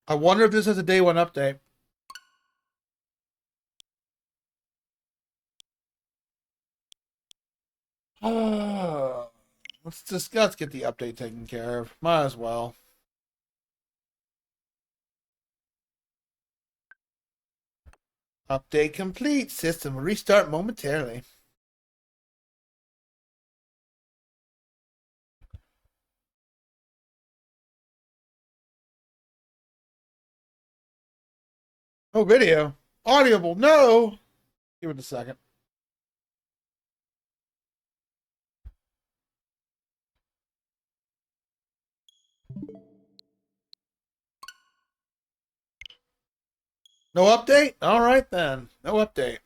I wonder if this is a day one update. Let's get the update taken care of. Might as well. Update complete. System will restart momentarily. Oh, video. Audible. No. Give it a second. No update? All right then. No update.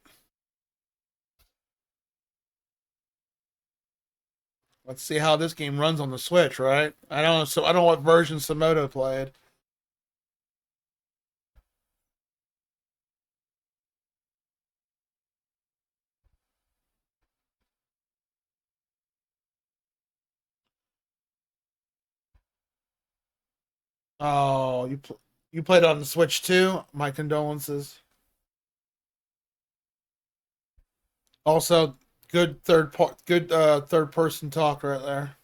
Let's see how this game runs on the Switch, right? I don't know. So I don't know what version Samoto played. Oh, you played on the Switch too? My condolences. Also, good third person talk right there.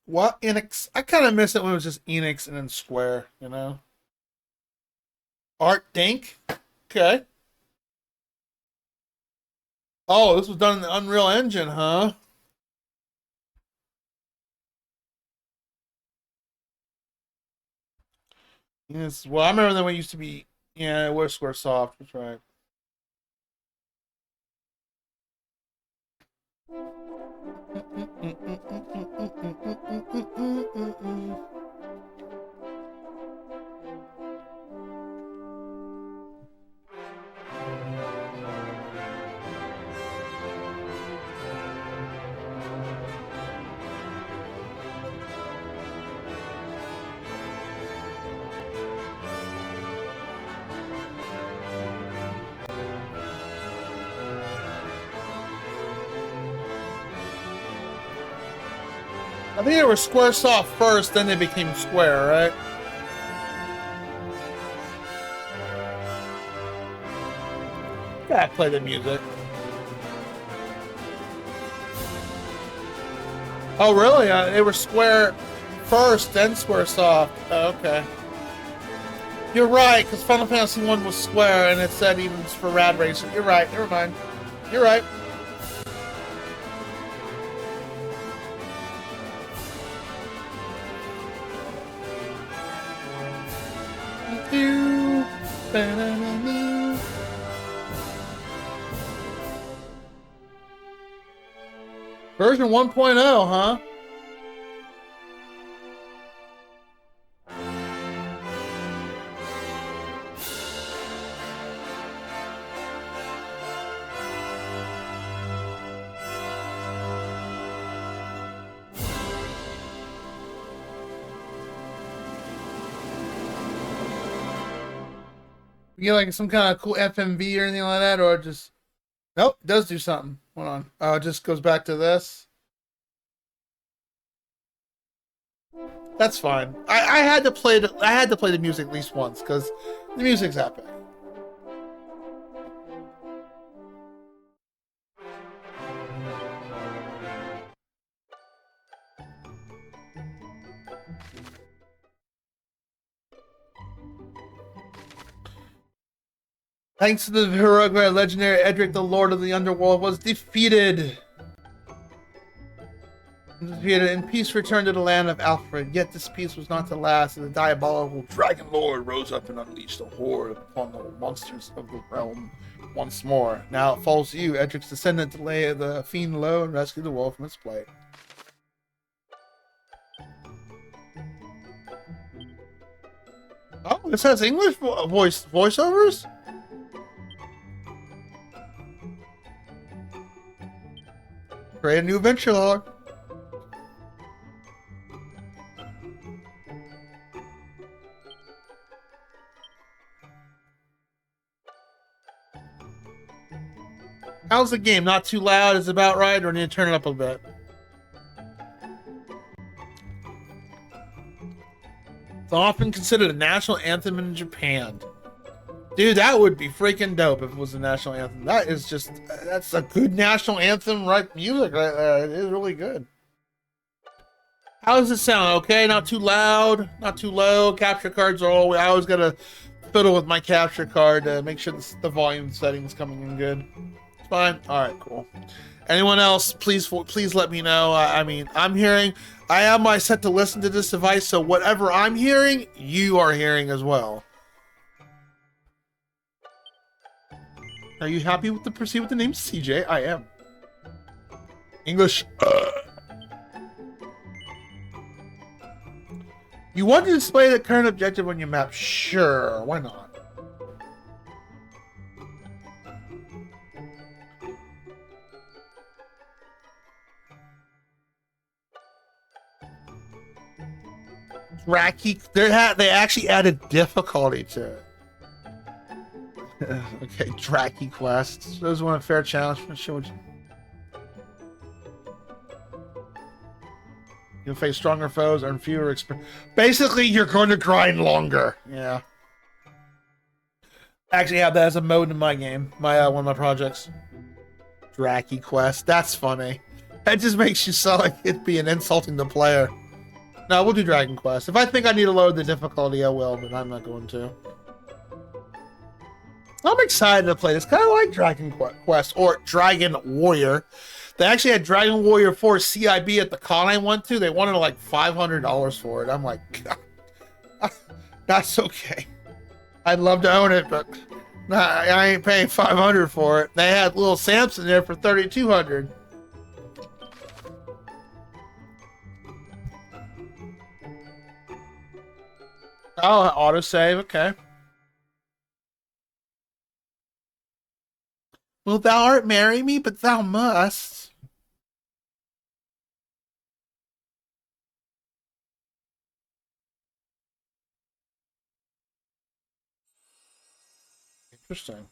What Enix? I kind of miss it when it was just Enix and then Square. You know, Art Dink. Okay. Oh, this was done in the Unreal Engine, huh? Yes. Well, I remember that one used to be. Yeah, it was SquareSoft. That's right. I think it was SquareSoft first, then they became Square, right? Yeah, play the music. Oh, really? They were Square first, then SquareSoft. Oh, okay. You're right, because Final Fantasy One was Square, and it said even for Rad Racer. You're right. Never mind. You're right. Version 1.0, huh? You get like some kind of cool FMV or anything like that, or just nope, it does do something. Hold on. Oh, it just goes back to this. That's fine. I had to play the I had to play the music at least once because the music's epic. Thanks to the heroic legendary Edric, the Lord of the Underworld was defeated. And peace returned to the land of Alfred. Yet this peace was not to last, and the diabolical Dragon Lord rose up and unleashed a horde upon the monsters of the realm once more. Now it falls to you, Edric's descendant, to lay the fiend low and rescue the world from its plight. Oh, this has English voiceovers? Create a new adventure log. How's the game? Not too loud is about right, or need to turn it up a bit? It's often considered a national anthem in Japan. Dude, that would be freaking dope if it was a national anthem. That is just, that's a good national anthem, right? Music right there. It is really good. How does it sound? Okay, not too loud, not too low. Capture cards are always, I always gotta fiddle with my capture card to make sure the volume settings coming in good. It's fine. All right, cool. Anyone else, please let me know. I mean, I'm hearing, I have my set to listen to this device, so whatever I'm hearing, you are hearing as well. Are you happy with the proceed with the name CJ? I am. English. You want to display the current objective on your map? Sure, why not? Racky, they actually added difficulty to it. Okay, Dracky quests. Those want a fair challenge for sure. You'll face stronger foes and fewer experience. Basically, you're going to grind longer. Yeah. I actually have that as a mode in my game. My one of my projects. Dracky quest. That's funny. That just makes you sound like it'd be an insulting the player. No, we'll do Dragon Quest. If I think I need to lower the difficulty, I will, but I'm not going to. I'm excited to play this. Kind of like Dragon Quest or Dragon Warrior. They actually had Dragon Warrior 4 CIB at the con I went to. They wanted like $500 for it. I'm like, God, that's okay. I'd love to own it, but nah, I ain't paying $500 for it. They had little Samson there for $3,200. Oh, autosave, okay. Will thou art marry me, but thou must. Interesting.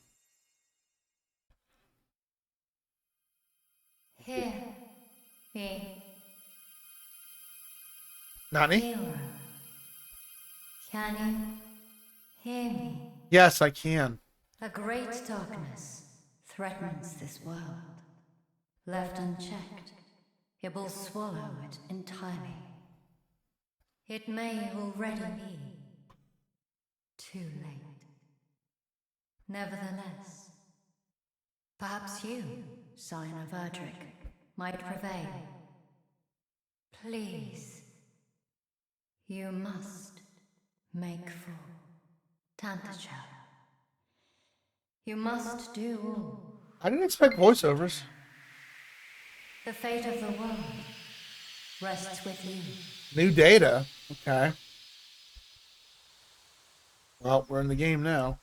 Hear me. Nani? Hero. Can you hear me? Yes, I can. A great darkness threatens this world. Left unchecked, it will swallow it entirely. It may already be too late. Nevertheless, perhaps you, Scion of Erdrick, might prevail. Please, you must make for Tantacha. You must do all. I didn't expect voiceovers. The fate of the world rests with you. New data. Okay. Well, we're in the game now.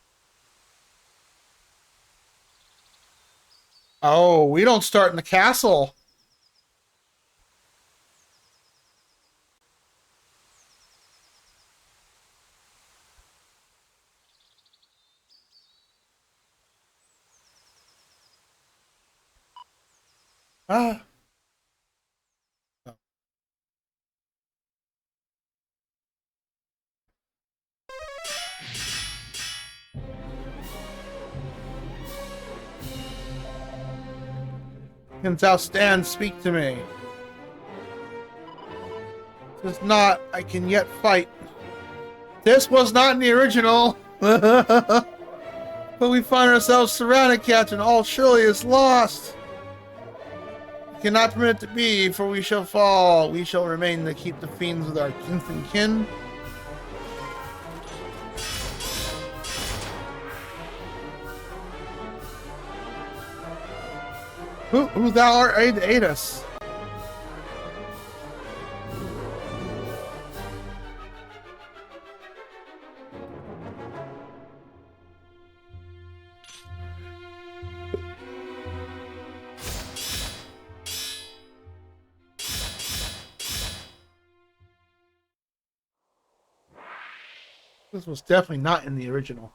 Oh, we don't start in the castle. Ah. Can thou stand, speak to me. Tis not, I can yet fight. This was not in the original. But we find ourselves surrounded, Captain. All surely is lost. We cannot permit it to be, for we shall fall. We shall remain to keep the fiends with our kith and kin. Who thou art, aid us. This was definitely not in the original.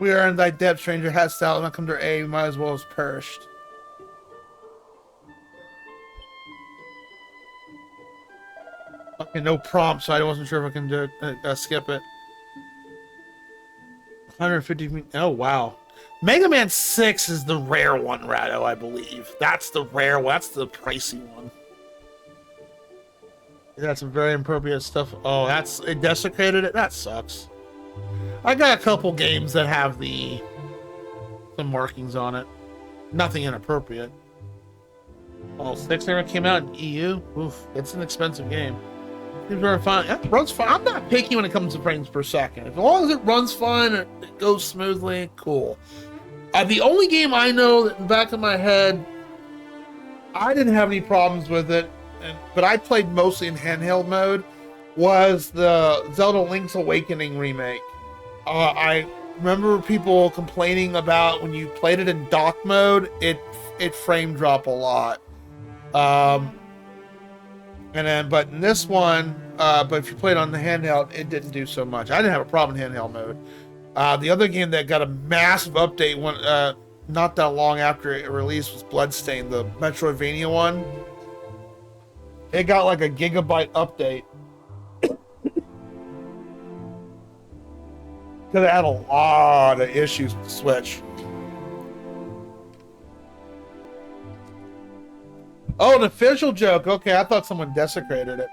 We are in thy depth, stranger. Hast thou not come to our aid? We might as well have perished. Okay, no prompt, so I wasn't sure if I can do it. Skip it. 150. Oh, wow. Mega Man 6 is the rare one, Rado, I believe. That's the rare one. That's the pricey one. That's some very appropriate stuff. Oh, it desecrated it? That sucks. I got a couple games that have some markings on it. Nothing inappropriate. Oh, 6 never came out in EU? Oof, it's an expensive game. Seems very fun. It runs fine. I'm not picky when it comes to frames per second. As long as it runs fine and it goes smoothly, cool. The only game I know that in the back of my head, I didn't have any problems with it, but I played mostly in handheld mode, was the Zelda Link's Awakening remake. I remember people complaining about when you played it in dock mode, it frame drop a lot. But in this one, but if you played on the handheld, it didn't do so much. I didn't have a problem in handheld mode. The other game that got a massive update not that long after it released was Bloodstained, the Metroidvania one. It got like a gigabyte update. Because it had a lot of issues with the Switch. Oh, an official joke. Okay, I thought someone desecrated it.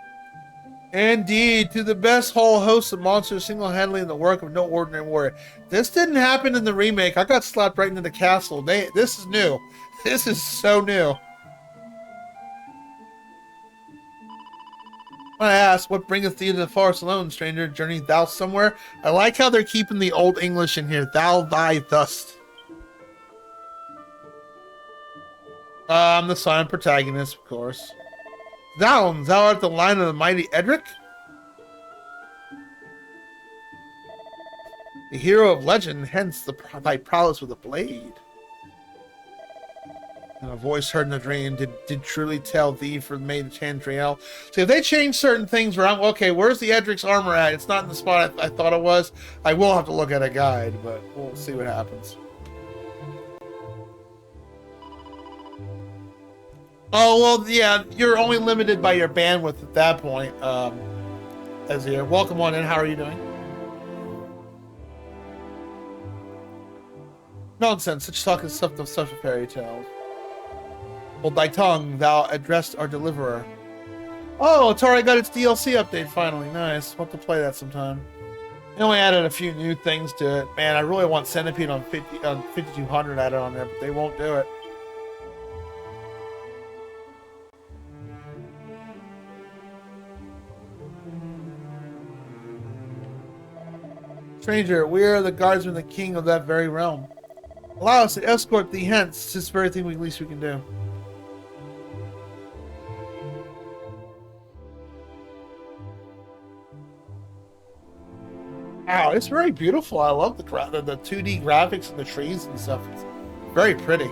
Indeed, to the best whole host of monsters single-handedly in the work of no ordinary warrior. This didn't happen in the remake. I got slapped right into the castle. This is new. This is so new. I ask, what bringeth thee to the forest alone, stranger? Journey thou somewhere? I like how they're keeping the old English in here. Thou, thy, thus. I'm the silent protagonist, of course. Thou art the line of the mighty Edric? The hero of legend, hence thy prowess with a blade. And a voice heard in a dream did truly tell thee for the maid Chandriel. So if they change certain things around, okay, where's the Edric's armor at? It's not in the spot I thought it was. I will have to look at a guide, but we'll see what happens. Oh, well, yeah, you're only limited by your bandwidth at that point. Azir, welcome on in. How are you doing? Nonsense. Such talk is stuff of such a fairy tale. Hold thy tongue, thou addressed our deliverer. Oh, Atari got its DLC update finally. Nice. We'll have to play that sometime. They only added a few new things to it. Man, I really want Centipede on 5200 added on there, but they won't do it. Stranger, we are the guardsmen, the king of that very realm. Allow us to escort thee hence. It's this very thing least we can do. Wow, it's very beautiful. I love the 2D graphics and the trees and stuff. It's very pretty.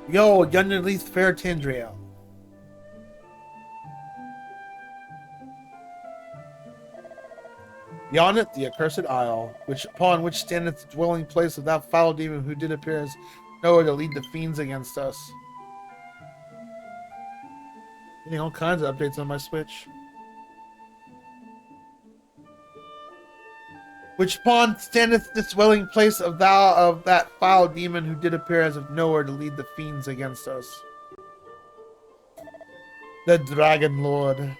Yo, underneath fair Tindriel. Beyond it, the accursed isle, upon which standeth the dwelling place of that foul demon who did appear as Noah to lead the fiends against us. Getting all kinds of updates on my Switch. Which upon standeth the dwelling place of that foul demon who did appear as of Noah to lead the fiends against us. The Dragon Lord.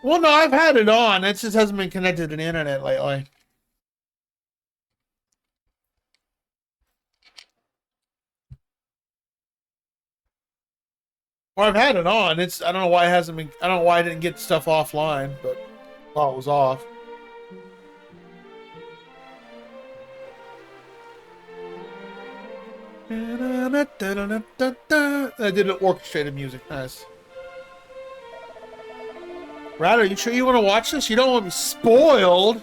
Well, no, I've had it on. It just hasn't been connected to the internet lately. Well, I've had it on. I don't know why it hasn't been. I don't know why I didn't get stuff offline, but while it was off. I did orchestrated music. Nice. Rat, are you sure you want to watch this? You don't want to be spoiled.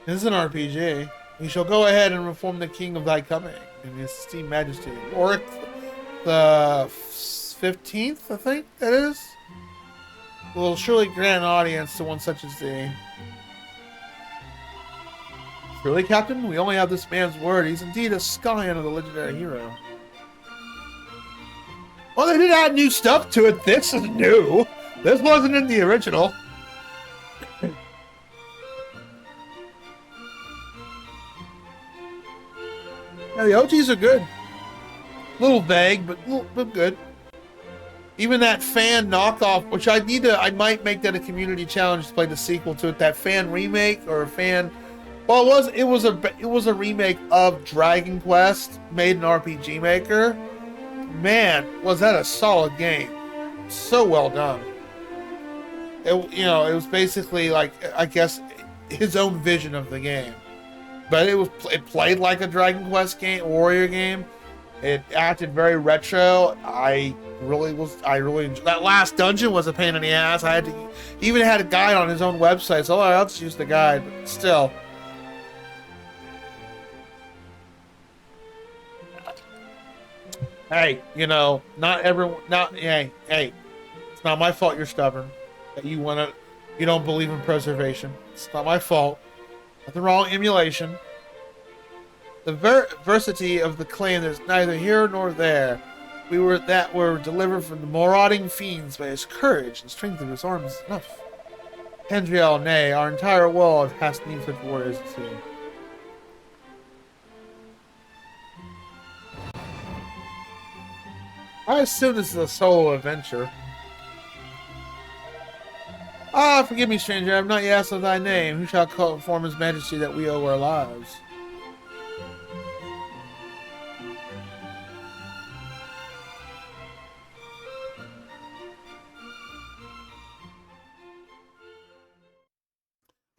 This is an RPG. You shall go ahead and reform the king of thy coming in his esteemed majesty. Oric the 15th, I think that is. will surely grant an audience to one such as thee. Really, Captain? We only have this man's word. He's indeed a scion of the legendary hero. Well, they did add new stuff to it. This is new. This wasn't in the original. Yeah, the OGs are good. A little vague, but good. Even that fan knockoff, which I might make that a community challenge to play the sequel to it. That fan remake or a fan. Well, it was a remake of Dragon Quest made in RPG Maker. Man, was that a solid game! So well done. It was basically like, I guess, his own vision of the game, but it played like a Dragon Quest game, warrior game. It acted very retro. I really enjoyed that. Last dungeon was a pain in the ass. He even had a guide on his own website, so I'll just use the guide, but still. Hey, hey, it's not my fault you're stubborn. That you don't believe in preservation. It's not my fault. Nothing wrong with emulation. The versity of the claim is neither here nor there. We were delivered from the marauding fiends by his courage and strength of his arms enough. Hendriel, nay, our entire world has need such warriors as he. I assume this is a solo adventure. Ah, forgive me, stranger, I have not yet asked of thy name. Who shall inform his majesty that we owe our lives?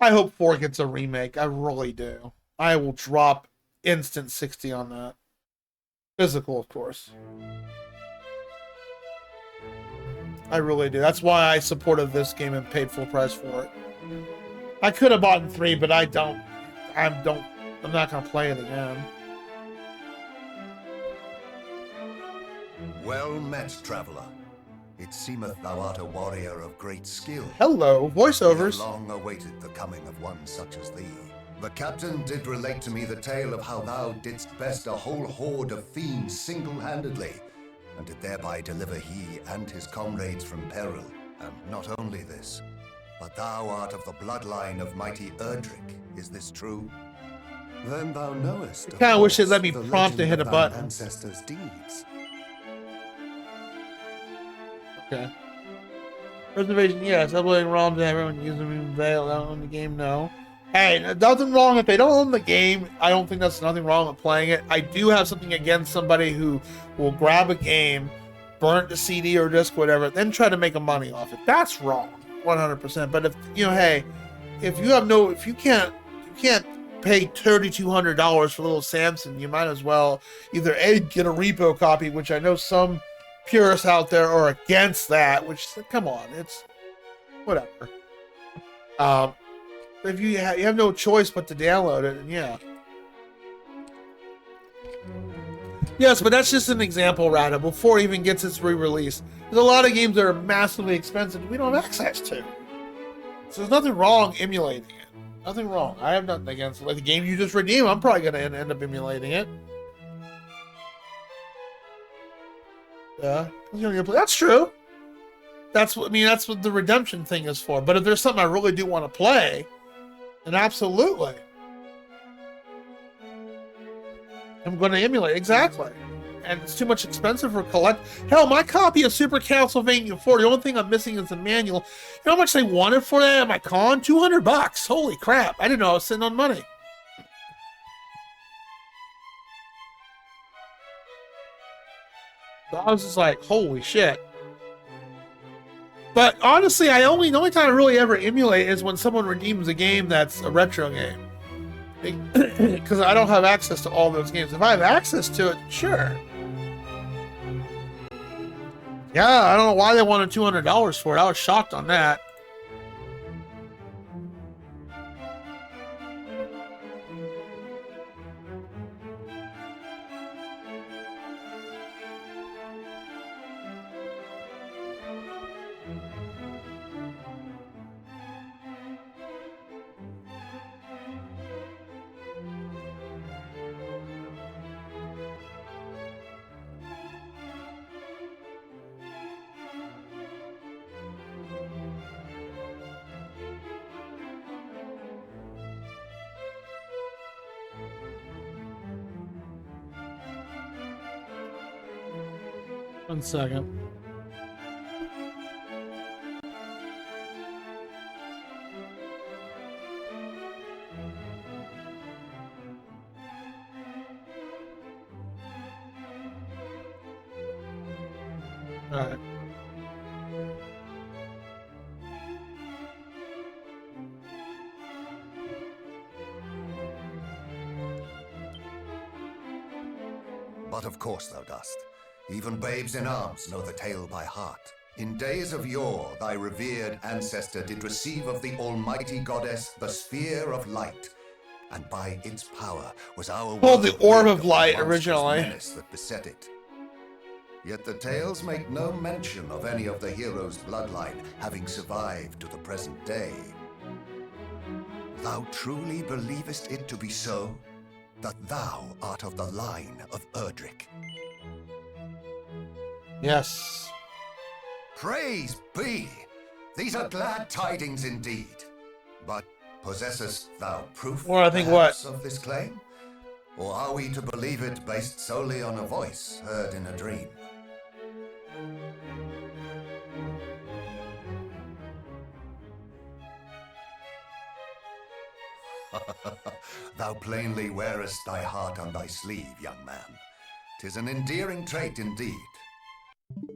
I hope 4 gets a remake. I really do. I will drop instant 60 on that. Physical, of course. I really do. That's why I supported this game and paid full price for it. I could have bought 3, but I don't. I'm not gonna play it again. Well met, traveler. It seemeth thou art a warrior of great skill. Hello, voiceovers. We have long awaited the coming of one such as thee. The captain did relate to me the tale of how thou didst best a whole horde of fiends single-handedly, and did thereby deliver he and his comrades from peril. And not only this, but thou art of the bloodline of mighty Erdrick. Is this true? Then thou knowest. I kind of wish they'd let me prompt to hit a button. Ancestors' deeds. Okay. Preservation, yes. Uploading ROMs to everyone using them veil. Don't own the game, no. Hey, nothing wrong if they don't own the game. I don't think that's nothing wrong with playing it. I do have something against somebody who will grab a game, burn the CD or disc, whatever, then try to make a money off it. That's wrong, 100%. But if hey, if you can't pay $3,200 for little Samson, you might as well either get a repo copy, which I know some purists out there are against that. Which, come on, it's whatever. If you have no choice but to download it, and yeah. Yes, but that's just an example, Rada, before it even gets its re-release. There's a lot of games that are massively expensive we don't have access to. So there's nothing wrong emulating it. Nothing wrong. I have nothing against it. Like the game you just redeemed, I'm probably going to end up emulating it. Yeah. That's true. That's what the redemption thing is for. But if there's something I really do want to play, then absolutely. I'm going to emulate, exactly. And it's too much expensive for collect. Hell, my copy of Super Castlevania 4, the only thing I'm missing is the manual. You know how much they wanted for that at my con? $200. Holy crap. I didn't know I was sitting on money. So I was just like, holy shit. But honestly, the only time I really ever emulate is when someone redeems a game that's a retro game. Because I don't have access to all those games. If I have access to it, sure. Yeah, I don't know why they wanted $200 for it. I was shocked on that. 1 second. All right. But of course thou dost. Even babes in arms know the tale by heart. In days of yore, thy revered ancestor did receive of the almighty goddess the sphere of light, and by its power was our Called world the Orb rid of the Light monstrous originally. menace that beset it. Yet the tales make no mention of any of the heroes' bloodline having survived to the present day. Thou truly believest it to be so? That thou art of the line of Erdrick? Yes. Praise be! These are glad tidings indeed. But possessest thou proof, Or I think perhaps, of this claim? Or are we to believe it based solely on a voice heard in a dream? Thou plainly wearest thy heart on thy sleeve, young man. 'Tis an endearing trait indeed.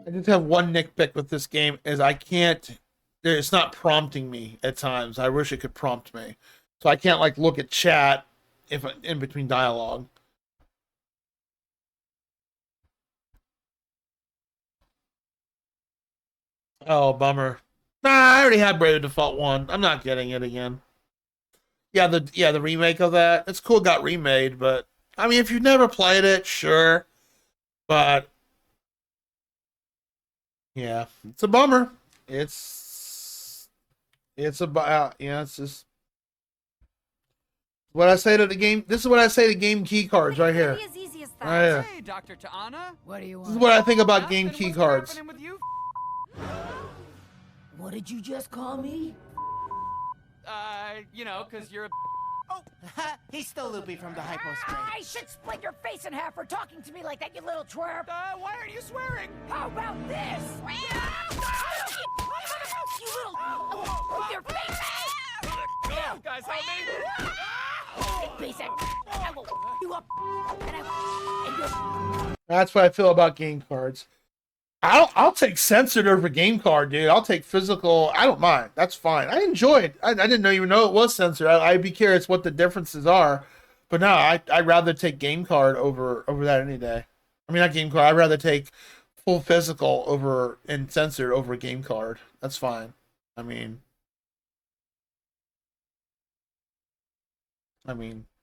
I just have one nitpick with this game is I can't. It's not prompting me at times. I wish it could prompt me, so I can't like look at chat if in between dialogue. Oh, bummer. Nah, I already had Brave Default 1. I'm not getting it again. Yeah, the remake of that. It's cool it got remade, but I mean if you've never played it, sure. But yeah, it's a bummer. It's about yeah, it's just what I say to the game. This is what I say to game key cards right here. As easy as that. Right here. Hey, Dr. Ta'ana. What do you This is want? what I think about Nothing. game key What's cards. happening with you? What did you just call me? You know, cause you're a. Oh, he's still loopy from the hypo spray. I should split your face in half for talking to me like that, you little twerp. Why aren't you swearing? How about this? You little with your face. Oh, guys, help me! Face it. I will you up and That's what I feel about game cards. I'll take censored over game card, dude. I'll take physical. I don't mind. That's fine. I enjoy it. I didn't even know it was censored. I'd be curious what the differences are. But no, I'd rather take game card over that any day. I mean, not game card. I'd rather take full physical over and censored over game card. That's fine. I mean,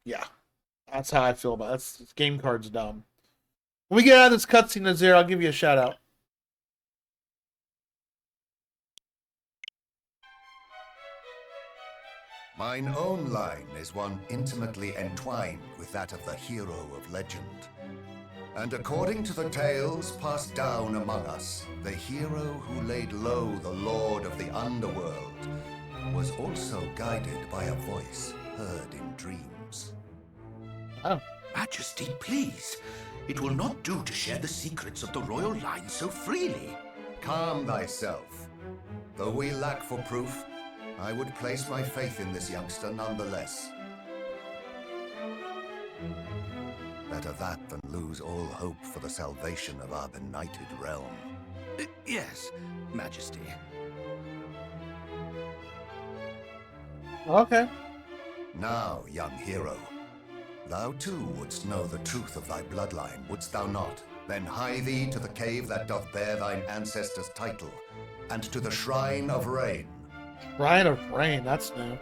yeah. That's how I feel about it. That's game card's dumb. When we get out of this cutscene, Nazir, I'll give you a shout out. Mine own line is one intimately entwined with that of the hero of legend. And according to the tales passed down among us, the hero who laid low the lord of the underworld was also guided by a voice heard in dreams. Oh. Majesty, please. It will not do to share the secrets of the royal line so freely. Calm thyself. Though we lack for proof, I would place my faith in this youngster nonetheless. Better that than lose all hope for the salvation of our benighted realm. Yes, Majesty. Okay. Now, young hero, thou too wouldst know the truth of thy bloodline, wouldst thou not? Then hie thee to the cave that doth bear thine ancestors' title, and to the Shrine of Rain. Shrine of Rain, that's new.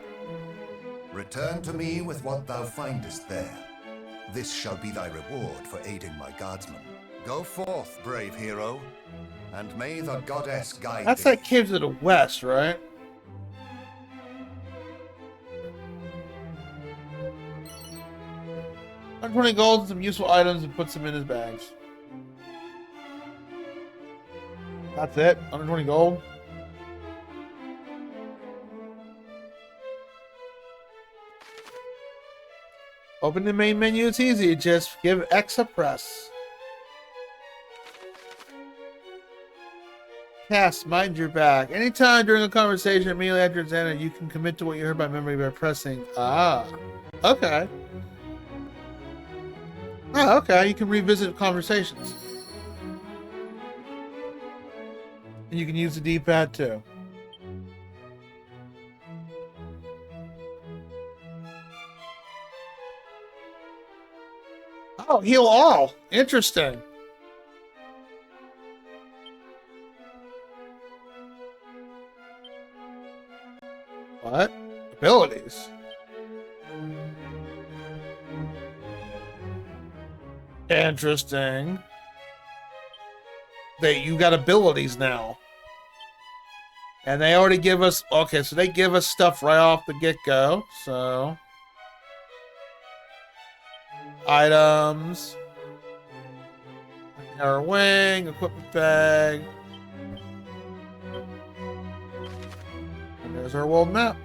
Return to me with what thou findest there. This shall be thy reward for aiding my guardsmen. Go forth, brave hero, and may the goddess guide That's thee. that cave to the west, right? $120 gold and some useful items and puts them in his bags. That's it? 120 gold? Open the main menu, it's easy. Just give X a press. Cast, mind your back. Anytime during a conversation, immediately after it's ended, you can commit to what you heard by memory by pressing. Ah. Okay. Oh, okay. You can revisit conversations. And you can use the D-pad too. Oh, heal all. Interesting. What? Abilities? Interesting. You got abilities now. And they already give us... Okay, so they give us stuff right off the get-go. So... Items. Our wing, equipment bag. And there's our world map.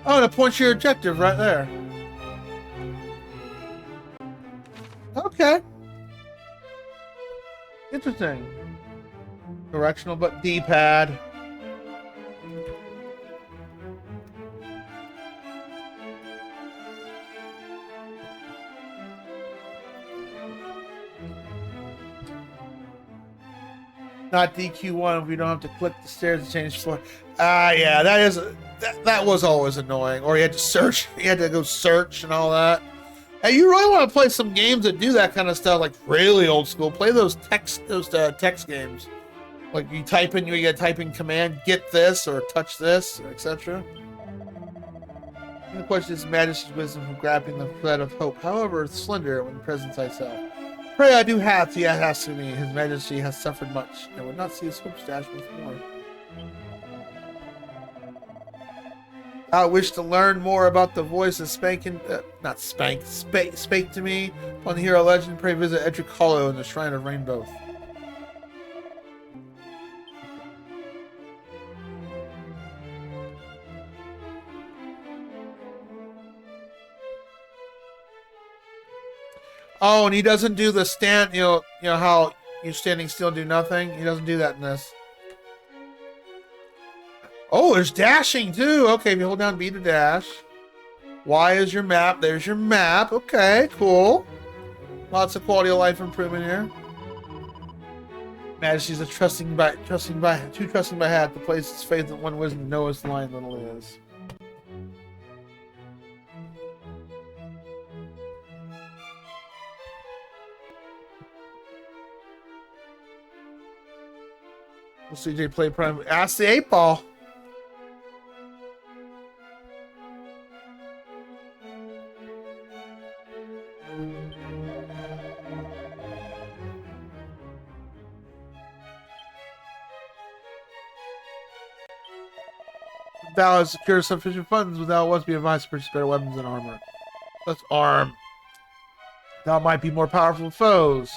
Oh, and it points your objective right there. Okay. Interesting. Directional, but D-pad. Not DQ1 if we don't have to click the stairs to change floor. Ah, yeah, that was always annoying. Or you had to search. You had to go search and all that. Hey, you really want to play some games that do that kind of stuff, like really old school? Play those text games. Like you type in, you get typing command, get this or touch this, etc. The question is Majesty's wisdom from grabbing the thread of hope. However, slender when the presence I saw. Pray I do have, he asked me. His Majesty has suffered much, and would not see his hopes dashed with more. I wish to learn more about the voice of spake to me. Upon the hero legend, pray visit Edric Hollow in the Shrine of Rainbow. Oh, and he doesn't do the stand, you know how you're standing still and do nothing? He doesn't do that in this. Oh, there's dashing too. Okay, if you hold down B to dash. Y is your map. There's your map. Okay, cool. Lots of quality of life improvement here. Majesty's a trusting by hat. The place is faith in one wisdom, knowest line little is. We'll CJ play Prime. Ask the 8-ball. Thou has secured sufficient funds without once be advised to purchase better weapons and armor. Let's arm. Thou might be more powerful than foes.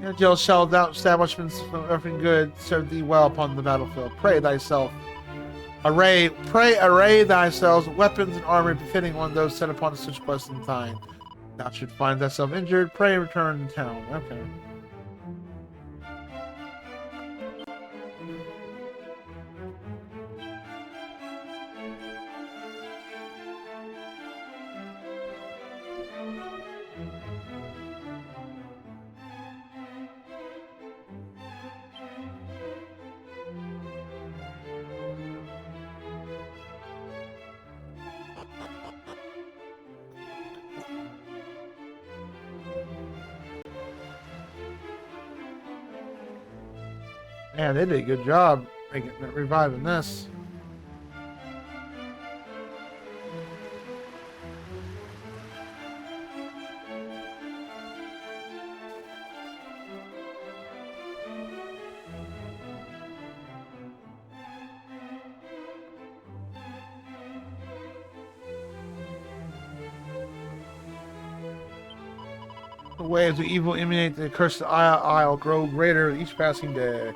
Angel shall thou establishments from everything good serve thee well upon the battlefield. Pray thyself. Array thyself weapons and armor befitting one of those set upon such quest in time. Thou should find thyself injured, pray return to town. Okay. Man, they did a good job reviving this. The waves of evil emanate the cursed isle grow greater each passing day,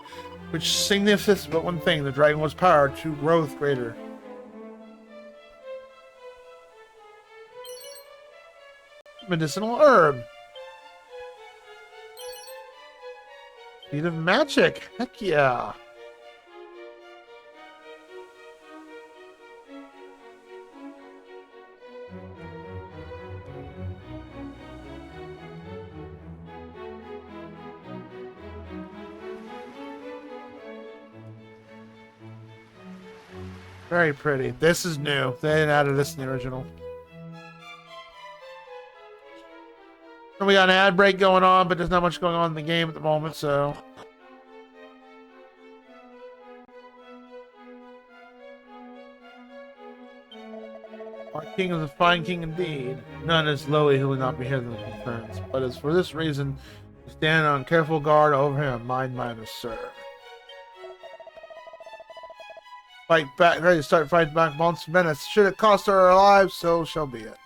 which signifies but one thing: the dragon was power to growth greater. medicinal herb. Seed of magic. Heck yeah. Very pretty. This is new. They didn't add this in the original. And we got an ad break going on, but there's not much going on in the game at the moment, so. Our king is a fine king indeed. None is lowly who would not be here than the concerns. But as for this reason, we stand on careful guard over him. Mind minus, sir. Fight back, ready to start fighting back monster menace. Should it cost our lives, so shall be it.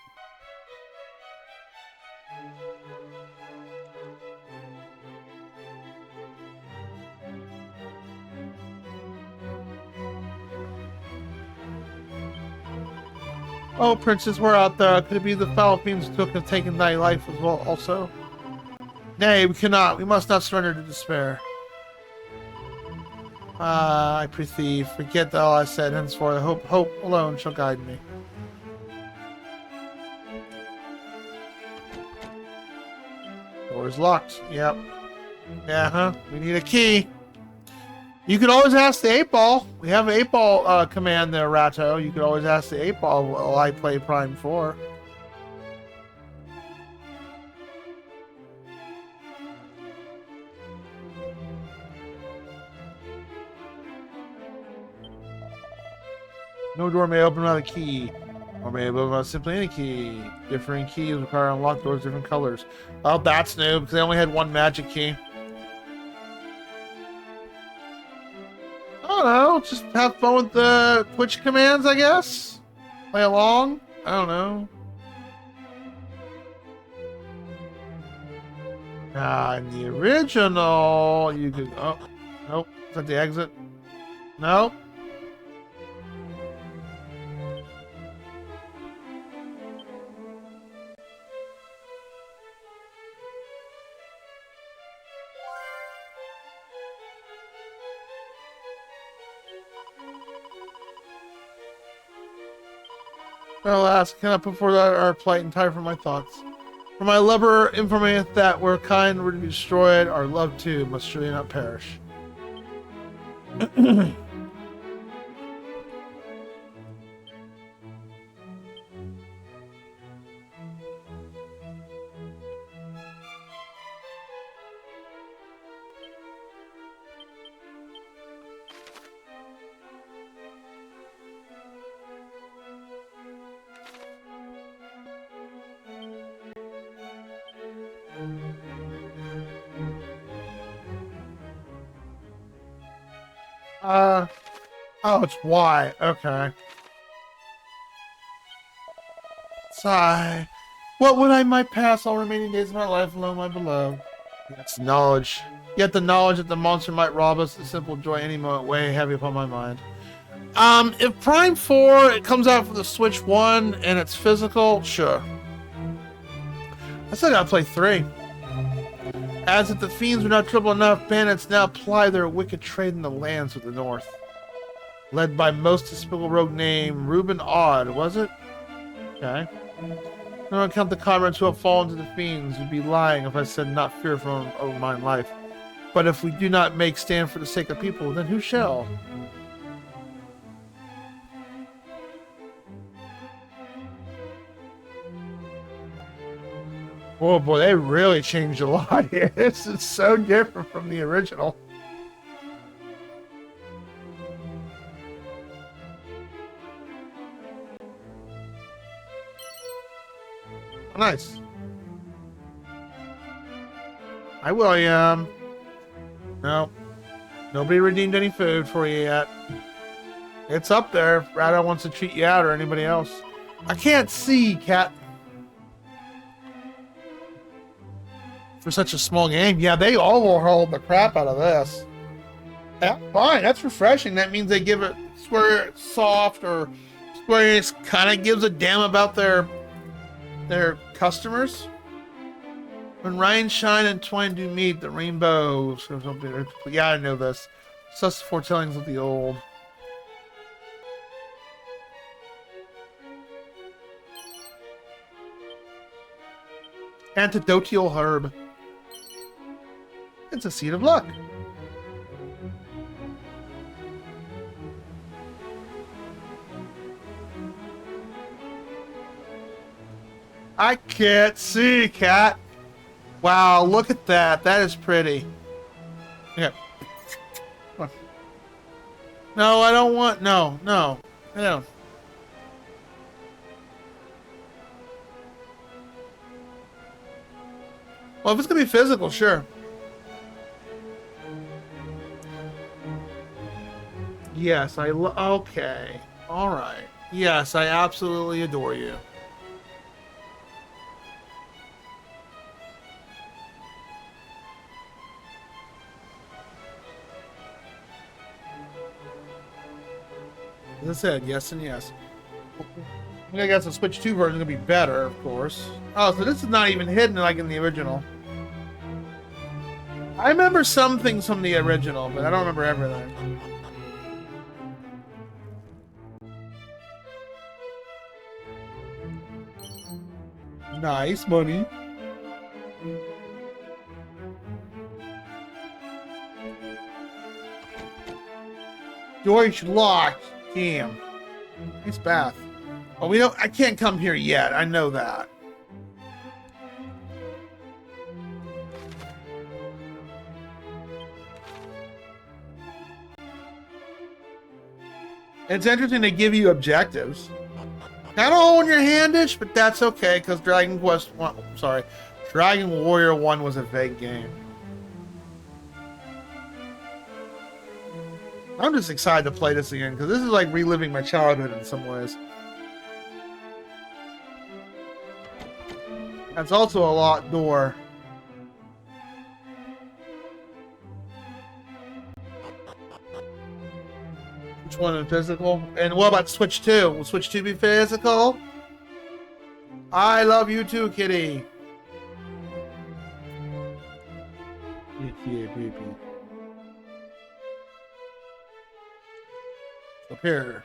Oh, princess, we're out there. Could it be the foul fiends took have taken thy life as well also? Nay, we cannot. We must not surrender to despair. I prithee, forget all I said, henceforth hope alone shall guide me. Door's locked. Yep. Yeah, we need a key. You could always ask the 8-ball. We have an 8-ball command there, Ratto. You could always ask the 8-ball while I play Prime 4. No door may open without a key, or may open without simply any key. Differing keys require unlock doors different colors. Oh, that's new, because they only had one magic key. I don't know, just have fun with the Twitch commands, I guess? Play along? I don't know. In the original, you could... Oh, nope. Is that the exit? Nope. Alas, cannot put forth our plight and tire for my thoughts. For my lover informeth that where kind were to be destroyed, our love too must surely not perish. Oh, it's Y. Okay. Sigh. What would I might pass all remaining days of my life alone, my beloved? That's knowledge. Yet the knowledge that the monster might rob us, the simple joy any moment, weigh heavy upon my mind. If Prime 4 it comes out for the Switch 1 and it's physical, sure. I still gotta play 3. As if the fiends were not trouble enough, bandits now ply their wicked trade in the lands of the north. Led by most despicable rogue named Reuben Odd, was it? Okay. I don't count the comrades who have fallen to the fiends. You'd be lying if I said not fearful of mine life. But if we do not make stand for the sake of people, then who shall? Oh boy, they really changed a lot here. This is so different from the original. Oh, nice. Hi, William. No. Nobody redeemed any food for you yet. It's up there if Rado wants to treat you out or anybody else. I can't see, Cat. For such a small game. Yeah, they all will hold the crap out of this. Yeah, fine. That's refreshing. That means they give it Square Soft or Square Enix kind of gives a damn about their customers. When rain shine and twine do meet, the rainbow. Yeah, I know this. Sus foretellings of the old. Antidotial herb. It's a seed of luck. I can't see, cat. Wow, look at that. That is pretty. Yeah. No, I don't want... No. I don't. Well, if it's going to be physical, sure. Yes, okay. Alright. Yes, I absolutely adore you. As I said, yes and yes. I guess the Switch 2 version is going to be better, of course. Oh, so this is not even hidden like in the original. I remember some things from the original, but I don't remember everything. Nice money. Deutsch lock. Damn. Nice bath. Oh, we don't. I can't come here yet. I know that. It's interesting they give you objectives. Kind of holding your handish, but that's okay because Dragon Warrior 1 was a vague game. I'm just excited to play this again because this is like reliving my childhood in some ways. That's also a locked door. Which one is physical? And what about Switch 2? Will Switch 2 be physical? I love you too, kitty. Yeah, baby. Up here.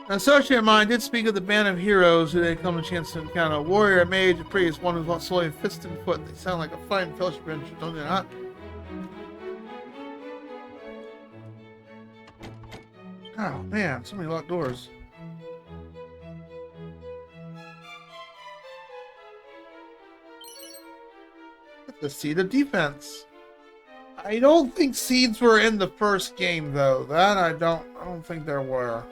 An associate of mine did speak of the band of heroes who they come a chance to encounter. A warrior, a mage, a priest, one who's slowly fist and foot. They sound like a fine fellowship, don't they not? Oh man, so many locked doors. The seed of defense. I don't think seeds were in the first game though. That I don't think there were.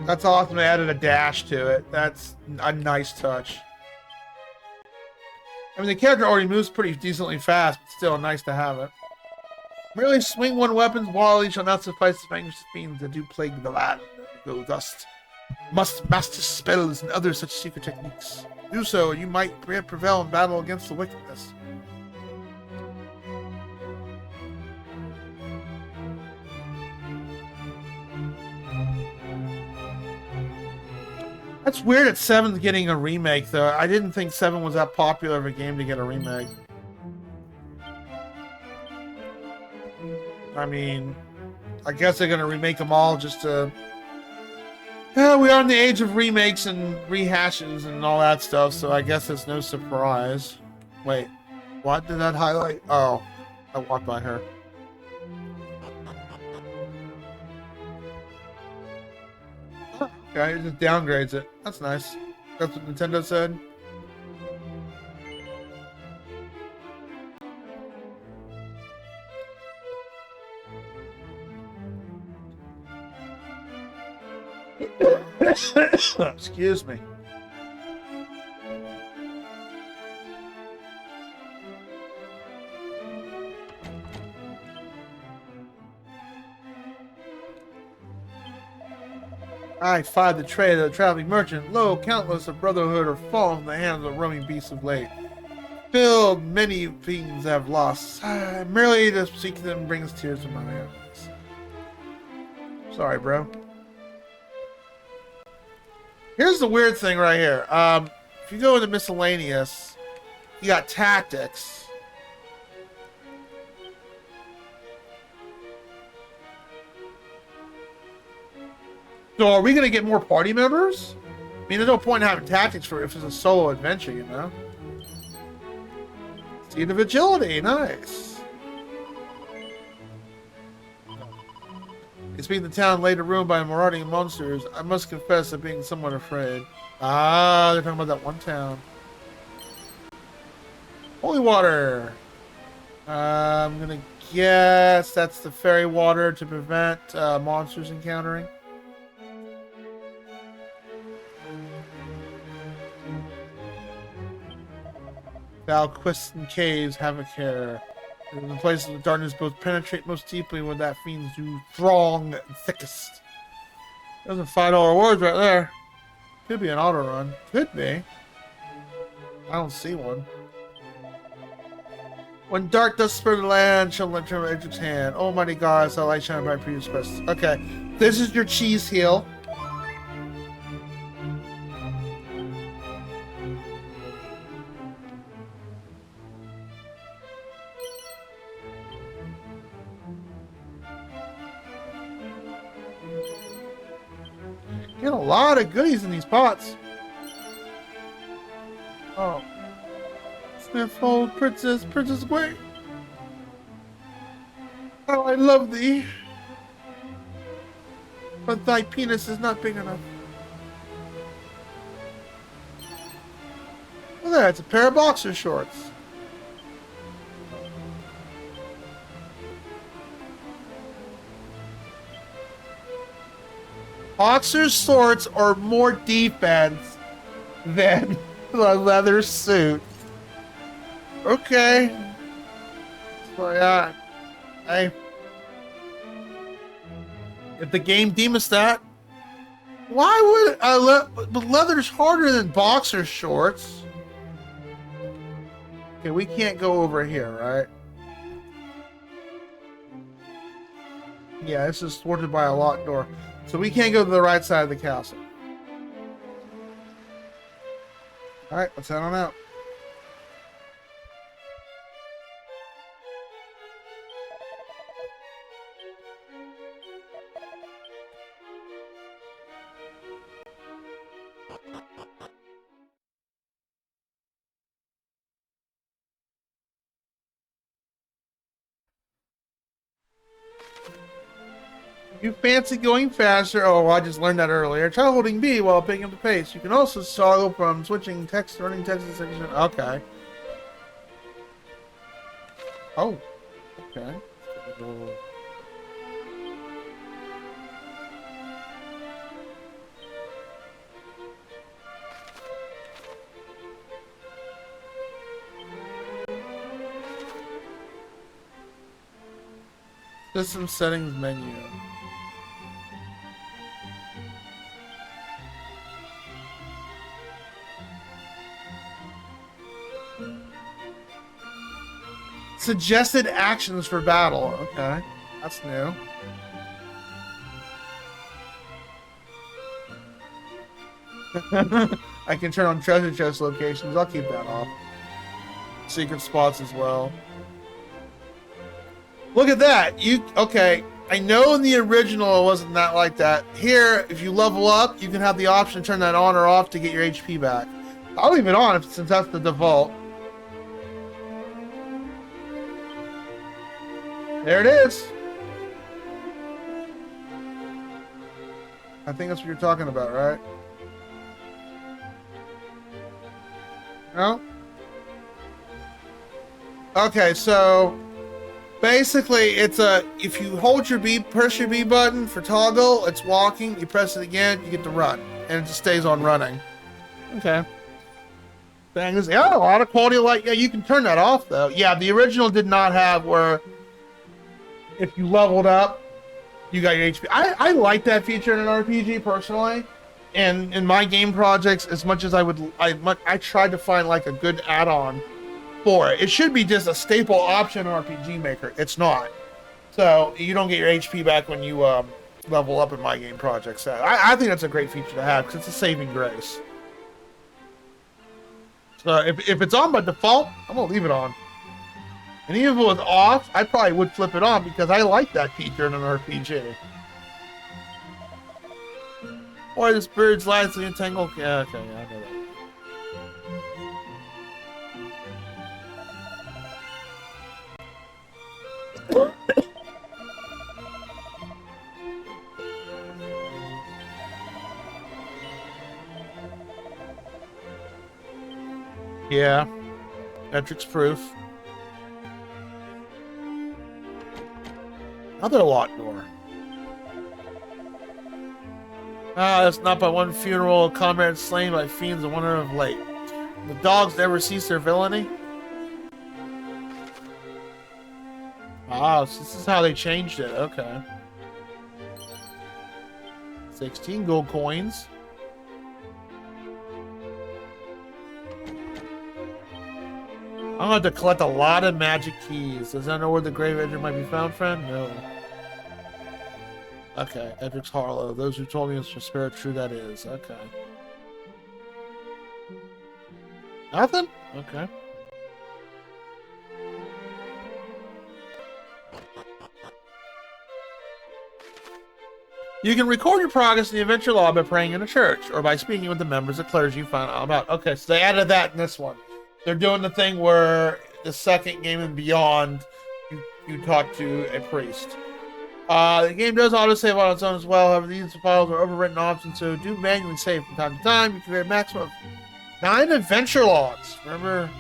That's awesome. They added a dash to it. That's a nice touch. I mean, the character already moves pretty decently fast, but still nice to have it. Merely swing one weapon's wildly shall not suffice to vanquish the fiends that do plague the land. Go dust. Must master spells and other such secret techniques. Do so, and you might prevail in battle against the wickedness. That's weird that 7's getting a remake, though. I didn't think 7 was that popular of a game to get a remake. I mean, I guess they're going to remake them all just to... Yeah, we are in the age of remakes and rehashes and all that stuff, so I guess it's no surprise. Wait, what did that highlight? Oh, I walked by her. Okay, it just downgrades it. That's nice. That's what Nintendo said. Excuse me. I find the trade of the traveling merchant. Lo, countless of brotherhood are fallen from the hands of roaming beasts of late. filled, many things have lost. Merely to seek them brings tears to my eyes. Sorry, bro. Here's the weird thing right here. If you go into miscellaneous, you got tactics. So are we gonna get more party members? I mean, there's no point in having tactics for if it's a solo adventure, you know? Seed of agility, nice. It's being the town later ruined by marauding monsters. I must confess I'm being somewhat afraid. Ah, they're talking about that one town. Holy water. I'm gonna guess that's the fairy water to prevent monsters encountering. Valquistan caves have a care. In the places of darkness both penetrate most deeply when that fiends do throng thickest. There's a $5 rewards right there. Could be an auto run. Could be. I don't see one. When dark dust spread the land, shall enter my Edric's hand. Almighty God, so light shine by previous best. Okay, this is your cheese heal. Get a lot of goodies in these pots. Oh. Sniffle, Princess Gwen. Oh, I love thee. But thy penis is not big enough. Well, there, it's a pair of boxer shorts. Boxer shorts are more defense than the leather suit. Okay. So yeah, if the game deems that, why would but leather's harder than boxer shorts? Okay, we can't go over here, right? Yeah, this is thwarted by a locked door. So we can't go to the right side of the castle. Alright, let's head on out. You fancy going faster? Oh, I just learned that earlier. Try holding B while picking up the pace. You can also toggle from switching text to running text section. Okay. Oh. Okay. System settings menu. Suggested actions for battle. Okay, that's new. I can turn on treasure chest locations. I'll keep that off. Secret spots as well. Look at that. Okay. I know in the original it wasn't that like that. Here, if you level up, you can have the option to turn that on or off to get your HP back. I'll leave it on since that's the default. There it is. I think that's what you're talking about, right? No? Okay, so basically it's if you hold your B, press your B button for toggle, it's walking, you press it again, you get to run. And it just stays on running. Okay. Things, yeah, a lot of quality of life. Yeah, you can turn that off though. Yeah, the original did not have where if you leveled up, you got your HP. I like that feature in an RPG personally. And in my game projects, as much as I tried to find like a good add-on for it. It should be just a staple option in RPG Maker. It's not. So you don't get your HP back when you level up in My Game Project. So I think that's a great feature to have because it's a saving grace. So if it's on by default, I'm gonna leave it on. And even if it was off, I probably would flip it on because I like that feature in an RPG. Boy, this bird's lightly entangled. Yeah, okay, yeah, I know that. Yeah, metrics proof. Another locked door. Ah, it's not by one funeral, a comrade slain by fiends and wonder of late. The dogs never cease their villainy. Ah, so this is how they changed it. Okay. 16 gold coins. I'm going to have to collect a lot of magic keys. Does that know where the grave edger might be found, friend? No. Okay, Edric's Harlow. Those who told me it's for spirit, true that is. Okay. Nothing? Okay. You can record your progress in the adventure log by praying in a church or by speaking with the members of clergy you found out about. Okay, so they added that in this one. They're doing the thing where the second game and beyond, you talk to a priest. The game does auto-save on its own as well. However, these files are overwritten options, so do manually save from time to time. You can create a maximum of 9 adventure logs. Remember?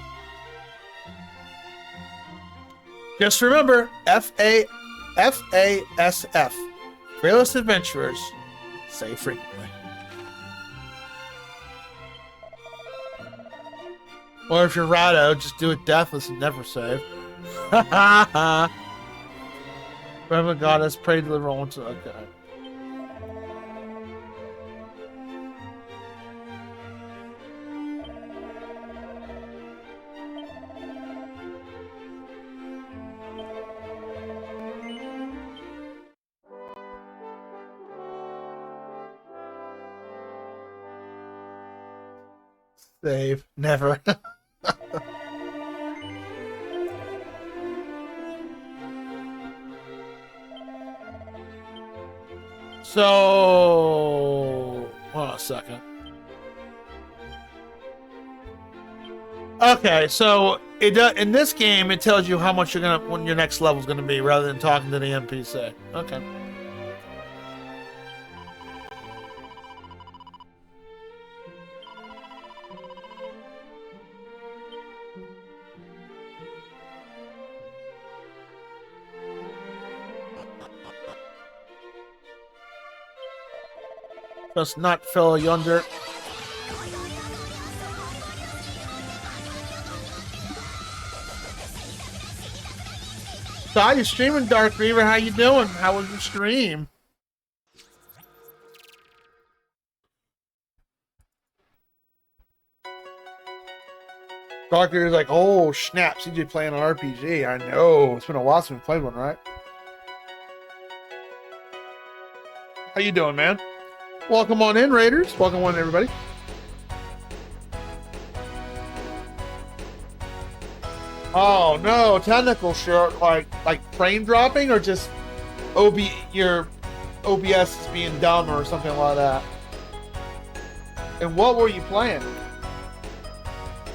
Just remember, FASF. Fearless adventurers save frequently. Or if you're Rado, just do it deathless and never save. Ha ha ha. Remember, goddess, pray, deliver, all to. Okay. Save. Never. So, hold on a second. Okay, so it does, in this game it tells you how much you're gonna, when your next level is gonna be, rather than talking to the NPC. Okay. Does not fill yonder. Saw you streaming, Dark Reaver. How you doing? How was your stream? Dark Reaver's like, oh snap, CJ playing an RPG. I know. It's been a while since we played one, right? How you doing, man? Welcome on in, Raiders. Welcome on, everybody. Oh no, technical short, like frame dropping, or just your OBS is being dumb or something like that. And what were you playing?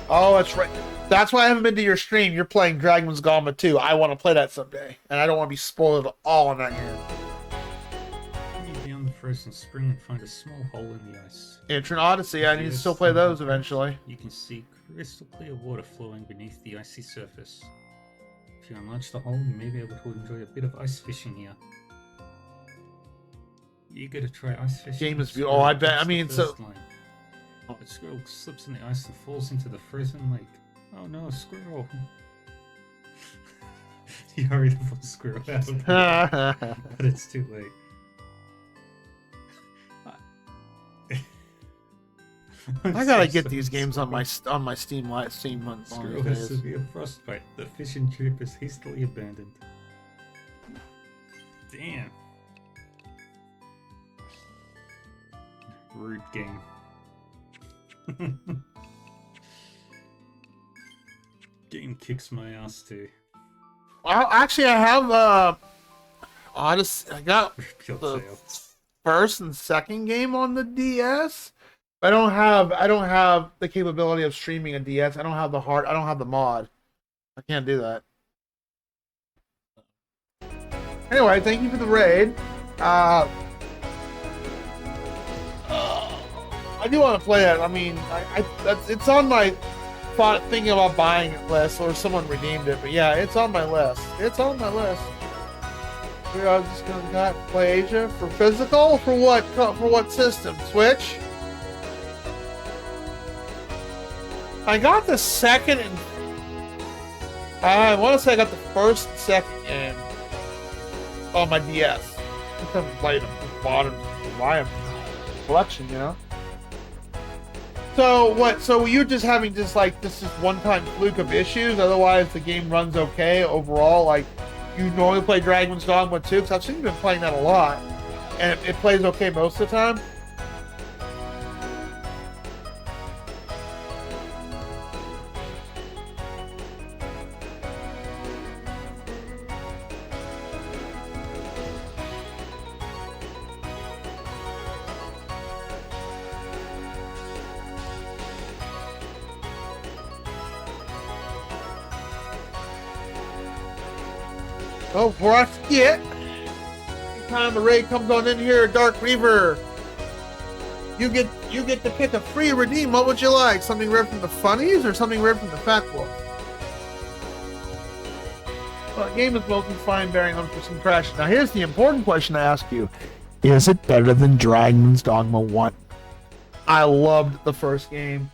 Oh, that's right. That's why I haven't been to your stream. You're playing Dragon's Gauntlet 2. I want to play that someday, and I don't want to be spoiled at all on that game. Beyond the frozen spring and find a small hole in the ice. Ancient Odyssey. I need to still play those eventually. You can see crystal clear water flowing beneath the icy surface. If you enlarge the hole, you may be able to enjoy a bit of ice fishing here. You get to try ice fishing. Game is beautiful. Oh, I bet. I mean, so. A squirrel slips in the ice and falls into the frozen lake. Oh no, squirrel! You hurry to pull the squirrel out, but it's too late. I gotta get these games on my Steam Steam one Squirrel of has these days. severe frostbite. The fish and chip is hastily abandoned. Damn. Rude game. Game kicks my ass too. Well, actually, I have Odyssey. I got Repeal the tail. first and second game on the DS. But I don't have the capability of streaming a DS. I don't have the mod. I can't do that. Anyway, thank you for the raid. I do want to play it. I mean, it's on my thinking about buying it list, or someone redeemed it. But yeah, it's on my list. It's on my list. We're just gonna play Asia for physical. For what? For what system? Switch. I got the second and I want to say I got the first and second game on my DS. I haven't played them. Just bought them. Buy them. Collection, you know. So what? So you're just having this one-time fluke of issues. Otherwise, the game runs okay overall. Like you normally play Dragon's Dogma 2, because I've seen you been playing that a lot, and it plays okay most of the time. Oh, before I forget, anytime the raid comes on in here, Dark Reaver, you get to pick a free redeem. What would you like? Something read from the funnies or something read from the fact book? Well, the game is mostly fine, bearing on for some crashes. Now, here's the important question I ask you: is it better than Dragon's Dogma 1? I loved the first game.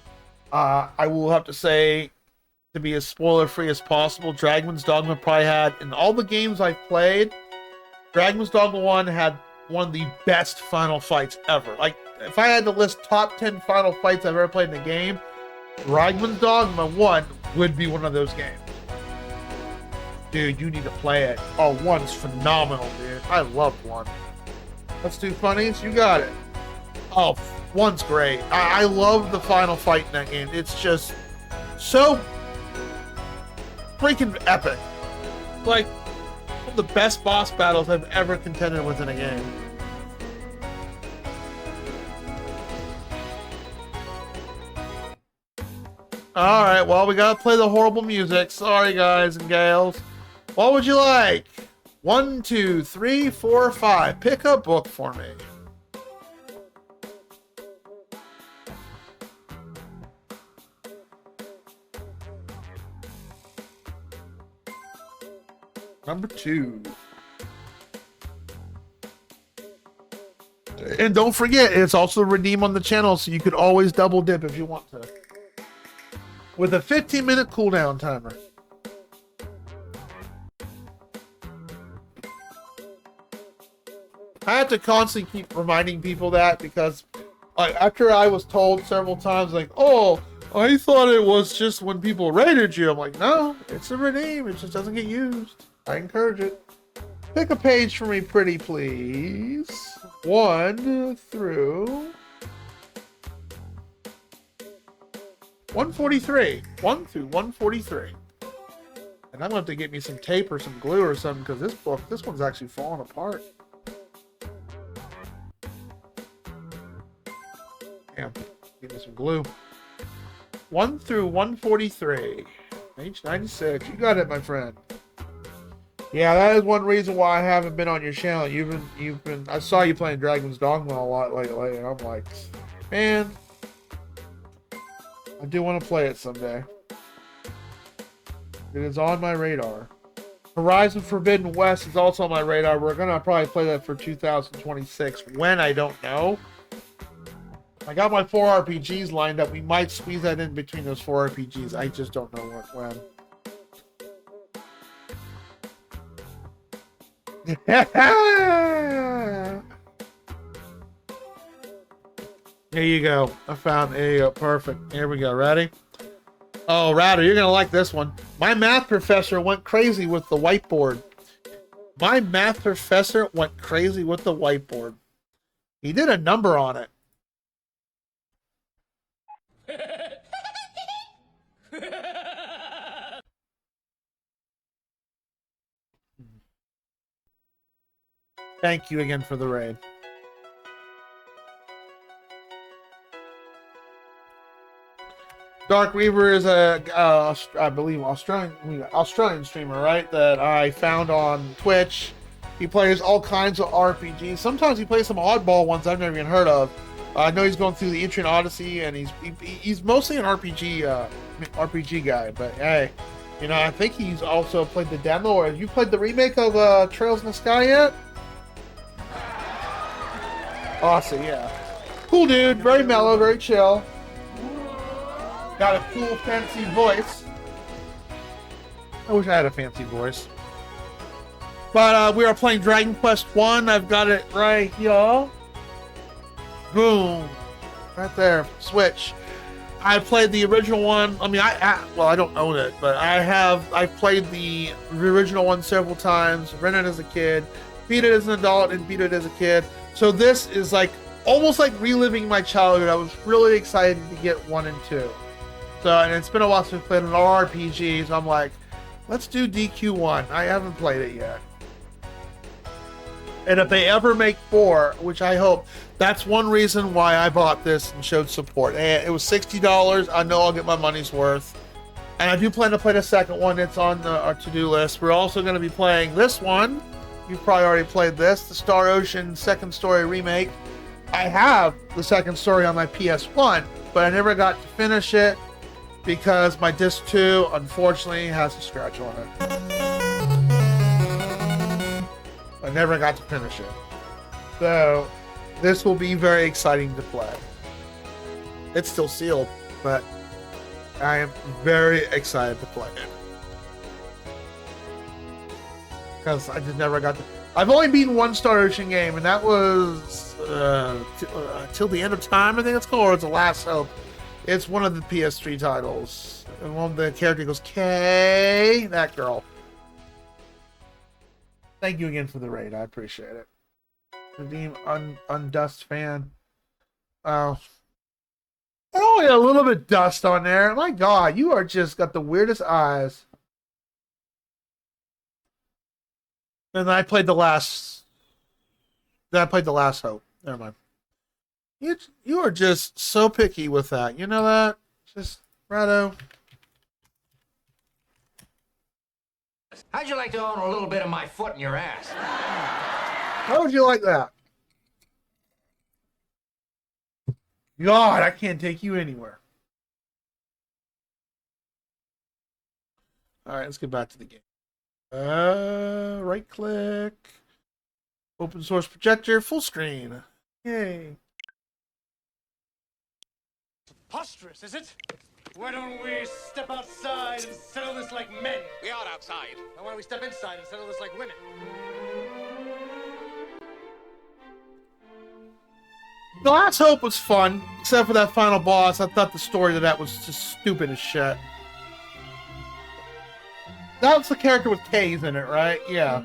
I will have to say, to be as spoiler-free as possible, Dragon's Dogma probably had, in all the games I've played, Dragon's Dogma 1 had one of the best final fights ever. Like, if I had to list top 10 final fights I've ever played in a game, Dragon's Dogma 1 would be one of those games. Dude, you need to play it. Oh, 1's phenomenal, dude. I loved 1. Let's do funnies. You got it. Oh, 1's great. I love the final fight in that game. It's just so freaking epic. Like one of the best boss battles I've ever contended with in a game. Alright, well, we gotta play the horrible music. Sorry, guys and gals. What would you like? 1, 2, 3, 4, 5. Pick a book for me. Number 2. And don't forget, it's also redeem on the channel, so you could always double dip if you want to. With a 15-minute cooldown timer. I have to constantly keep reminding people that, because after I was told several times, like, oh, I thought it was just when people raided you. I'm like, no, it's a redeem. It just doesn't get used. I encourage it. Pick a page for me, pretty please. 1 through 143. 1 through 143. And I'm going to have to get me some tape or some glue or something, because this one's actually falling apart. Yeah, get me some glue. 1 through 143. Page 96. You got it, my friend. Yeah, that is one reason why I haven't been on your channel. You've been. I saw you playing Dragon's Dogma a lot lately, and I'm like, man, I do want to play it someday. It is on my radar. Horizon Forbidden West is also on my radar. We're gonna probably play that for 2026. When, I don't know. I got my 4 RPGs lined up. We might squeeze that in between those 4 RPGs. I just don't know when. There you go. I found. There you go. Perfect. Here we go. Ready? Oh, Router, you're gonna like this one. My math professor went crazy with the whiteboard. My math professor went crazy with the whiteboard. He did a number on it. Thank you again for the raid. Dark Reaver is a, I believe, Australian streamer, right? That I found on Twitch. He plays all kinds of RPGs. Sometimes he plays some oddball ones I've never even heard of. I know he's going through the Etrian Odyssey, and he's mostly an RPG guy. But hey, you know, I think he's also played the demo. Or have you played the remake of Trails in the Sky yet? Awesome, yeah. Cool dude, very mellow, very chill. Got a cool, fancy voice. I wish I had a fancy voice. But we are playing Dragon Quest 1. I've got it right here. Boom. Right there. Switch. I played the original one. I mean, well, I don't own it, but I've played the original one several times. Rented it as a kid. Beat it as an adult and beat it as a kid. So this is like almost like reliving my childhood. I was really excited to get 1 and 2. So, and it's been a while since we played an RPG, so I'm like, let's do DQ1. I haven't played it yet. And if they ever make 4, which I hope, that's one reason why I bought this and showed support. And it was $60. I know I'll get my money's worth. And I do plan to play the second one. It's on our to-do list. We're also going to be playing this one. You've probably already played this, the Star Ocean Second Story Remake. I have the second story on my PS1, but I never got to finish it because my disc 2 unfortunately has a scratch on it. I never got to finish it. So this will be very exciting to play. It's still sealed, but I am very excited to play it. Because I just never got to... I've only beaten one Star Ocean game, and that was Till the End of Time, I think it's called, or it's The Last Hope. It's one of the PS3 titles. And one of the character goes, Kay, that girl. Thank you again for the raid. I appreciate it. Redeem Undust fan. Oh. Only a little bit dust on there. My God, you are just got the weirdest eyes. And then I played the last. Then I played the Last Hope. Never mind. You are just so picky with that. You know that? Just Rado. How'd you like to own a little bit of my foot in your ass? How would you like that? God, I can't take you anywhere. All right, let's get back to the game. Right click. Open source projector, full screen. Yay. Preposterous, is it? Why don't we step outside and settle this like men? We are outside. And why don't we step inside and settle this like women? The Last Hope was fun, except for that final boss. I thought the story to that was just stupid as shit. That was the character with K's in it, right? Yeah.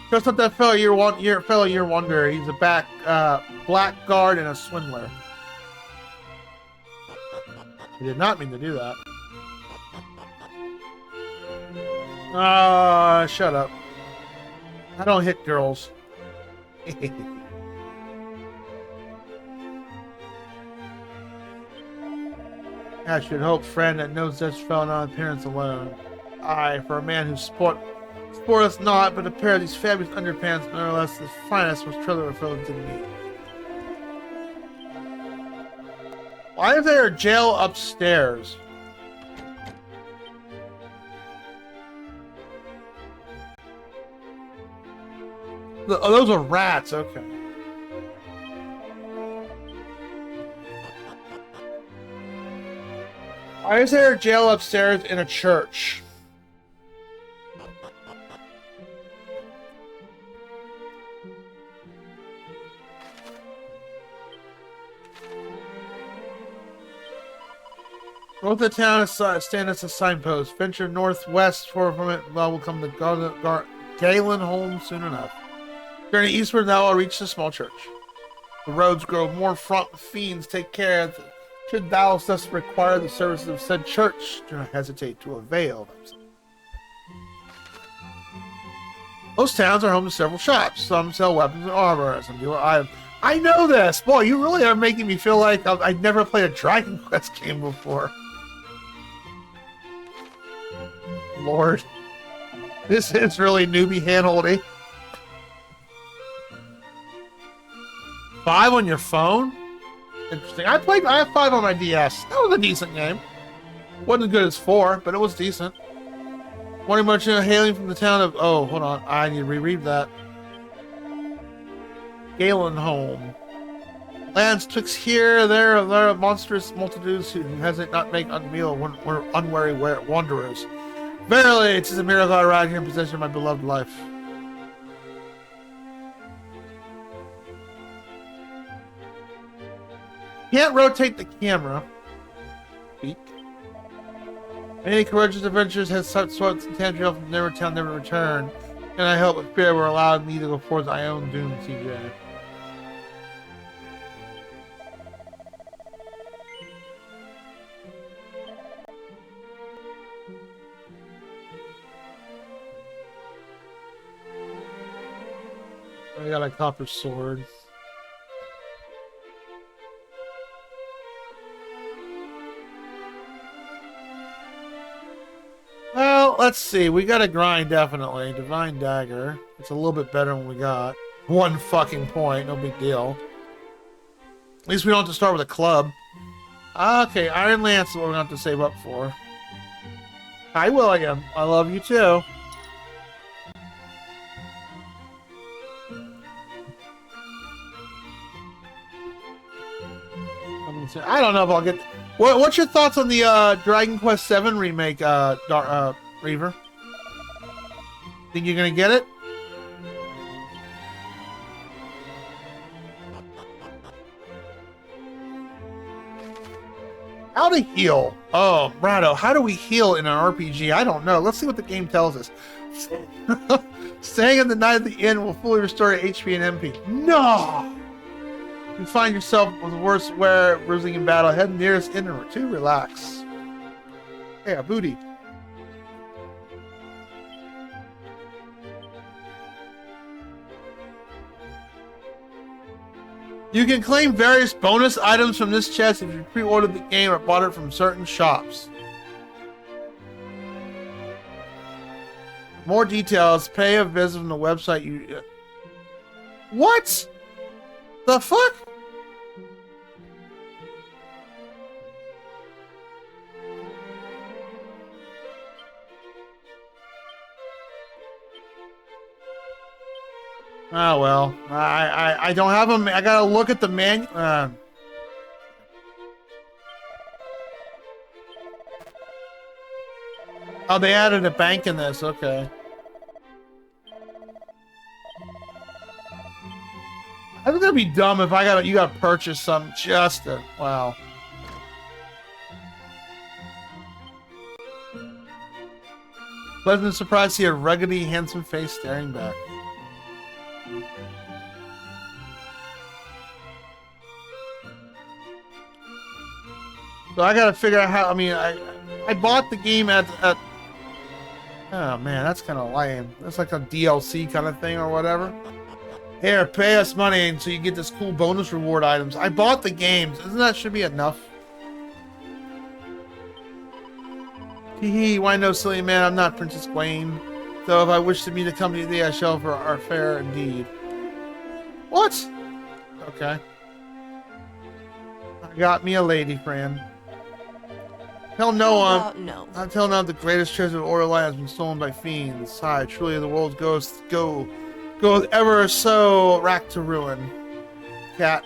Just like that fellow Year Wonder. He's a blackguard and a swindler. He did not mean to do that. Shut up. I don't hit girls. I should hope, friend, that no such fell on appearance alone. I, for a man who sport us not, but a pair of these fabulous underpants, more or less the finest, was truly referred to me. Why is there a jail upstairs? Oh, those are rats, okay. Why is there a jail upstairs in a church? North of the town is stand as a signpost. Venture northwest from it, well, will come to Galen home soon enough. Journey eastward, thou will reach the small church. The roads grow more fraught with fiends. Take care. Should thou thus require the services of said church, do not hesitate to avail themselves. Most towns are home to several shops. Some sell weapons and armor. Some do. I know this. Boy, you really are making me feel like I've never played a Dragon Quest game before. Lord. This is really newbie handholdy. 5 on your phone? Interesting. I have 5 on my DS. That was a decent game. Wasn't as good as 4, but it was decent. Morning merchant hailing from the town of... Oh, hold on. I need to reread that. Galen home. Lands twixt here, there are monstrous multitudes who hesitate not make unmeal when we're unwary wanderers. Verily, it is a miracle I ride here in possession of my beloved life. Can't rotate the camera. Speak. Many courageous adventurers have such swords and tangier from never town, never return. And I hope with fear were allowed me to go forth my own doom, TJ. I got a copper sword. Well, let's see. We got a grind, definitely. Divine Dagger. It's a little bit better than we got. 1 fucking point. No big deal. At least we don't have to start with a club. Okay, Iron Lance is what we're going to have to save up for. Hi, William. I love you, too. I don't know if I'll get... What's your thoughts on the Dragon Quest VII remake, Reaver? Think you're gonna get it? How to heal? Oh, Brado, how do we heal in an RPG? I don't know. Let's see what the game tells us. Staying in the night at the inn will fully restore your HP and MP. No! You find yourself with the worst wear bruising in battle, head nearest inn to relax. Hey, a booty. You can claim various bonus items from this chest if you pre-ordered the game or bought it from certain shops. More details, pay a visit from the website you... What? The fuck? Oh well, I don't have them. I gotta look at the menu. Oh, they added a bank in this. Okay. I think that'd be dumb if you gotta purchase some just to, wow. Pleasant surprise to see a ruggedy, handsome face staring back. So I gotta figure out how. I mean, I bought the game at. Oh man, that's kind of lame. That's like a DLC kind of thing or whatever. Here, pay us money and so you get this cool bonus reward items. I bought the games. Isn't that should be enough? Hee, why no, silly man? I'm not Princess Gwen. Though if I wish to meet a company thee, I shall for our fair indeed. What? Okay. I got me a lady friend. Tell no one. No. I tell now the greatest treasure of Orlai has been stolen by fiends. Hi, truly the world's ghosts go ever so racked to ruin. Cat.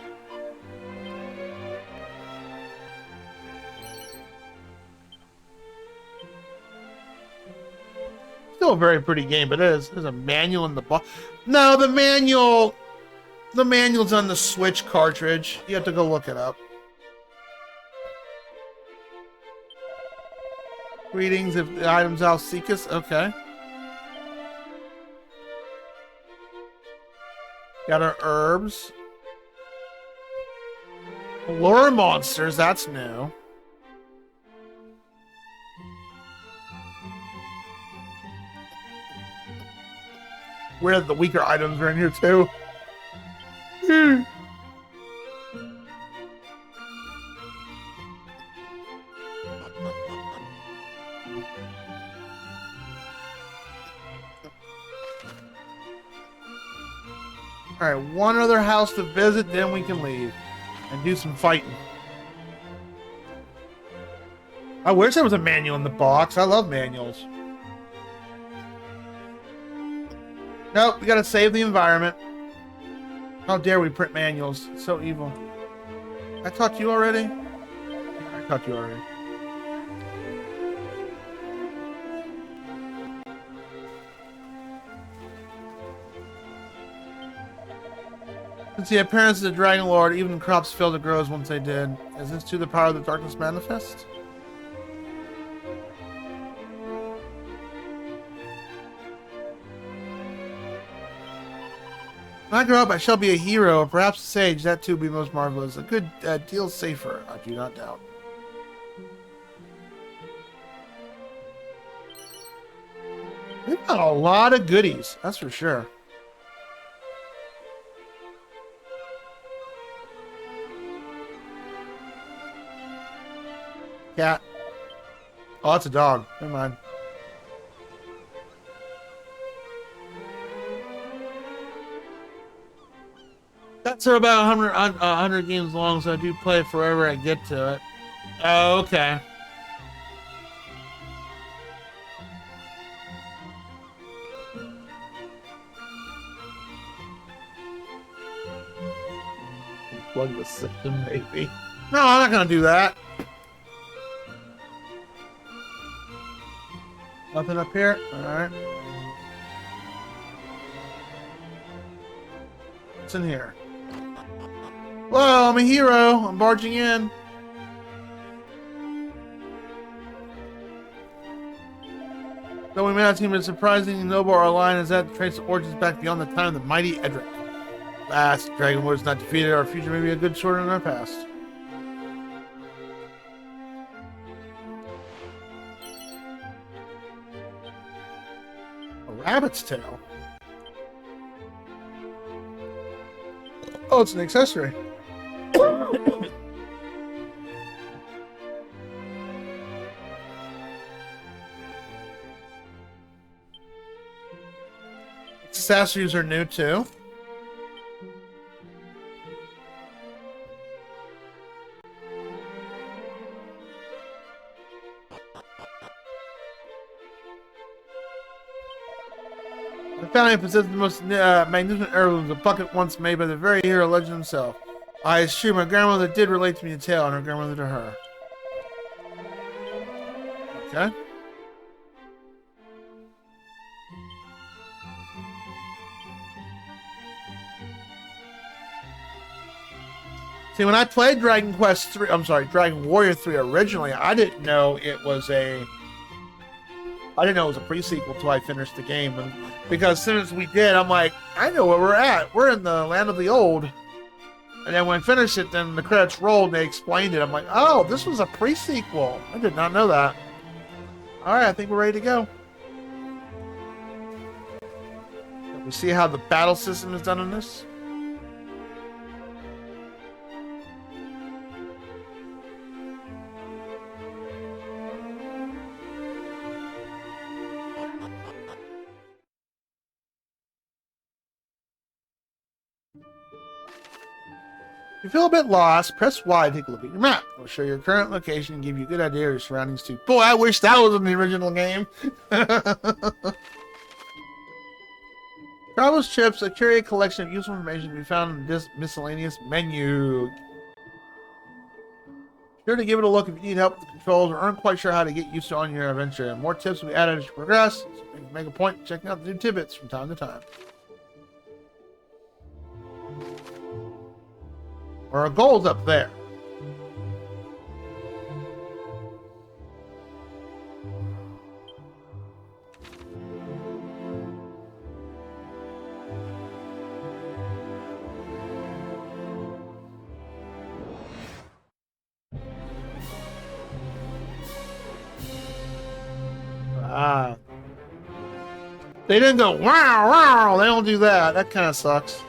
Still a very pretty game, but there's a manual in the box. No, the manual's on the Switch cartridge. You have to go look it up. Greetings if the items thou seekest. Okay. Got our herbs. Lure monsters, that's new. Weird, the weaker items are in here too. Alright, one other house to visit, then we can leave. And do some fighting. I wish there was a manual in the box. I love manuals. Nope, we gotta save the environment. How dare we print manuals? It's so evil. I taught you already? I taught you already. Since the appearance of the Dragon Lord, even crops fail to grow as once they did. Is this to the power of the darkness manifest? When I grow up, I shall be a hero, or perhaps a sage. That too be most marvelous. A good deal safer, I do not doubt. We've got a lot of goodies, that's for sure. Cat. Oh, that's a dog. Never mind. That's about 100 games long, so I do play it forever I get to it. Oh, okay. Plug the system, maybe. No, I'm not gonna do that. Nothing up here? Alright. What's in here? Whoa, I'm a hero. I'm barging in. Though we may not seem as surprisingly noble or aligned as that trace of origins back beyond the time of the mighty Edric. Last, Dragon Lord is not defeated. Our future may be a good shorter than our past. A rabbit's tail. Oh, it's an accessory. Accessories are new too. The family possesses the most magnificent heirlooms, a bucket once made by the very hero legend himself. I assure my grandmother did relate to me a tale, and her grandmother to her. Okay. See, when I played Dragon Quest 3, I'm sorry, Dragon Warrior 3 originally, I didn't know it was a pre-sequel till I finished the game. And because as soon as we did, I'm like, I know where we're at. We're in the land of the old. And then when I finished it, then the credits rolled and they explained it. I'm like, oh, this was a pre-sequel. I did not know that. All right, I think we're ready to go. We see how the battle system is done in this. If you feel a bit lost, press Y to take a look at your map. It'll show your current location and give you a good idea of your surroundings too. Boy, I wish that was in the original game. Traveler's Chips, a curated collection of useful information to be found in this miscellaneous menu. Sure to give it a look if you need help with the controls or aren't quite sure how to get used to on your adventure. More tips will be added as you progress, so make a point of checking out the new tidbits from time to time. Our goal's up there. They didn't go wow wow. They don't do that. That kind of sucks.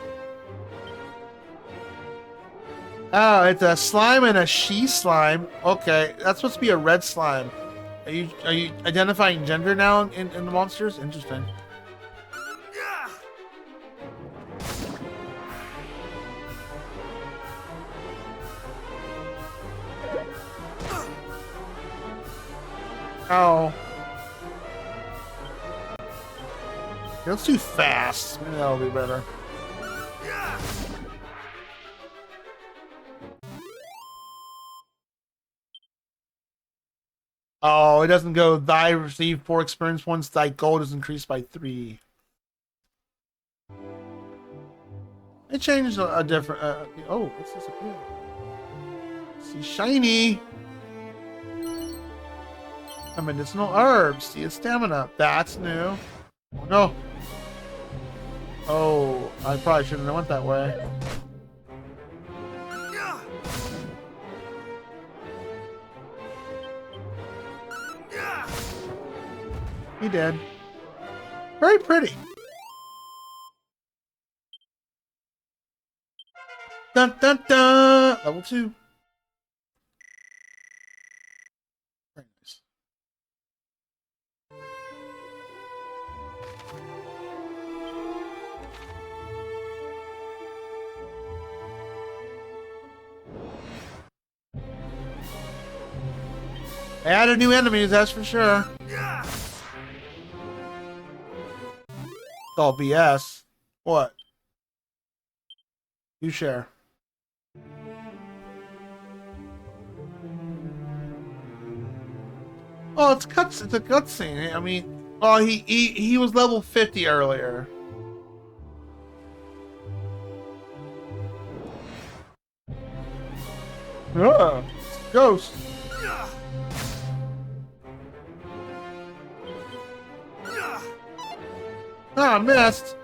Oh, it's a slime and a she slime. Okay, that's supposed to be a red slime. Are you identifying gender now in the monsters? Interesting. Oh. That's too fast. Maybe that'll be better. Oh, it doesn't go, thy receive 4 experience points, thy gold is increased by 3. It changed a different, oh, what's this up here? See, shiny! A medicinal herb, see its stamina. That's new. Oh, no. Oh, I probably shouldn't have went that way. He did. Very pretty. Dun dun dun! Level 2. Very nice. They added new enemies, that's for sure. It's all BS. What? You share. Oh, it's cuts. It's a cutscene. I mean, oh, he was level 50 earlier. Yeah, ghost. Ah, missed.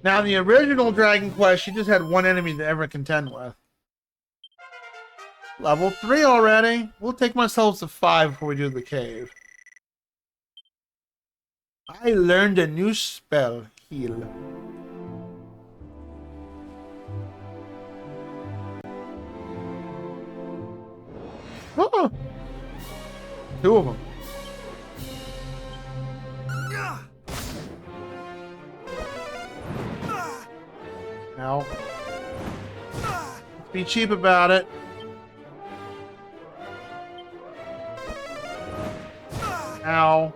Now, in the original Dragon Quest, you just had one enemy to ever contend with. Level 3 already. We'll take ourselves to 5 before we do the cave. I learned a new spell. Heal. Oh! 2 of them. Now, let's be cheap about it. Ow.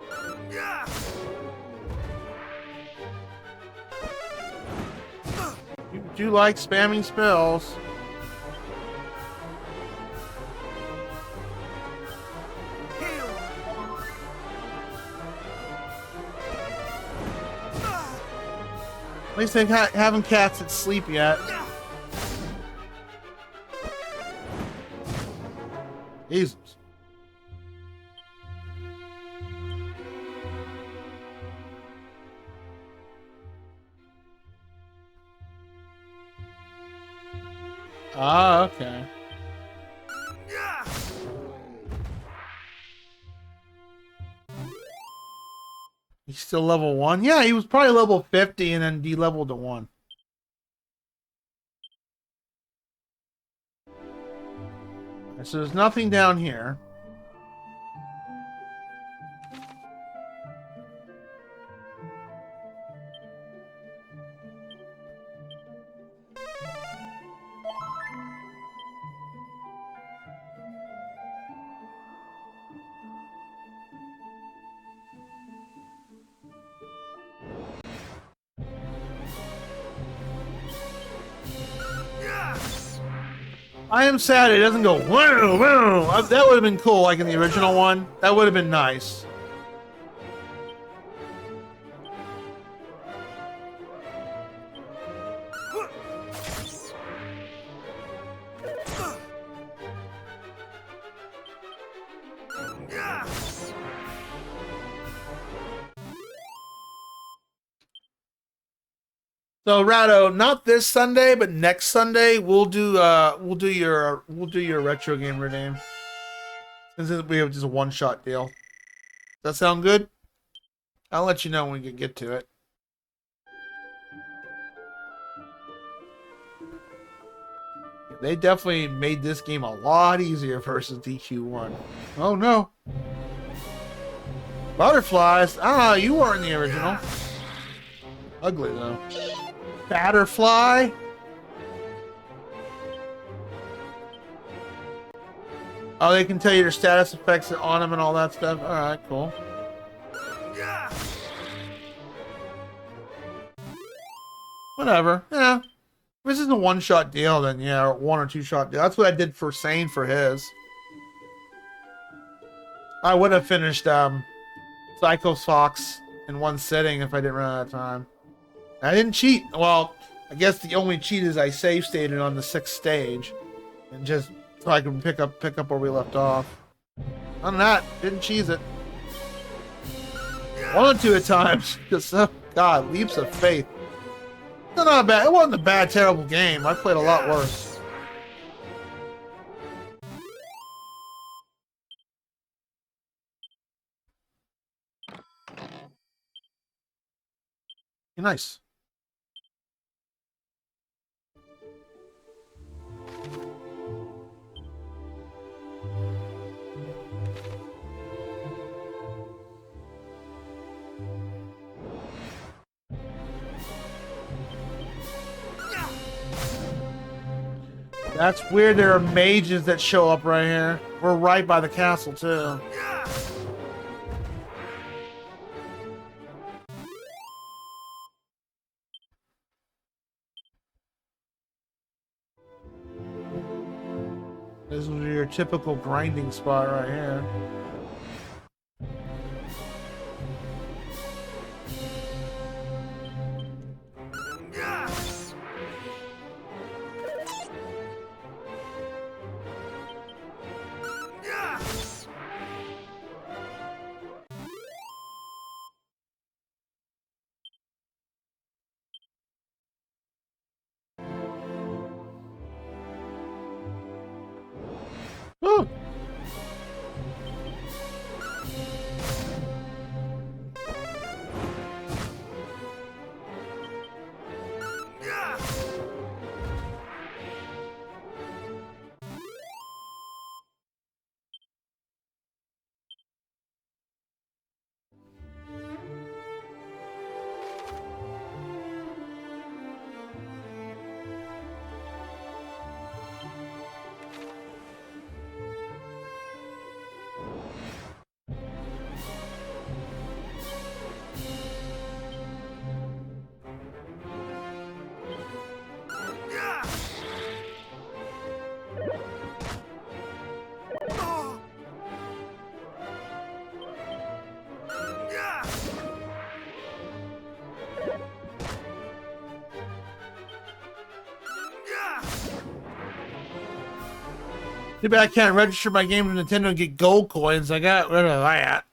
You do like spamming spells. At least they haven't cats that sleep yet. Jesus. Ah, okay. He's still level 1? Yeah, he was probably level 50 and then de-leveled to 1. So there's nothing down here. I am sad it doesn't go wow, wow. That would have been cool, like in the original one. That would have been nice. So Rado, not this Sunday, but next Sunday we'll do your retro gamer name. Since we have just a one-shot deal. Does that sound good? I'll let you know when we can get to it. They definitely made this game a lot easier versus DQ1. Oh no. Butterflies? Ah, you weren't in the original. Ugly though. Batterfly? Oh, they can tell you their status effects on them and all that stuff. Alright, cool. Whatever. Yeah. If this is a one-shot deal, then yeah, or one or two-shot deal. That's what I did for Sane for his. I would have finished Psycho Fox in one sitting if I didn't run out of time. I didn't cheat. Well, I guess the only cheat is I save stated on the 6th stage, and just so I can pick up where we left off. Other than that, didn't cheese it. One or two at times. Because God, leaps of faith. It's not bad. It wasn't a bad, terrible game. I played a lot worse. Nice. That's weird. There are mages that show up right here. We're right by the castle, too. This is your typical grinding spot right here. Ooh. Too bad I can't register my game with Nintendo and get gold coins. I got rid of that.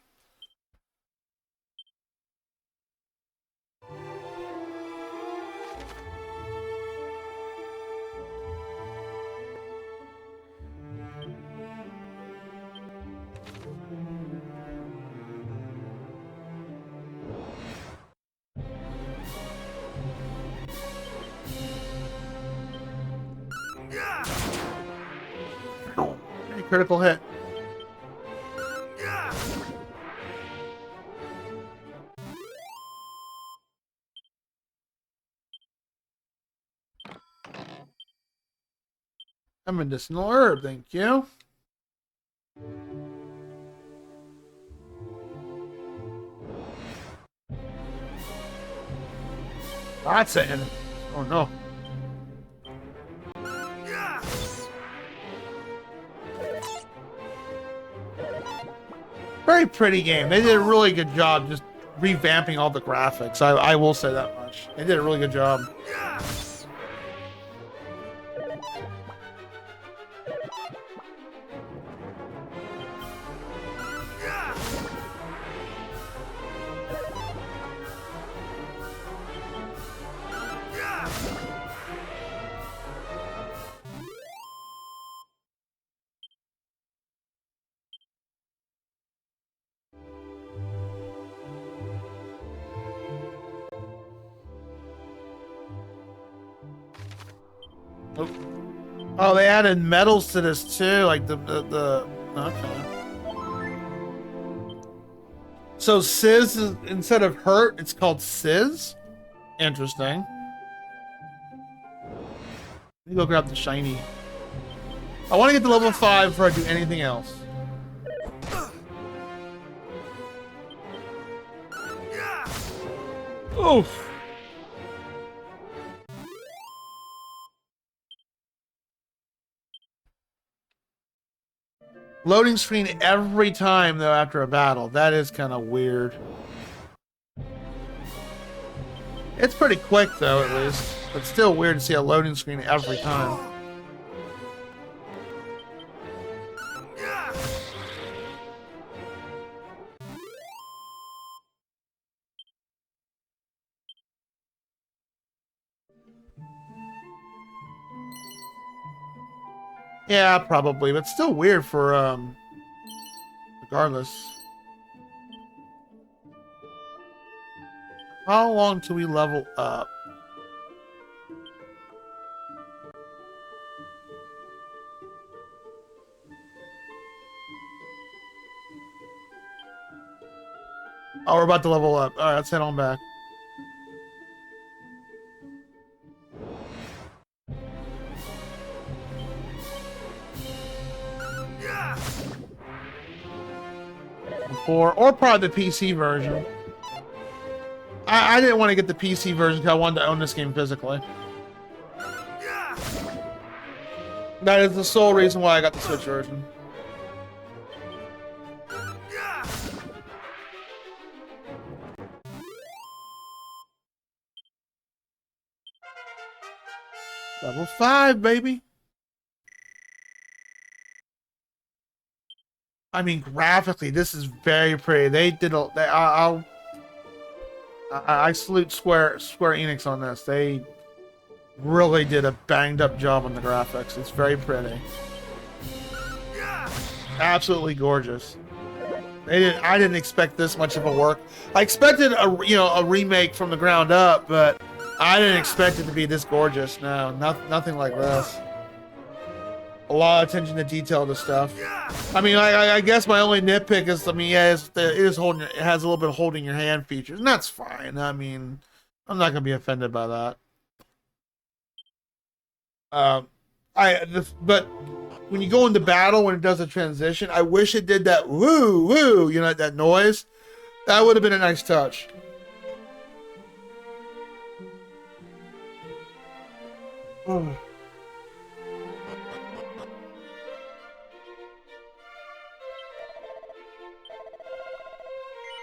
Critical hit. A medicinal herb, thank you. That's it. Oh no. Very pretty game. They did a really good job just revamping all the graphics. I will say that much. They did a really good job. Oh, they added medals to this too, like the okay. So Sizz is, instead of hurt, it's called Sizz? Interesting. Let me go grab the shiny. I want to get to level 5 before I do anything else. Oof. Loading screen every time, though, after a battle. That is kind of weird. It's pretty quick, though, at least. But still weird to see a loading screen every time. Yeah, probably, but still weird for, regardless. How long till we level up? Oh, we're about to level up. Alright, let's head on back. Or probably the PC version. I didn't want to get the PC version because I wanted to own this game physically. That is the sole reason why I got the Switch version. Level 5, baby. I mean, graphically, this is very pretty. They did a. I salute Square Enix on this. They really did a banged up job on the graphics. It's very pretty. Absolutely gorgeous. I didn't expect this much of a work. I expected a remake from the ground up, but I didn't expect it to be this gorgeous. No, nothing like this. A lot of attention to detail to stuff. I mean, I guess my only nitpick is, I mean, yeah, it has a little bit of holding your hand features, and that's fine. I mean, I'm not gonna be offended by that. But when you go into battle, when it does a transition, I wish it did that woo woo, that noise. That would have been a nice touch.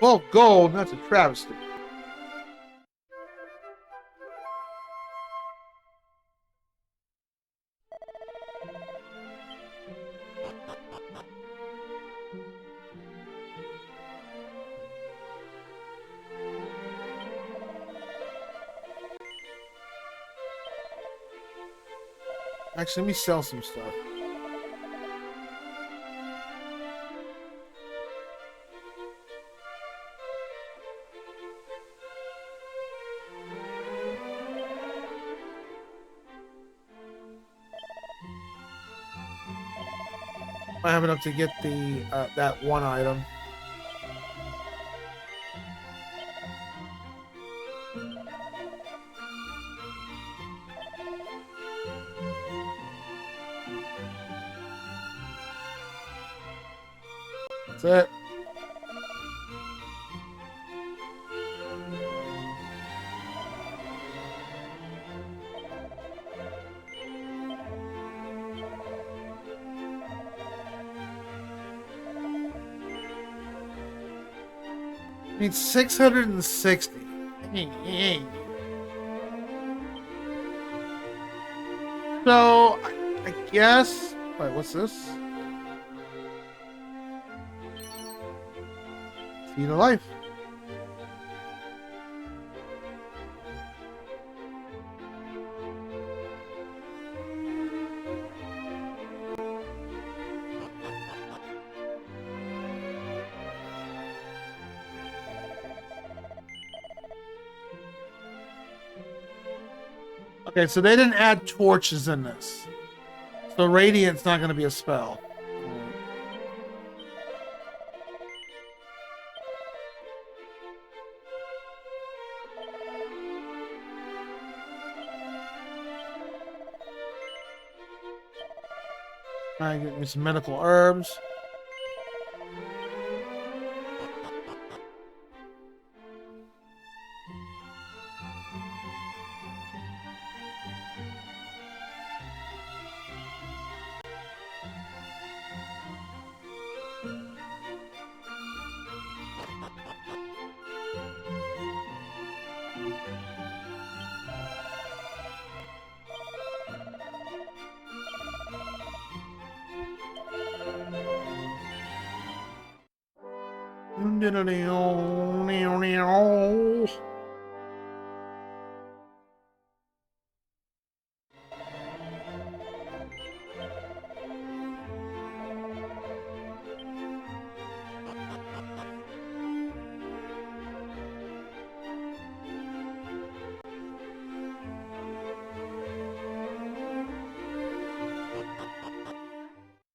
Well, gold, that's a travesty. Actually, let me sell some stuff. I have enough to get the that one item. That's it. I need 660. So, I guess... Wait, what's this? Seed of Life. Okay, so they didn't add torches in this. So Radiant's not going to be a spell. Alright, get me some medical herbs.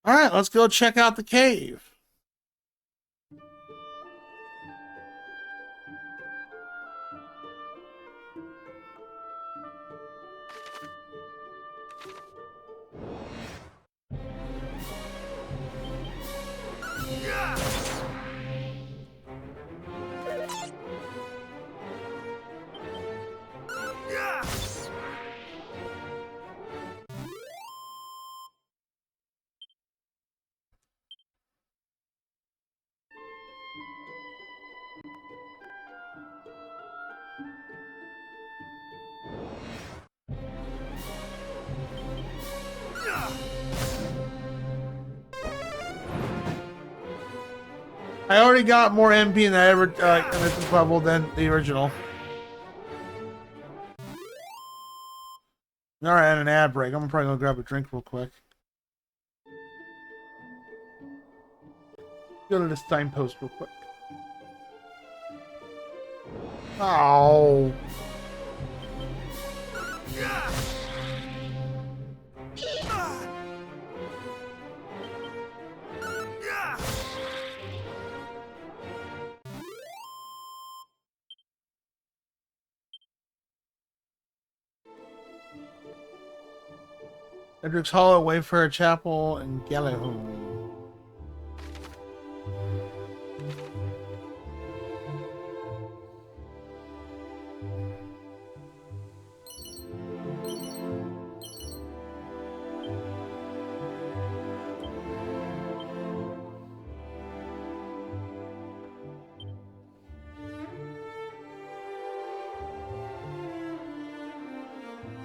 All right, let's go check out the cave. I already got more MP than I ever in this level than the original. Alright, and an ad break. I'm probably gonna grab a drink real quick. Go to this signpost real quick. Oh. Edric's Hollow, Wayfarer Chapel, and Gallahune.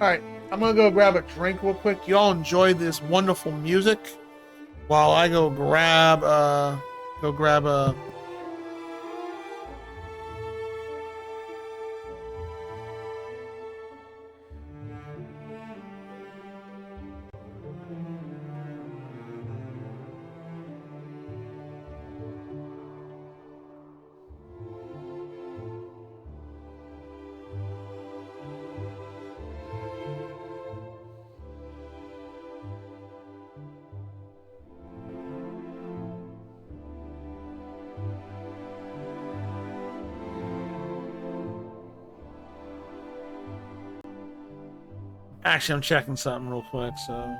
Alright, I'm gonna go grab a drink real quick. Y'all enjoy this wonderful music while I go grab a Actually, I'm checking something real quick, so.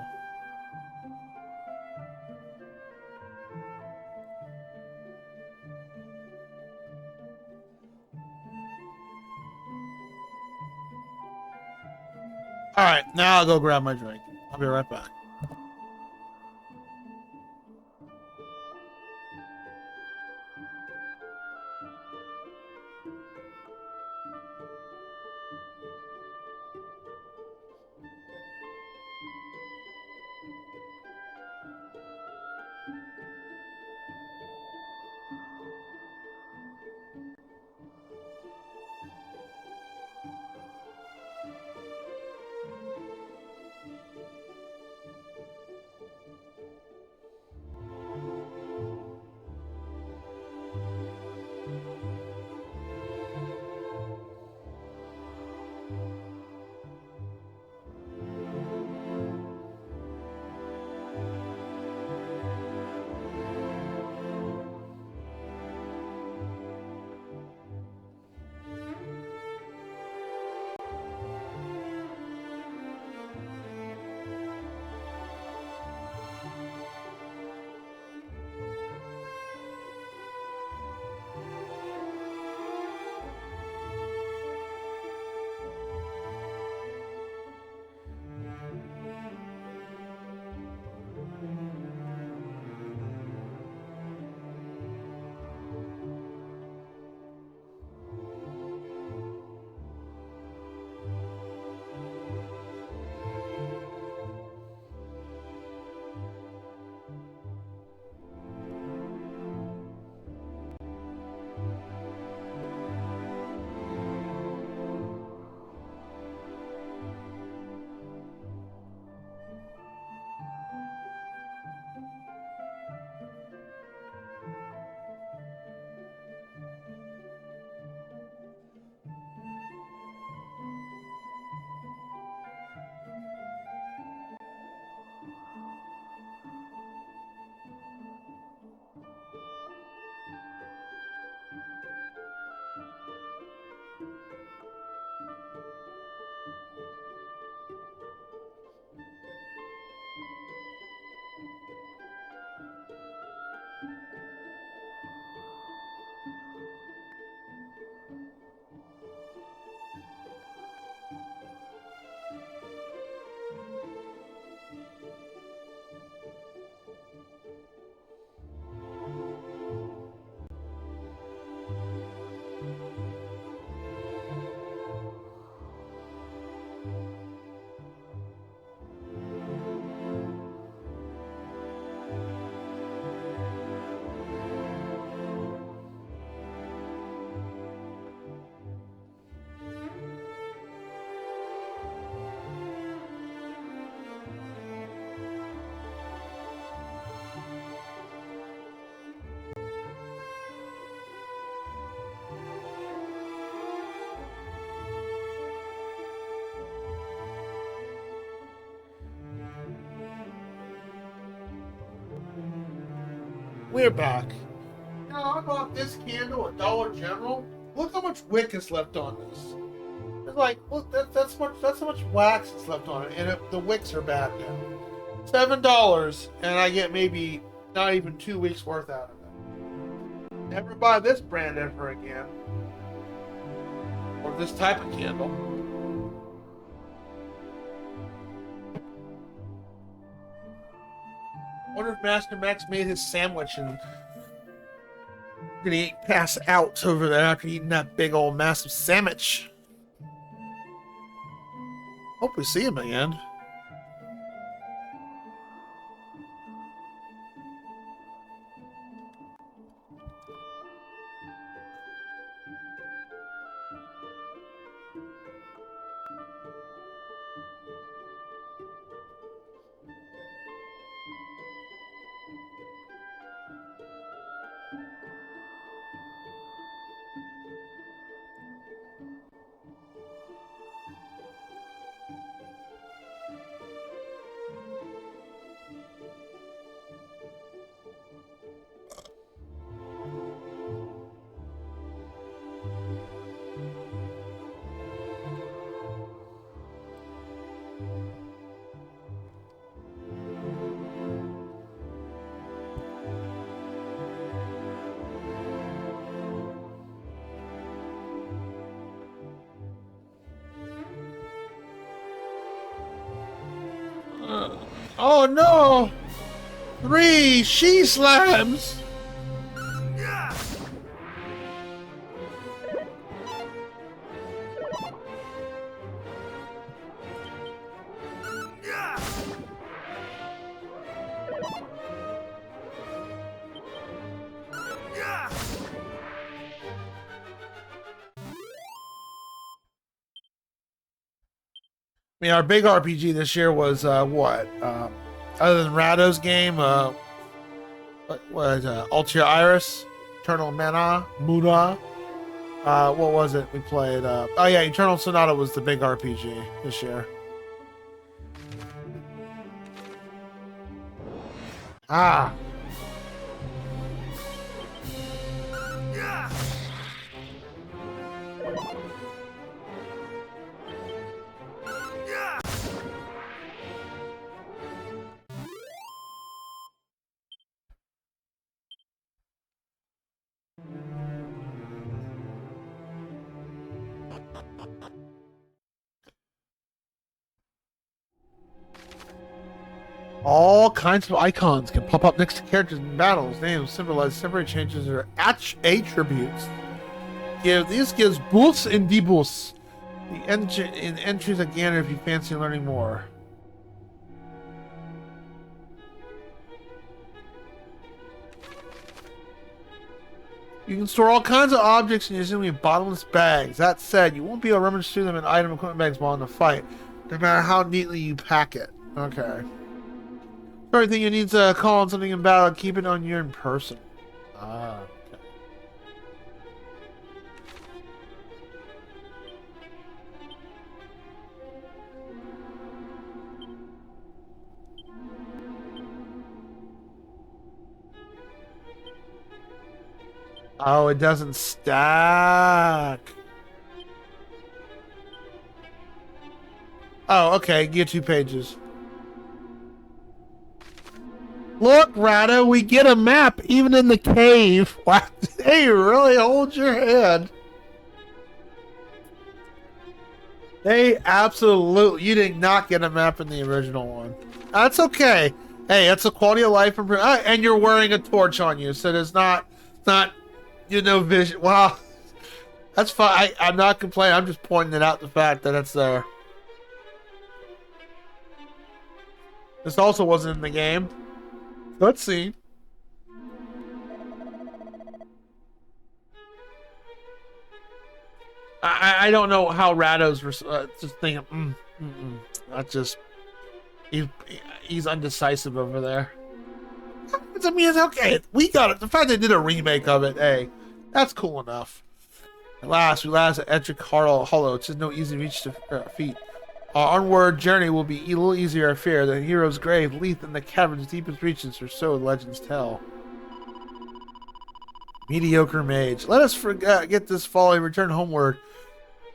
Alright, now I'll go grab my drink. I'll be right back. We're back. Now, I bought this candle at Dollar General. Look how much wick is left on this. It's like, look, that's how much wax is left on it, and the wicks are bad now. $7, and I get maybe not even 2 weeks worth out of it. Never buy this brand ever again, or this type of candle. Wonder if Master Max made his sandwich and did he pass out over there after eating that big old massive sandwich? Hope we see him again. Oh no! 3 she slams! I mean, our big RPG this year was what? Other than Rado's game, what was Ultra Iris, Eternal Mana, Muna. What was it we played? Oh yeah, Eternal Sonata was the big RPG this year. Ah. All kinds of icons can pop up next to characters in battles. Names symbolize temporary changes or attributes. This gives boosts and deboosts. The entries again if you fancy learning more. You can store all kinds of objects in your assuming bottomless bags. That said, you won't be able to rummage through them in item equipment bags while in the fight, no matter how neatly you pack it. Okay. Everything you need to call on something in battle, keep it on you in person. Ah, okay. Oh, it doesn't stack. Oh, okay. Get 2 pages. Look, Rado, we get a map even in the cave. Wow, they really hold your hand. They absolutely. You did not get a map in the original one. That's okay. Hey, that's a quality of life improvement. And you're wearing a torch on you, so there's not vision. Wow, that's fine. I'm not complaining. I'm just pointing it out the fact that it's there. This also wasn't in the game. Let's see. I don't know how Rado's just thinking. That's just he's undecisive over there. I mean, it's okay. We got it. The fact they did a remake of it, hey, that's cool enough. At last, we last at Etric Hollow. It's just no easy reach to feet. Our onward journey will be a little easier, I fear. The hero's grave, leath in the cavern's deepest reaches, or so legends tell. Mediocre mage. Let us forget this folly and return homeward.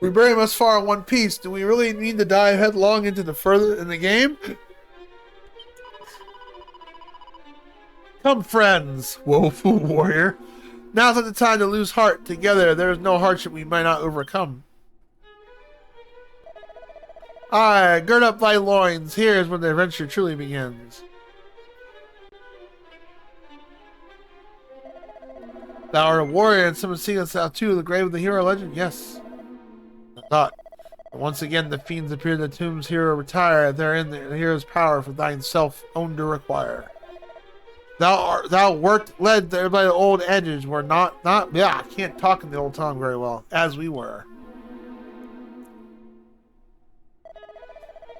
We bury us far in one piece. Do we really need to dive headlong into the further in the game? Come, friends, woeful warrior. Now's not the time to lose heart. Together, there is no hardship we might not overcome. Aye, gird up thy loins. Here is when the adventure truly begins. Thou art a warrior, and someone seeing us out too, the grave of the hero legend? Yes. I thought. And once again, the fiends appear in the tombs. Hero retire. Therein the hero's power for thine self own to require. Thou wert led there by the old edges, were not, yeah, I can't talk in the old tongue very well, as we were.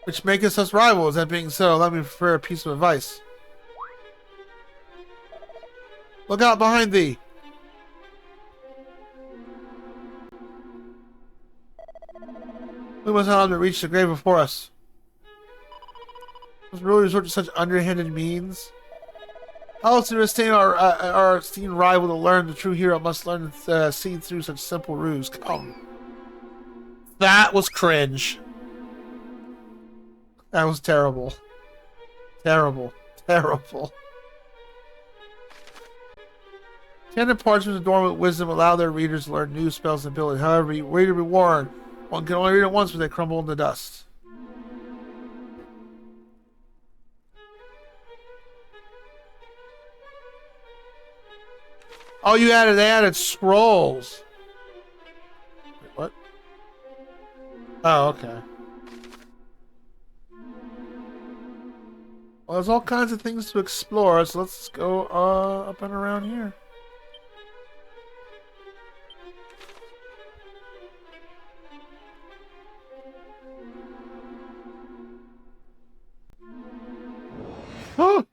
Which maketh us rivals. That being so, let me prefer a piece of advice. Look out behind thee. We must not have to reach the grave before us. Must really resort to such underhanded means. How else to restrain our esteemed rival to learn the true hero must learn to see through such simple ruse. Come. That was cringe. That was terrible. Terrible. Terrible. Tended parchments adorned with wisdom allow their readers to learn new spells and abilities. However, reader be warned, one can only read it once when they crumble into dust. Oh, they added scrolls. Wait, what? Oh, okay. Well, there's all kinds of things to explore, so let's go up and around here. Huh.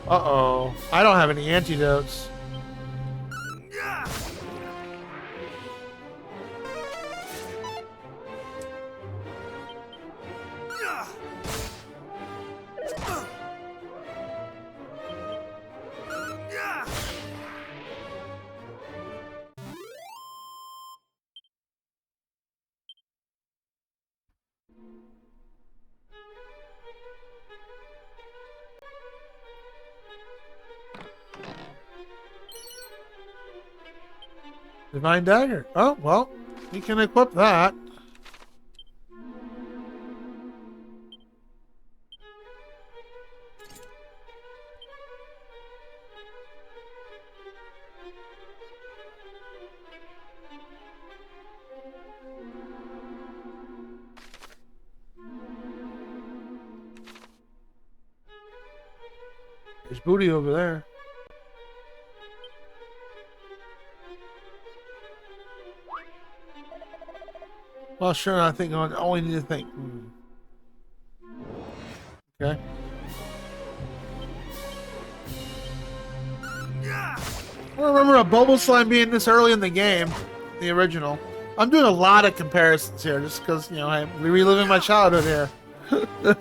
Uh-oh. I don't have any antidotes. Divine Dagger. Oh, well, you can equip that. There's booty over there. Well, sure, I think I only need to think. Okay. I don't remember a Bubble Slime being this early in the game, the original. I'm doing a lot of comparisons here, just because, you know, I'm reliving my childhood here,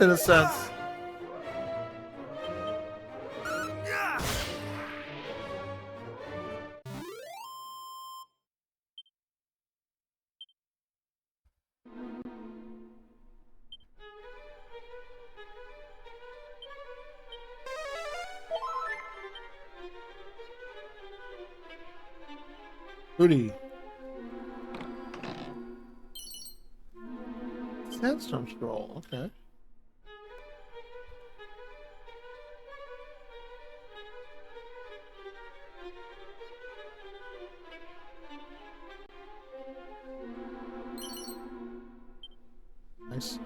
in a sense. Booty. Sandstorm scroll, okay. Nice.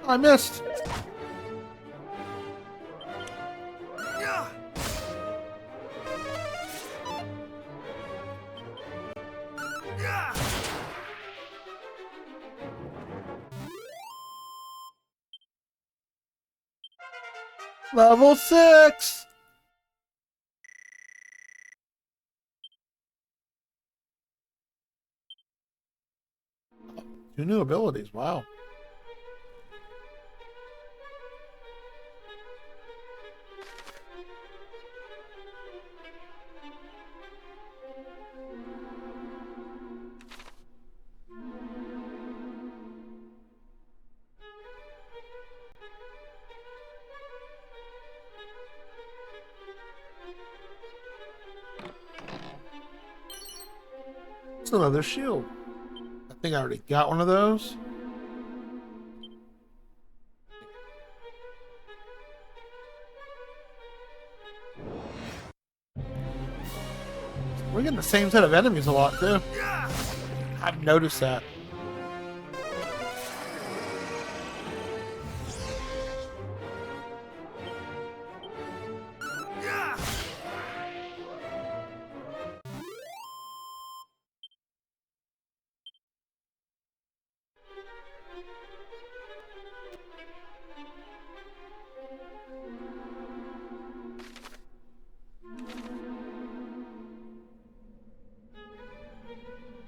I missed. Level 6. 2 new abilities. Wow. It's another shield. I think I already got one of those. We're getting the same set of enemies a lot too. I've noticed that.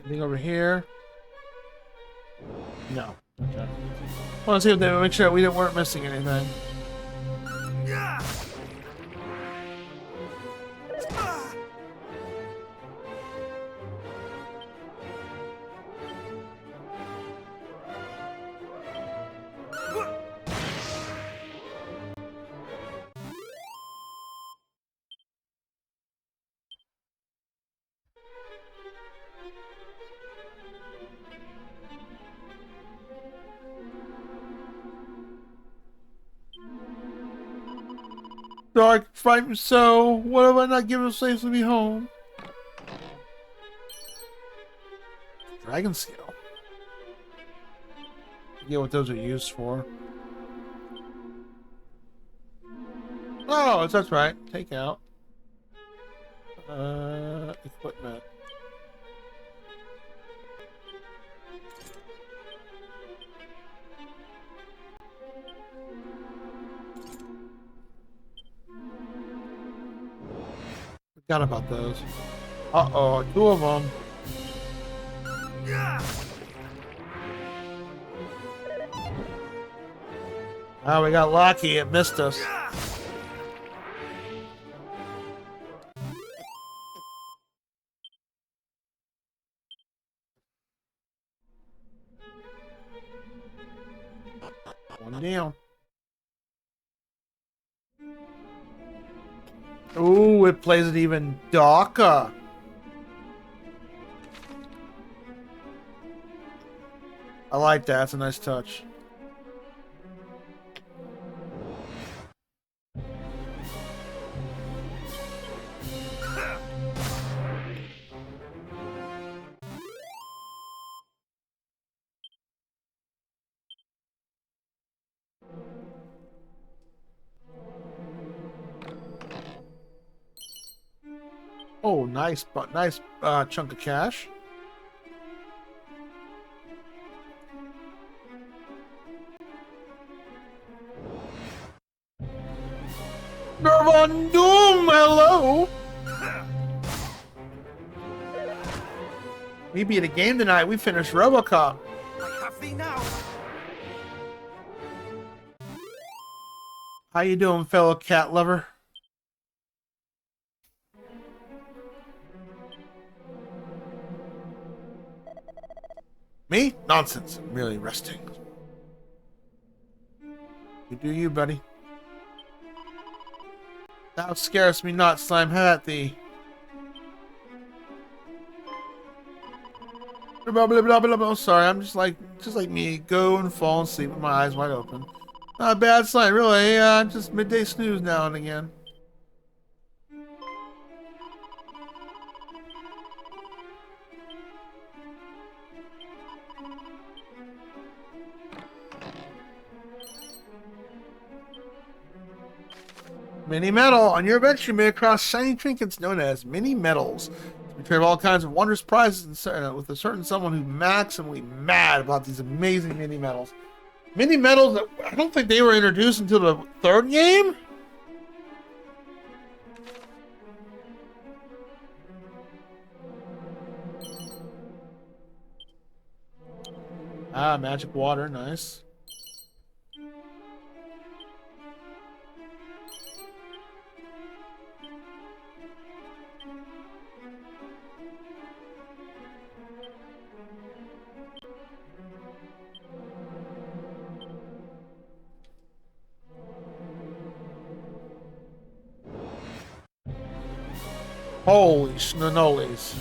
Anything over here? No. Okay. I want to see if they make sure we weren't missing anything. Dark, frightened so. What have I not given slaves to be home? Dragon scale. Forget what those are used for. Oh, that's right. Take out. Equipment. Forgot about those. Uh-oh, 2 of them. Oh, we got lucky. It missed us. One down. Ooh, it plays it even darker. I like that. It's a nice touch. Oh, nice, but nice chunk of cash. Nervon Doom, hello. We beat a game tonight. We finished RoboCop. I have thee now. How you doing, fellow cat lover? Me? Nonsense. I'm merely resting. You do you, buddy. Thou scarest me not, slime. Have at thee. Blah, blah, blah, blah, blah. Sorry, I'm just like me. Go and fall asleep with my eyes wide open. Not a bad sign, really. Just midday snooze now and again. Mini metal. On your adventure, you may across shiny trinkets known as mini metals. We trade all kinds of wondrous prizes with a certain someone who's maximally mad about these amazing mini metals. Mini metals, I don't think they were introduced until the 3rd game? Ah, magic water, nice. Holy schnanolis.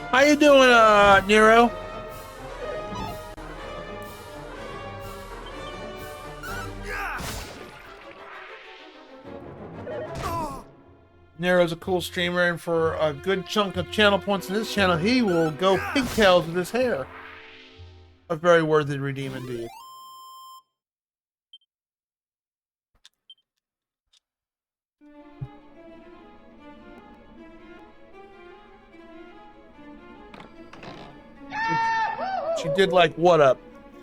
How you doing, Nero? Nero's a cool streamer, and for a good chunk of channel points in his channel, he will go pigtails with his hair. A very worthy redeem indeed. She did like what, a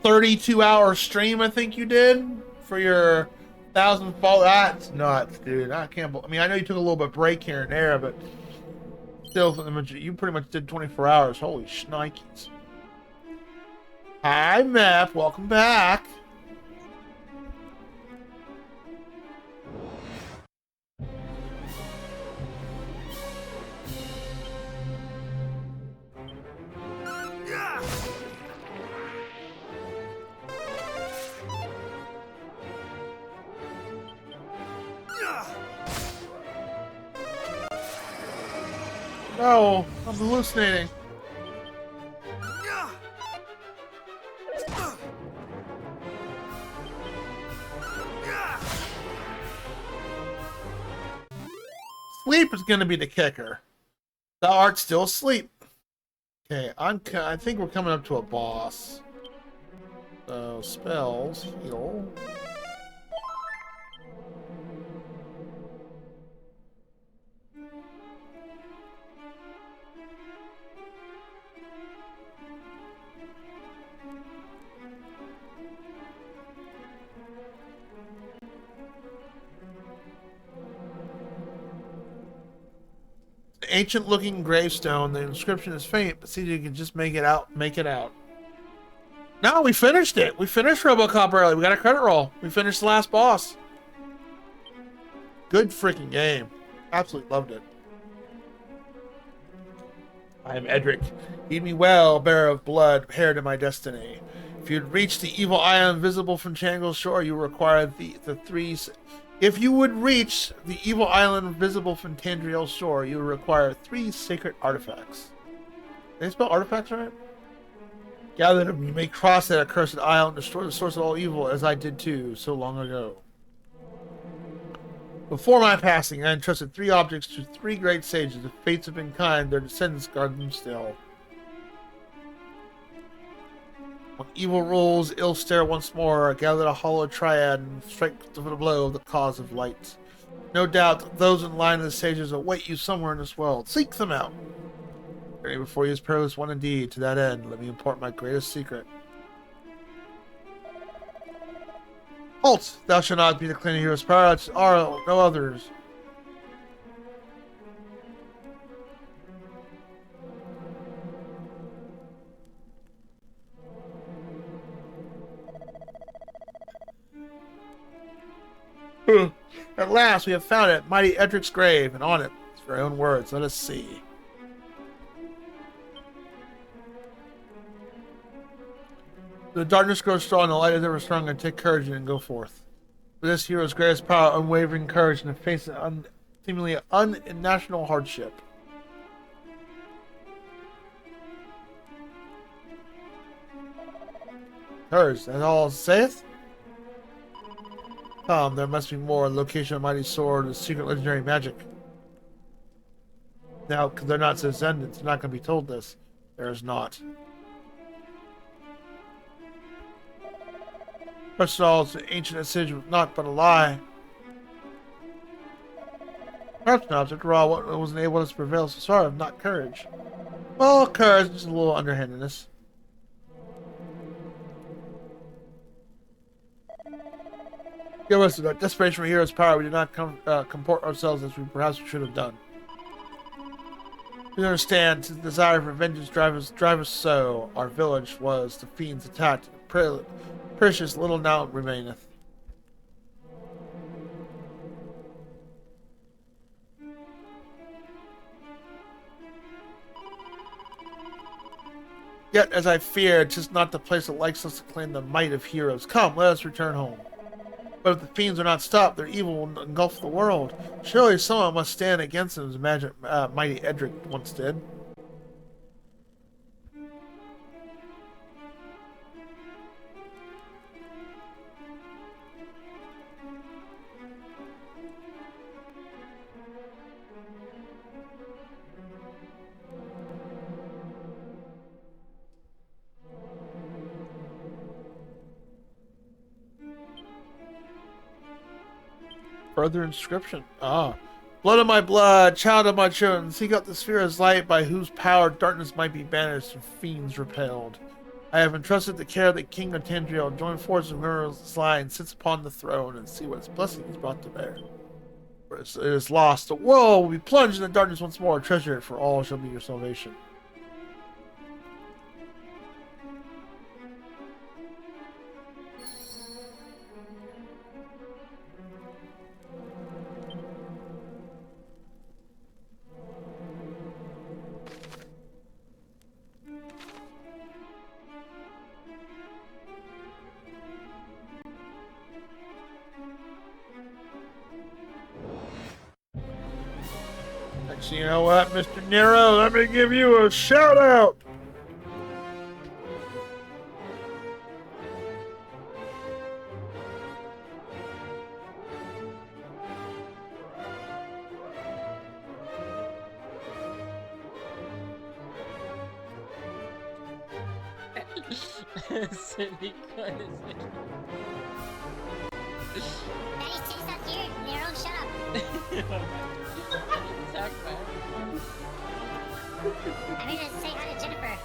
32-hour stream, I think you did, for your 1,000 followers. That's nuts, dude. I can't. I mean, I know you took a little bit of break here and there, but still, you pretty much did 24 hours. Holy shnikes. Hi, Map. Welcome back. No, I'm hallucinating. Sleep is going to be the kicker. The art's still asleep. Okay, I think we're coming up to a boss. So, spells, heal. Ancient looking gravestone. The inscription is faint, but see if you can just make it out. No, we finished it. We finished RoboCop early. We got a credit roll. We finished the last boss. Good freaking game. Absolutely loved it. I am Edric. Heed me well, bearer of blood, heir to my destiny. If you'd reach the evil island visible from Changle's shore, you require the three. If you would reach the evil island visible from Tandriel's shore, you would require 3 sacred artifacts. Did they spell artifacts right? Gather them, you may cross that accursed island and destroy the source of all evil, as I did too, so long ago. Before my passing, I entrusted 3 objects to 3 great sages. The fates have been kind, their descendants guard them still. When evil rules, ill stare once more. Gather a hollow triad and strike with a blow of the cause of light. No doubt those in line of the sages await you somewhere in this world. Seek them out. Journey before you is perilous one indeed. To that end, let me impart my greatest secret. Halt! Thou shalt not be the cleaning hero's power. It's are no others. At last we have found it, mighty Edric's grave, and on it, his very own words. Let us see. The darkness grows strong, the light is ever stronger. Take courage and go forth. For this hero's greatest power, unwavering courage in the face of seemingly unnational hardship. Courage, that's all it saith? Come, there must be more. Location of mighty sword, the secret legendary magic. Now, because they're not descendants, they're not going to be told this. There is not. First of all, the ancient ascension was not but a lie. Perhaps not. After all, what was enabled us to prevail so far, not courage. Well, courage is a little underhandedness. Give us the desperation for hero's power. We did not comport ourselves as we perhaps should have done. We understand the desire for vengeance drive us so. Our village was the fiends attacked. Precious little now remaineth. Yet, as I feared, 'tis not the place that likes us to claim the might of heroes. Come, let us return home. But if the fiends are not stopped, their evil will engulf the world. Surely someone must stand against them, as mighty Edric once did. Further inscription. Ah. Blood of my blood, child of my children, seek out the sphere of light by whose power darkness might be banished and fiends repelled. I have entrusted the care that King of Tandriel join forces with Murrow's line, sits upon the throne, and see what its blessing is brought to bear. For it is lost. The world will be plunged in the darkness once more. Treasure it, for all shall be your salvation. Actually, you know what, Mr. Nero? Let me give you a shout out. Cindy, what is it? Daddy, say stuff here. Nero, shut up. Talk back. I need to say hi to Jennifer.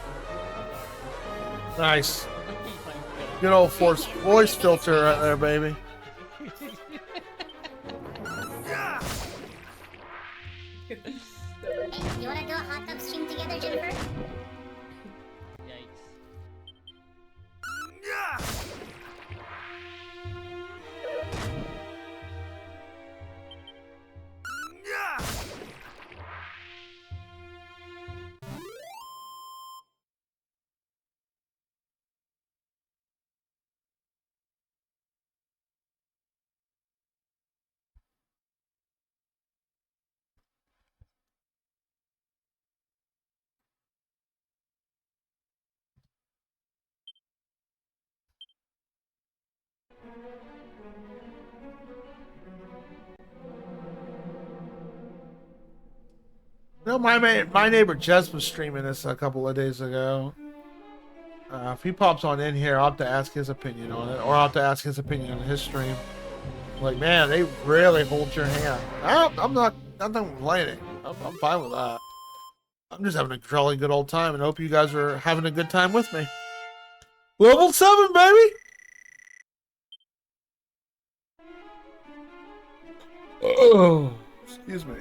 Nice. Good old voice filter right there, baby. Hey, you wanna do a hot tub stream together, Jennifer? Yikes. You know, my neighbor Jess was streaming this a couple of days ago. If he pops on in here, I'll have to ask his opinion on it, or I'll have to ask his opinion on his stream. Like, man, they really hold your hand. I'm not complaining. I'm fine with that. I'm just having a jolly good old time, and hope you guys are having a good time with me. Level 7, baby! Oh, excuse me.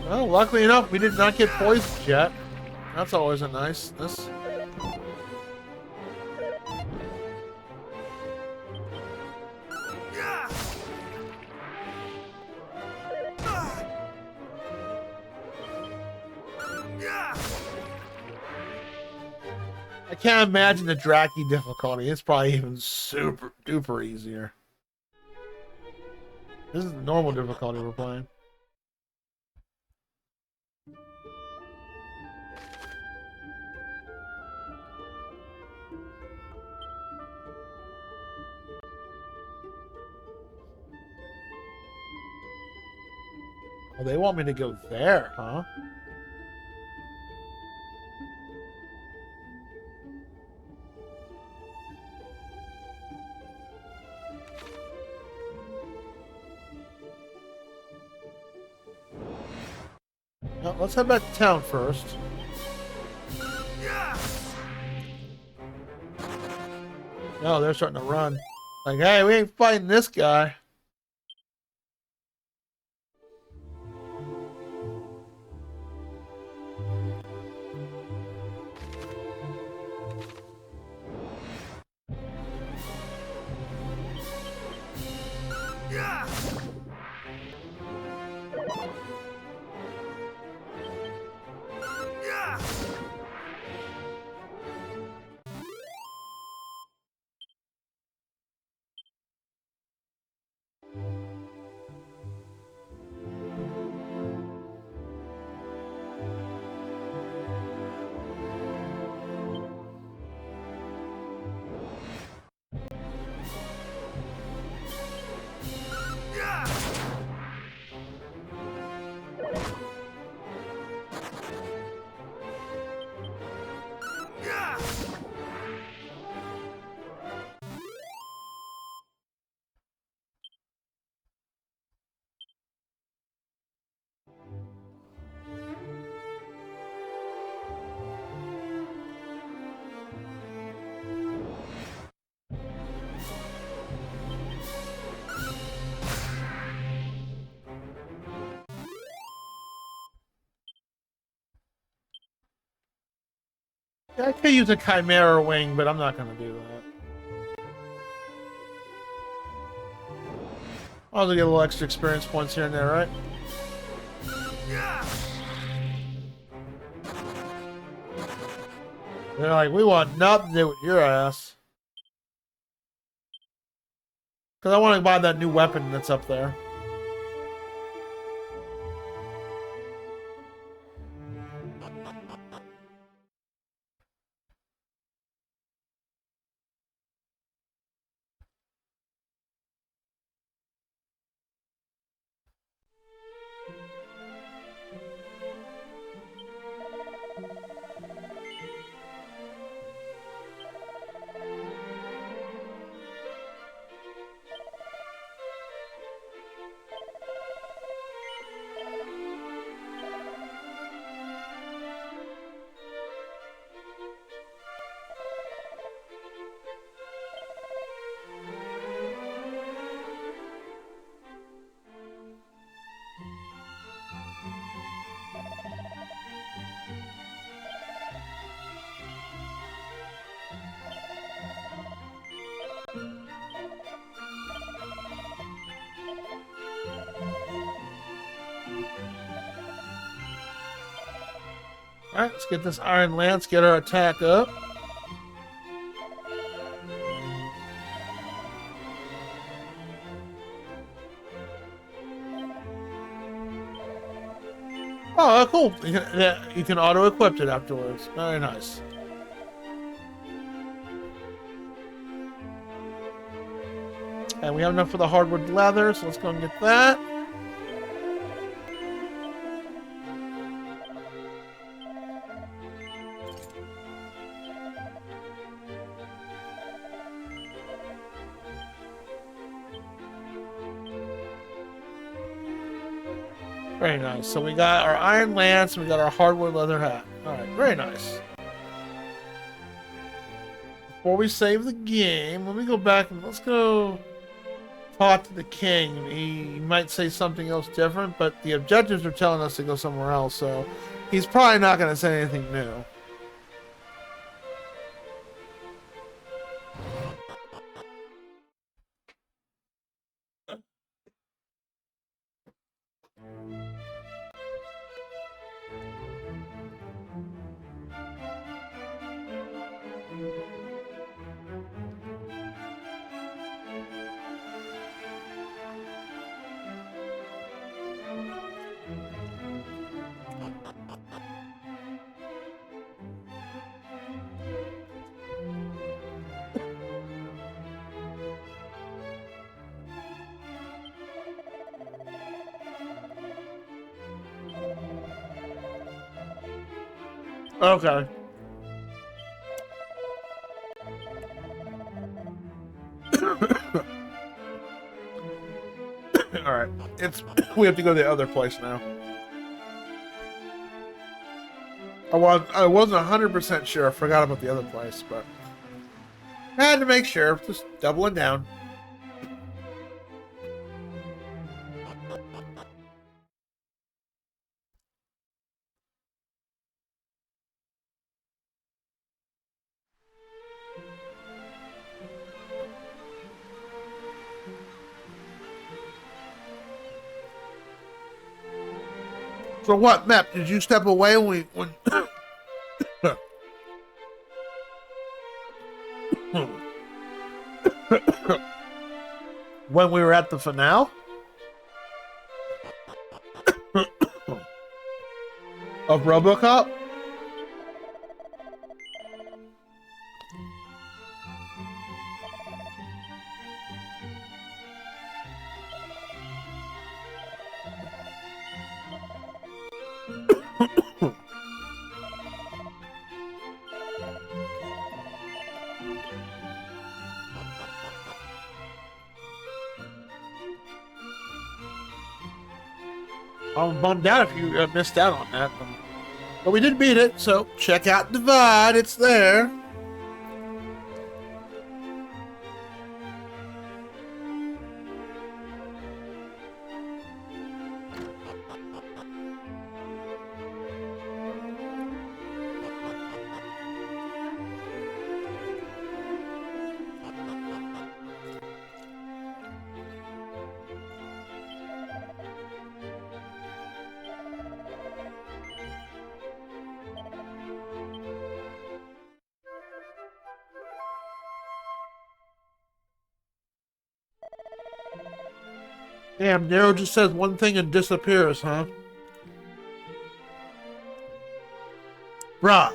Well, luckily enough, we did not get poisoned yet. That's always a niceness. I can't imagine the Draki difficulty. It's probably even super duper easier. This is the normal difficulty we're playing. Oh, they want me to go there, huh? Well, let's head back to town first. No, they're starting to run. Like, hey, we ain't fighting this guy. Yeah, I could use a Chimera wing, but I'm not going to do that. I'll get a little extra experience points here and there, right? They're like, we want nothing to do with your ass. Because I want to buy that new weapon that's up there. Alright, let's get this Iron Lance, get our attack up. Oh, cool. You can auto-equip it afterwards. Very nice. And we have enough for the hardwood leather, so let's go and get that. Very nice. So we got our Iron Lance, and we got our hardwood leather hat. Alright, very nice. Before we save the game, let me go back and let's go talk to the king. He might say something else different, but the objectives are telling us to go somewhere else, so he's probably not going to say anything new. Okay. All right. We have to go to the other place now. I wasn't 100% sure. I forgot about the other place, but I had to make sure. Just doubling down. So what, Mep? Did you step away when when we were at the finale of RoboCop? I'm bummed out if you missed out on that. But we did beat it, so check out Divide. It's there. Damn, Nero just says one thing and disappears, huh? Bruh.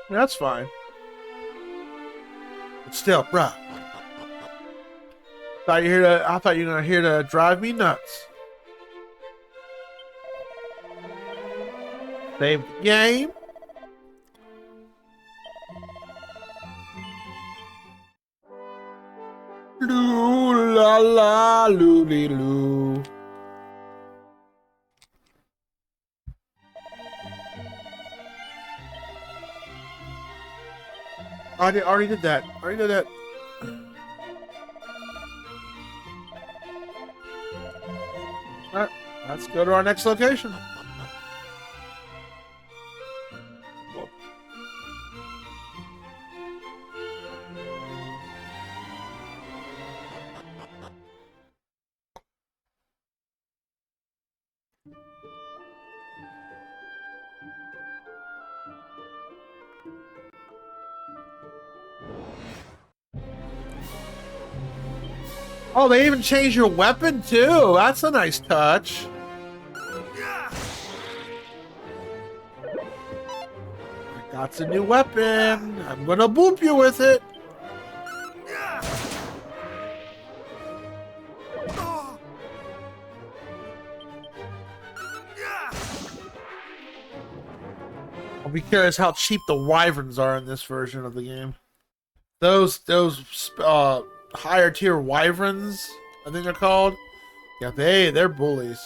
That's fine. But still, bruh. I thought you were here to drive me nuts. Save the game. Loo la la loo lee loo. I already did that. Alright, let's go to our next location. Oh, they even changed your weapon too. That's a nice touch. I got a new weapon. I'm gonna boop you with it. I'll be curious how cheap the wyverns are in this version of the game. Those higher tier wyverns, I think they're called. Yeah, they're bullies.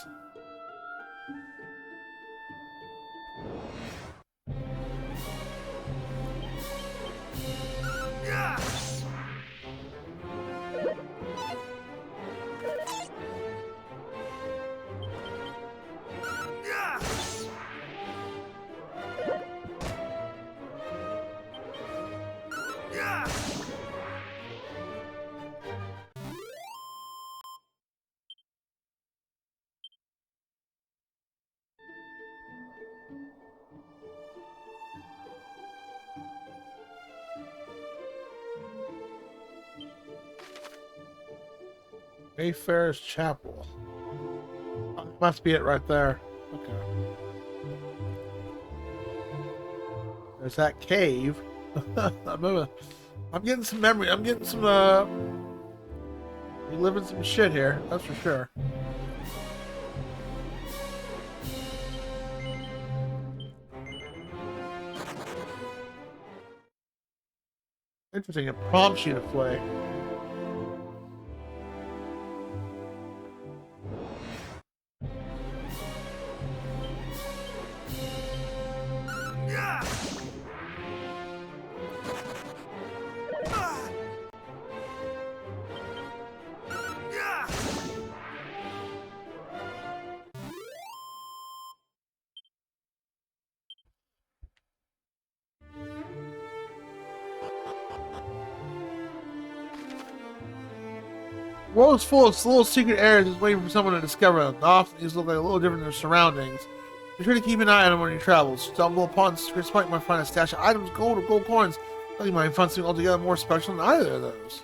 Mayfair's Chapel. Oh, must be it right there. Okay. There's that cave. I'm getting some memory. I'm getting some reliving some shit here. That's for sure. Interesting, it prompts you to play. The world is full of little secret areas just waiting for someone to discover them. Often these look like a little different than their surroundings. Be sure to keep an eye on them on your travels. Stumble upon secret spot, you might find a stash of items, gold, or gold coins. Or you might find something altogether more special than either of those.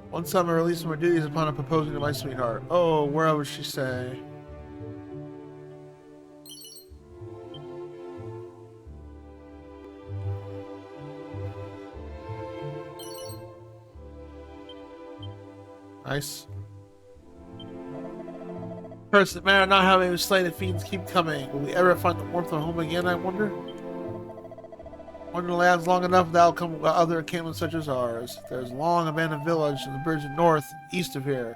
One summer, released from her duties upon a proposing to my sweetheart. Oh, where would she say? Nice. Curse the matter not having been slain, the fiends keep coming. Will we ever find the warmth of home again, I wonder? Wonderland's long enough without come with other encampments such as ours. There's a long abandoned village in the virgin north, east of here.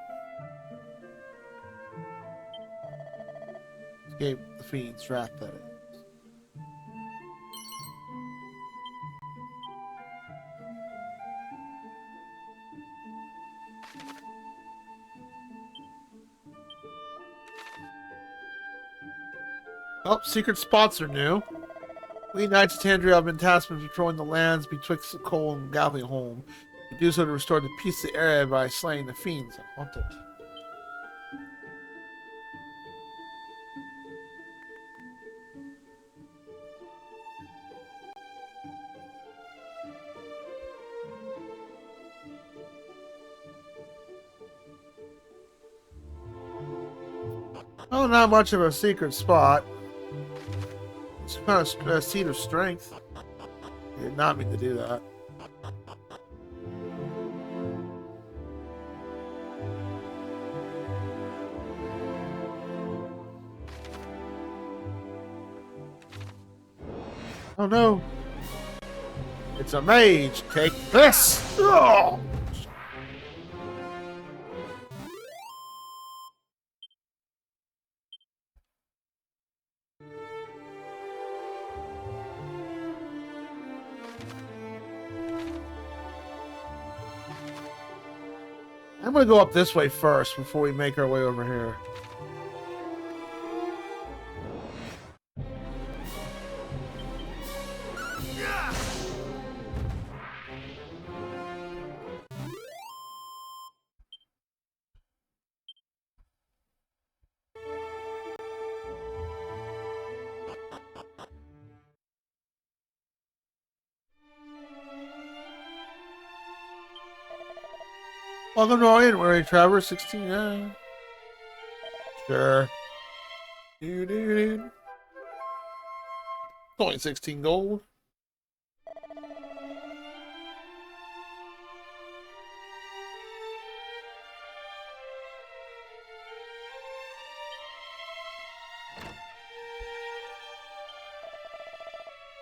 Escape the fiends' wrath, that is. Oh, secret spots are new. We knights of Tandria have been tasked with patrolling the lands betwixt the Cole and Galley Holm. We do so to restore the peace of the area by slaying the fiends that haunt it. Oh, not much of a secret spot. It's kind of a seat of strength. I did not mean to do that. Oh no! It's a mage! Take this! Oh! I'm gonna go up this way first before we make our way over here. Welcome to our inn, weary traveler, 16. Sure. It's only 16 gold.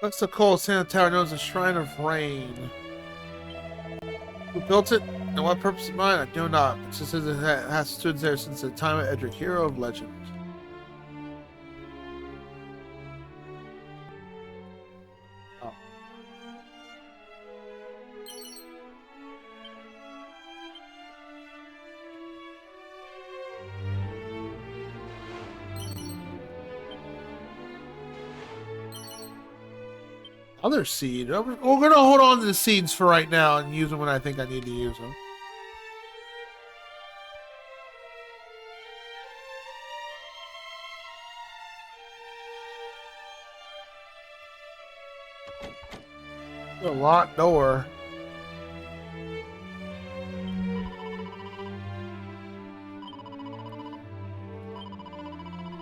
What's the cold sand tower known as the Shrine of Rain? Who built it? And what purpose in mind? I do not. It just says it has stood there since the time of Edric, hero of legend. Oh. Other seed. We're gonna hold on to the seeds for right now and use them when I think I need to use them. A locked door.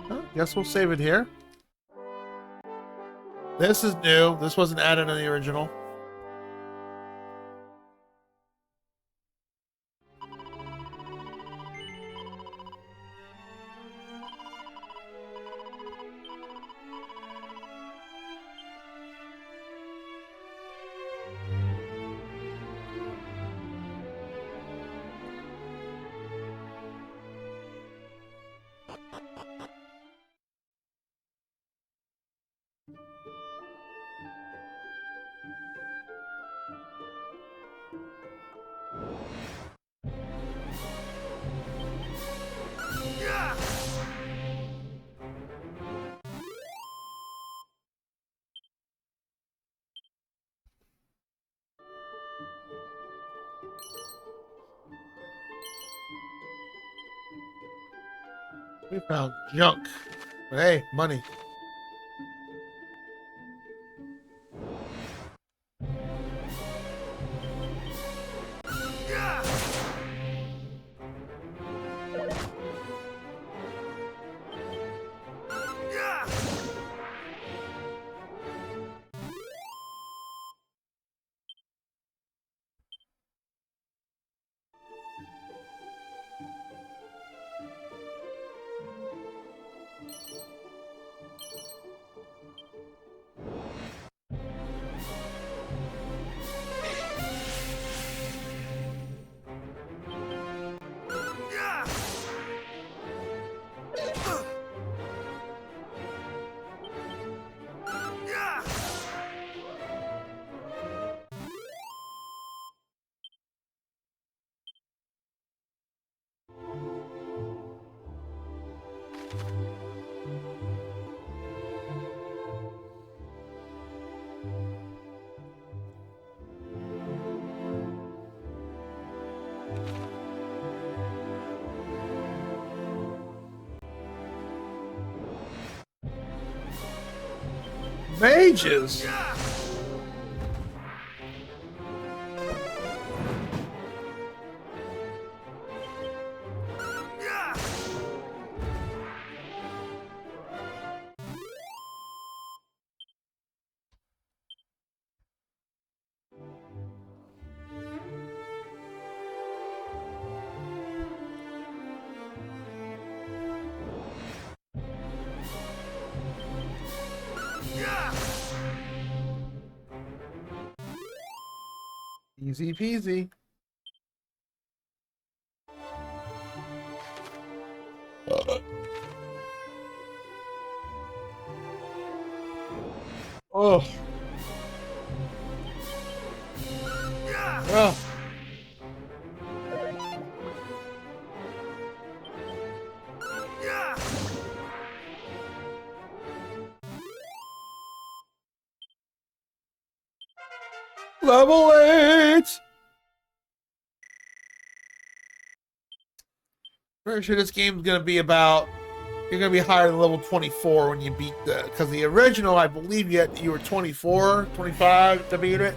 Huh, guess we'll save it here. This is new. This wasn't added in the original. We found junk. But hey, money. Mages. Easy peasy. Oh. Oh. Level 8! Pretty sure this game's gonna be about... You're gonna be higher than level 24 when you beat the... Because the original, I believe you were 24, 25 to beat it.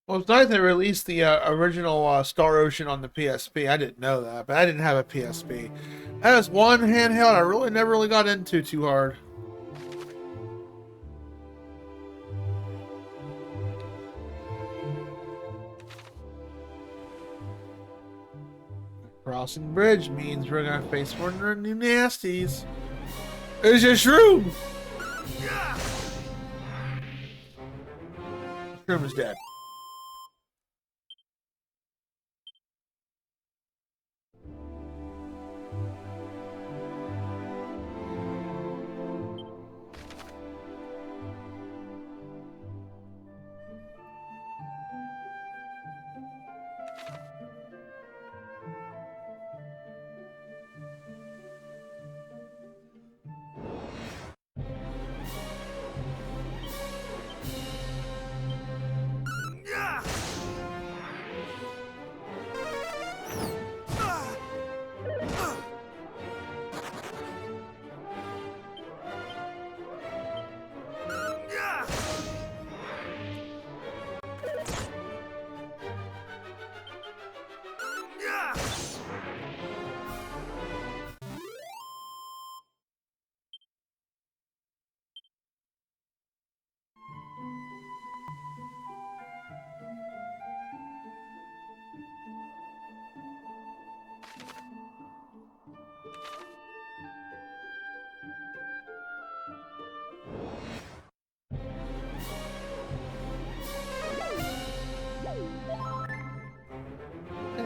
Well, it's nice they released the original Star Ocean on the PSP. I didn't know that, but I didn't have a PSP. That is one handheld I really never really got into too hard. Crossing bridge means we're gonna face one of the new nasties. It's a shroom! Shroom is dead.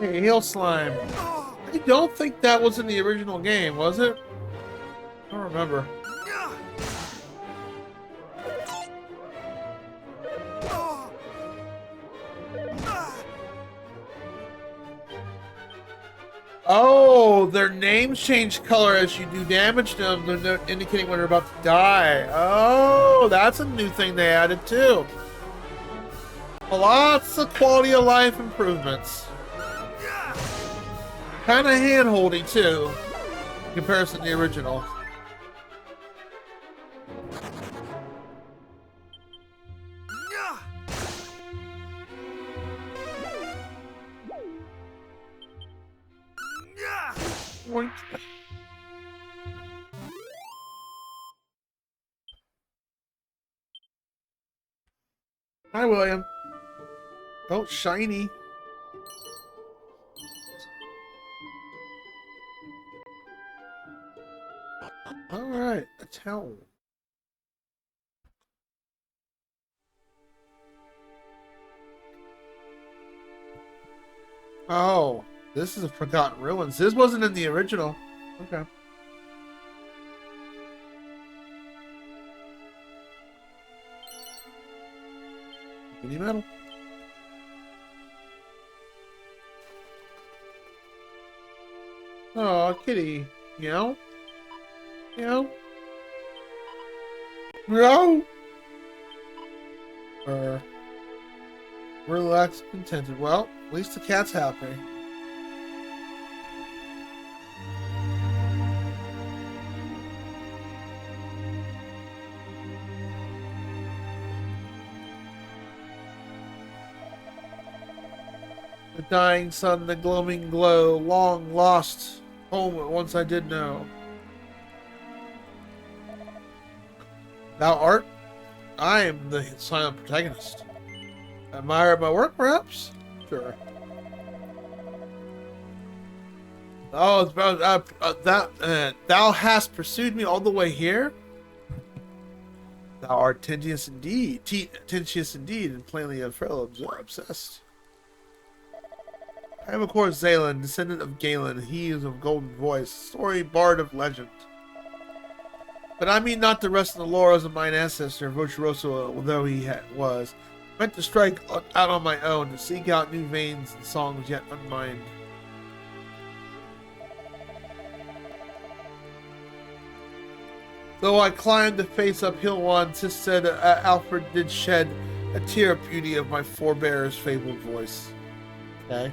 Hey, Hail Slime. I don't think that was in the original game, was it? I don't remember. Oh, their names change color as you do damage to them. They're indicating when they're about to die. Oh, that's a new thing they added too. Lots of quality of life improvements. Kind of hand-holdy too, in comparison to the original. Boink. Hi, William. Oh, shiny. All right, a towel. Oh, this is a Forgotten Ruins. This wasn't in the original. Okay. Mini metal. Oh, kitty. Meow. Meow. Meow. Relaxed, contented. Well, at least the cat's happy. The dying sun, the gloaming glow, long lost home that once I did know. Thou art? I am the silent protagonist. Admire my work, perhaps? Sure. Oh, it's about thou hast pursued me all the way here? Thou art tedious indeed, and plainly a fellow obsessed. I am of course Zalen, descendant of Galen, he is of golden voice, story bard of legend. But I mean not the rest of the laurels of mine ancestor, virtuoso though he was. Meant to strike out on my own, to seek out new veins and songs yet unmined. Though I climbed the face uphill one, 'tis said Alfred did shed a tear of beauty of my forebear's fabled voice. Okay.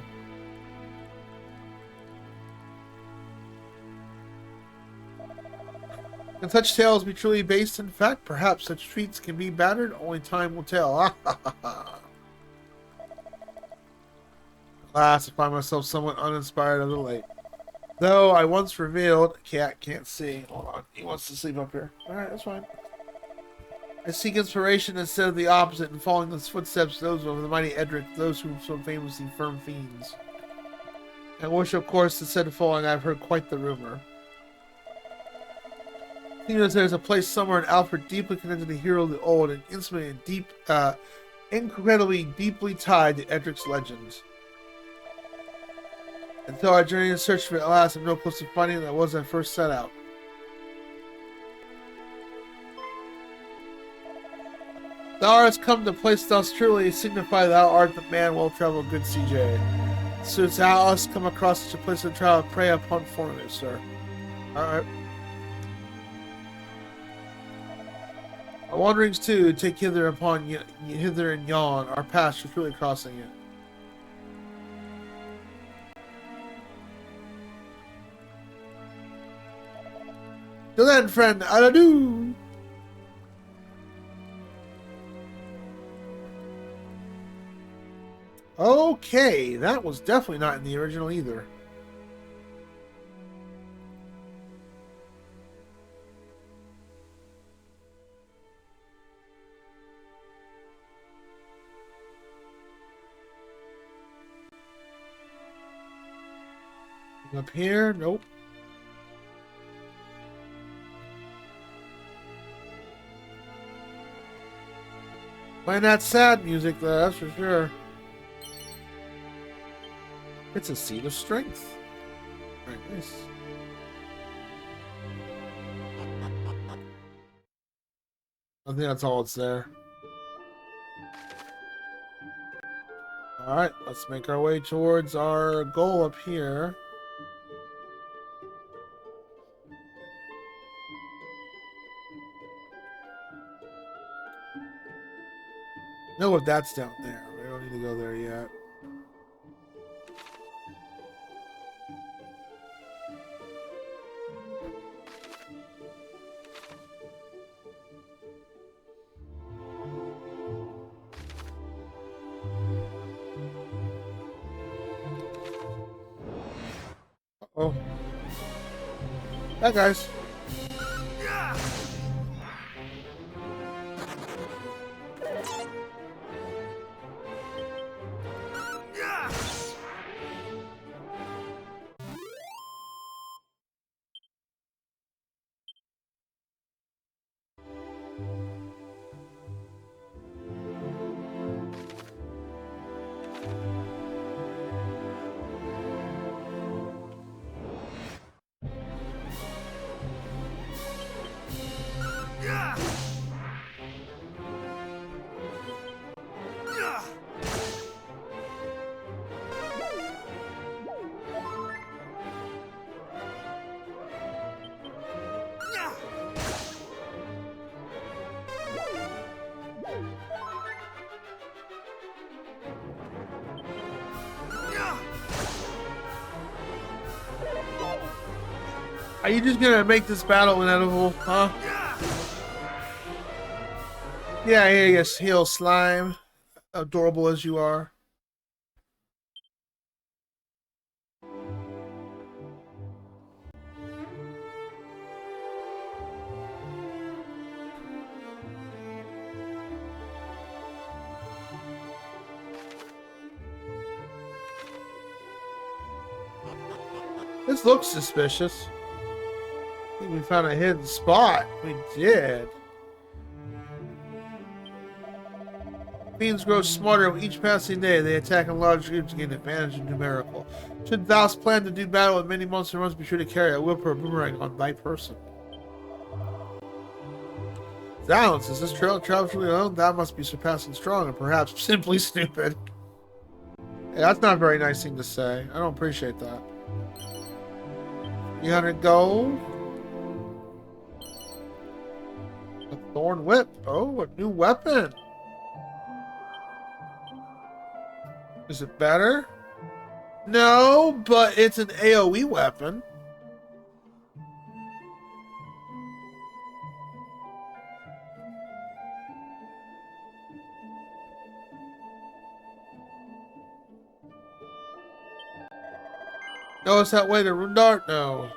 Can such tales be truly based in fact? Perhaps such treats can be battered? Only time will tell. Alas, I find myself somewhat uninspired of the late. Though I once revealed... Cat can't see. Hold on. He wants to sleep up here. Alright, that's fine. I seek inspiration instead of the opposite and following the footsteps of those of the mighty Edric, those who so famously firm fiends. I wish, of course, instead of following, I've heard quite the rumor. There's a place somewhere in Alfred deeply connected to the hero of the old and intimately and incredibly deeply tied to Edric's legend. Until I journeyed in search for it, alas, I'm no closer to finding it than I was when I first set out. Thou hast come to place thou truly signify thou art the man well-traveled, good CJ. So thou hast come across such a place of trial, prey upon foreigners, sir. Alright. Our wanderings too take hither and yon, our paths are truly crossing it. Till then, friend, adieu. Okay, that was definitely not in the original either. Up here? Nope. Playing that sad music though, that's for sure. It's a seed of strength. Very nice. I think that's all it's there. Alright, let's make our way towards our goal up here. Know if that's down there. We don't need to go there yet. Uh-oh. Hi, guys. Are you just gonna make this battle inedible, huh? Yeah, here you heal slime. Adorable as you are. This looks suspicious. I think we found a hidden spot. We did. Fiends grow smarter with each passing day. They attack in large groups to gain advantage in numerical. Should Val's plan to do battle with many monster runs, be sure to carry a whip or a boomerang on by person. Silence. Is this trail truly alone? That must be surpassing strong and perhaps simply stupid. Hey, that's not a very nice thing to say. I don't appreciate that. 300 gold. A thorn whip. Oh, a new weapon. Is it better? No, but it's an AoE weapon. No, it's that way to Rundart? No.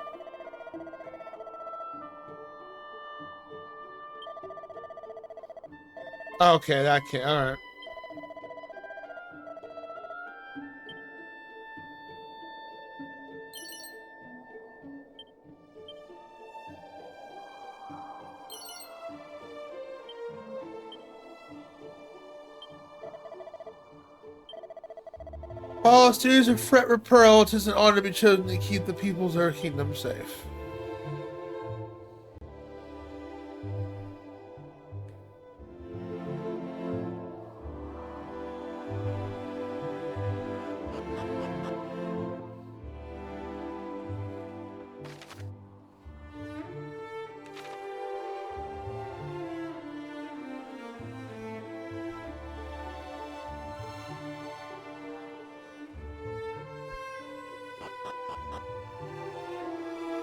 Okay, that can't. Alright. Oh, series of fret repel. It is an honor to be chosen to keep the peoples of our kingdom safe.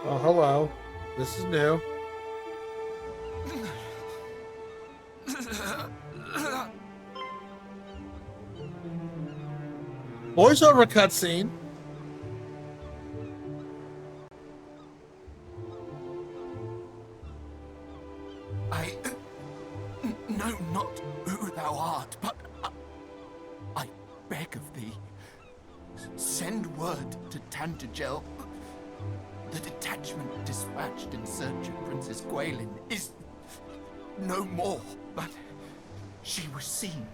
Oh, hello. This is new. Voiceover cutscene. I know not who thou art, but I beg of thee, send word to Tantagel. The detachment dispatched in search of Princess Gwaelin is no more, but she was seen.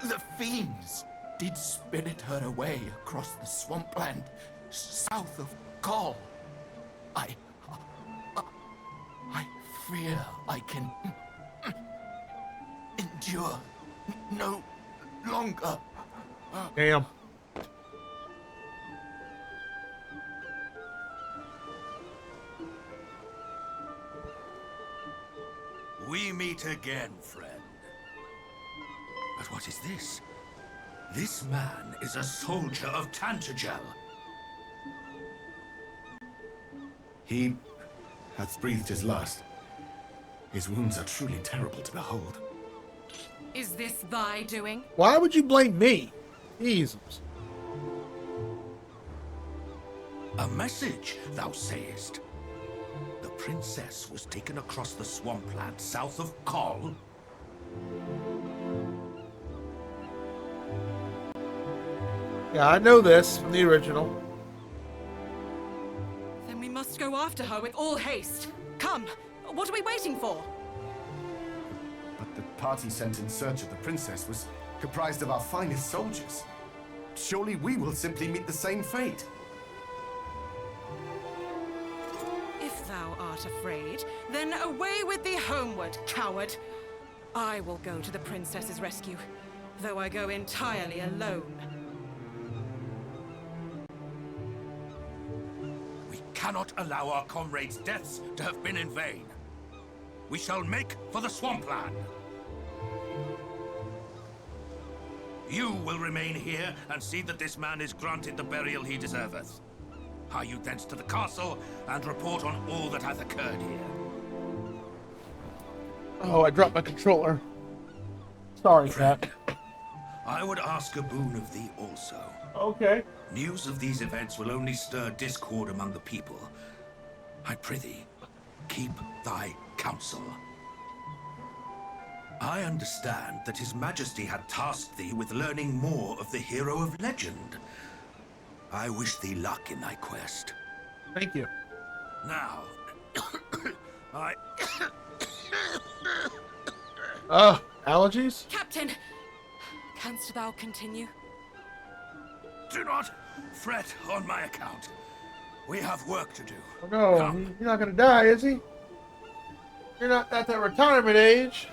The fiends did spirit her away across the swampland south of Gaul. I fear I can endure no longer. Damn. We meet again, friend. But what is this? This man is a soldier of Tantagel. He hath breathed his last. His wounds are truly terrible to behold. Is this thy doing? Why would you blame me? Jesus. A message, thou sayest? The princess was taken across the swampland south of Kol. Yeah, I know this from the original. Then we must go after her with all haste. Come, what are we waiting for? But the party sent in search of the princess was comprised of our finest soldiers. Surely we will simply meet the same fate. If thou art afraid, then away with thee homeward, coward. I will go to the princess's rescue, though I go entirely alone. We cannot allow our comrades' deaths to have been in vain. We shall make for the swampland. You will remain here and see that this man is granted the burial he deserveth. Hie you thence to the castle and report on all that hath occurred here. Oh, I dropped my controller. Sorry, Cat. I would ask a boon of thee also. Okay. News of these events will only stir discord among the people. I prithee, keep thy counsel. I understand that His Majesty had tasked thee with learning more of the hero of legend. I wish thee luck in thy quest. Thank you. Now, I... Allergies? Captain! Canst thou continue? Do not fret on my account. We have work to do. Oh no, Come. you're not gonna die, is he? You're not at that retirement age.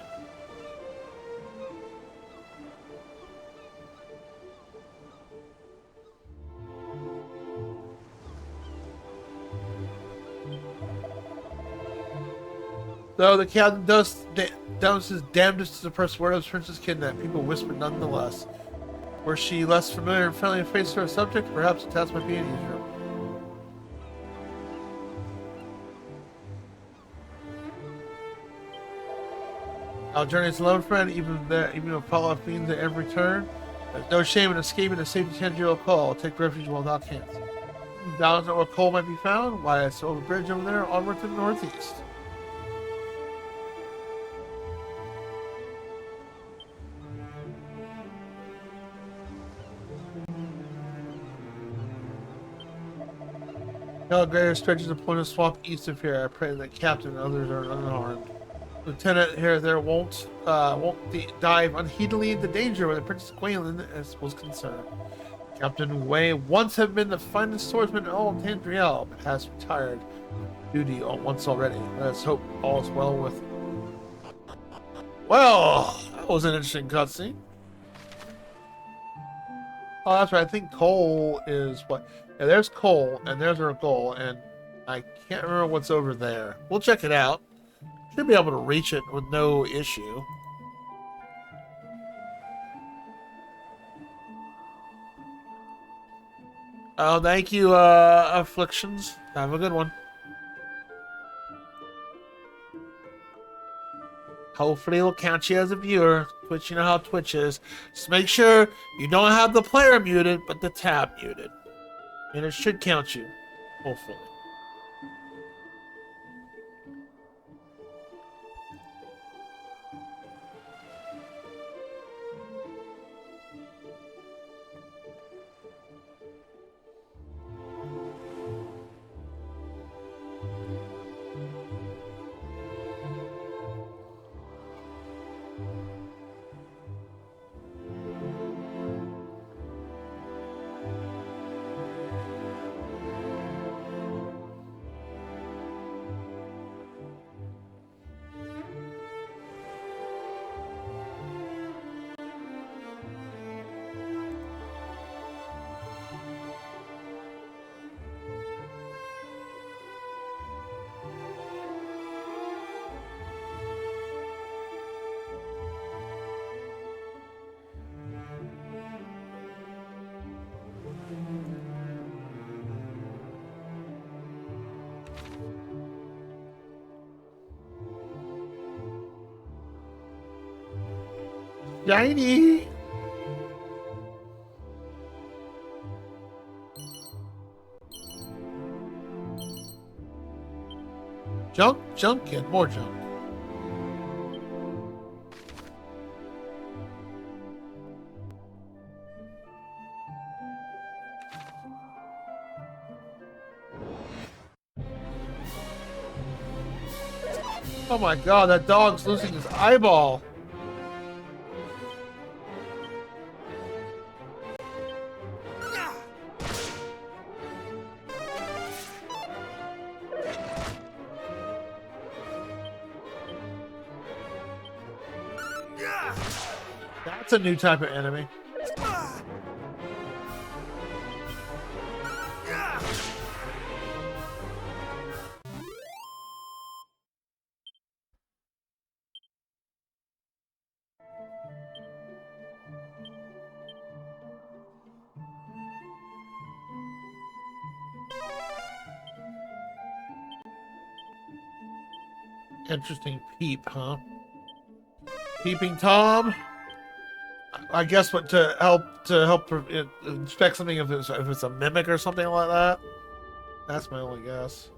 Though the captain does his damnedest to suppress word of Princess kidnapped, people whisper nonetheless. Were she less familiar and friendly face to her subject, perhaps the task might be easier. Our journey is alone, friend, even if follow fiends at every turn. There's no shame in escaping the safety Tangelo call. Take refuge while thou canst. Thou knows where coal might be found? Why, I saw the bridge over there, onward to the northeast. No greater stretches of pointed swamp east of here. I pray that Captain and others are unharmed. Lieutenant here there won't dive unheededly into danger where the Princess Gwendolyn was concerned. Captain Wei once had been the finest swordsman in all of Tandriel, but has retired from duty once already. Let us hope all is well with. Well, that was an interesting cutscene. Oh, that's right. I think Cole is what? Yeah, there's Cole, and there's our goal, and I can't remember what's over there. We'll check it out. Should be able to reach it with no issue. Oh, thank you, Afflictions. Have a good one. Hopefully it'll count you as a viewer. Twitch, you know how Twitch is. Just make sure you don't have the player muted, but the tab muted. And it should count you. Hopefully. Shiny! Junk, junk, and more junk. Oh my god, that dog's losing his eyeball. That's a new type of enemy. Interesting peep, huh? Peeping Tom. I guess what to help inspect something if it's a mimic or something like that. That's my only guess.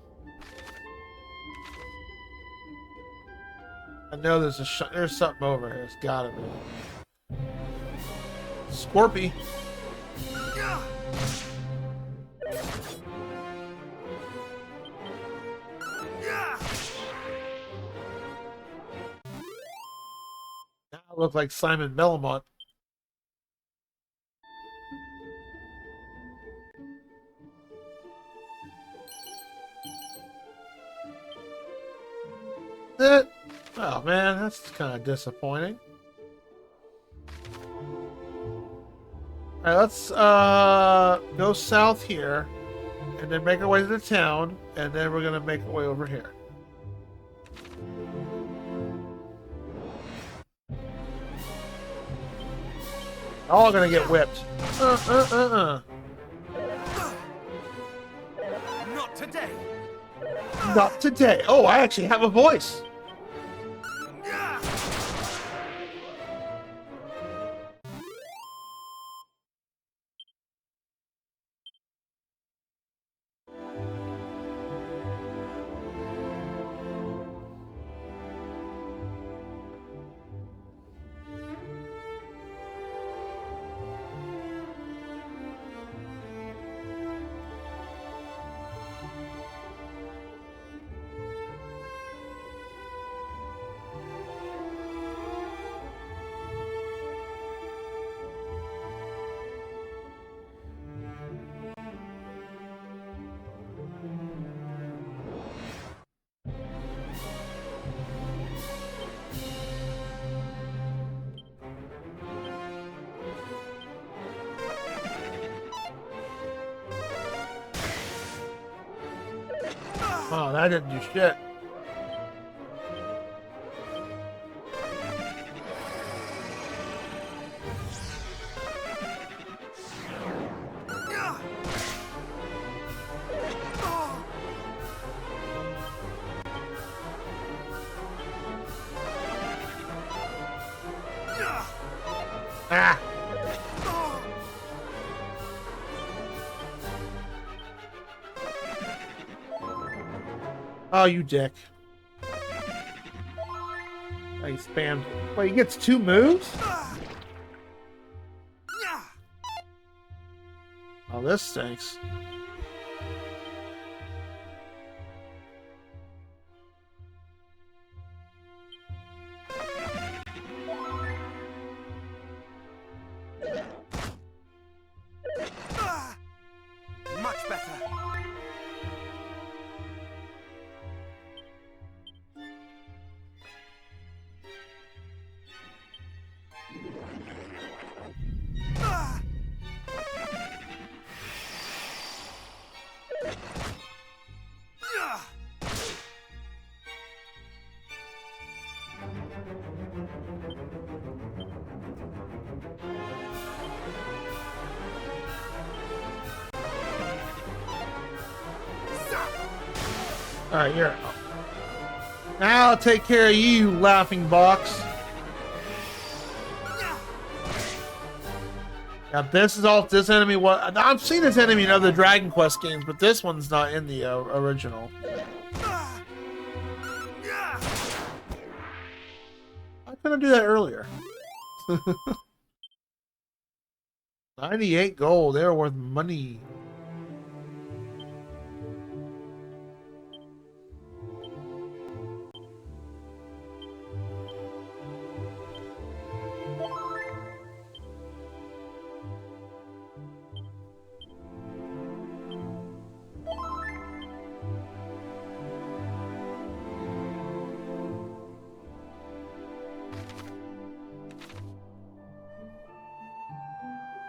I know there's something over here. It's gotta be. Scorpy. Now I look like Simon Belmont. Oh man, that's kind of disappointing. Alright, let's go south here and then make our way to the town, and then we're gonna make our way over here. All gonna get whipped. Not today. Not today. Oh, I actually have a voice. Oh, that didn't do shit. Ah! Oh, you dick. Oh, he spammed. Wait, he gets 2 moves? Oh, this stinks. Much better. Alright, you're out. Now I'll take care of you, laughing box. Now this is all this enemy. What I've seen this enemy in other Dragon Quest games, but this one's not in the original. I couldn't do that earlier. 98 gold. They're worth money.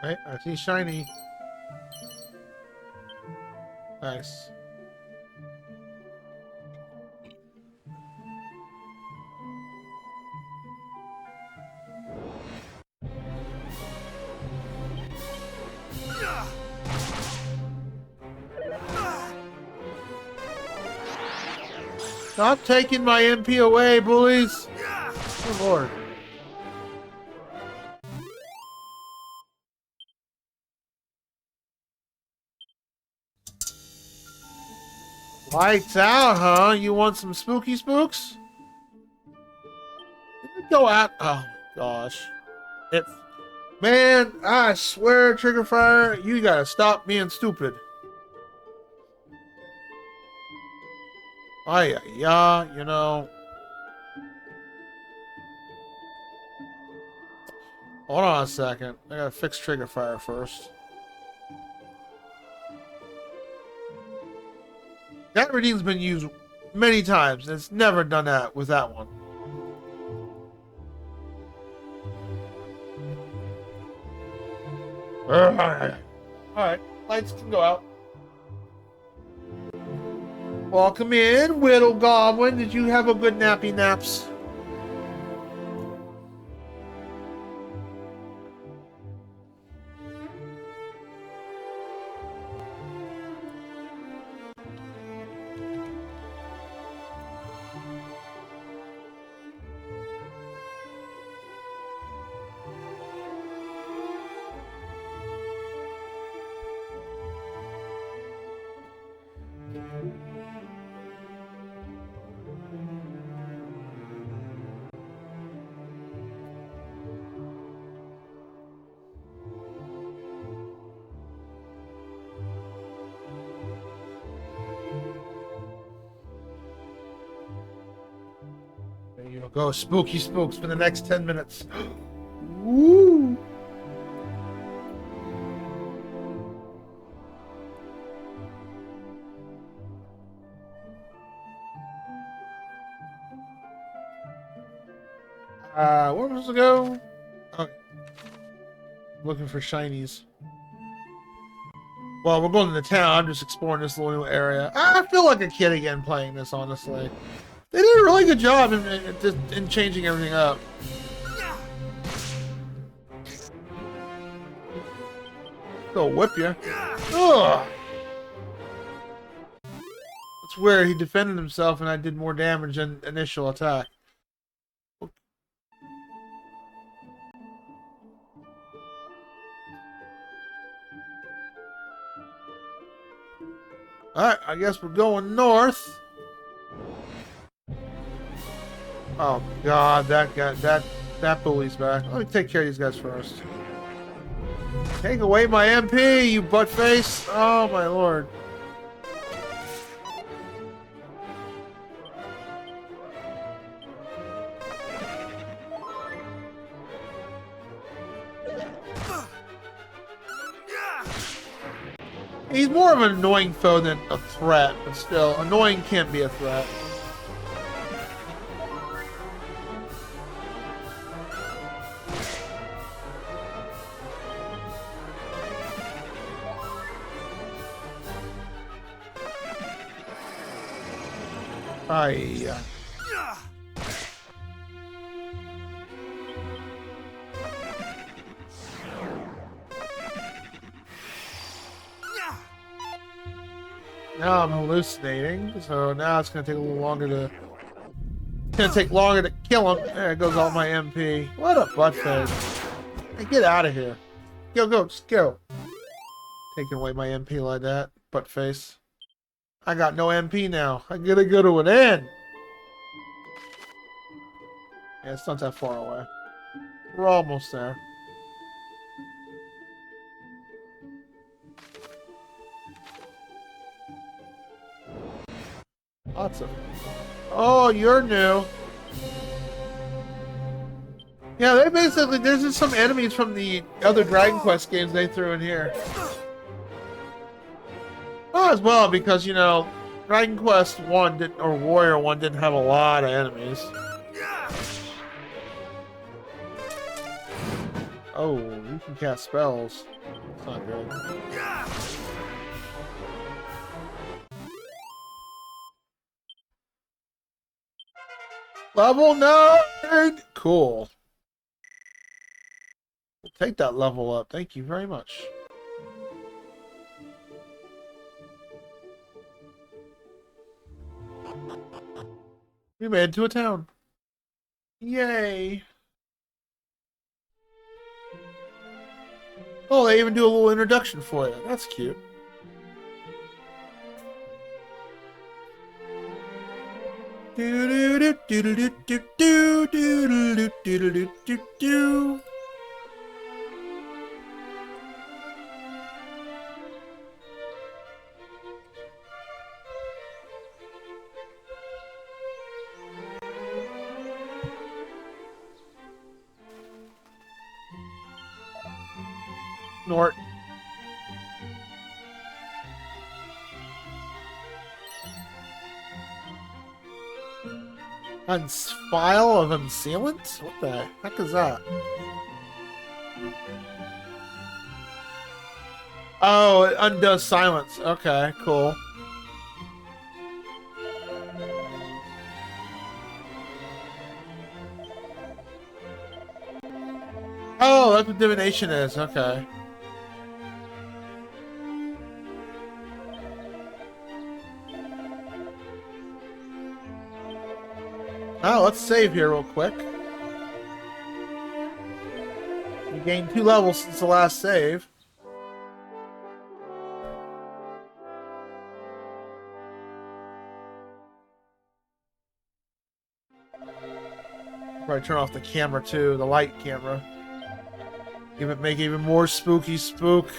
Right, I see shiny. Nice. Stop taking my MP away, bullies! Oh Lord. Lights out, huh? You want some spooky spooks? Go out. Oh my gosh. Man, I swear, Trigger Fire, you gotta stop being stupid. Yeah, you know. Hold on a second. I gotta fix Trigger Fire first. That redeem's been used many times. It's never done that with that one. Alright, lights can go out. Welcome in, Whittle Goblin. Did you have a good nappy naps? There you go, spooky spooks for the next 10 minutes. Woo! Where was it go? Okay. Looking for shinies. Well, we're going to the town. I'm just exploring this little new area. I feel like a kid again playing this, honestly. They did a really good job in changing everything up. They'll whip you. Ugh. That's where he defended himself and I did more damage than initial attack. Alright, I guess we're going north. Oh god, that guy, that bully's back. Let me take care of these guys first. Take away my MP, you buttface! Oh my lord. He's more of an annoying foe than a threat, but still, annoying can't be a threat. Aye. Now I'm hallucinating, so now it's gonna take a little longer to. It's gonna take longer to kill him. There goes all my MP. What a buttface! Hey, get out of here! go. Just go. Taking away my MP like that. Butt face. I got no MP now. I gotta go to an end. Yeah, it's not that far away. We're almost there. Lots of. Oh, you're new. Yeah, they basically, there's just some enemies from the other Dragon Quest games they threw in here. Oh, as well, because, you know, Dragon Quest 1 didn't, or Warrior 1 didn't have a lot of enemies. Oh, you can cast spells. It's not good. Level 9! Cool. We'll take that level up. Thank you very much. We made it to a town. Yay! Oh, they even do a little introduction for you. That's cute. Do do do do do do do do do do do do. Snort. File of unsealant? What the heck is that? Oh, it undoes silence. Okay, cool. Oh, that's what divination is. Okay. Oh, let's save here real quick. We gained 2 levels since the last save. Probably turn off the camera too, the light camera. Make it even more spooky spook.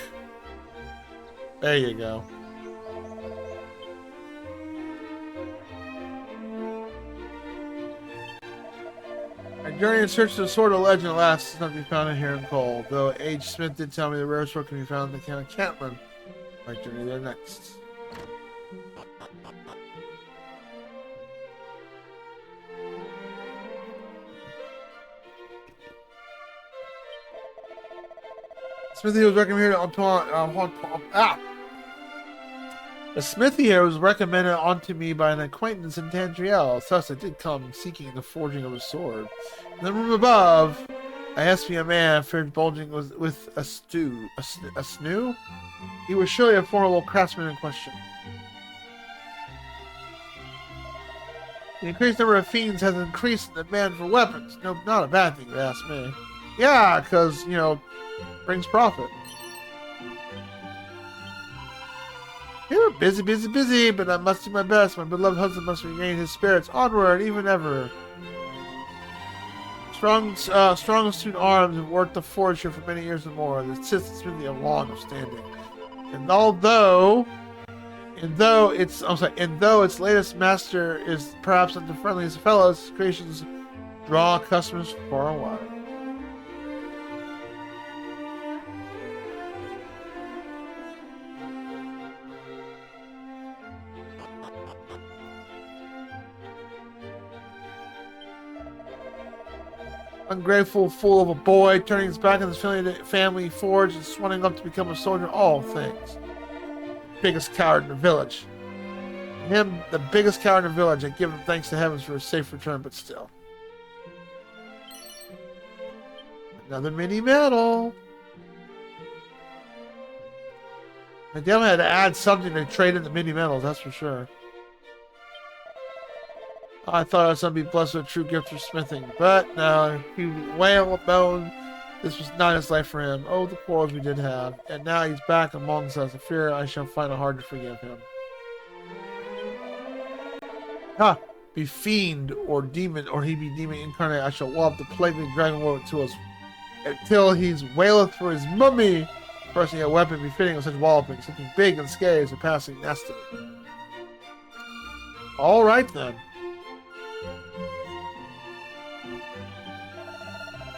There you go. A journey in search of the Sword of Legend at last is not to be found in here in Cole. Though H. Smith did tell me the rare sword can be found in the town of Cantland. My journey there next. Smithy was recommended The smithy here was recommended onto me by an acquaintance in Tandriel. Thus I did come seeking the forging of a sword. In the room above, I asked me a man feared bulging with a snoo? He was surely a formidable craftsman in question. The increased number of fiends has increased the demand for weapons. No, not a bad thing if you ask me. Yeah, because, you know, brings profit. We were busy, but I must do my best. My beloved husband must regain his spirits. Onward, even ever. Strongest two arms have worked the forge here for many years or more. The system's been a long standing. And though its latest master is perhaps not the friendliest of fellows, creations draw customers for a while. Ungrateful fool of a boy, turning his back on his family forge and swanning up to become a soldier. All things. Biggest coward in the village. Him, the biggest coward in the village. I give him thanks to heavens for a safe return, but still. Another mini medal. I definitely had to add something to trade in the mini medals, that's for sure. I thought I was going to be blessed with a true gift for smithing, but no, he whalebone This was not his life for him. Oh, the quarrels we did have. And now he's back amongst us. I fear I shall find it hard to forgive him. Ha! Be fiend or demon, or he be demon incarnate. I shall wallop the plaguing dragon lord to us until he's waileth for his mummy. Pressing a weapon befitting of such walloping, something big and scary, surpassing nasty. All right then.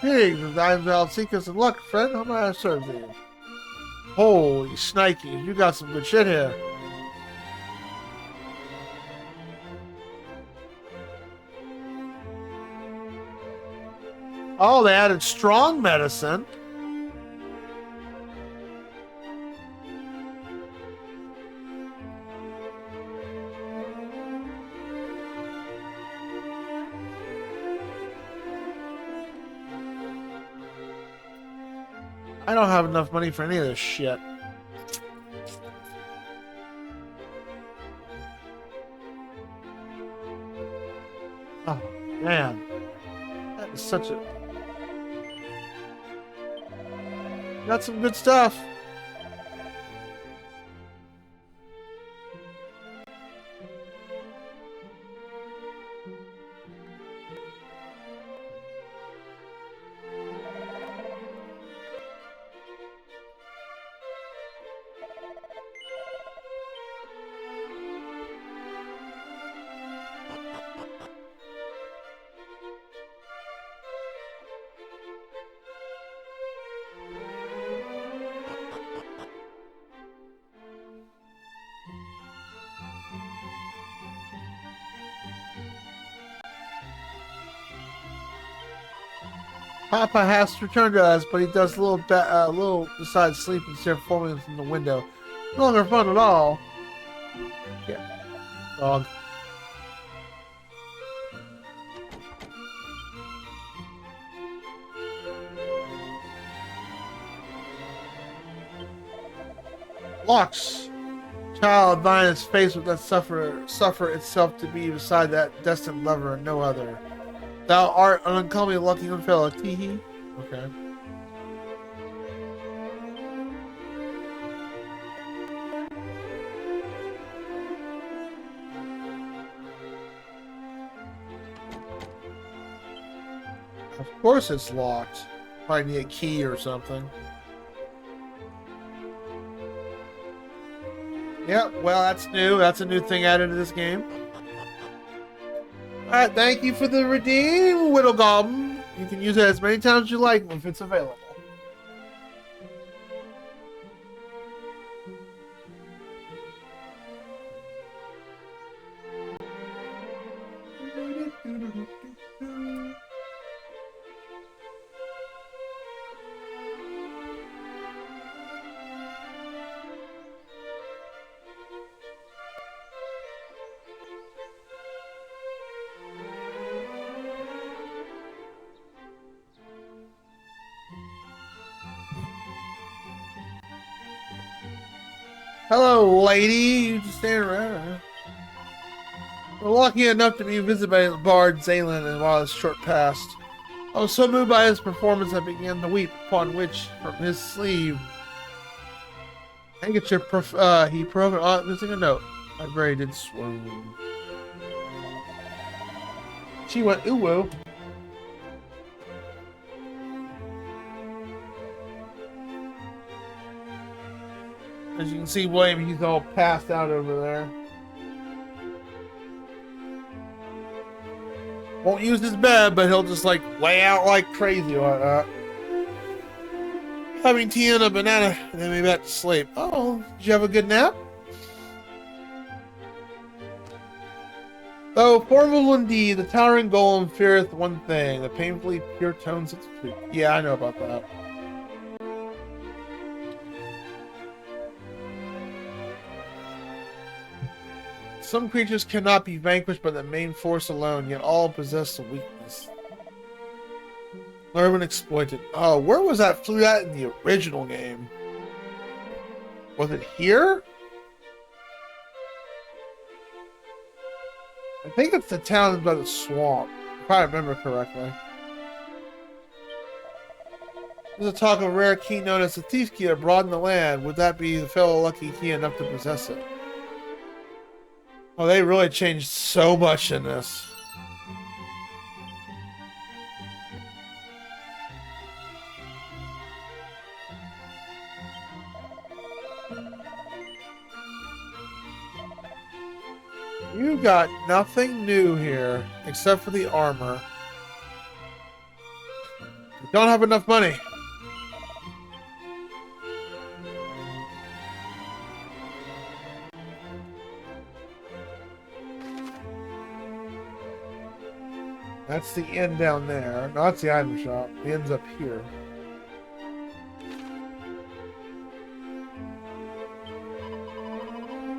Hey, the dimes out seek us in luck, friend. How may I serve thee? Holy shnikes, you got some good shit here. Oh, they added strong medicine. I don't have enough money for any of this shit. Oh, man. That is such a... Got some good stuff. Papa has to return to us, but he does a little besides sleep and stare formally from the window. No longer fun at all. Yeah. Dog. Locks. Child thine is faced with that suffer itself to be beside that destined lover and no other. Thou art an uncommonly lucky young fellow. Teehee. Okay. Of course it's locked. Probably need a key or something. Yep, well that's new. That's a new thing added to this game. Alright, thank you for the redeem, Whittle Goblin. You can use it as many times as you like if it's available. Hello, lady. You just stand around. We're lucky enough to be visited by the bard Zaylan and while his short past. I was so moved by his performance I began to weep, upon which, from his sleeve, handkerchief, he proffered missing a note. My brain did swoon. She went ooh woo. As you can see, William, he's all passed out over there. Won't use his bed, but he'll just like lay out like crazy like that. Having tea and a banana, and then maybe back to sleep. Oh, did you have a good nap? Though formidable indeed, the towering golem feareth one thing, the painfully pure tones its flute. Yeah, I know about that. Some creatures cannot be vanquished by the main force alone, yet all possess a weakness. Never been exploited. Oh, where was that flute at in the original game? Was it here? I think it's the town by the swamp, if I remember correctly. There's a talk of a rare key known as the Thief Key abroad in the land. Would that be the fellow lucky key enough to possess it? Oh, they really changed so much in this. You got nothing new here, except for the armor. You don't have enough money. That's the inn down there. No, that's the item shop. The inn's up here.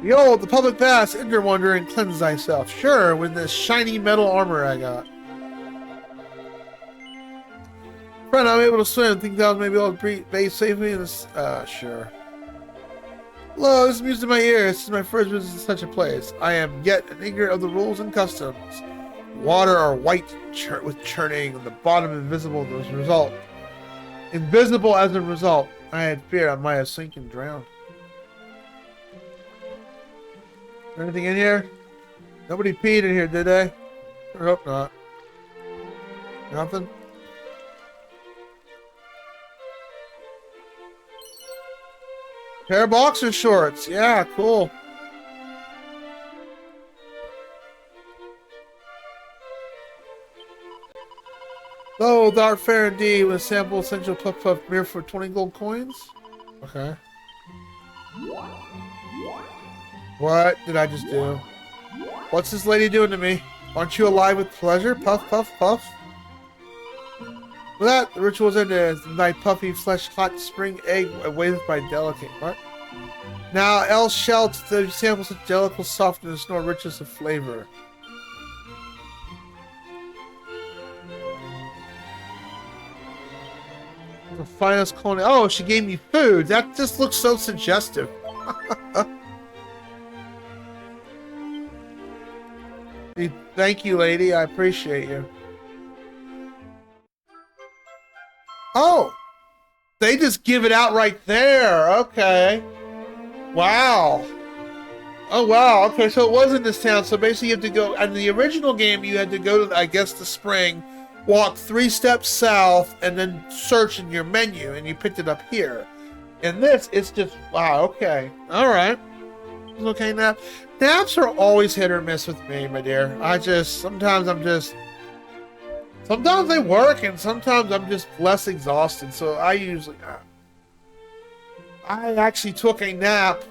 Behold, the public baths, enter wonder and cleanse thyself. Sure, with this shiny metal armor I got. Friend, I'm able to swim. Think thou may be able to bathe safely in this? Sure. Hello, this is music in my ears. This is my first visit to such a place. I am yet an ignorant of the rules and customs. Water are white with churning, and the bottom invisible as a result. Invisible as a result. I had fear I might have sink and drowned. Anything in here? Nobody peed in here, did they? I hope not. Nothing? Pair of boxer shorts. Yeah, cool. Oh, thou art fair indeed, with a sample essential puff puff mirror for 20 gold coins? Okay. What did I just do? What's this lady doing to me? Aren't you alive with pleasure? Puff, puff, puff. With that, the ritual's ended. Thy puffy flesh hot spring egg awaiteth by delicate. What? Now, else shalt the sample such delicate softness nor richness of flavor. The finest colony. Oh, she gave me food. That just looks so suggestive. Thank you, lady. I appreciate you. Oh! They just give it out right there. Okay. Wow. Oh, wow. Okay, so it was in this town. So basically you have to go... In the original game, you had to go to, I guess, the spring, walk 3 steps south, and then search in your menu, and you picked it up here. In this, it's just... Wow, okay. Alright. Okay, naps are always hit or miss with me, my dear. Sometimes they work, and sometimes I'm just less exhausted, so I usually... I actually took a nap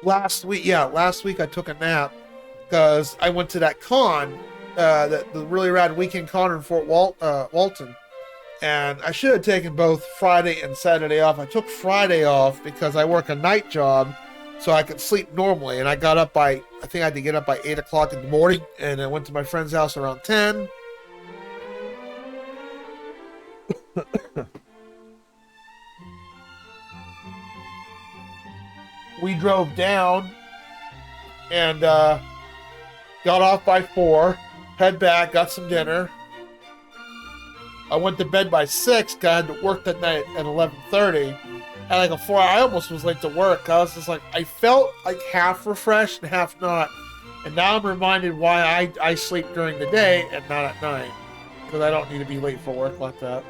last week. Yeah, last week I took a nap because I went to that con, the really rad weekend con in Fort Walton. And I should have taken both Friday and Saturday off. I took Friday off because I work a night job, so I could sleep normally. And I got up I think I had to get up by 8 o'clock in the morning, and I went to my friend's house around 10. We drove down and got off by 4, head back, got some dinner. I went to bed by 6, got to work that night at 11:30. At like a 4 I almost was late to work. I was just like, I felt like half refreshed and half not. And now I'm reminded why I sleep during the day and not at night. Because I don't need to be late for work like that.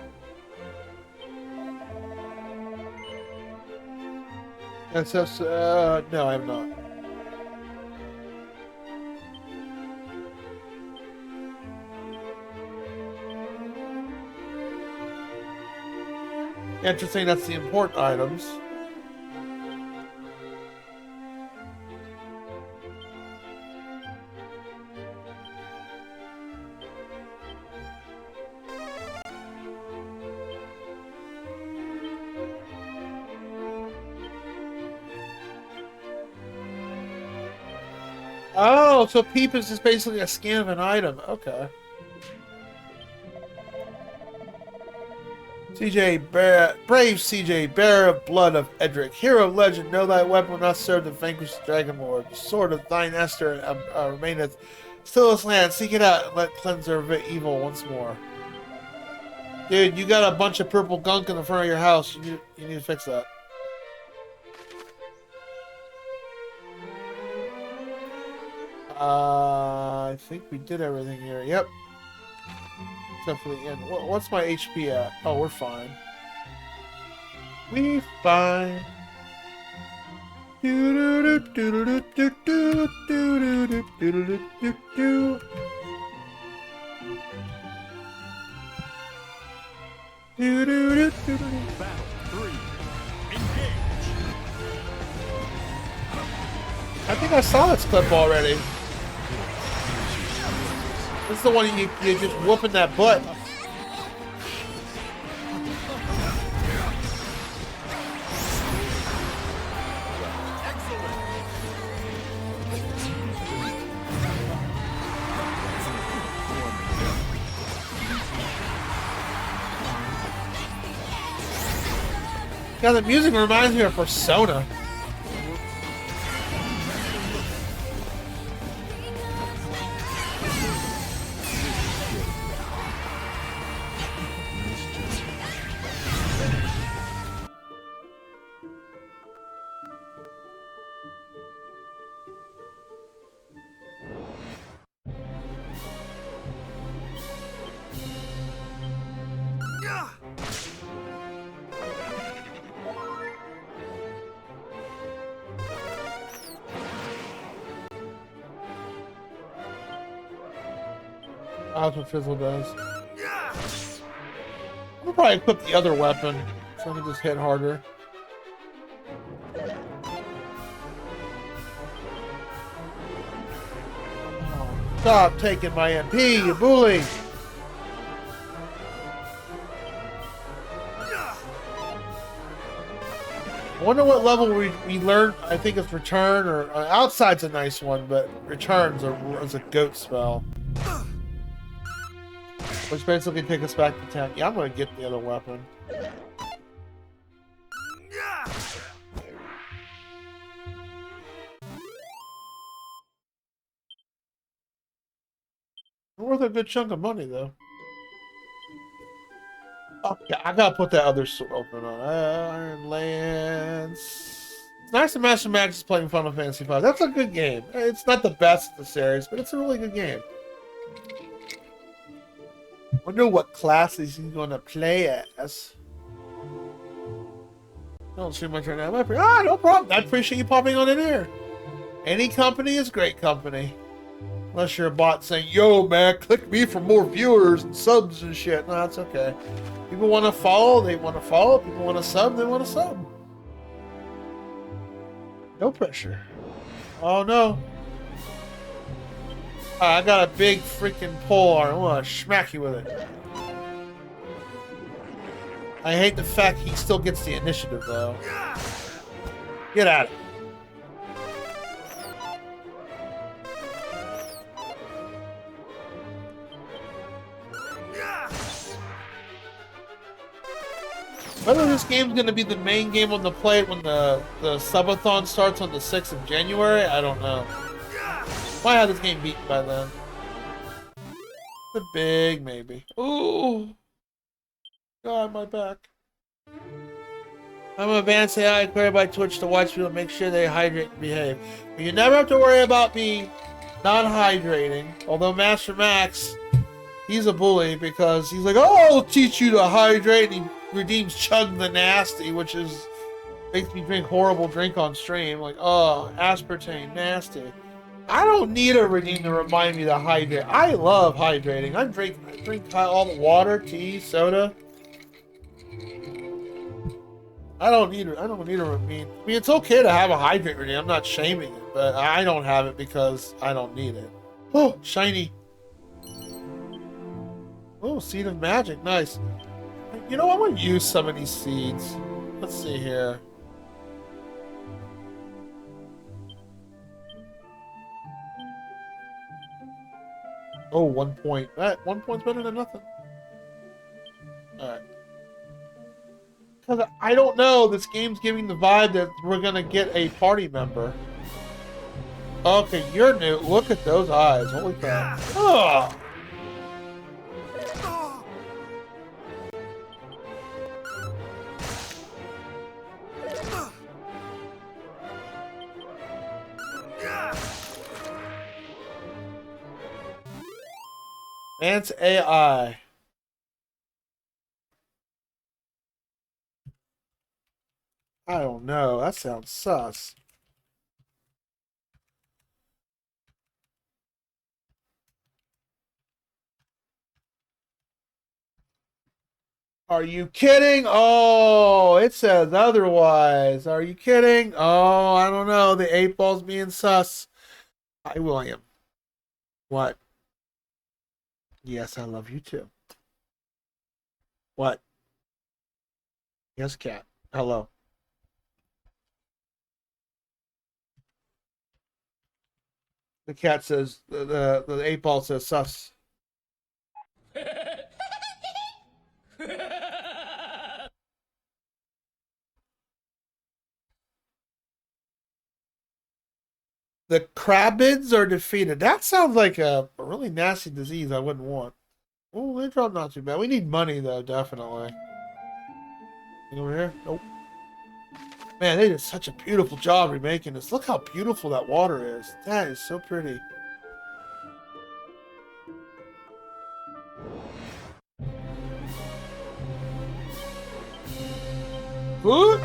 SS, no, I have not. Interesting, that's the important items. Oh, so Peep is just basically a scan of an item. Okay. Brave CJ, bearer of blood of Edric, hero of legend, know thy weapon will not serve to vanquish the Dragon Lord. The sword of thine Esther remaineth still this land. Seek it out and let cleanser of evil once more. Dude, you got a bunch of purple gunk in the front of your house. You need to fix that. I think we did everything here. Yep. Except for the end. What's my HP at? Oh, we're fine. We fine. Battle 3. Engage. I think I saw this clip already. This is the one you just whooping that butt. Yeah, the music reminds me of Persona. That's what Fizzle does. I'll probably equip the other weapon so I can just hit harder. Oh, stop taking my MP, you bully! I wonder what level we learned. I think it's Return, or Outside's a nice one, but Return's is a goat spell. Which basically takes us back to 10. Yeah, I'm gonna get the other weapon. Worth a good chunk of money, though. Okay, I gotta put that other open on. Iron Lance. It's nice that Master Max is playing Final Fantasy V. That's a good game. It's not the best of the series, but it's a really good game. Wonder what classes he's going to play as. Don't see much right now. Ah, no problem. I appreciate you popping on in here. Any company is great company. Unless you're a bot saying, yo, man, click me for more viewers and subs and shit. No, that's okay. People want to follow, they want to follow. People want to sub, they want to sub. No pressure. Oh, no. I got a big freaking pole arm. I want to smack you with it. I hate the fact he still gets the initiative, though. Get at it. Whether this game's going to be the main game on the plate when the subathon starts on the 6th of January, I don't know. Might have this game beaten by then. The big maybe. Ooh. God, my back. I'm advanced AI acquired by Twitch to watch people make sure they hydrate and behave. But you never have to worry about me not hydrating. Although Master Max, he's a bully because he's like, oh, I'll teach you to hydrate. And he redeems Chug the Nasty, which is makes me drink horrible drink on stream. Like, oh, aspartame, nasty. I don't need a redeem to remind me to hydrate. I love hydrating. I drink all the water, tea, soda. I don't need a redeem. I mean, it's okay to have a hydrate redeem. I'm not shaming it, but I don't have it because I don't need it. Oh, shiny. Oh, Seed of Magic, nice. You know, I'm gonna use some of these seeds. Let's see here. Oh, 1 point. That 1 point's better than nothing. Alright. Because I don't know, this game's giving the vibe that we're gonna get a party member. Okay, you're new. Look at those eyes. Holy crap. Oh! Ants AI. I don't know. That sounds sus. Are you kidding? Oh, it says otherwise. Are you kidding? Oh, I don't know. The 8-ball's being sus. Hi, William. What? Yes, I love you too. What? Yes, cat. Hello. The cat says, the 8-ball says sus. The crabids are defeated. That sounds like a really nasty disease I wouldn't want. Oh, they dropped not too bad. We need money, though, definitely. Over here? Nope. Man, they did such a beautiful job remaking this. Look how beautiful that water is. That is so pretty. Food?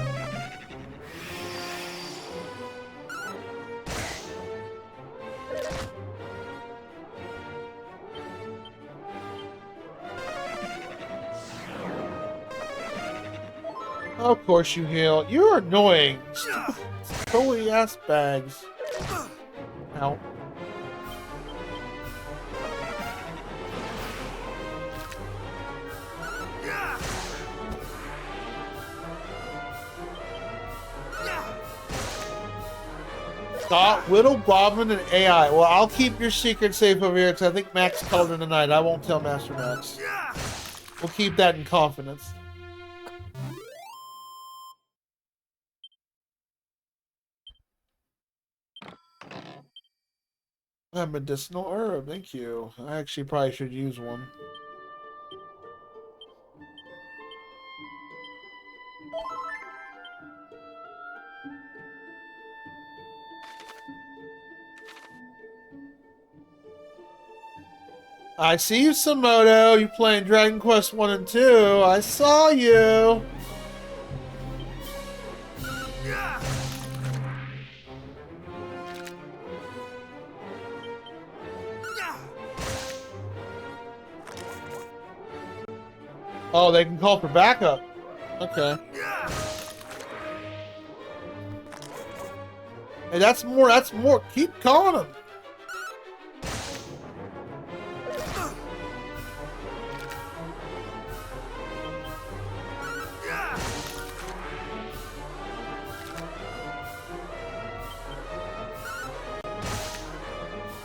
Of course you heal. You're annoying. Holy ass bags. Ow. Scott, Whittle, Bobbin, and AI. Well, I'll keep your secret safe over here because I think Max called in tonight. I won't tell Master Max. We'll keep that in confidence. A medicinal herb, thank you. I actually probably should use one. I see you, Samoto. You playing Dragon Quest 1 and 2. I saw you. Oh, they can call for backup. Okay. Hey, that's more. That's more. Keep calling them.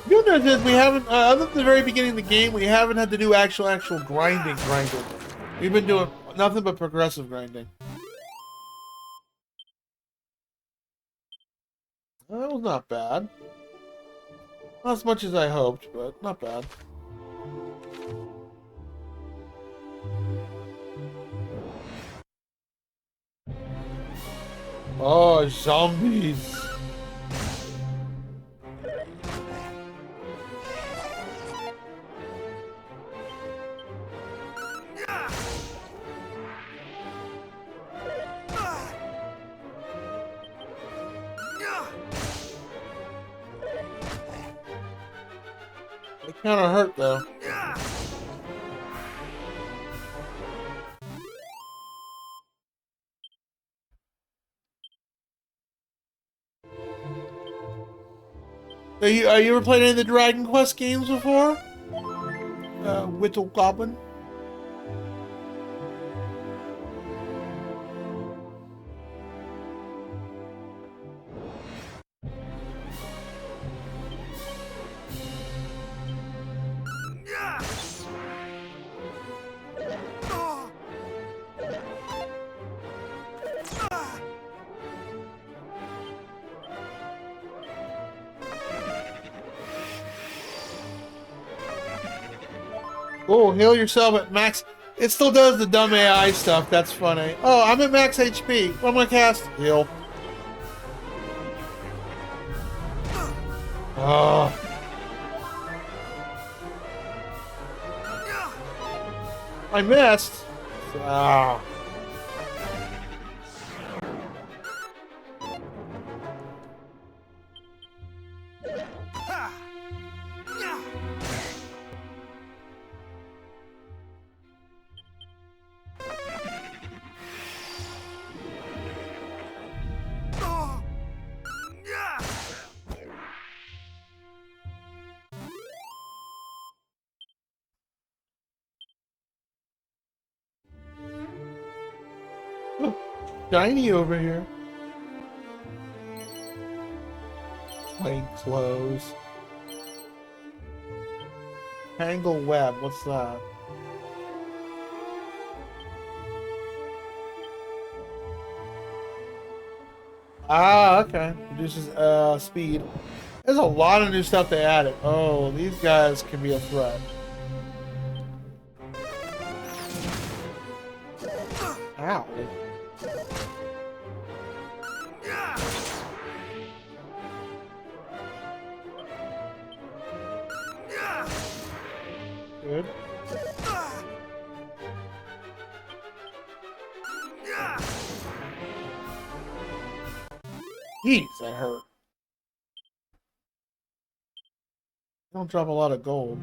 Good news is we haven't, other than the very beginning of the game, we haven't had to do actual grinding. We've been doing nothing but progressive grinding. Well, that was not bad. Not as much as I hoped, but not bad. Oh, zombies. They kind of hurt though. Are you ever played any of the Dragon Quest games before? Whittle Goblin? Oh, heal yourself at max. It still does the dumb AI stuff. That's funny. Oh, I'm at max HP. What am I gonna cast? Heal. Oh. I missed. Ah. Shiny over here. Plain clothes. Tangle web. What's that? Ah, okay. Reduces speed. There's a lot of new stuff they added. Oh, these guys can be a threat. Ow. Good. Jeez, that hurt. Don't drop a lot of gold.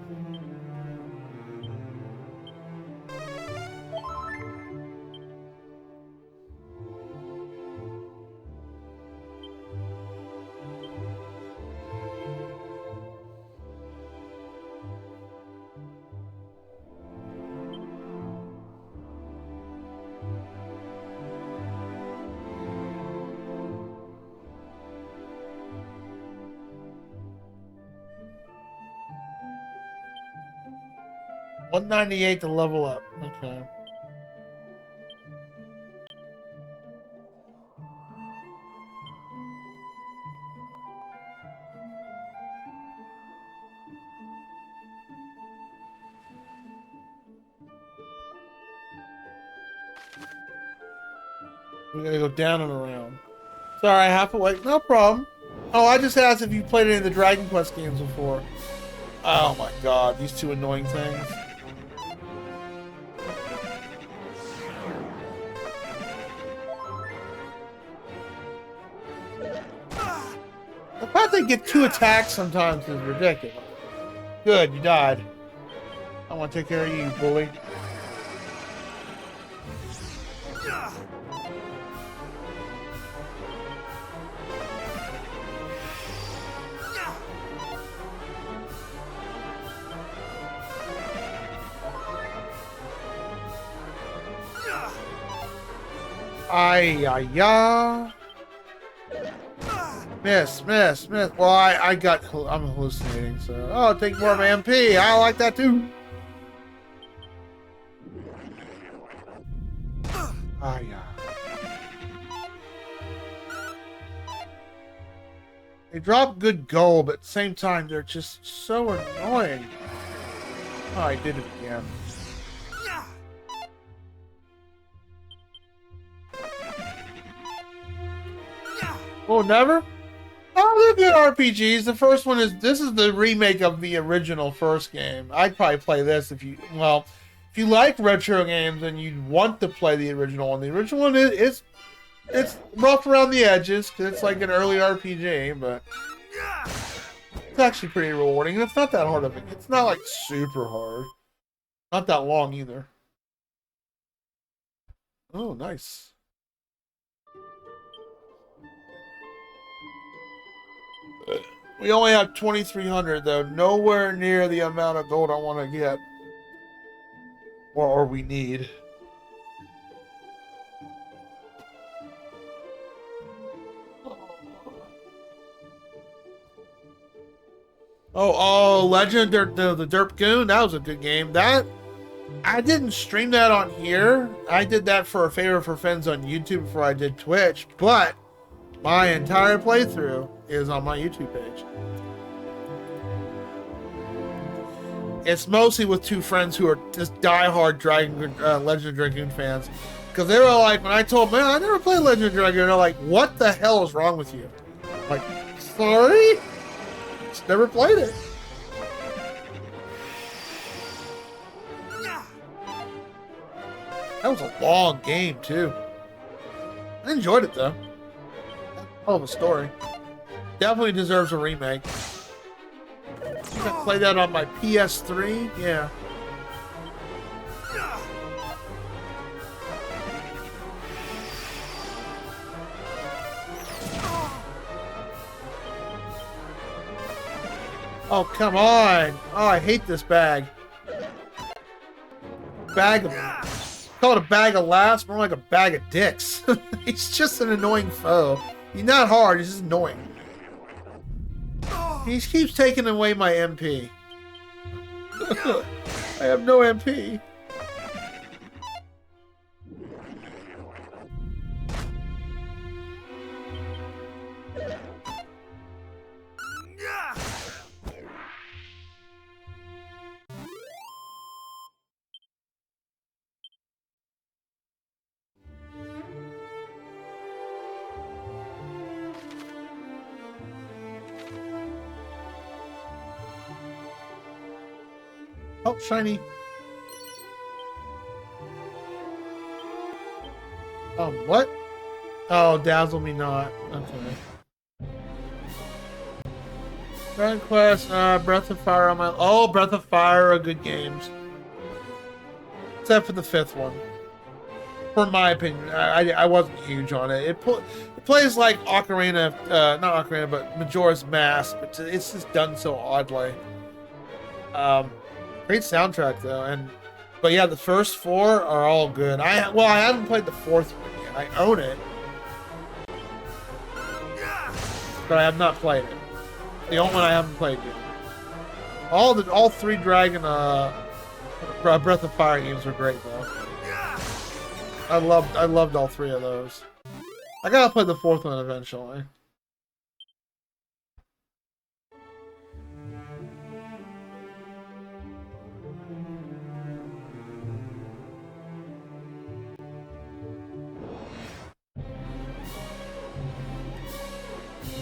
$198 to level up. Okay. We gotta go down and around. Sorry, half awake. No problem. Oh, I just asked if you played any of the Dragon Quest games before. Oh my god, these two annoying things. The fact they get 2 attacks sometimes is ridiculous. Good, you died. I want to take care of you, bully. Ay, ay, ay. Miss. Well, I'm hallucinating, so. Oh, take more of my MP. I like that too. Ay, ay. They drop good gold, but at the same time, they're just so annoying. Oh, I did it again. Oh, never? Oh, they're good RPGs. The first one this is the remake of the original first game. I'd probably play this if you like retro games and you'd want to play the original one. The original one it's rough around the edges because it's like an early RPG, but it's actually pretty rewarding. And it's not that hard of it. It's not like super hard. Not that long either. Oh, nice. We only have 2,300 though. Nowhere near the amount of gold I want to get. Or we need. Oh, Legend, the Derp Goon. That was a good game. I didn't stream that on here. I did that for a favor for friends on YouTube before I did Twitch. But my entire playthrough is on my YouTube page. It's mostly with 2 friends who are just diehard Legend of Dragoon fans. Because they were like, when I told them, man, I never played Legend of Dragoon, they're like, what the hell is wrong with you? I'm like, sorry? Just never played it. That was a long game, too. I enjoyed it, though. Hell of a story. Definitely deserves a remake. I played that on my PS3. Yeah. Oh, come on. Oh, I hate this bag. Call it a bag of laughs, more like a bag of dicks. He's just an annoying foe. He's not hard, he's just annoying. He keeps taking away my MP. I have no MP. Oh, shiny. What? Oh, dazzle me not. Okay. Grand Quest, Breath of Fire on my... Oh, Breath of Fire are good games. Except for the 5th one. For my opinion, I wasn't huge on it. It plays like Ocarina, not Ocarina, but Majora's Mask, but it's just done so oddly. Great soundtrack though, but yeah, the first 4 are all good. I haven't played the 4th one yet. I own it, but I have not played it. The only one I haven't played yet. All 3 Dragon Breath of Fire games were great though. I loved all 3 of those. I gotta play the 4th one eventually.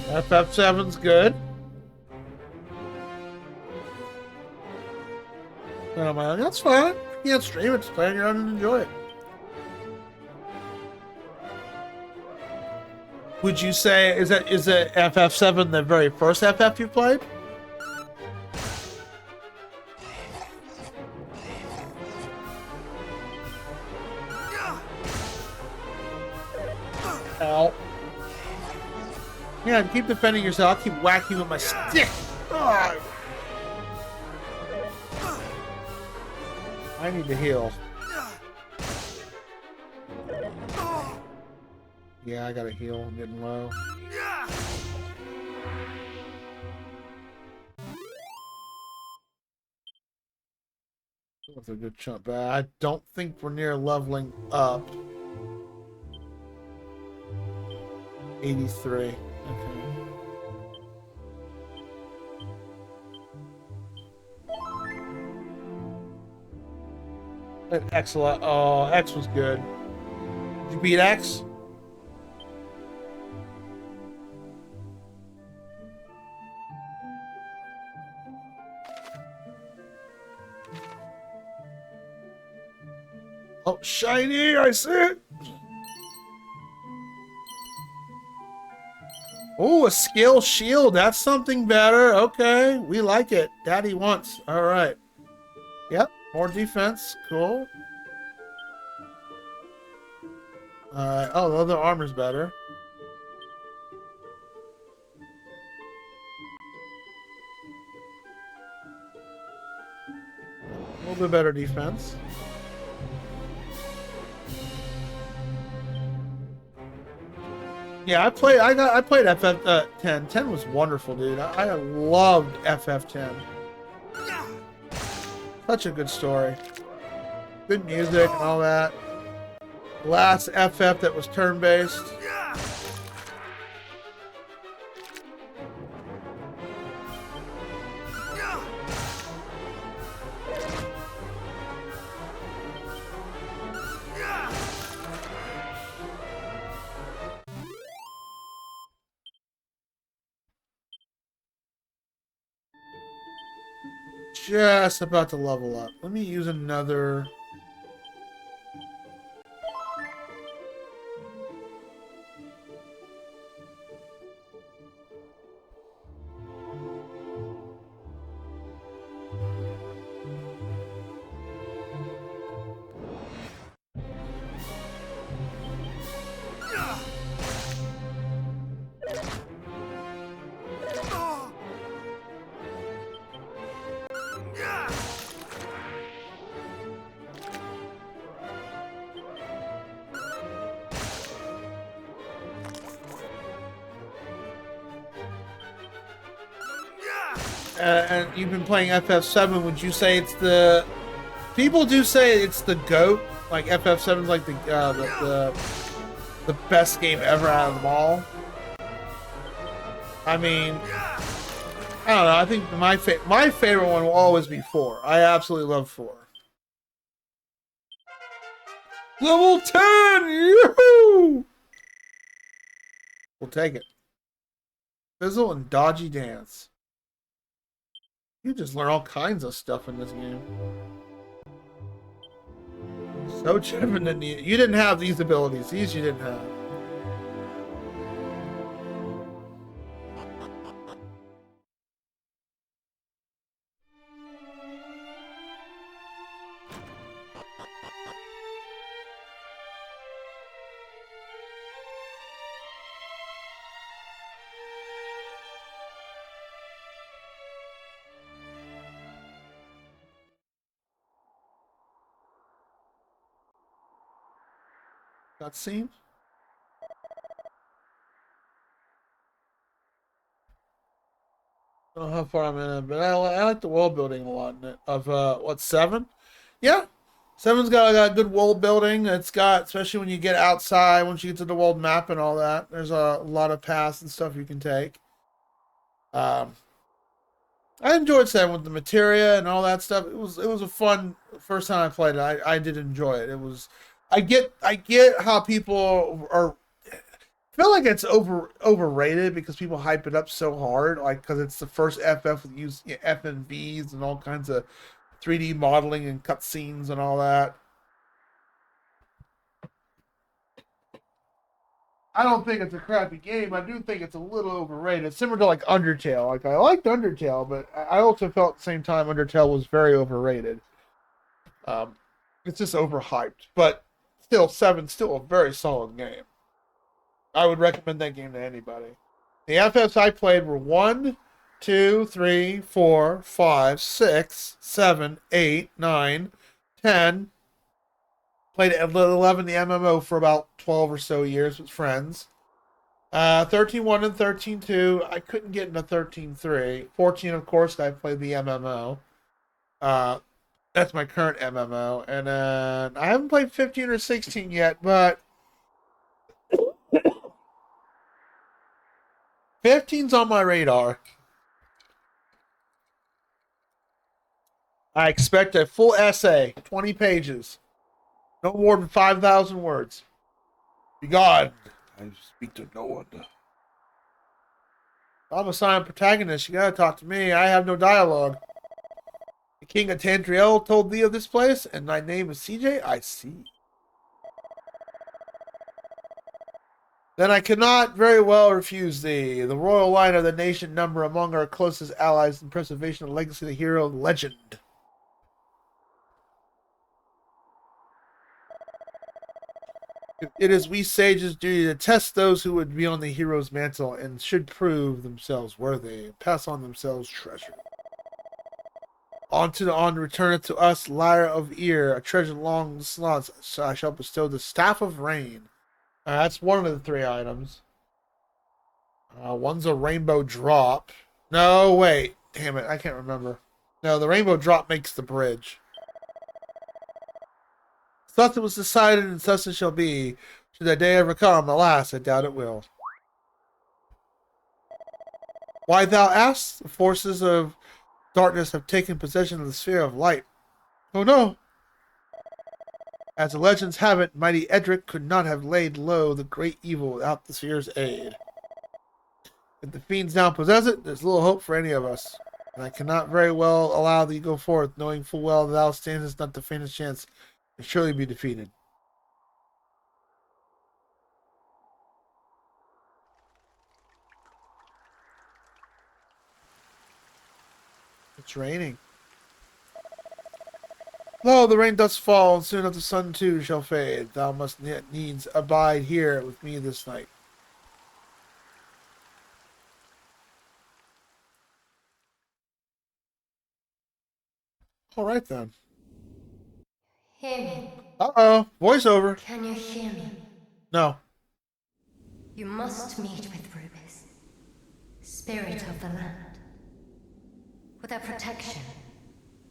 FF7's good. And I'm like, that's fine. You can't stream it, just play on your own and enjoy it. Would you say is it FF7 the very first FF you played? Ow. Yeah, keep defending yourself. I'll keep whacking with my stick. Ugh. I need to heal. Yeah, I gotta heal. I'm getting low. That's a good chunk, but I don't think we're near leveling up. 83. Okay. X, oh, X was good. Did you beat X? Oh, shiny! I see it! Oh, a skill shield. That's something better. Okay, we like it. Daddy wants. All right. Yep, more defense. Cool. All right. Oh, the other armor's better. A little bit better defense. Yeah, I played FF10. 10 was wonderful, dude. I loved FF10. Such a good story. Good music and all that. Last FF that was turn-based. Just about to level up. Let me use another and you've been playing FF7, would you say it's the... People do say it's the GOAT. Like, FF7 is like the best game ever out of them all. I mean, I don't know. I think my favorite one will always be 4. I absolutely love 4. Level 10! Yoo-hoo! We'll take it. Fizzle and dodgy dance. You just learn all kinds of stuff in this game. So Chevin didn't need it. You didn't have these abilities. These you didn't have. Cutscene? I don't know how far I'm in it, but I like the world building a lot in it. Of, what, 7? Yeah. 7's got good world building. It's got, especially when you get outside, once you get to the world map and all that, there's a lot of paths and stuff you can take. I enjoyed 7 with the materia and all that stuff. It was a fun first time I played it. I did enjoy it. It was... I get how people are... feel like it's overrated because people hype it up so hard, like because it's the first FF with use FMVs and all kinds of 3D modeling and cutscenes and all that. I don't think it's a crappy game. I do think it's a little overrated. It's similar to like Undertale. Like I liked Undertale, but I also felt at the same time Undertale was very overrated. It's just overhyped, but still, 7's still a very solid game. I would recommend that game to anybody. The FFs I played were 1, 2, 3, 4, 5, 6, 7, 8, 9, 10. Played 11 the MMO for about 12 or so years with friends. 13.1 and 13.2. I couldn't get into 13.3. 14, of course, I played the MMO. That's my current MMO. And I haven't played 15 or 16 yet, but 15's on my radar. I expect a full essay, 20 pages. No more than 5,000 words. Be gone. I speak to no one. I'm a silent protagonist. You gotta talk to me. I have no dialogue. The king of Tandriel told thee of this place, and thy name is CJ? I see. Then I cannot very well refuse thee. The royal line of the nation number among our closest allies in preservation of the legacy of the hero legend. It is we sages' duty to test those who would be on the hero's mantle and should prove themselves worthy, pass on themselves treasure. On return to us, lyre of ear, a treasure long slots, so I shall bestow the staff of rain. That's one of the 3 items. One's a rainbow drop. No, wait. Damn it, I can't remember. No, the rainbow drop makes the bridge. Thus it was decided, and thus it shall be. Should that day ever come, alas, I doubt it will. Why thou ask? The forces of darkness have taken possession of the sphere of light. Oh no! As the legends have it, mighty Edric could not have laid low the great evil without the sphere's aid. If the fiends now possess it, there's little hope for any of us. And I cannot very well allow thee to go forth, knowing full well that thou standest not the faintest chance to surely be defeated. It's raining. Lo, the rain does fall, and soon enough the sun too shall fade. Thou must needs abide here with me this night. All right then. Hear me. Uh-oh, voiceover. Can you hear me? No. You must meet with Rubis, spirit of the land. For their protection,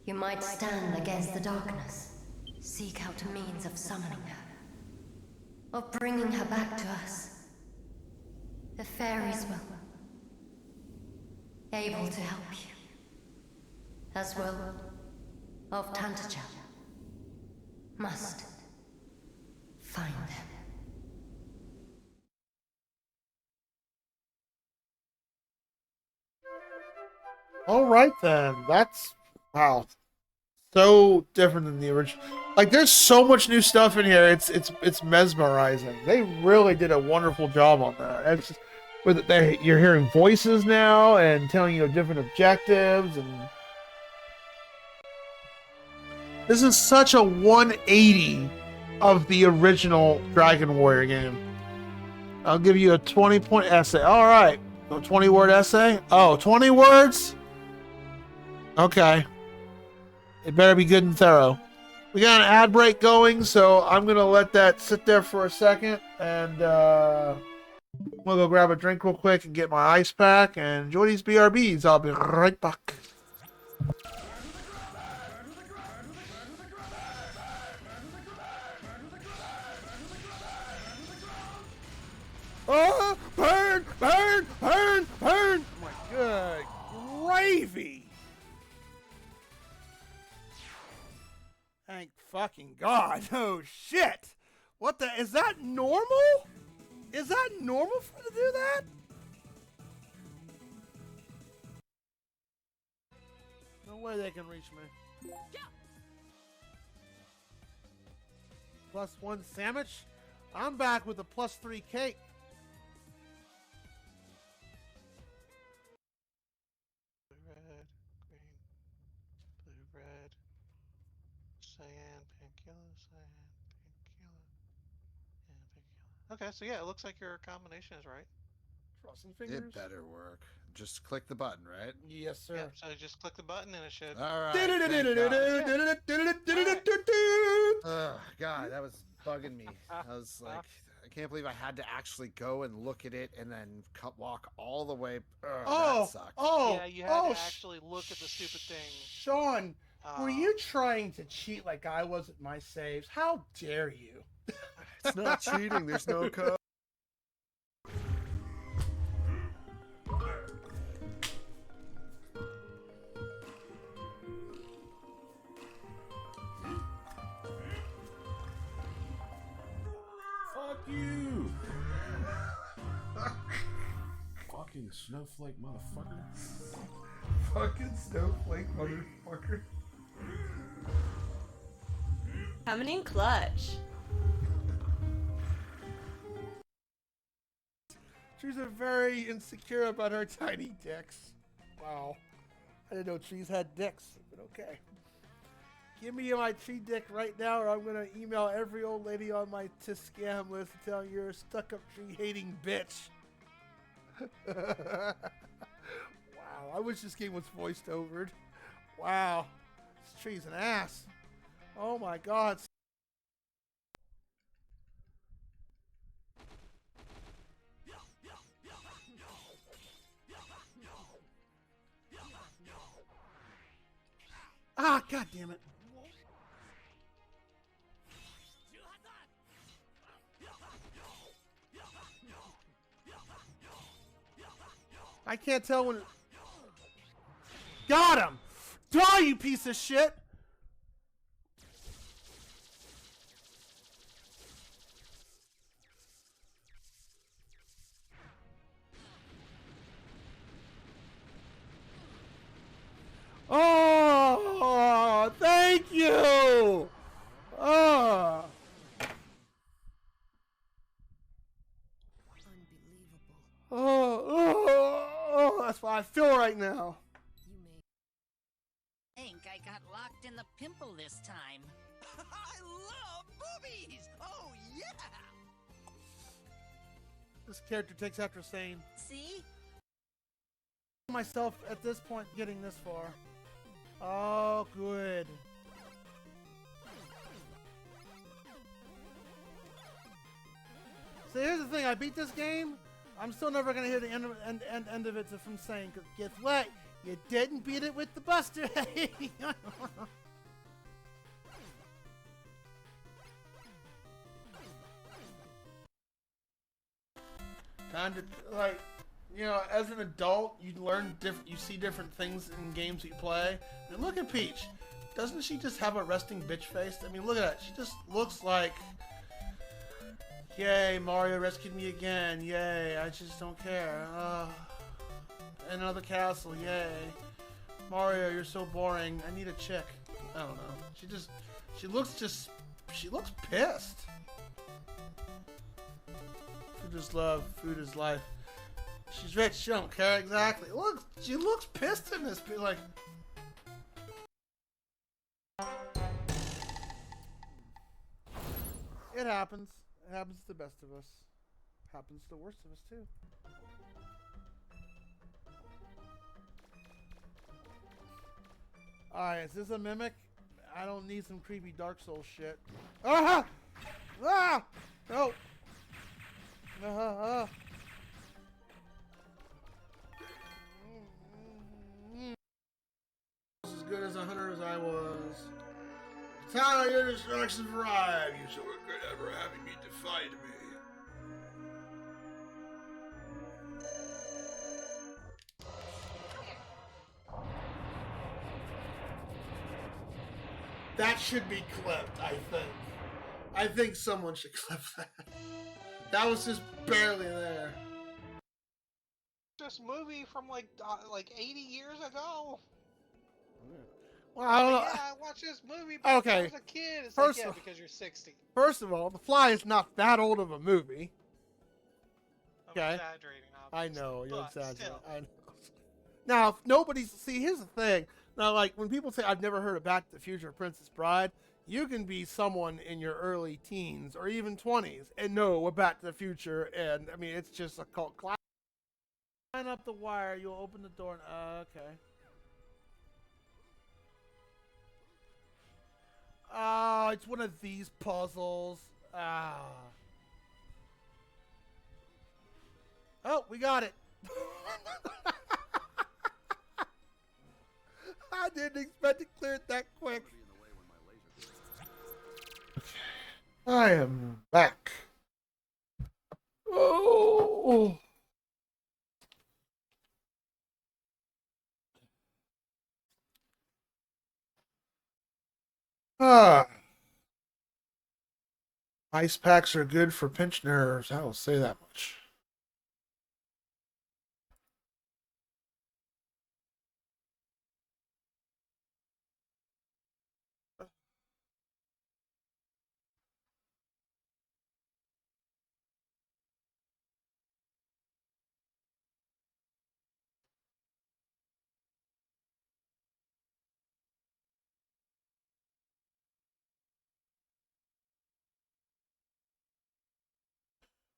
you might stand against the darkness, seek out a means of summoning her, of bringing her back to us. The fairies will, able to help you, as will of Tantagel. Must find them. All right then. That's wow. So different than the original. Like there's so much new stuff in here. It's mesmerizing. They really did a wonderful job on that. It's just, with you're hearing voices now and telling you different objectives, and this is such a 180 of the original Dragon Warrior game. I'll give you a 20-point essay. All right. A 20-word essay? Oh, 20 words? Okay. It better be good and thorough. We got an ad break going, so I'm going to let that sit there for a second. And we'll go grab a drink real quick and get my ice pack and enjoy these BRBs. I'll be right back. Oh, burn, burn, burn, burn! Oh my good gravy! Thank fucking God. Oh shit! What the? Is that normal? Is that normal for them to do that? No way they can reach me. +1 sandwich? I'm back with a +3 cake. Red, green, blue, red, cyan, pancula, cyan, pancula, and pancula. Okay, so yeah, it looks like your combination is right. Crossing fingers. It better work. Just click the button, right? Yes, sir. Yep, so just click the button and it should. All right. Oh, God, that was bugging me. I was like, I can't believe I had to actually go and look at it and then walk all the way. That sucked. Yeah, you had to actually look at the stupid thing. Sean, were you trying to cheat like I was at my saves? How dare you? It's not cheating. There's no code. Fuck you! Fucking snowflake motherfucker. Fucking snowflake motherfucker. Coming in clutch. Trees are very insecure about her tiny dicks. Wow. I didn't know trees had dicks, but okay. Give me my tree dick right now, or I'm going to email every old lady on my scam list and tell you're a stuck-up tree-hating bitch. Wow, I wish this game was voiced overed. Wow, this tree's an ass. Oh my God. Ah, God damn it. I can't tell when. Got him! Die, you piece of shit! Oh, thank you! Oh. Oh, that's what I feel right now. Think I got locked in the pimple this time. I love boobies! Oh, yeah! This character takes after saying, See? myself at this point getting this far. Oh, good. So here's the thing, I beat this game. I'm still never gonna hear the end of it from saying, 'cause guess what? You didn't beat it with the Buster. Kind of like, you know, as an adult, you learn different. You see different things in games that you play. And look at Peach. Doesn't she just have a resting bitch face? I mean, look at that. She just looks like, yay, Mario rescued me again. Yay, I just don't care. Another castle. Yay, Mario, you're so boring. I need a chick. I don't know. She looks pissed. Food is love. Food is life. She's rich. She don't care exactly. Look, she looks pissed in this. Like, it happens. It happens to the best of us. Happens to the worst of us too. Alright, is this a mimic? I don't need some creepy Dark Souls shit. Ah! Ah! No! As good as a hunter as I was. Tyler, your distractions arrive. You so regret ever having me defied me. That should be clipped, I think. I think someone should clip that. That was just barely there. This movie from like 80 years ago. Well, I don't know. Yeah, I watched this movie back when I Okay. was a kid. It's First like, yeah, of- because you're 60. First of all, The Fly is not that old of a movie. I'm Okay. exaggerating, I obviously, know, you're but exaggerating. still. I know. Now, if nobody's... See, here's the thing. Now, like, when people say, I've never heard of Back to the Future or Princess Bride, you can be someone in your early teens or even 20s and know what Back to the Future, and, I mean, it's just a cult classic. Line up the wire, you'll open the door, and, okay. Oh, it's one of these puzzles. Ah. Oh, we got it. I didn't expect to clear it that quick. Okay. I am back. Oh. Ah. Ice packs are good for pinched nerves. I will say that much.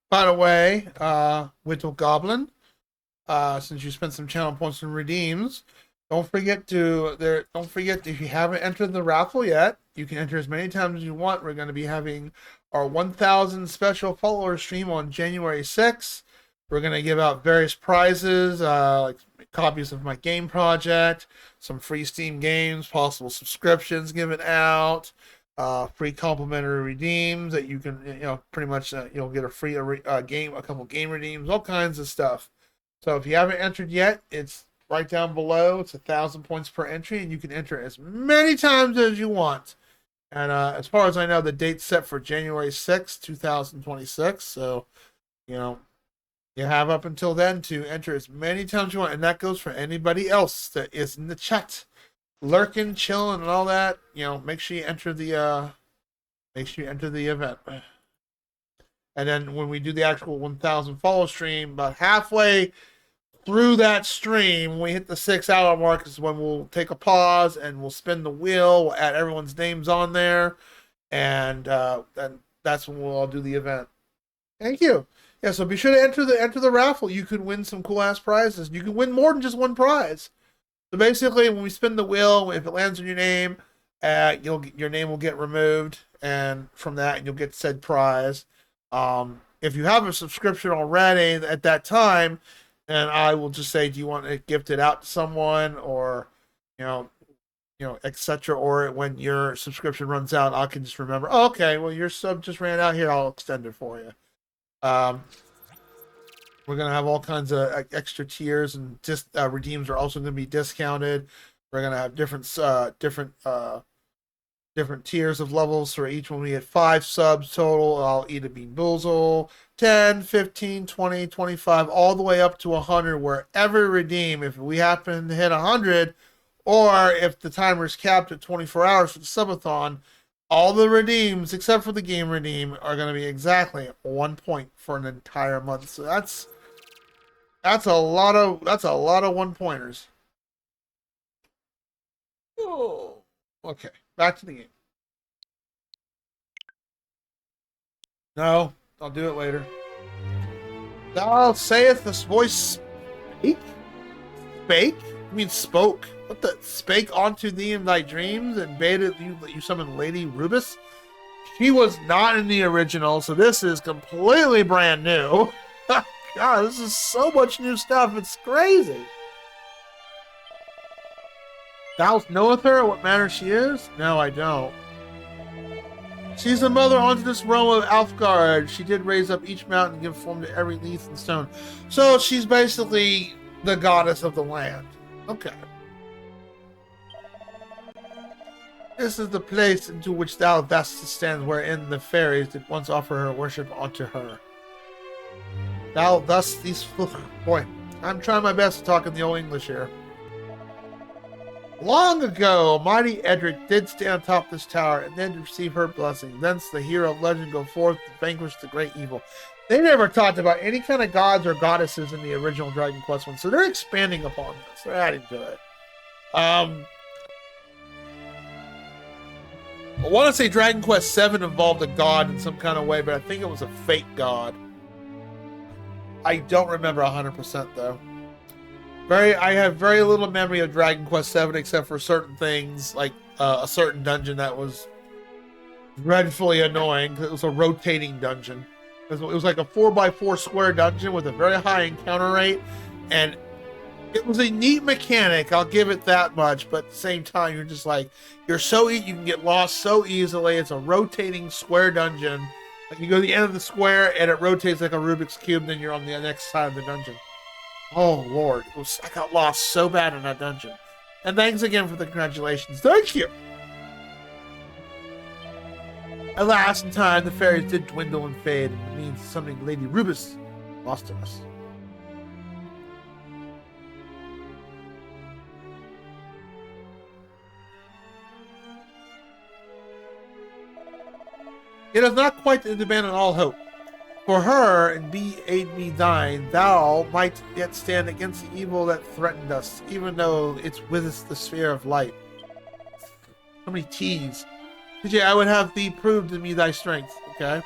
By the way, Whittle Goblin, since you spent some channel points and redeems, don't forget if you haven't entered the raffle yet, you can enter as many times as you want. We're going to be having our 1,000 special follower stream on January 6th. We're going to give out various prizes, like copies of my game project, some free Steam games, possible subscriptions given out, free complimentary redeems that you can, pretty much, you'll get a free game, a couple game redeems, all kinds of stuff. So if you haven't entered yet, it's right down below. It's 1,000 points per entry, and you can enter as many times as you want. And as far as I know, the date's set for January 6th, 2026. So, you have up until then to enter as many times you want. And that goes for anybody else that is in the chat, lurking, chilling, and all that. Make sure you enter the event. And then when we do the actual 1,000 follow stream, about halfway through that stream, when we hit the 6-hour mark, is when we'll take a pause and we'll spin the wheel. We'll add everyone's names on there, and then that's when we'll all do the event. Thank you. Yeah, so be sure to enter the raffle. You could win some cool ass prizes. You can win more than just one prize. So basically, when we spin the wheel, if it lands on your name, your name will get removed, and from that you'll get said prize. If you have a subscription already at that time, and I will just say, do you want to gift it out to someone, or etc. Or when your subscription runs out, I can just remember, oh, okay, well, your sub just ran out here, I'll extend it for you. We're gonna have all kinds of extra tiers, and just redeems are also gonna be discounted. We're gonna have different tiers of levels for each one. We get 5 subs total. I'll eat a bean boozle, 10, 15, 20, 25, all the way up to 100, wherever redeem. If we happen to hit 100, or if the timer is capped at 24 hours for the subathon, all the redeems, except for the game redeem, are going to be exactly 1 point for an entire month. So that's a lot of 1-pointers. Oh, okay. Back to the game. No, I'll do it later. Thou sayest this voice spake? Spake? I mean spoke. What the? Spake unto thee in thy dreams and bade you that you summon Lady Rubus? She was not in the original, so this is completely brand new. God, this is so much new stuff. It's crazy. Thou knoweth her, what manner she is? No, I don't. She's the mother onto this realm of Alfgard. She did raise up each mountain and give form to every leaf and stone. So she's basically the goddess of the land. Okay. This is the place into which thou dost stand, wherein the fairies did once offer her worship unto her. Thou thus these... Boy, I'm trying my best to talk in the old English here. Long ago, mighty Edric did stand on top of this tower and then to receive her blessing. Thence the hero of legend go forth to vanquish the great evil. They never talked about any kind of gods or goddesses in the original Dragon Quest one, so they're expanding upon this. They're adding to it. I want to say Dragon Quest VII involved a god in some kind of way, but I think it was a fake god. I don't remember 100% though. I have very little memory of Dragon Quest VII except for certain things, like a certain dungeon that was dreadfully annoying. It was a rotating dungeon. It was like a 4x4 square dungeon with a very high encounter rate, and it was a neat mechanic, I'll give it that much, but at the same time, you're just like, you can get lost so easily. It's a rotating square dungeon. Like you go to the end of the square, and it rotates like a Rubik's Cube, and then you're on the next side of the dungeon. Oh, Lord. I got lost so bad in that dungeon. And thanks again for the congratulations. Thank you! At last, in time, the fairies did dwindle and fade, and the means of summoning Lady Rubus lost to us. It is not quite to abandon all hope. For her, and be aid me thine, thou might yet stand against the evil that threatened us, even though it's withest the sphere of light. How many T's? TJ, I would have thee prove to me thy strength, okay?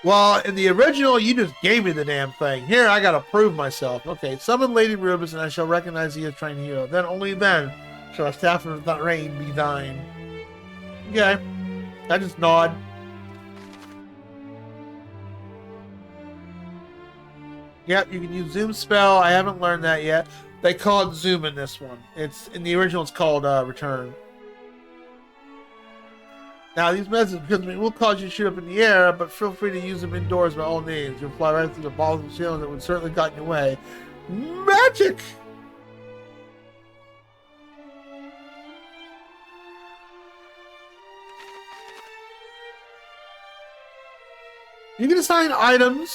Well, in the original, you just gave me the damn thing. Here, I gotta prove myself. Okay, summon Lady Rubus, and I shall recognize thee as trained hero. Then, only then, shall a staff of that reign be thine. Okay. I just nod. Yep, you can use Zoom spell. I haven't learned that yet. They call it Zoom in this one. It's in the original. It's called Return. Now these messages will cause you to shoot up in the air, but feel free to use them indoors by all means. You'll fly right through the balls and ceiling that would certainly got in your way. Magic. You can assign items,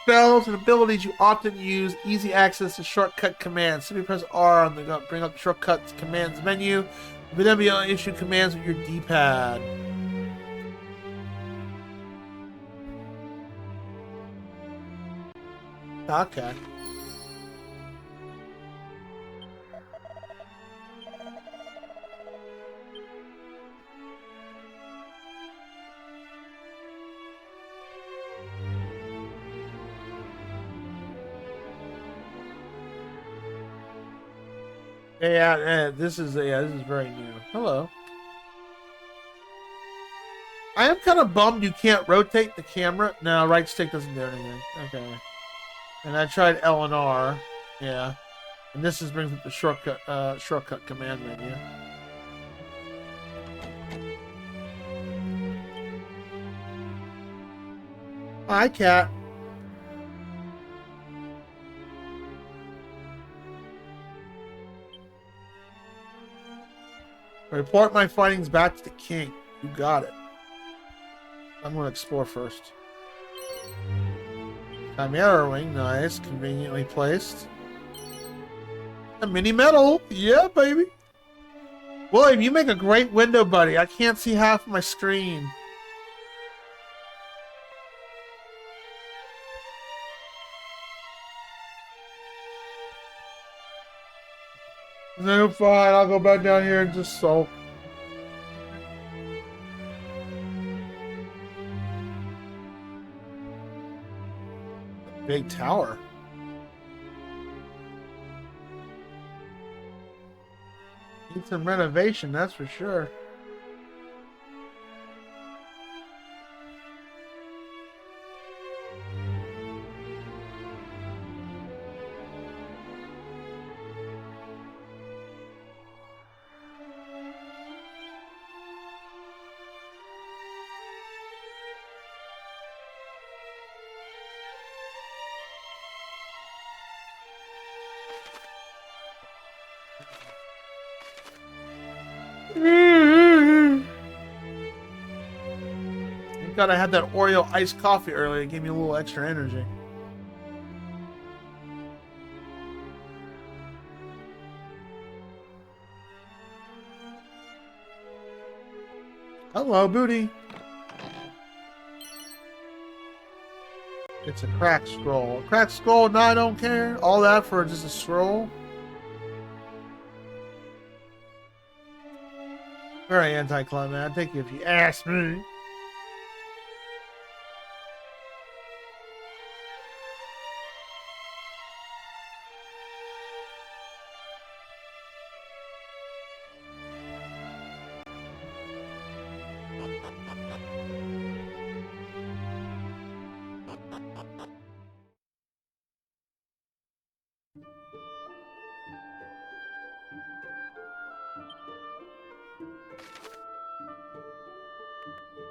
spells, and abilities you often use. Easy access to shortcut commands. Simply press R on the bring up the shortcut commands menu. You can then be able to issue commands with your D-pad. Okay. Yeah, this is very new. Hello. I am kind of bummed you can't rotate the camera. No, right stick doesn't do anything. Okay. And I tried L and R. Yeah. And this just brings up the shortcut command menu. Hi, cat. Report my findings back to the king. You got it. I'm going to explore first. Chimera wing, nice. Conveniently placed. A mini medal. Yeah, baby. William, you make a great window buddy. I can't see half my screen. No, fine. I'll go back down here and just sulk. Big tower. Need some renovation, that's for sure. Thank God I had that Oreo iced coffee earlier. It gave me a little extra energy. Hello, booty. It's a cracked scroll. A cracked scroll? No, I don't care. All that for just a scroll? Very anticlimactic if you ask me.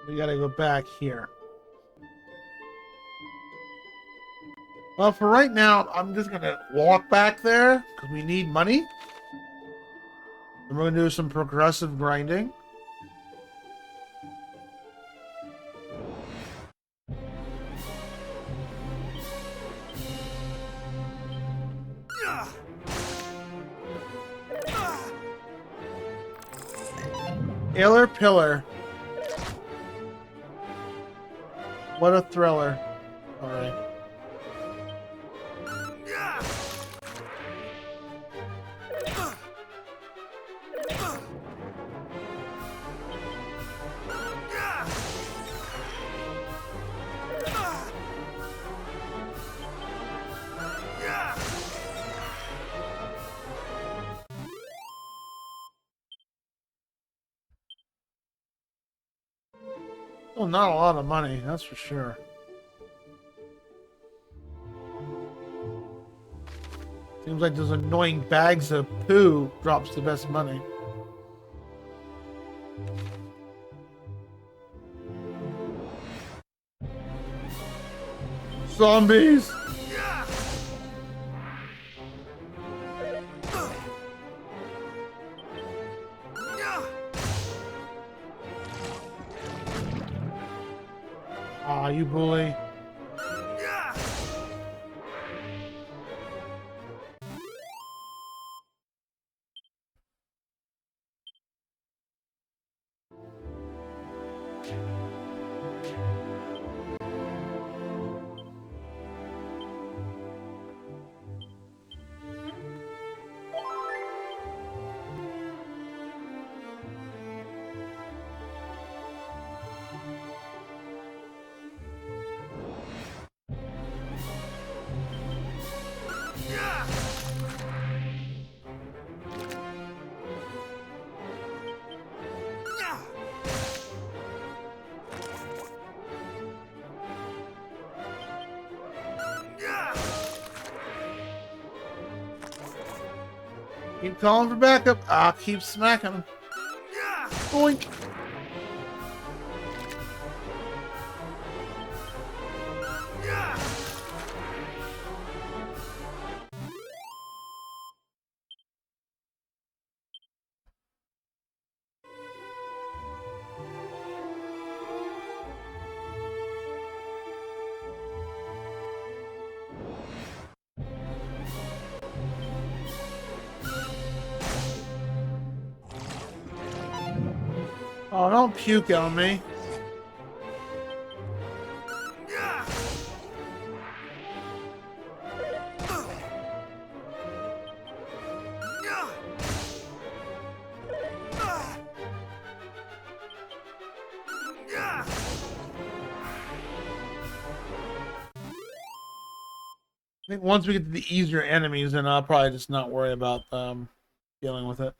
We gotta go back here. Well, for right now, I'm just gonna walk back there because we need money. And we're gonna do some progressive grinding. Iller Pillar. What a thriller. Alright. Well, not a lot of money, that's for sure. Seems like those annoying bags of poo drops the best money. Zombies! Aw, you bully. Keep calling for backup. I'll keep smacking him. Boink. Oh, don't puke on me. I think once we get to the easier enemies, then I'll probably just not worry about dealing with it.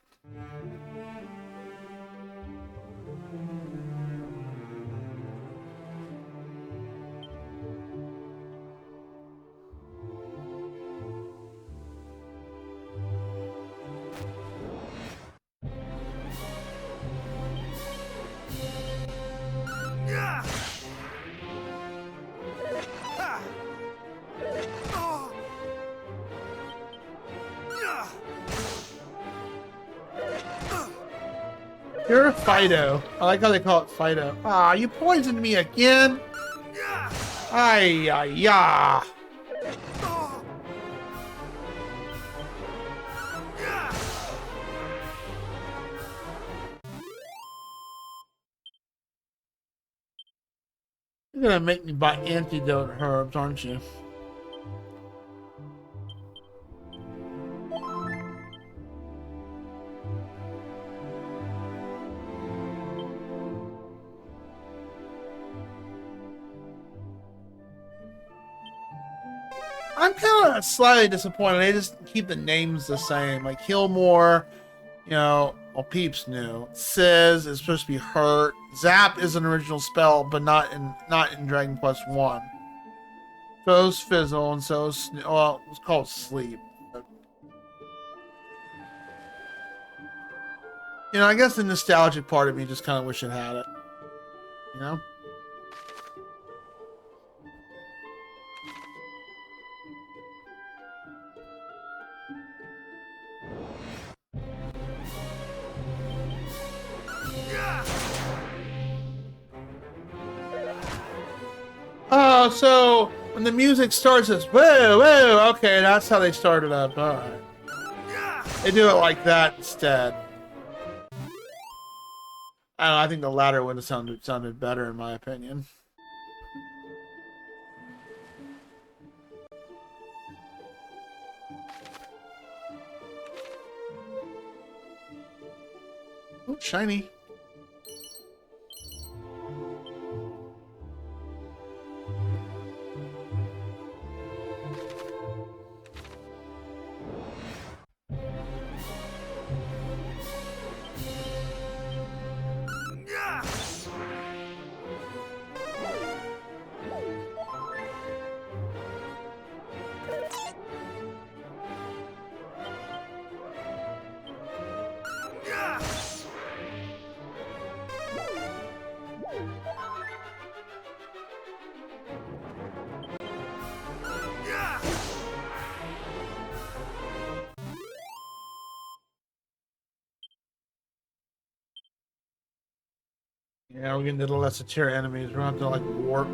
You're a Fido. I like how they call it Fido. Ah, you poisoned me again. Ay, ay, ya. You're gonna make me buy antidote herbs, aren't you? I'm kind of slightly disappointed. They just keep the names the same. Like Hillmore, you know, well, Peeps knew. Sizz is supposed to be hurt. Zap is an original spell, but not in Dragon Quest 1. So's Fizzle, and so's well, it's called Sleep. But, you know, I guess the nostalgic part of me just kind of wish it had it. You know? Oh, so when the music starts, it's whoa, whoa. Okay, that's how they started up. All right. They do it like that instead. I don't know, I think the latter would have sounded better, in my opinion. Oh, shiny. Yeah, we're getting to the lesser tier enemies. We're gonna have to like warp.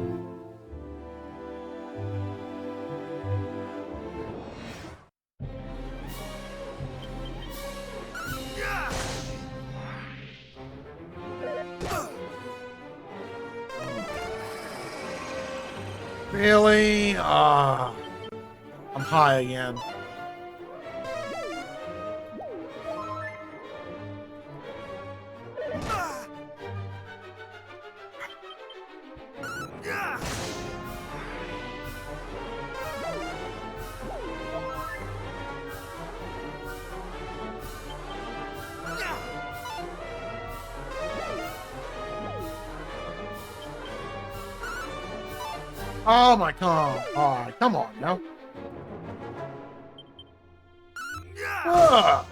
Really? Ah, I'm high again. Oh my god. All right, come on now. Ah.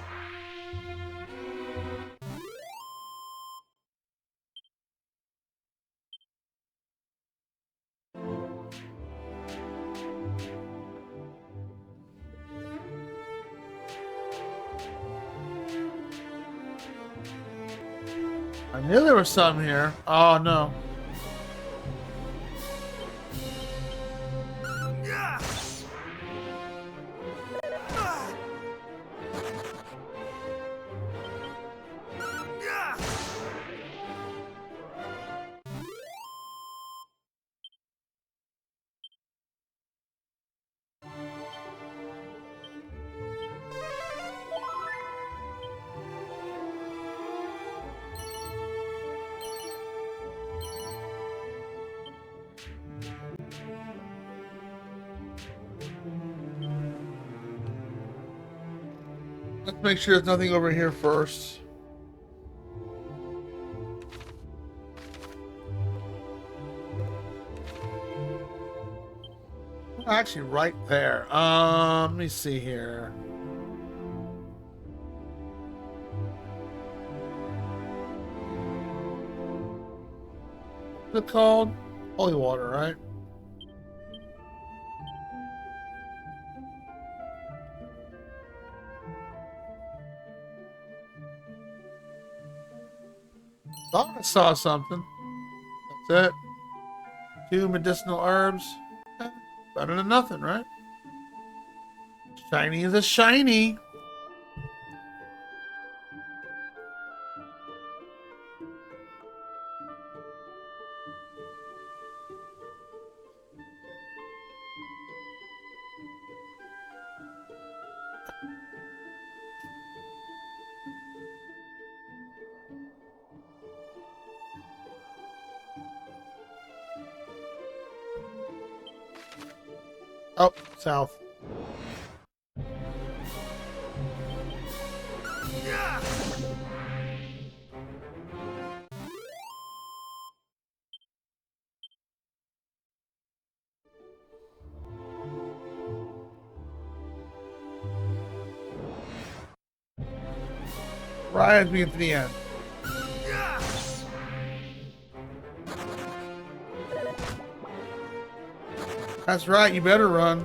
I knew there was some here. Oh no. Let's make sure there's nothing over here first. Actually, right there. Let me see here. What's it called? Holy water, right? Thought I saw something. That's it. 2 medicinal herbs. Better than nothing, right? Shiny is a shiny. Oh, south. Right as we get to the end. That's right, you better run.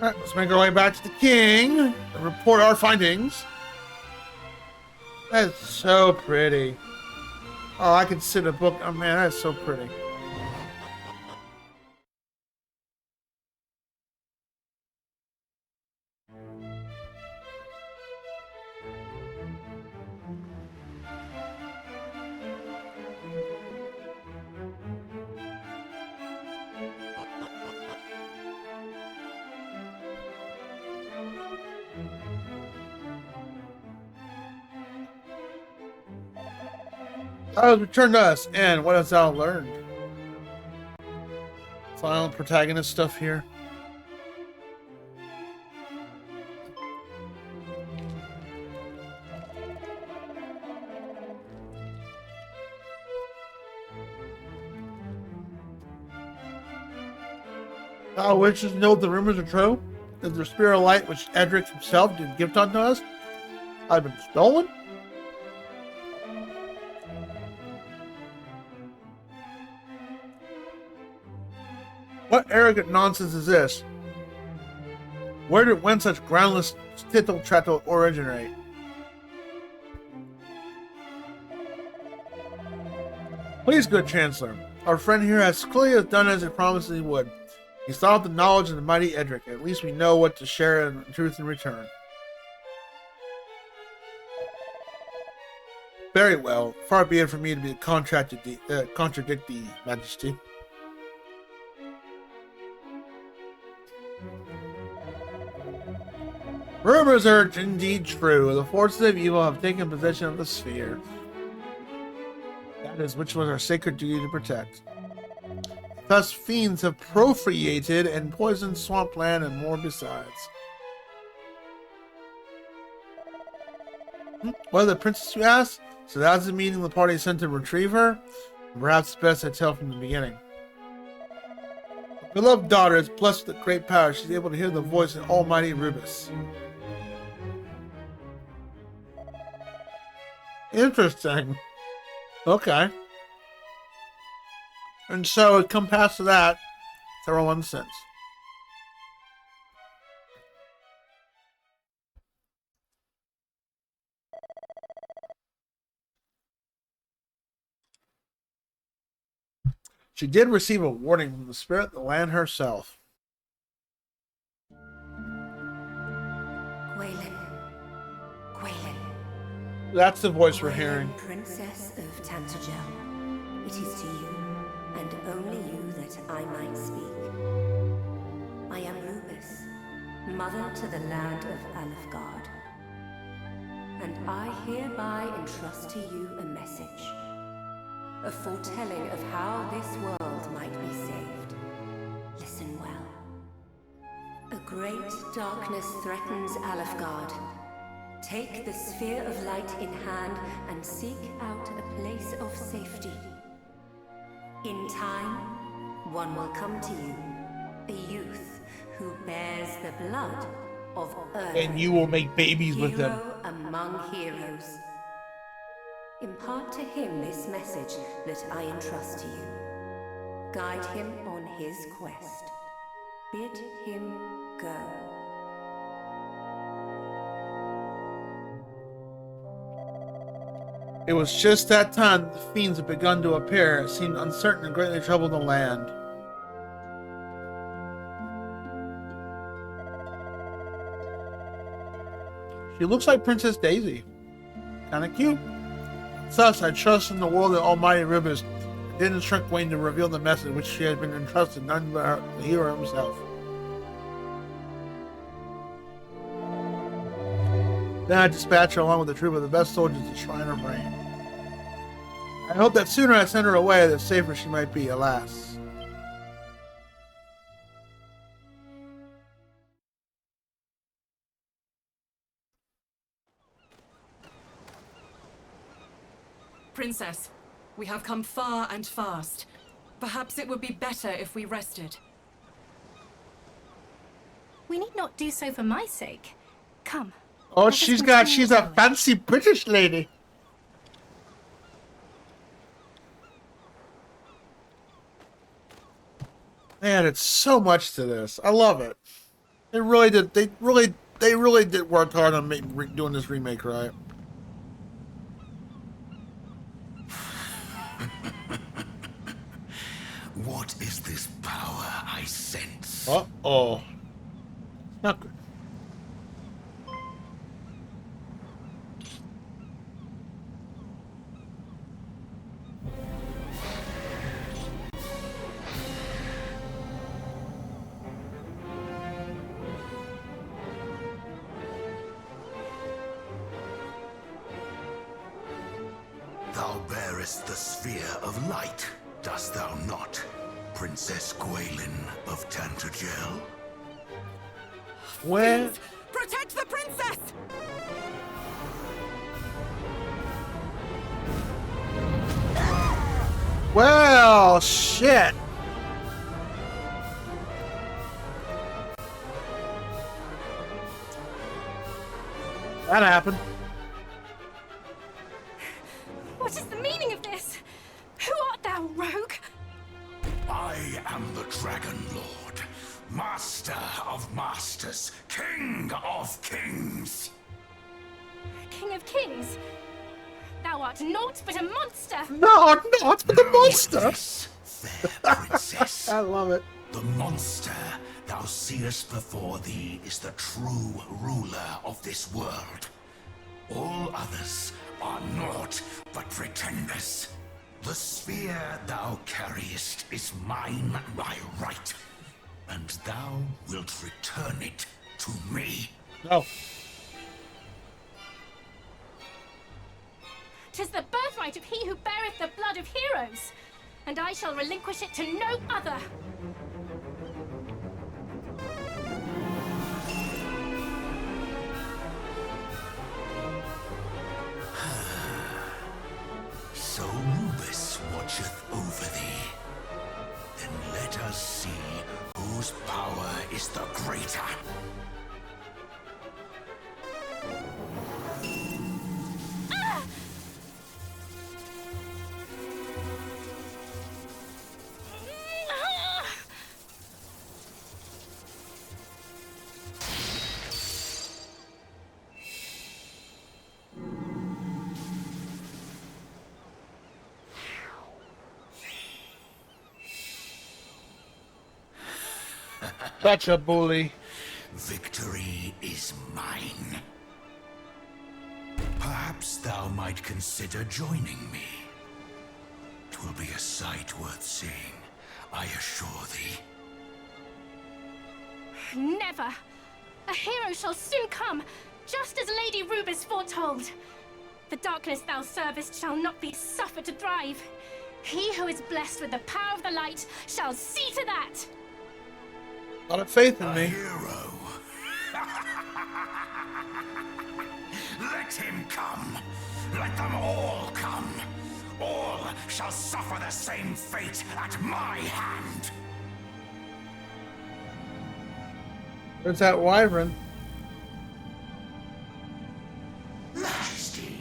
Alright, let's make our way back to the king and report our findings. That's so pretty. Oh, I could sit in a book. Oh man, that's so pretty. Oh, return to us, and what has thou learned? Final protagonist stuff here. Thou wishes to know if the rumors are true? That the spirit of light which Edric himself did gift unto us had been stolen? What arrogant nonsense is this? When such groundless tittle-tattle originate? Please, good Chancellor. Our friend here has clearly done as he promised he would. He sought the knowledge of the mighty Edric. At least we know what to share in truth in return. Very well. Far be it from me to be contradict thee, Majesty. Rumors are indeed true. The forces of evil have taken possession of the sphere. That is which was our sacred duty to protect. Thus, fiends have propagated and poisoned swampland and more besides. What of the princess, you ask? So that's the meeting the party sent to retrieve her? Perhaps it's best I tell from the beginning. Her beloved daughter is blessed with a great power. She's able to hear the voice of Almighty Rubus. Interesting. Okay. And so it come past to that several months since. She did receive a warning from the spirit of the land herself. Gwaelin. That's the voice we're hearing. Princess of Tantagel. It is to you, and only you, that I might speak. I am Rubus, mother to the land of Alefgard. And I hereby entrust to you a message. A foretelling of how this world might be saved. Listen well. A great darkness threatens Alefgard. Take the sphere of light in hand and seek out a place of safety. In time, one will come to you, a youth who bears the blood of Earth. And you will make babies with him. Hero among heroes. Impart to him this message that I entrust to you. Guide him on his quest. Bid him go. It was just that time that the fiends had begun to appear. It seemed uncertain and greatly troubled the land. She looks like Princess Daisy. Kinda cute. Thus, I trust in the world of Almighty Rubus. It didn't shrink Wayne to reveal the message which she had been entrusted none but the hero himself. Then I dispatch her along with a troop of the best soldiers to shrine her brain. I hope that sooner I send her away, the safer she might be, alas. Princess, we have come far and fast. Perhaps it would be better if we rested. We need not do so for my sake. Come. Oh, she's a fancy British lady. Man, it's so much to this. I love it. They really did. They really did work hard on doing this remake, right? What is this power I sense? Uh-oh. Not good. Thou bearest the sphere of light, dost thou not, Princess Gwaelin of Tantagel? Where? Protect the princess! Well, shit. That happened. What is the meaning of this? Who art thou, rogue? I am the Dragon Lord, Master of Masters, King of Kings. King of Kings? thou art naught but a monster! No, not but the monster! Princess. I love it. The monster thou seest before thee is the true ruler of this world. All others are naught but pretenders. The sphere thou carriest is mine by right, and thou wilt return it to me. No. 'Tis the birthright of he who beareth the blood of heroes, and I shall relinquish it to no other. So Rubus watcheth over thee. Then let us see whose power is the greater. Such a bully. Victory is mine. Perhaps thou might consider joining me. 'Twill be a sight worth seeing, I assure thee. Never! A hero shall soon come, just as Lady Rubus foretold. The darkness thou servest shall not be suffered to thrive. He who is blessed with the power of the light shall see to that! A lot of faith in me. Hero. Let him come. Let them all come. All shall suffer the same fate at my hand. There's that wyvern. Majesty,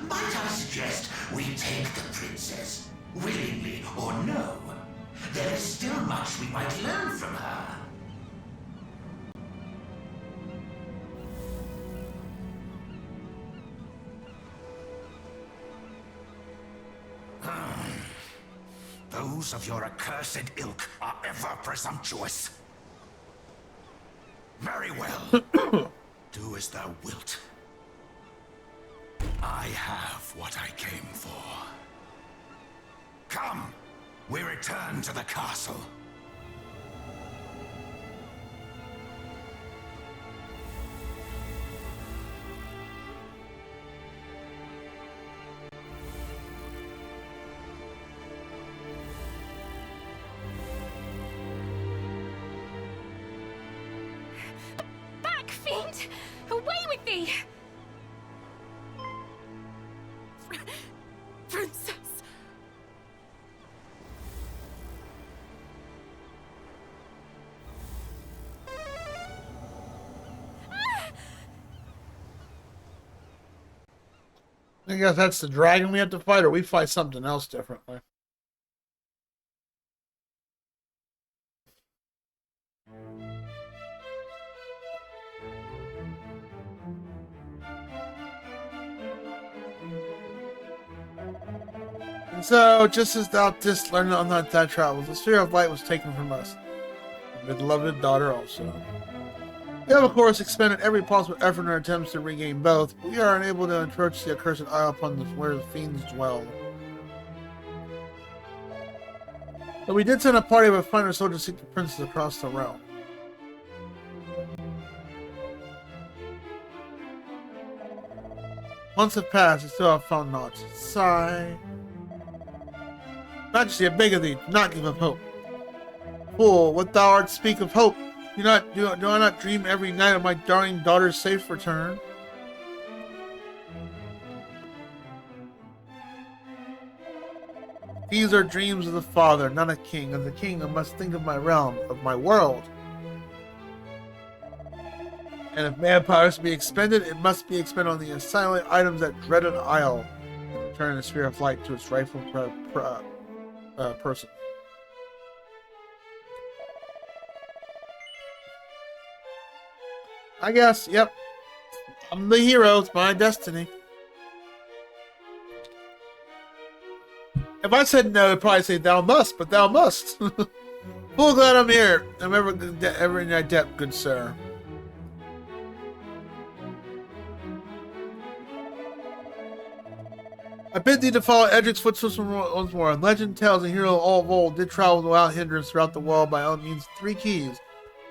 might I suggest we take the princess, willingly or no? There is still much we might learn from her. Those of your accursed ilk are ever presumptuous. Very well. Do as thou wilt. I have what I came for. Come, we return to the castle. Back, fiend! Away with thee! Princess! I guess that's the dragon we have to fight, or we fight something else differently. And so, just as thou didst learn on that travels, the sphere of light was taken from us, and the beloved daughter also. We have, of course, expended every possible effort in our attempts to regain both, but we are unable to approach the accursed isle upon where the fiends dwell. But we did send a party of a finder soldiers to seek the princess across the realm. Months have passed, and still have found naught. Sigh. Majesty, I beg of thee, do not give up hope. Fool, what thou art speak of hope? Do I not dream every night of my darling daughter's safe return? These are dreams of the father, not a king. As a king, I must think of my realm, of my world. And if manpower is to be expended, it must be expended on the silent items that dreaded isle, and return the sphere of light to its rightful person. I guess, yep. I'm the hero, it's my destiny. If I said no, I'd probably say thou must, but thou must. Full glad I'm here. I'm ever in thy debt, good sir. I bid thee to follow Edric's footsteps once more. Legend tells a hero of old did travel without hindrance throughout the world by all means 3 keys.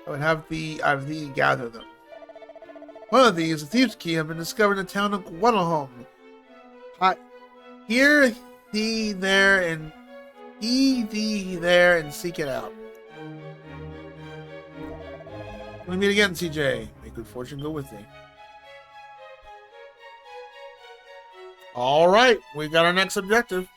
I would have thee gather them. One of these, a thief's key, have been discovered in the town of Guadalhome. Hear thee there and seek it out. We meet again, CJ. May good fortune go with thee. All right, we got our next objective.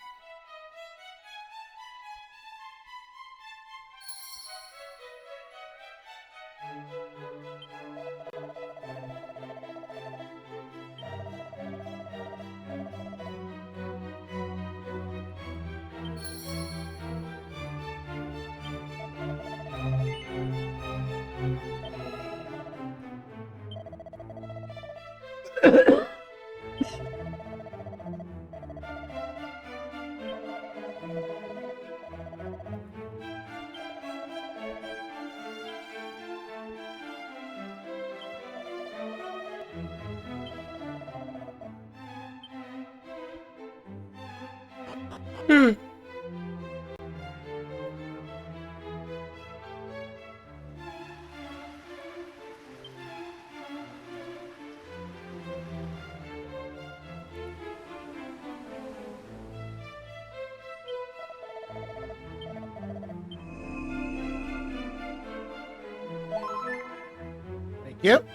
Yep.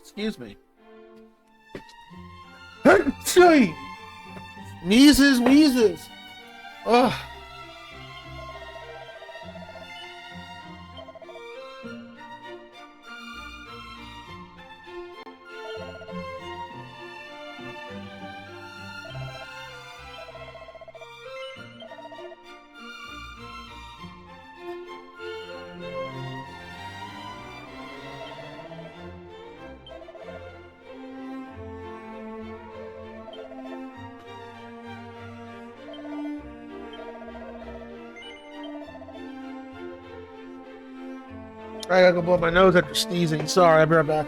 Excuse me. Sneezes, wheezes. Ugh. I gotta go blow my nose after sneezing. Sorry, I'll be right back.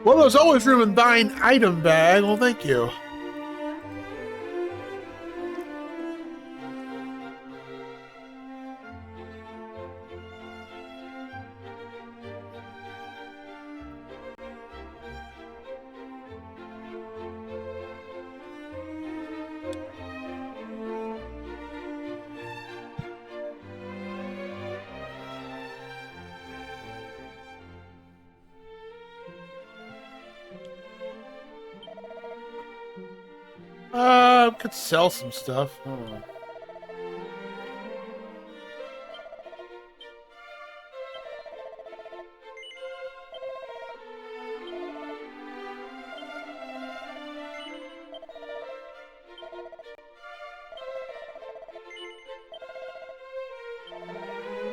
Well, there's always room in thine item bag. Well, thank you. Could sell some stuff. Hold on.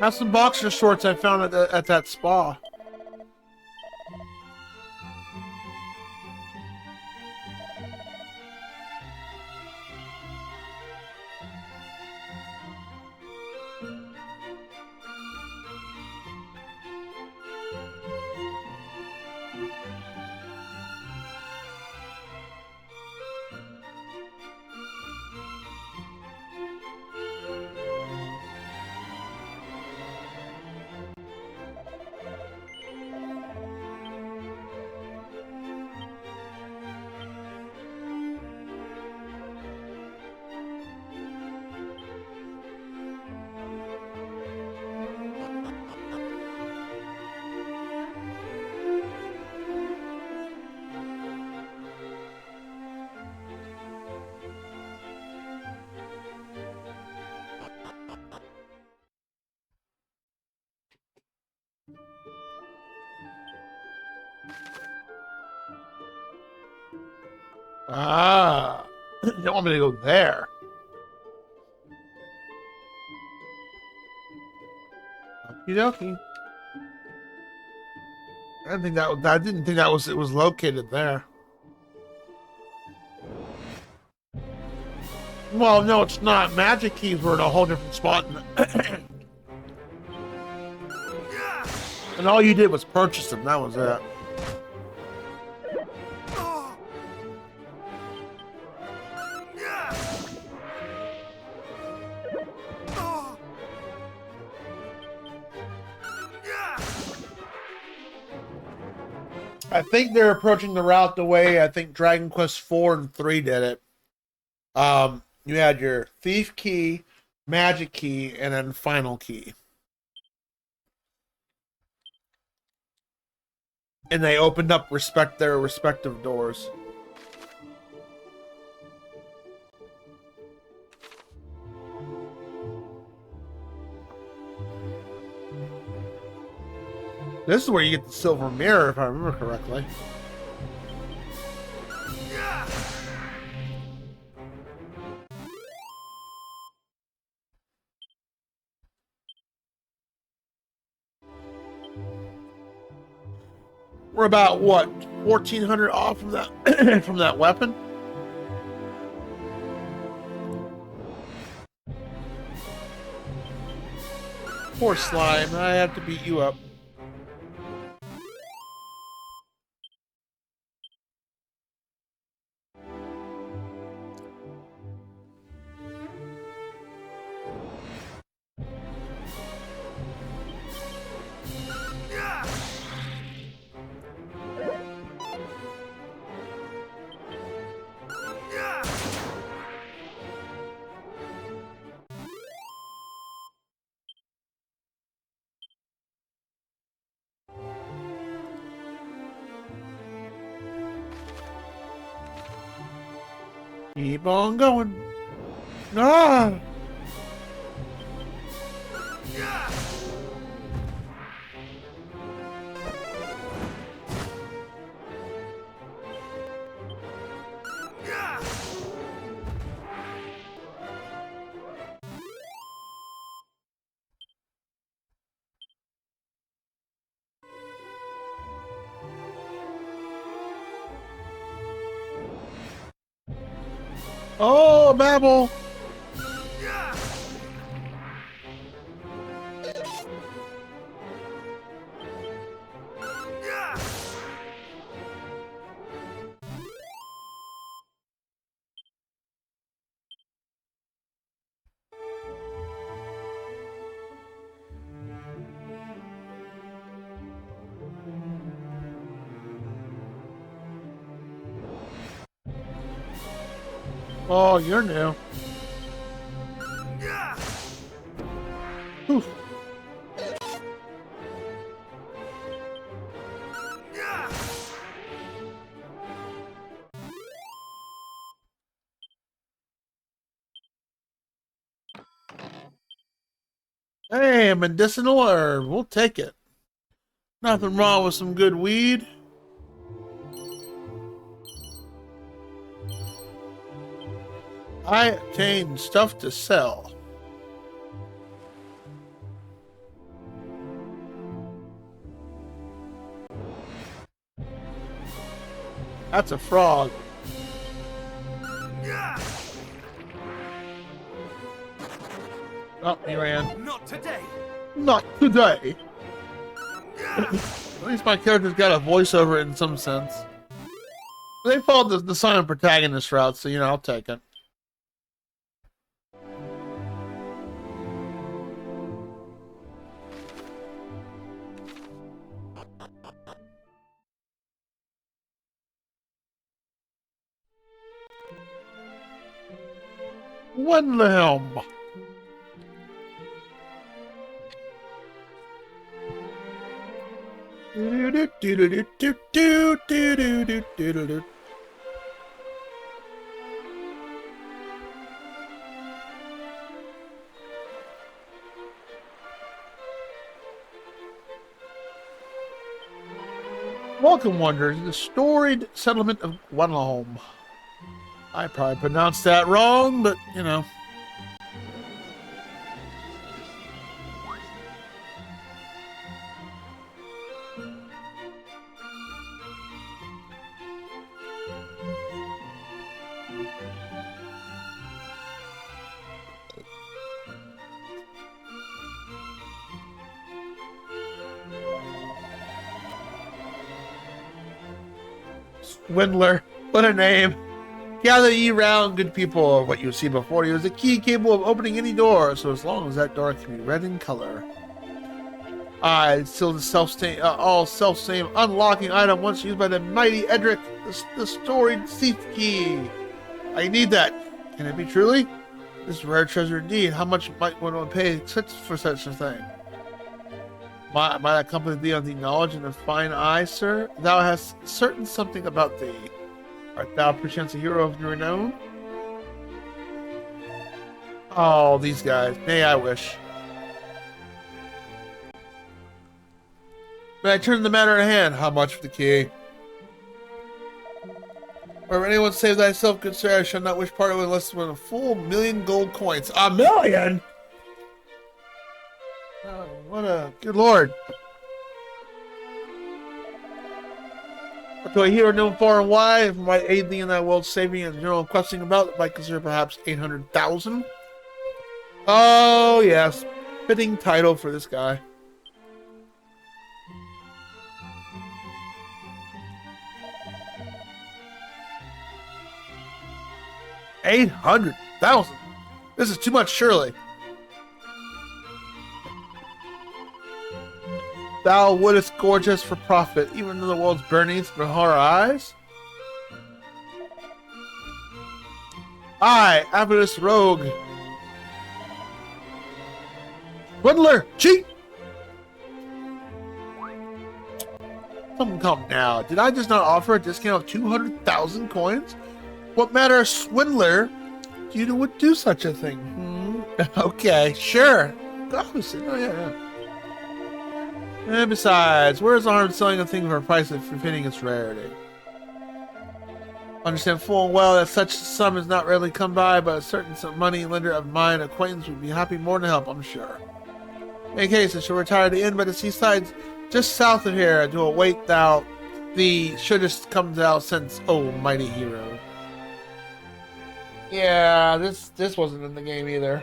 Have some boxer shorts I found at that spa. Ah, you don't want me to go there. Okie dokie. I didn't think that it was located there. Well, no, it's not. Magic keys were in a whole different spot. And all you did was purchase them. That was it. I think they're approaching the route the way I think Dragon Quest 4 and 3 did it. You had your thief key, magic key, and then final key. And they opened up their respective doors. This is where you get the silver mirror, if I remember correctly. We're about what, 1,400 off from that from that weapon. Poor slime, I have to beat you up. Keep on going. Ah! Oh, Babel! Oh, you're new. Whew. Hey, a medicinal herb. We'll take it. Nothing wrong with some good weed. I obtained stuff to sell. That's a frog. Oh, he ran. Not today. Not today. At least my character's got a voiceover in some sense. They followed the silent protagonist route, so, you know, I'll take it. Wendelhelm. Welcome, wanderers, to the storied settlement of Wendelhelm. I probably pronounced that wrong, but, you know. Swindler, what a name. Gather ye round, good people, of what you see before you is a key capable of opening any door, so as long as that door can be red in color. I still the all self-same unlocking item once used by the mighty Edric, the storied thief key. I need that. Can it be truly? This is rare treasure indeed. How much might one pay for such a thing? Might I accompany thee on the knowledge and the fine eye, sir? Thou hast certain something about thee. Art thou perchance a hero of renown? Oh, these guys. May I wish. May I turn to the matter at hand? How much for the key? Or anyone save thyself, good sir, I shall not wish part of it unless with a full 1,000,000 gold coins. 1,000,000?! Oh, what a good lord. To a hero known far and wide, if I might aid thee in thy world saving and general questing about, if I consider perhaps 800,000. Oh, yes. Fitting title for this guy. $800,000. This is too much, surely. Thou wouldest gorge us for profit, even though the world's burning before our eyes? I, avaricious rogue. Swindler! Cheat! Come now. Did I just not offer a discount of 200,000 coins? What matter a swindler you would do such a thing? Okay, sure. Oh, yeah. And besides, where's the harm selling a thing for a price befitting its rarity? Understand full and well that such a sum is not readily come by, but a certain money lender of mine acquaintance would be happy more to help, I'm sure. In case I shall retire to the inn by the seaside just south of here to await thou the shouldest come thou since, oh mighty hero. Yeah, this wasn't in the game either.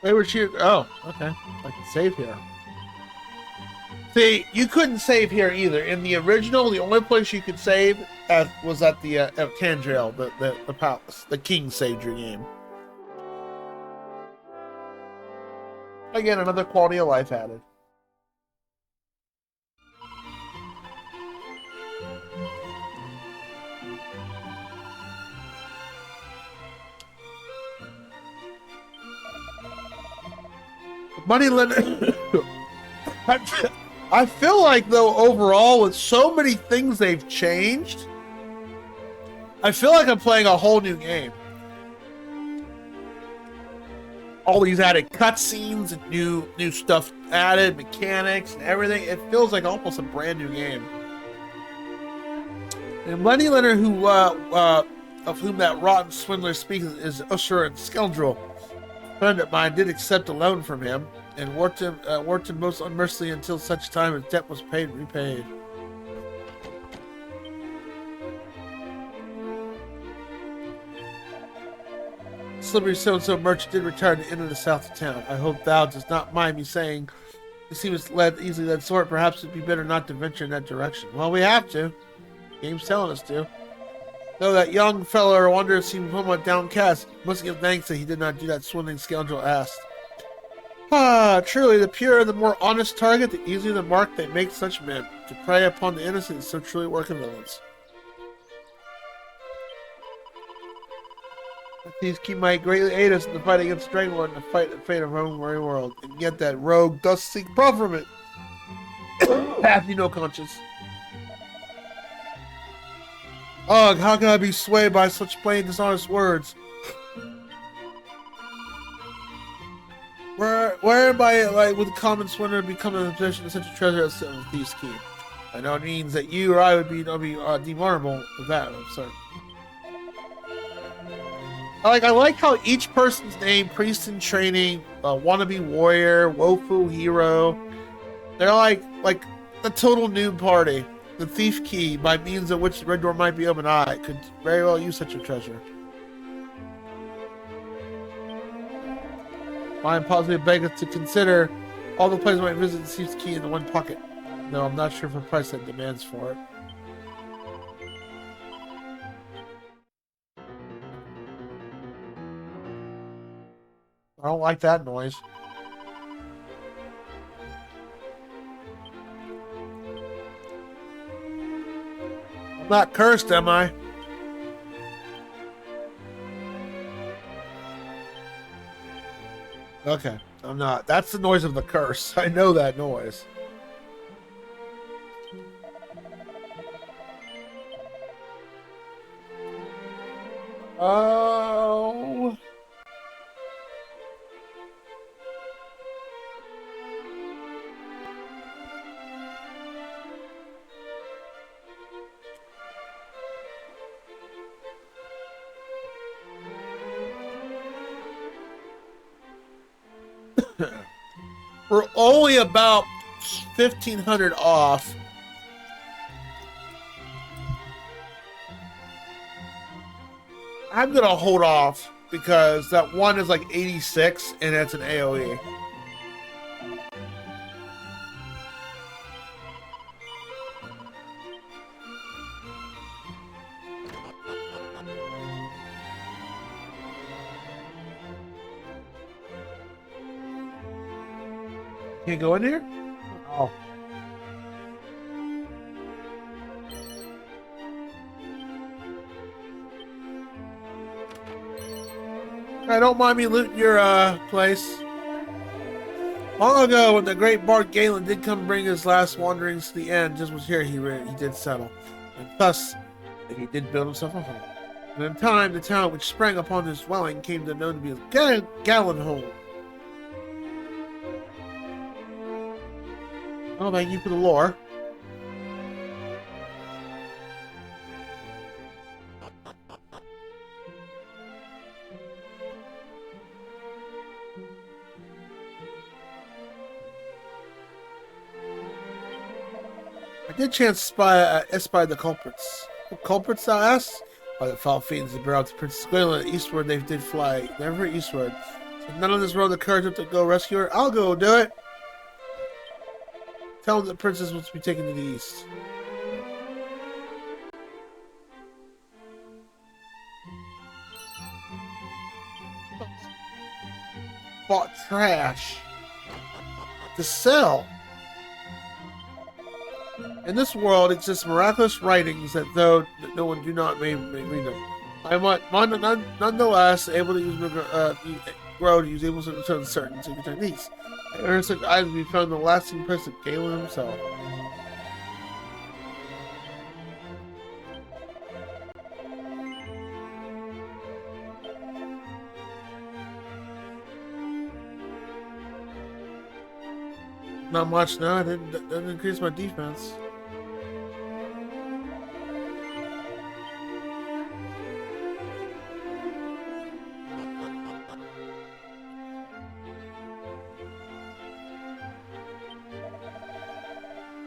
They were cheated. Oh, okay. I can save here. See, you couldn't save here either. In the original, the only place you could save was at the Tandril, the palace. The king saved your game. Again, another quality of life added. Moneylender. I feel like, though, overall, with so many things they've changed, I feel like I'm playing a whole new game. All these added cutscenes and new stuff added, mechanics and everything. It feels like almost a brand new game. And Moneylender, who of whom that rotten swindler speaks, is usher and scoundrel. A friend of mine did accept a loan from him and worked him most unmercifully until such time as debt was paid and repaid. Slippery so-and-so merchant did retire to the inn of the south of town. I hope thou dost not mind me saying, this seems easily led sort. Perhaps it'd be better not to venture in that direction. Well, we have to. Game's telling us to. Though that young fellow or wanderer seemed somewhat downcast, must give thanks that he did not do that swindling scoundrel asked. Ah, truly, the purer and the more honest target, the easier the mark they make such men. To prey upon the innocent is so truly work of villains. These key might greatly aid us in the fight against Stranglord and the fight the fate of our own very world. And yet that rogue does seek profit from it. Hath he no conscience? Ugh, how can I be swayed by such plain dishonest words? Whereby, like, with a common swindler become in the possession of such a treasure as a thief's key. I know it means that you or I would be demorable with that, I'm sorry. I like how each person's name, priest in training, wannabe warrior, wofu hero, they're like the total noob party. The thief key, by means of which the red door might be opened, I could very well use such a treasure. I am positive beggeth to consider all the places I might visit the thief's key in the one pocket. No, I'm not sure of the price that demands for it. I don't like that noise. I'm not cursed, am I? Okay, I'm not. That's the noise of the curse. I know that noise. Oh... We're only about 1,500 off. I'm gonna hold off because that one is like 86 and it's an AoE. Can't go in here? Oh. I don't mind me looting your place. Long ago, when the great Bard Galen did come bring his last wanderings to the end, just was here he did settle, and thus he did build himself a home. And in time, the town which sprang upon his dwelling came to know to be Galenholm. Oh, thank you for the lore. I did chance to espy the culprits. What culprits, thou ask? By the foul fiends that bear out the Princess Gwendolyn eastward they did fly, never eastward. If none of this road the courage up to go rescue her, I'll go do it. Tell him the princess wants to be taken to the east. Bought trash to sell. In this world exists miraculous writings that though no one do not may read them. I am nonetheless able to use grow to use able to return certain secret techniques. I earn such items to be found in the lasting place of Galen himself. Not much, no. I didn't increase my defense.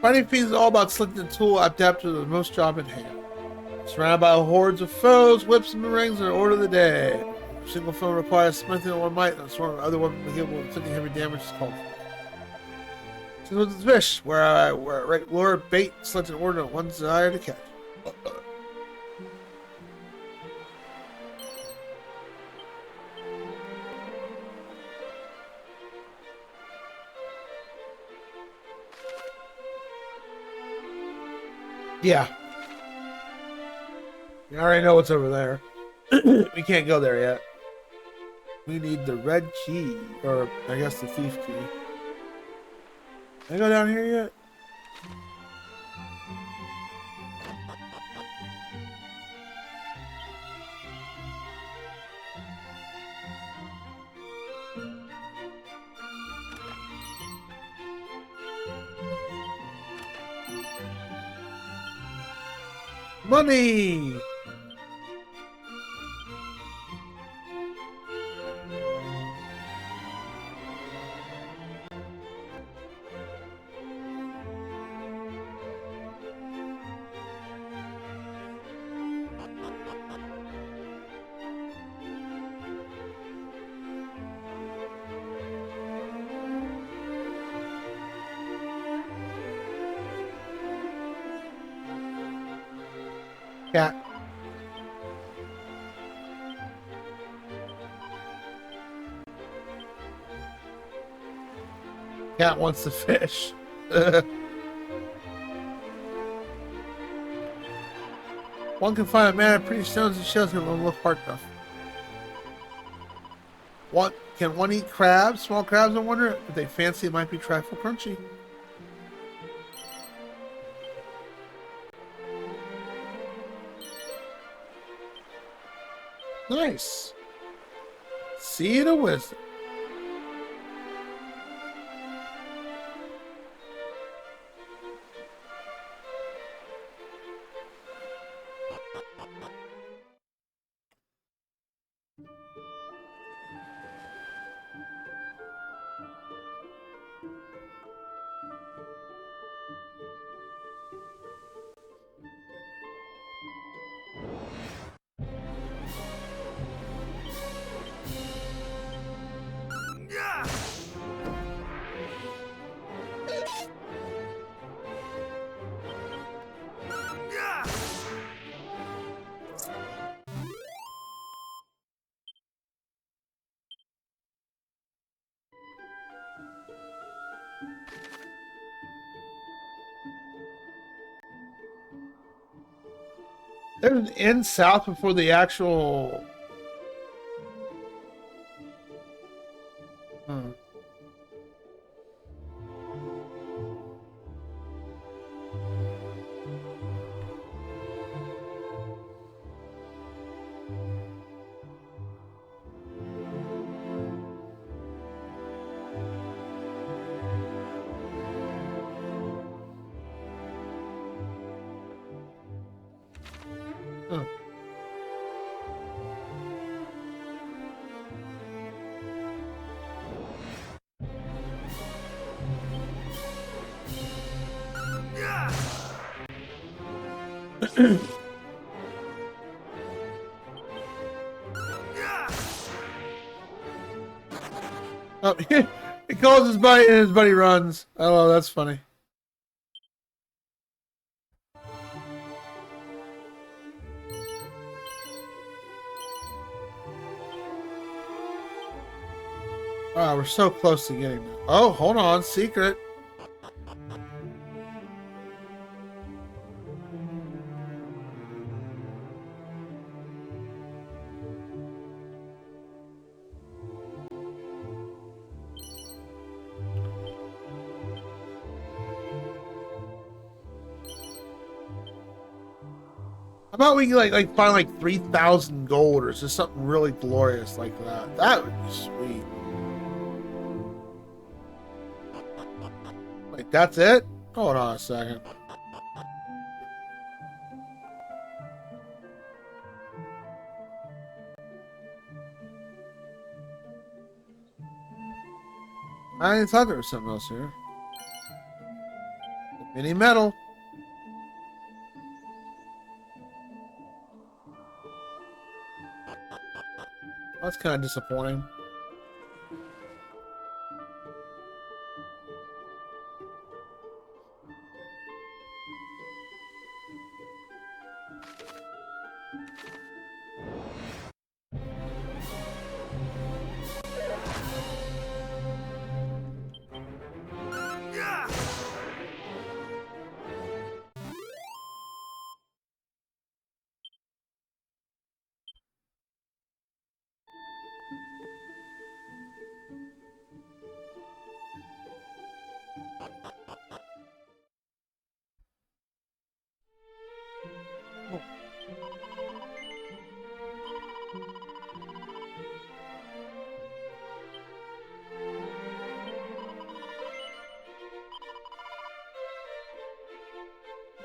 Fighting Fiend is all about selecting the tool adept to the most job at hand. Surrounded by hordes of foes, whips and rings are the order of the day. A single foe requires smithing on one might, and a swarm of other weapons capable of inflicting heavy damage is called for. This was the fish, where I lure bait, select an order on one desire to catch. Yeah. You already know what's over there. We can't go there yet. We need the red key, or I guess the thief key. Can I go down here yet? Money! Cat. Cat wants to fish. One can find a man at pretty stones and shells who won't look hard enough. Can one eat crabs? Small crabs, I wonder if they fancy it might be trifle crunchy. Nice. Seed of wisdom. There's an inn south before the actual... Oh, he calls his buddy and his buddy runs. Oh, that's funny. Oh, we're so close to getting that. Oh, hold on. Secret. How about we like find like 3,000 gold or just something really glorious like that? That would be sweet. Like that's it? Hold on a second. I thought there was something else here. Mini metal. That's kind of disappointing.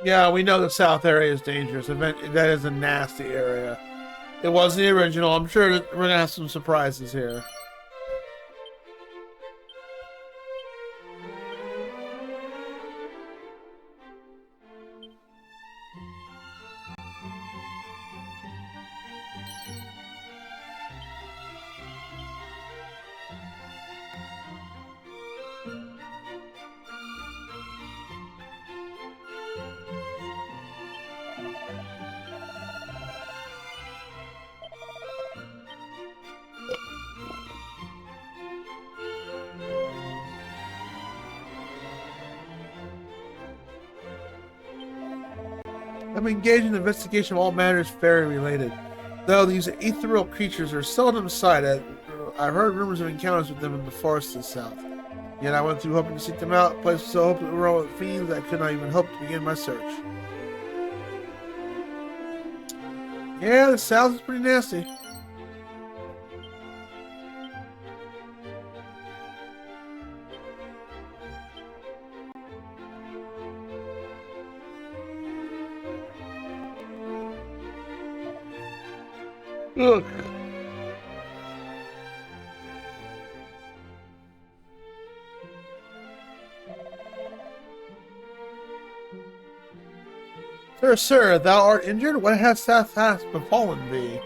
Yeah, we know the south area is dangerous. That is a nasty area. It was the original. I'm sure that we're gonna have some surprises here. I'm engaged in the investigation of all matters fairy related. Though these ethereal creatures are seldom sighted, I've heard rumors of encounters with them in the forest to the south. Yet I went through hoping to seek them out, places so open with fiends that I could not even hope to begin my search. Yeah, the south is pretty nasty. Ugh. Sir, thou art injured? What hast befallen thee?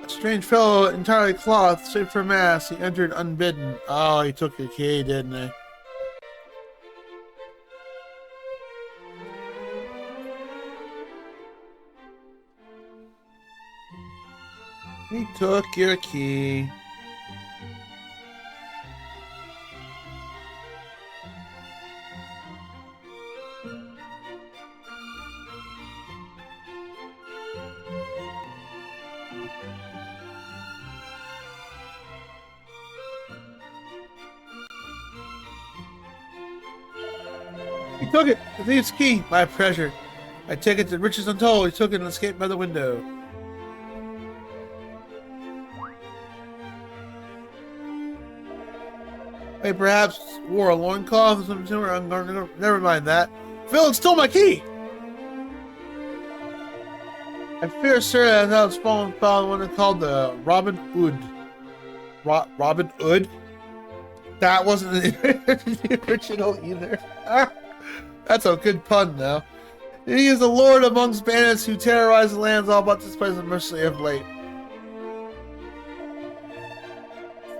A strange fellow, entirely clothed, save for mass, he entered unbidden. Oh, he took your key, didn't he? He took your key. He took it! The thief's key! My pleasure. I take it to riches untold. He took it and escaped by the window. He perhaps wore a loincloth or something. Never mind that. Phil stole my key! I fear, sir, that I was fallen foul of one called the Robin Hood. Robin Hood? That wasn't the original either. That's a good pun, though. He is a lord amongst bandits who terrorize the lands all but this place of mercy of late.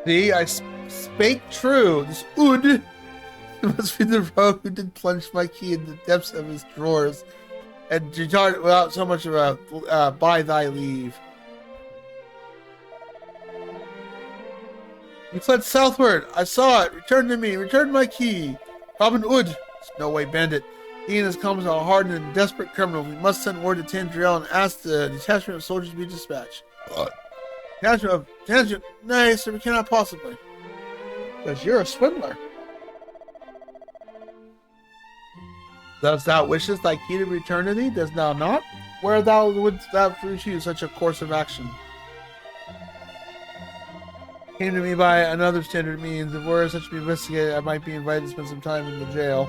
See, I spake true. This Ud must be the rogue who did plunge my key in the depths of his drawers and departed without so much of a by thy leave. He fled southward. I saw it. Return to me. Return my key. Robin Hood. No way, bandit. He and his companions are hardened and desperate criminals. We must send word to Tandriel and ask the detachment of soldiers to be dispatched. Detachment? Nay, sir, we cannot possibly. Because you're a swindler. Dost thou wishest thy key to return to thee? Dost thou not? Where thou wouldst thou choose such a course of action? Came to me by another standard means. If were such to be investigated, I might be invited to spend some time in the jail.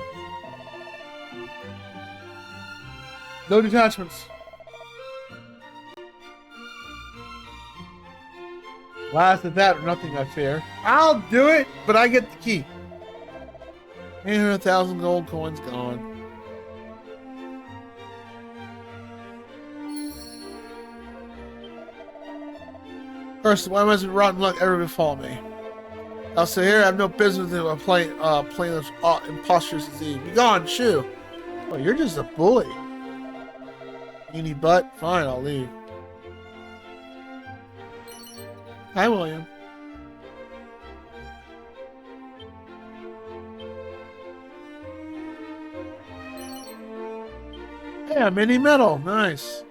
No detachments. Last at that or nothing, I fear. I'll do it, but I get the key. 800,000 gold coins gone. First, why must rotten luck ever befall me? I'll say here, I have no business with playing this impostures disease. Be gone, shoo. Oh, you're just a bully. Meanie butt. Fine, I'll leave. Hi, William. Yeah, mini medal. Nice.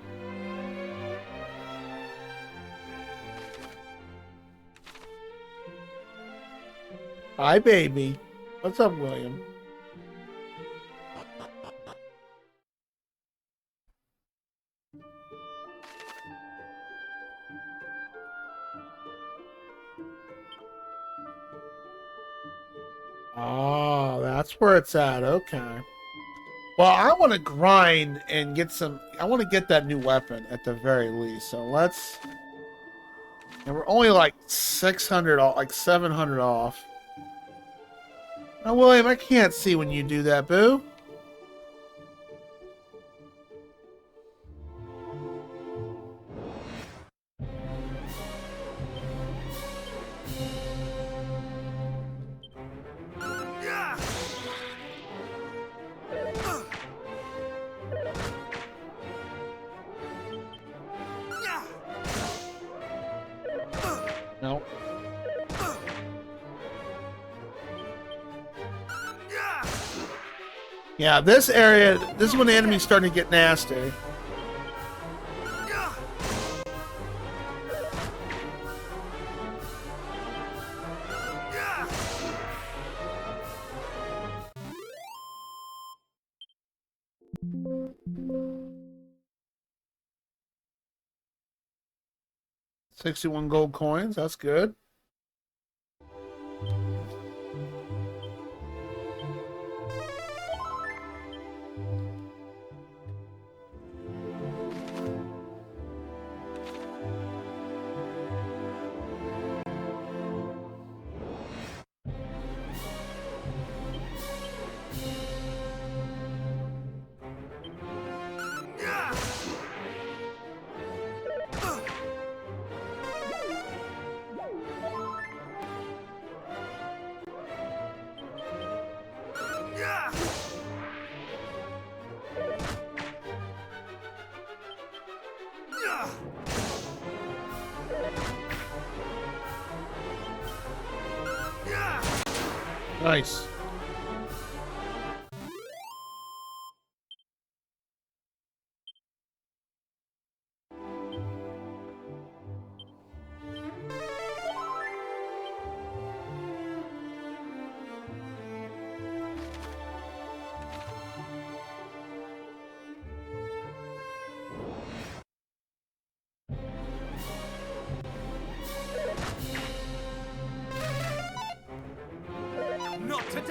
Hi, baby. What's up, William? Oh, that's where it's at. Okay. Well, I want to grind and get some... I want to get that new weapon at the very least. So let's... And we're only like 600 off, like 700 off. Now, William, I can't see when you do that, boo. No. Yeah, this area, this is when the enemy's starting to get nasty. $61 gold coins, that's good. Nice. Not today!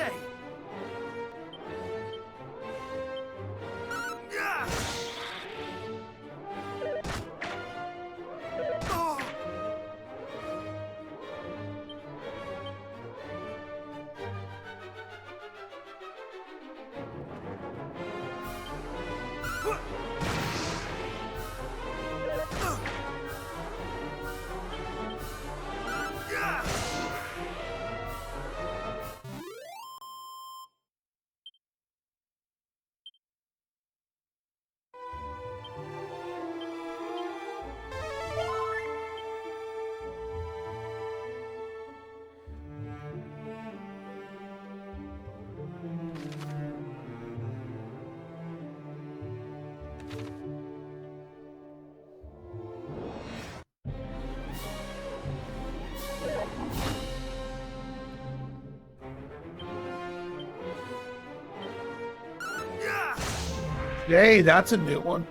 Yay, that's a new one.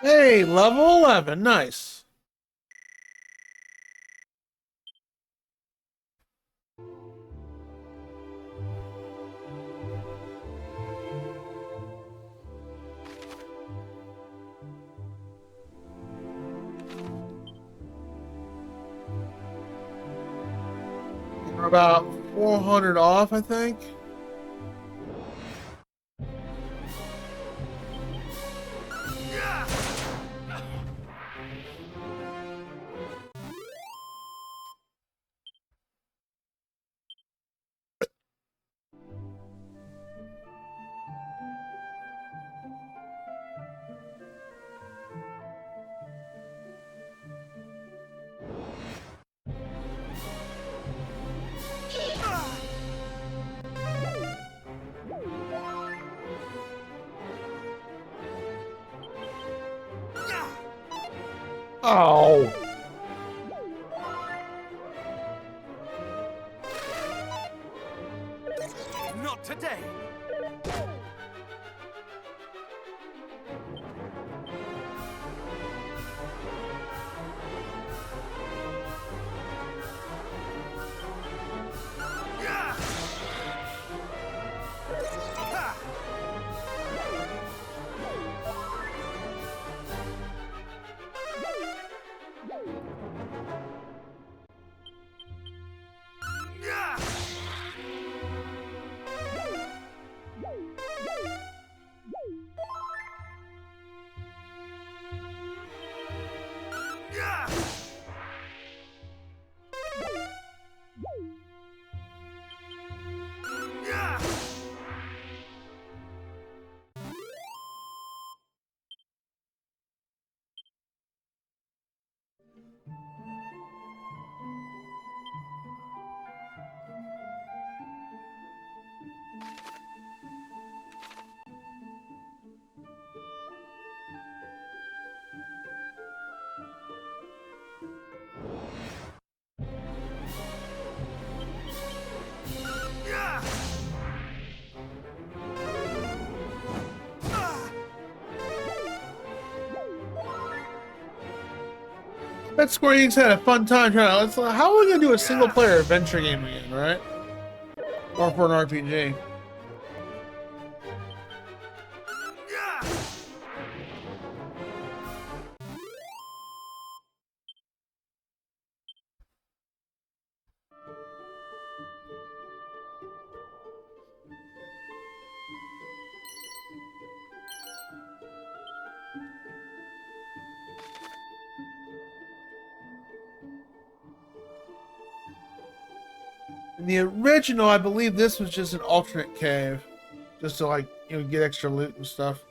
Hey, level 11, nice. We're about 400 off, I think. Oh. Not today. Bet Square Enix had a fun time trying to. How are we gonna do a single player adventure game again, right? Or for an RPG? In the original, I believe this was just an alternate cave, just to like get extra loot and stuff.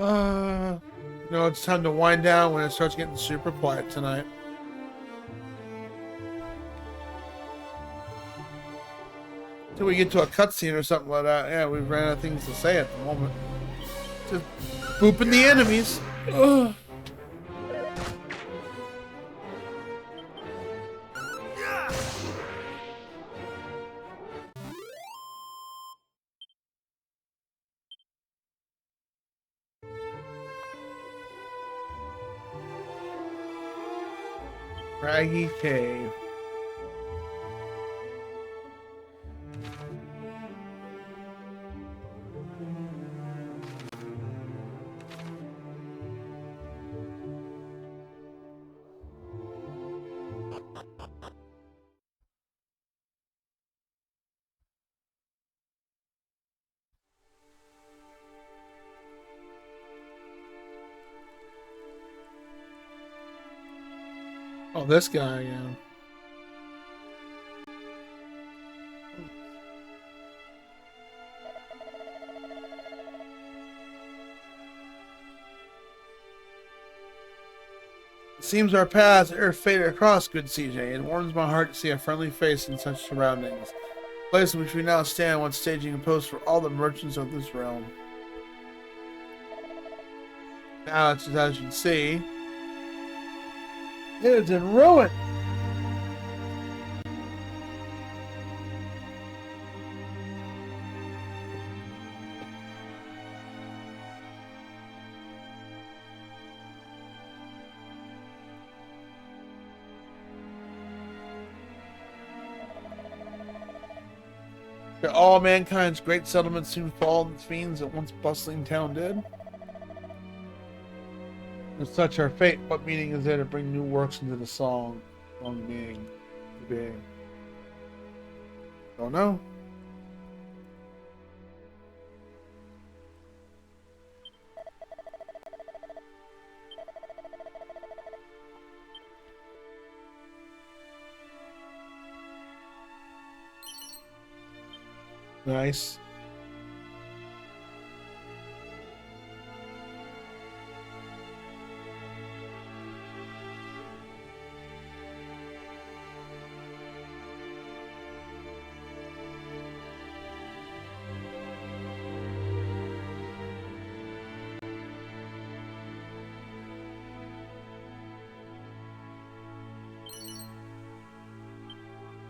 It's time to wind down when it starts getting super quiet tonight. Till we get to a cutscene or something like that. Yeah, we've ran out of things to say at the moment. Just booping the enemies. Ugh. Craggy Cave. Oh, this guy, yeah. It seems our paths are fated across, good CJ. It warms my heart to see a friendly face in such surroundings. The place in which we now stand once staging a post for all the merchants of this realm. Now, as you can see, it is in ruin. All mankind's great settlements soon fall in the fiends that once bustling town did. If such our fate, what meaning is there to bring new works into the song? Song being. Don't know. Nice.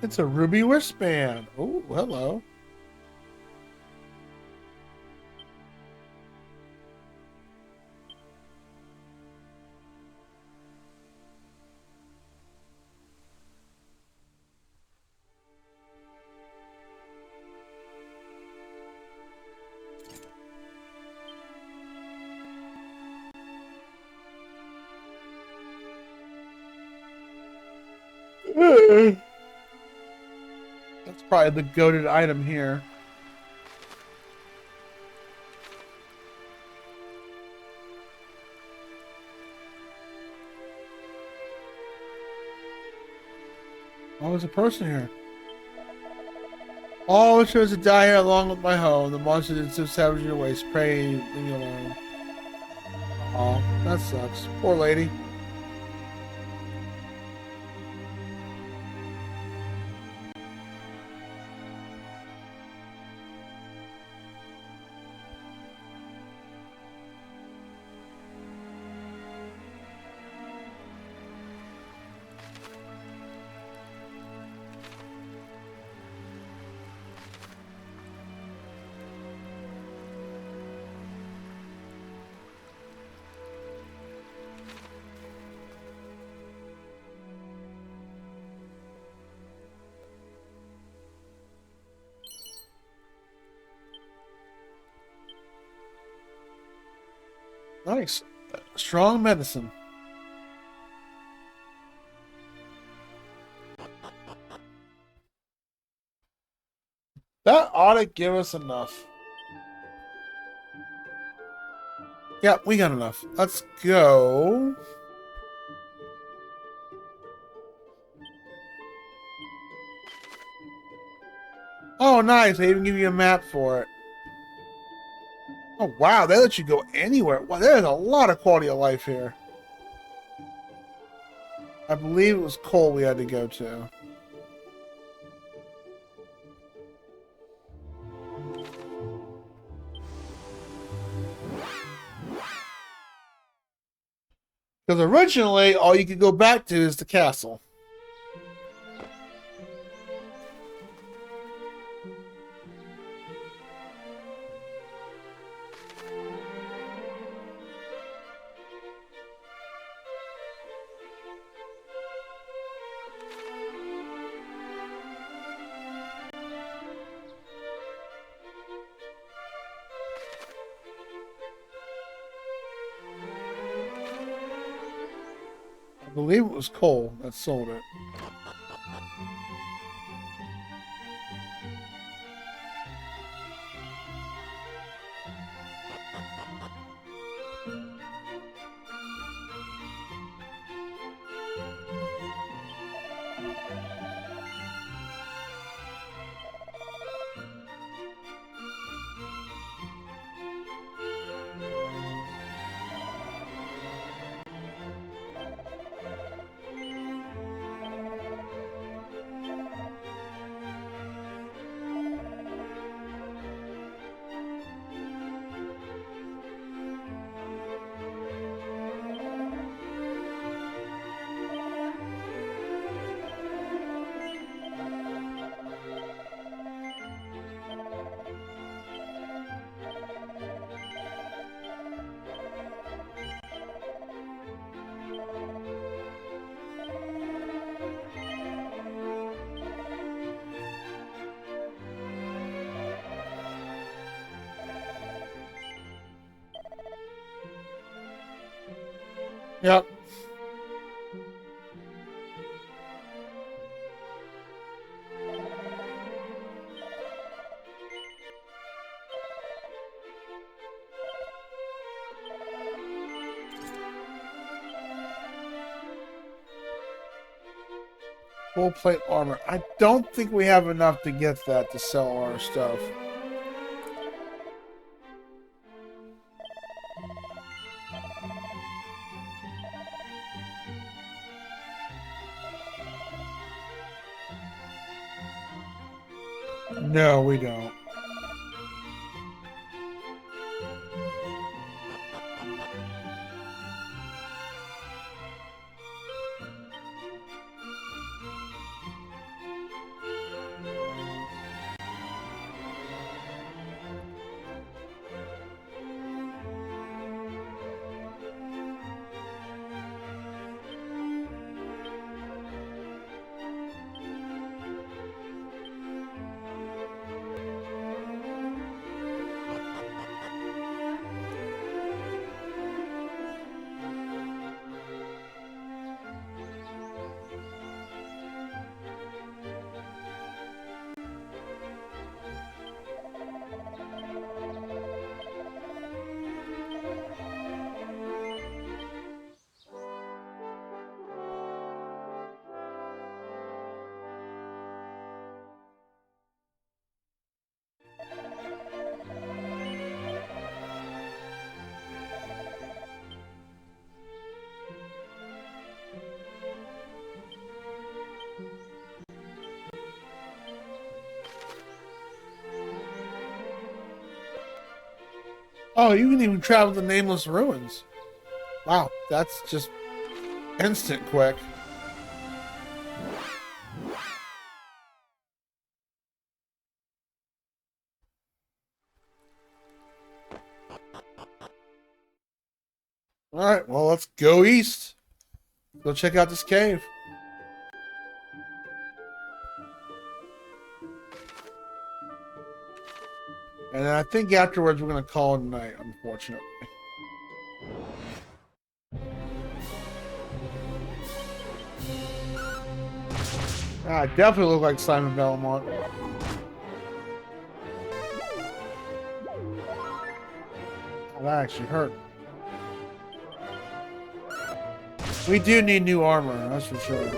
It's a ruby wristband. Oh, hello. That's probably the goated item here. Oh, there's a person here. Oh, I wish I was to die here along with my home. The monster did so savage your ways. Pray, leave me alone. Oh, that sucks. Poor lady. Nice. Strong medicine. That ought to give us enough. Yeah, we got enough. Let's go. Oh, nice. They even give you a map for it. Oh wow, they let you go anywhere. Wow, there's a lot of quality of life here. I believe it was Cole we had to go to. Because originally, all you could go back to is the castle. I believe it was Cole that sold it. Yep. Full plate armor. I don't think we have enough to get that to sell our stuff. No, we don't. Oh, you can even travel the Nameless Ruins. Wow, that's just instant quick. Alright, well, let's go east. Go check out this cave. And then I think afterwards we're going to call it a night, unfortunately. Ah, it definitely look like Simon Belmont. Oh, that actually hurt. We do need new armor, that's for sure.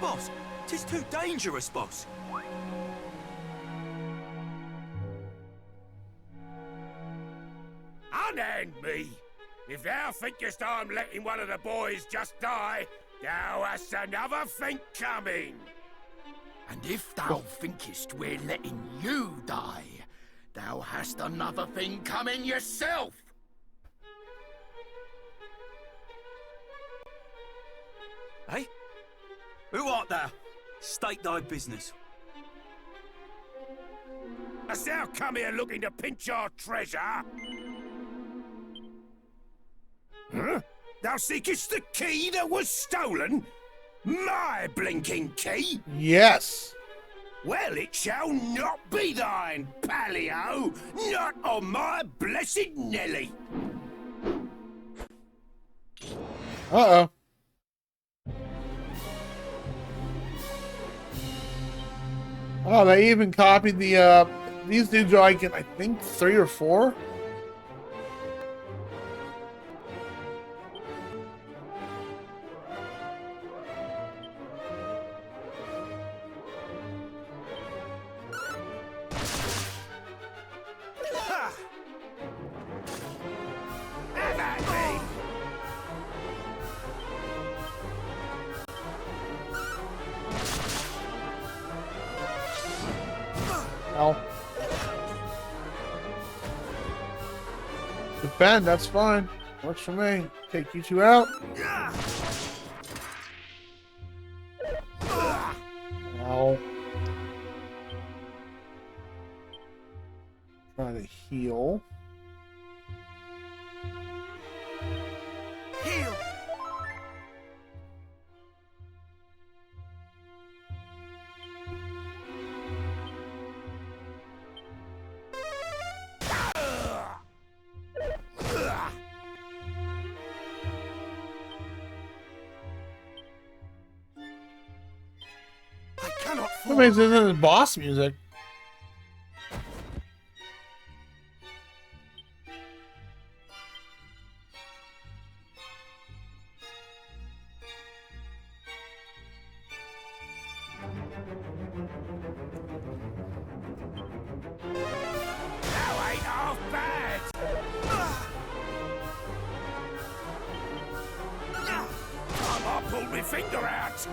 Boss, 'tis too dangerous, boss. Unhand me! If thou thinkest I'm letting one of the boys just die, thou hast another think coming. And if thou thinkest we're letting you die, thou hast another thing coming yourself. Hey? Who art thou? State thy business. Hast thou come here looking to pinch our treasure? Huh? Thou seekest the key that was stolen? My blinking key? Yes. Well, it shall not be thine, Palio. Not on my blessed Nelly. Uh-oh. Oh, they even copied the, these dudes are like in, I think, 3 or 4? Well, defend, that's fine. Works for me. Take you two out. Ow. Try to heal. Heal! What makes this is boss music? Thou ain't half bad. I pulled my finger out.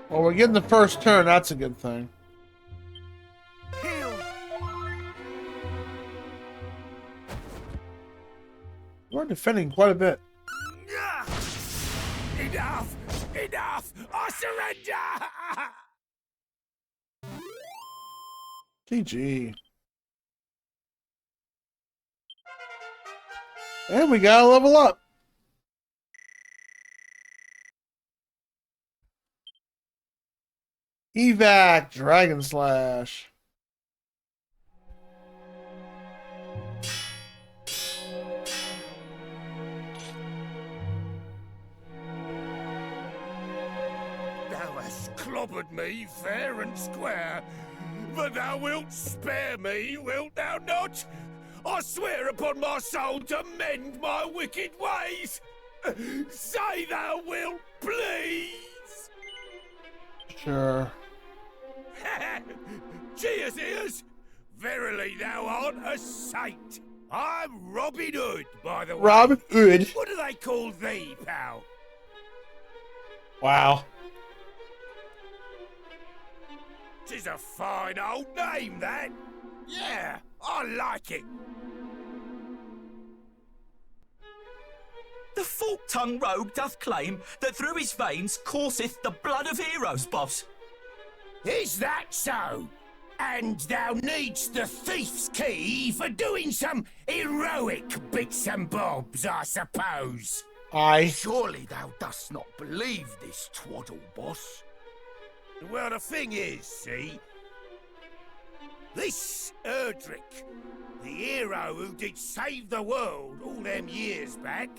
Well, we're getting the first turn. That's a good thing. We're defending quite a bit. Enough! Enough! I surrender! GG. And we gotta level up. Evac, Dragon Slash. Thou hast clobbered me fair and square, but thou wilt spare me, wilt thou not? I swear upon my soul to mend my wicked ways. Say thou wilt, please. Sure. Cheers, ears! Verily thou art a saint. I'm Robin Hood, by the way. Robin Hood. What do they call thee, pal? Wow. 'Tis a fine old name, that. Yeah, I like it. The fork-tongued rogue doth claim that through his veins courseth the blood of heroes, boss. Is that so? And thou needst the thief's key for doing some heroic bits and bobs, I suppose. Aye. Surely thou dost not believe this twaddle, boss. Well, the thing is, see, this Erdrick, the hero who did save the world all them years back,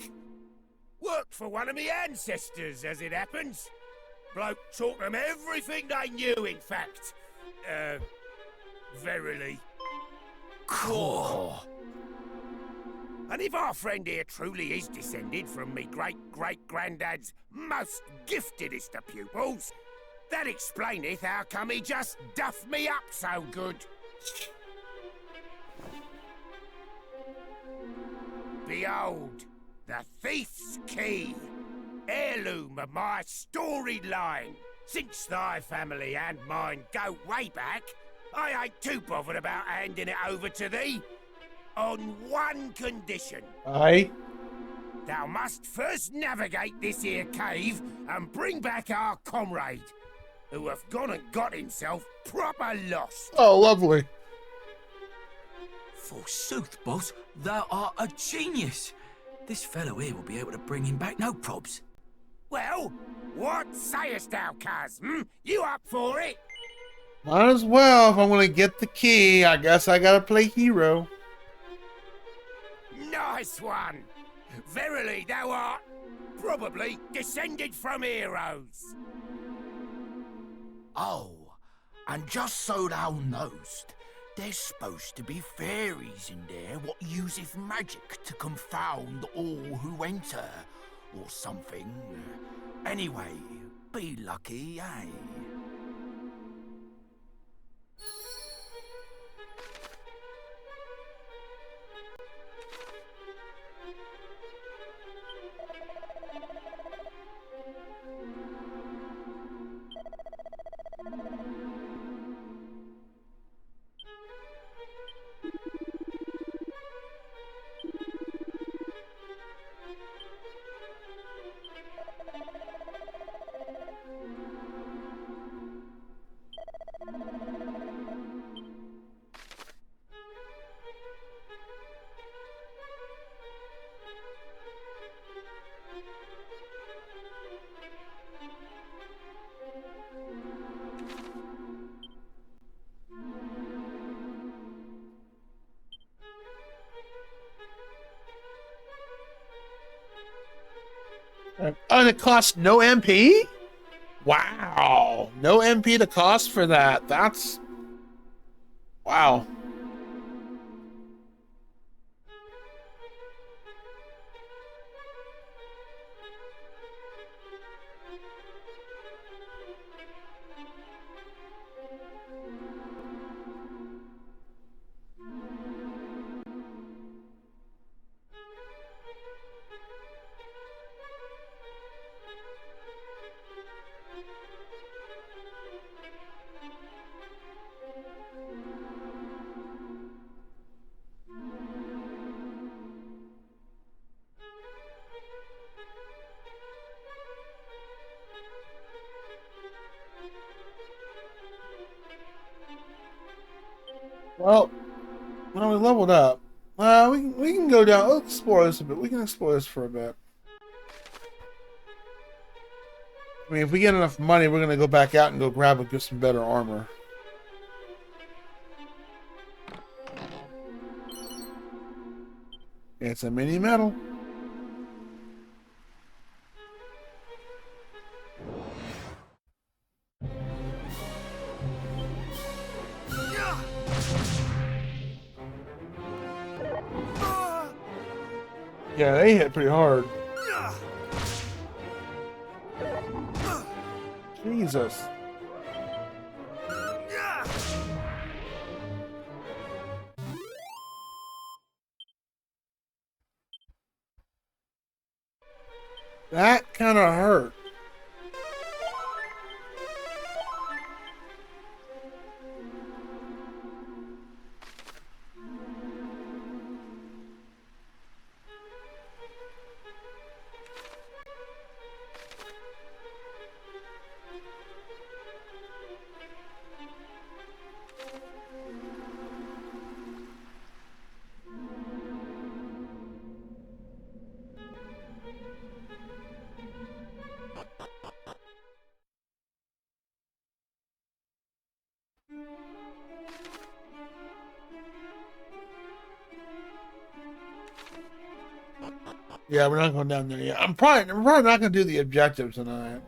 worked for one of me ancestors, as it happens. Bloke taught them everything they knew, in fact. Verily. Cool. And if our friend here truly is descended from me great-great-granddad's most giftedest of pupils, that explaineth how come he just duffed me up so good. Behold, the thief's key, heirloom of my storied line. Since thy family and mine go way back, I ain't too bothered about handing it over to thee. On one condition. Aye. Thou must first navigate this here cave and bring back our comrade, who hath gone and got himself proper lost. Oh, lovely. Forsooth, boss, thou art a genius. This fellow here will be able to bring him back, no probs. Well, what sayest thou, cuz? You up for it? Might as well. If I'm gonna get the key, I guess I gotta play hero. Nice one. Verily, thou art probably descended from heroes. Oh, and just so thou knowst, there's supposed to be fairies in there what useth magic to confound all who enter, or something. Anyway, be lucky, eh? And it costs no MP? Wow. No MP to cost for that. That's... Wow. Well, when we leveled up, we can go down. Let's explore this a bit. We can explore this for a bit. I mean, if we get enough money, we're gonna go back out and go grab and get some better armor. It's a mini medal. Yeah, they hit pretty hard. Jesus. That kind of hurt. Yeah, we're not going down there yet. I'm probably not going to do the objective tonight.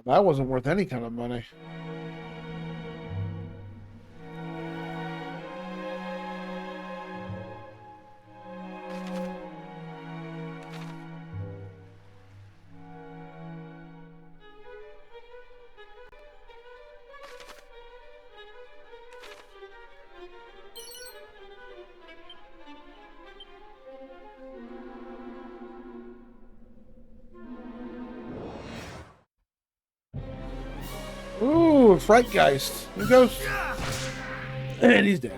That wasn't worth any kind of money. Ooh, Frightgeist. Here goes. And he's dead.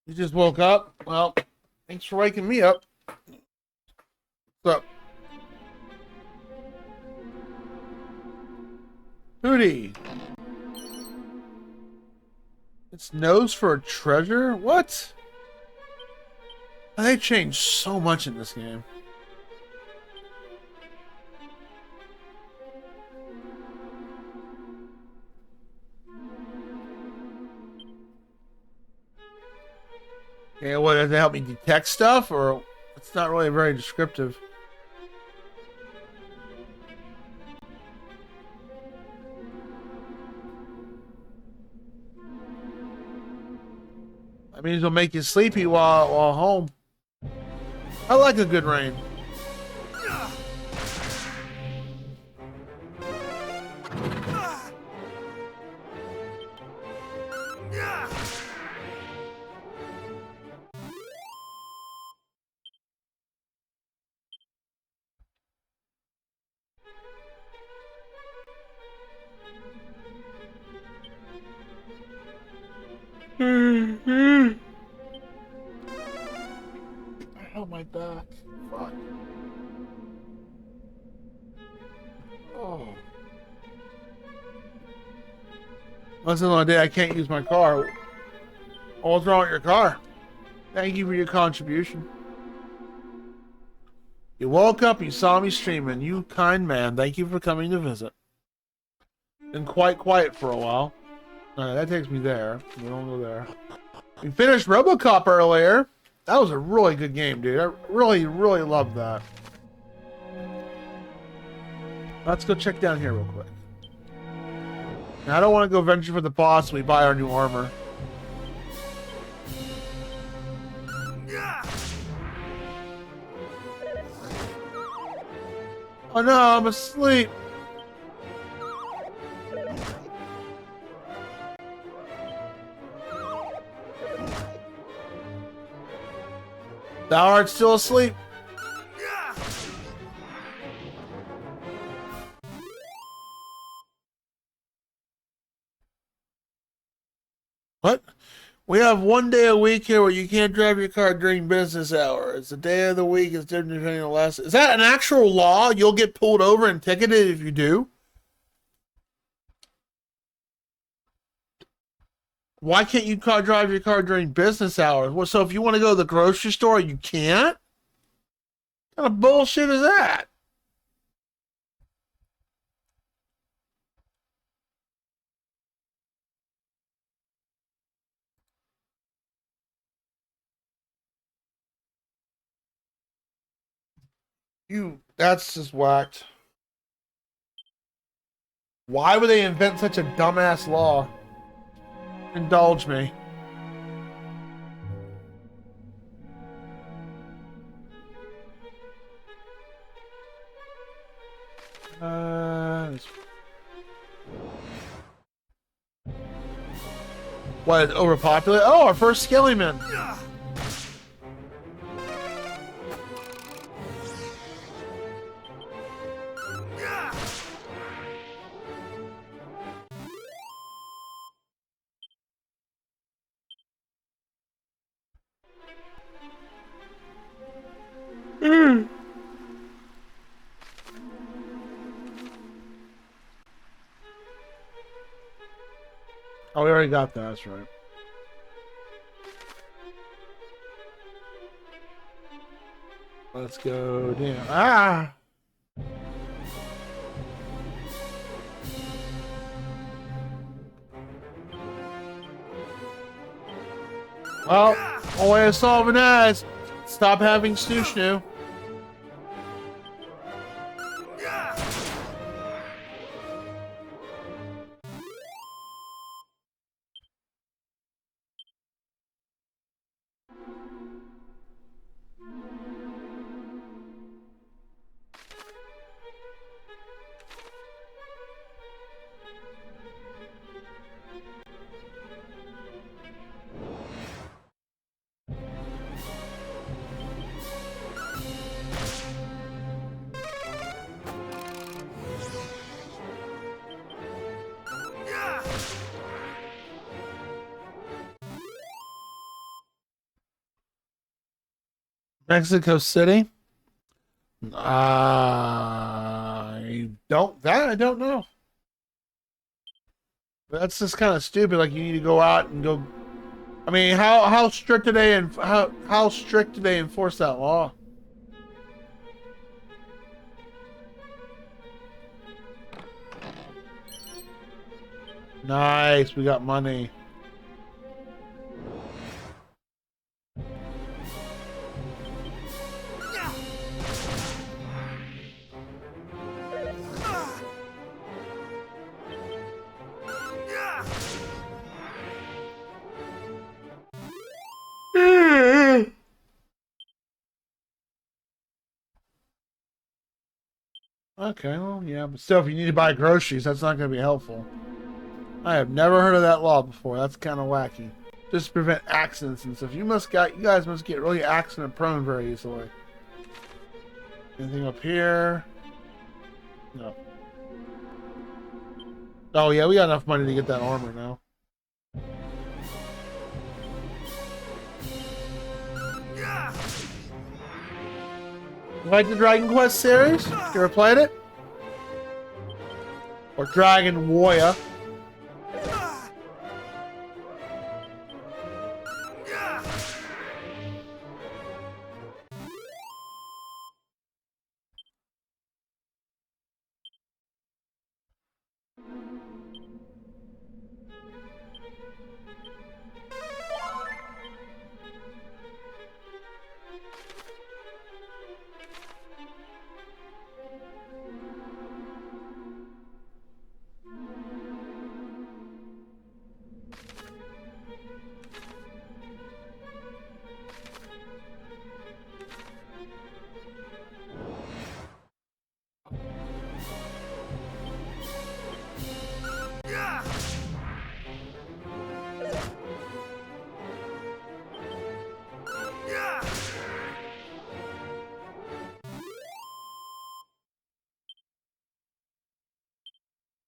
You just woke up? Well, thanks for waking me up. What's up? Hootie. It's nose for a treasure? What? They changed so much in this game. Okay, what, does it help me detect stuff? Or it's not really very descriptive. That means it'll make you sleepy while home. I like a good rain. Oh, my back. Fuck. Oh. Once in a day, I can't use my car. Oh, what's wrong with your car? Thank you for your contribution. You woke up, you saw me streaming. You kind man, thank you for coming to visit. Been quite quiet for a while. Alright, that takes me there. We don't go there. We finished RoboCop earlier. That was a really good game, dude. I really, really loved that. Let's go check down here real quick. Now, I don't want to go venture for the boss so we buy our new armor. Oh no, I'm asleep. Thou art still asleep. What? We have one day a week here where you can't drive your car during business hours. The day of the week is different depending on the last. Is that an actual law? You'll get pulled over and ticketed if you do? Why can't you drive your car during business hours? Well, so if you want to go to the grocery store, you can't? What kind of bullshit is that? That's just whacked. Why would they invent such a dumbass law? Indulge me. What, overpopulated? Oh, our first Skellyman. already got that. That's right. Let's go down. Ah! Well, only way to solve it is stop having snoo. Mexico City? I don't know. That's just kind of stupid. Like you need to go out and go. I mean, how strict do they how strict do they enforce that law? Nice, we got money. Okay, well, yeah, but still, if you need to buy groceries, that's not going to be helpful. I have never heard of that law before. That's kind of wacky. Just to prevent accidents and stuff. You guys must get really accident prone very easily. Anything up here? No. Oh yeah, we got enough money to get that armor now. You like the Dragon Quest series? You ever played it? Or Dragon Warrior?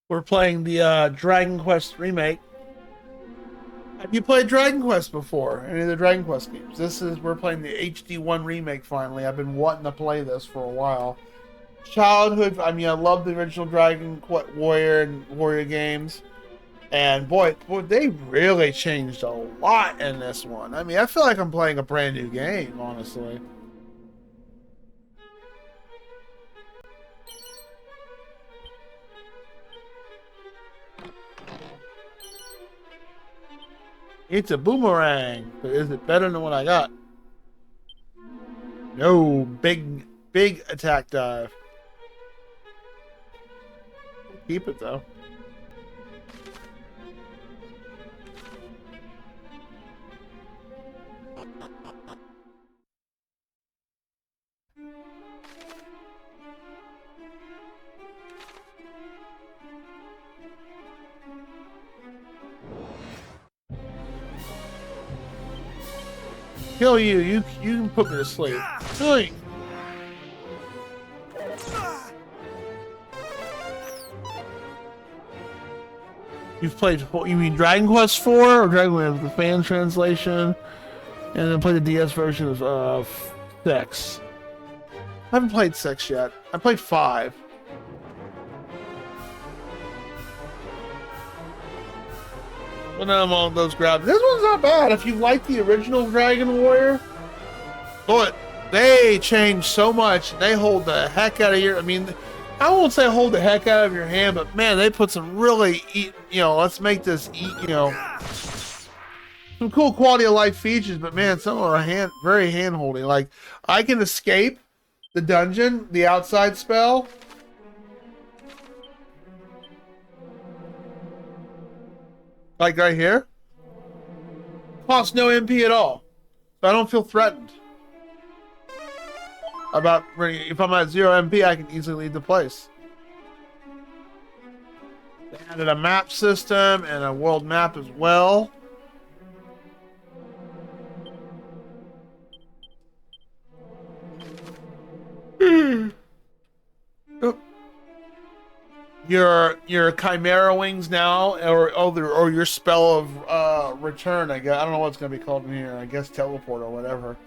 We're playing the Dragon Quest remake. Have you played Dragon Quest before? Any of the Dragon Quest games? We're playing the HD1 remake finally. I've been wanting to play this for a while. Childhood, I mean, I love the original Dragon Quest Warrior and Warrior games. And boy, they really changed a lot in this one. I mean, I feel like I'm playing a brand new game, honestly. It's a boomerang, but is it better than what I got? No, big attack dive. Keep it though. Kill you. You can put me to sleep. Hey. You've played, you mean Dragon Quest 4 or Dragon Quest, the fan translation? And then play the DS version of 6. I haven't played 6 yet. I played 5. One among those grabs. This one's not bad. If you like the original Dragon Warrior, but they changed so much. They hold the heck out of your. I mean, I won't say hold the heck out of your hand, but man, they put some really let's make this some cool quality of life features. But man, some are very hand holding. Like I can escape the dungeon, the outside spell. Like right here, costs no MP at all, so I don't feel threatened. If I'm at 0 MP, I can easily leave the place. They added a map system and a world map as well. Your Chimera wings now, or your spell of return. I don't know what it's gonna be called in here. I guess teleport or whatever.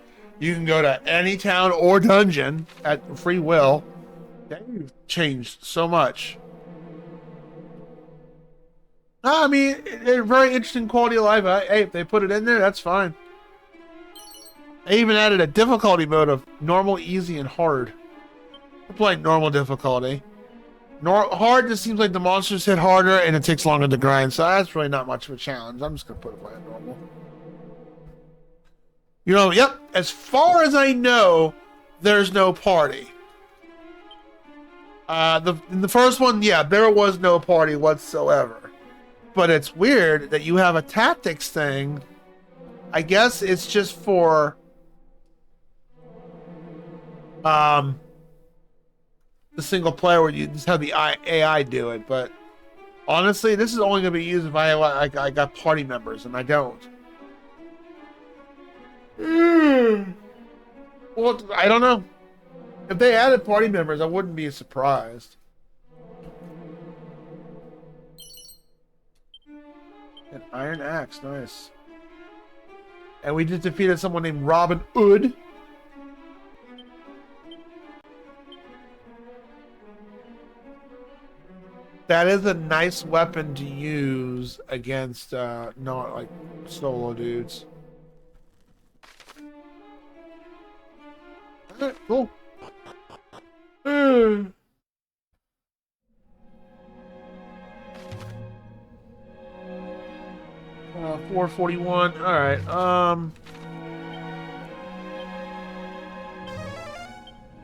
You can go to any town or dungeon at free will. They've changed so much. I mean, they're very interesting quality of life. Hey, if they put it in there, that's fine. They even added a difficulty mode of normal, easy, and hard. We're playing normal difficulty. Hard just seems like the monsters hit harder and it takes longer to grind, so that's really not much of a challenge. I'm just gonna put it by normal. Yep. As far as I know, there's no party. In the first one, yeah, there was no party whatsoever. But it's weird that you have a tactics thing. I guess it's just for the single player where you just have the AI do it. But honestly, this is only going to be used if I got party members, and I don't. Well, I don't know. If they added party members, I wouldn't be surprised. An iron axe, nice. And we just defeated someone named Robin Hood. That is a nice weapon to use against not like solo dudes. Alright, cool. 441. All right.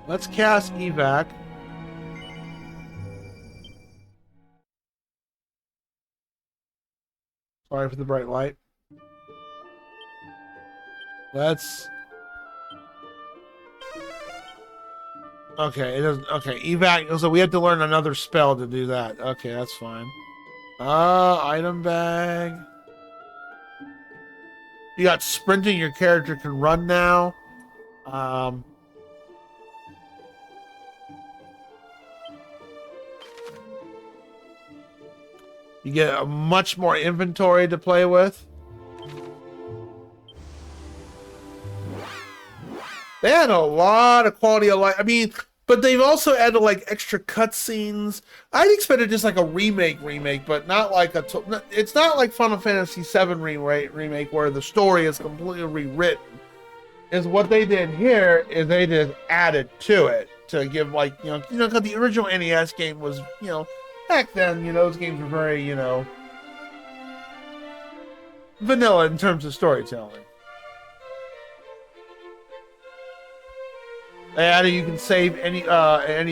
Let's cast evac. Sorry for the bright light. Let's. Okay, it doesn't. Okay, evac. So we have to learn another spell to do that. Okay, that's fine. Item bag. You got sprinting. Your character can run now. You get a much more inventory to play with. They had a lot of quality of life. I mean, but they've also added like extra cutscenes. I'd expected just like a remake, but not like it's not like Final Fantasy VII remake where the story is completely rewritten. Is what they did here is they just added to it to give like because the original NES game was back then those games were very vanilla in terms of storytelling. They added you can save any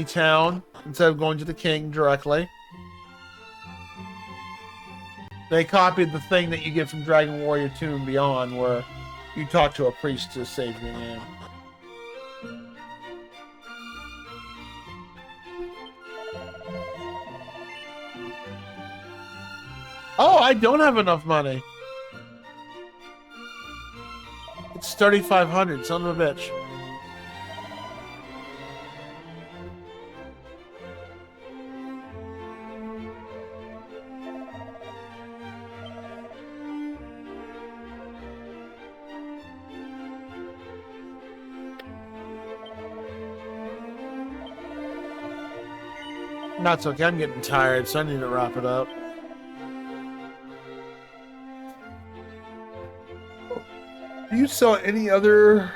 town instead of going to the king directly. They copied the thing that you get from Dragon Warrior 2 and Beyond, where you talk to a priest to save your name. Oh, I don't have enough money. It's 3,500, son of a bitch. That's okay, I'm getting tired, so I need to wrap it up. Do you sell any other?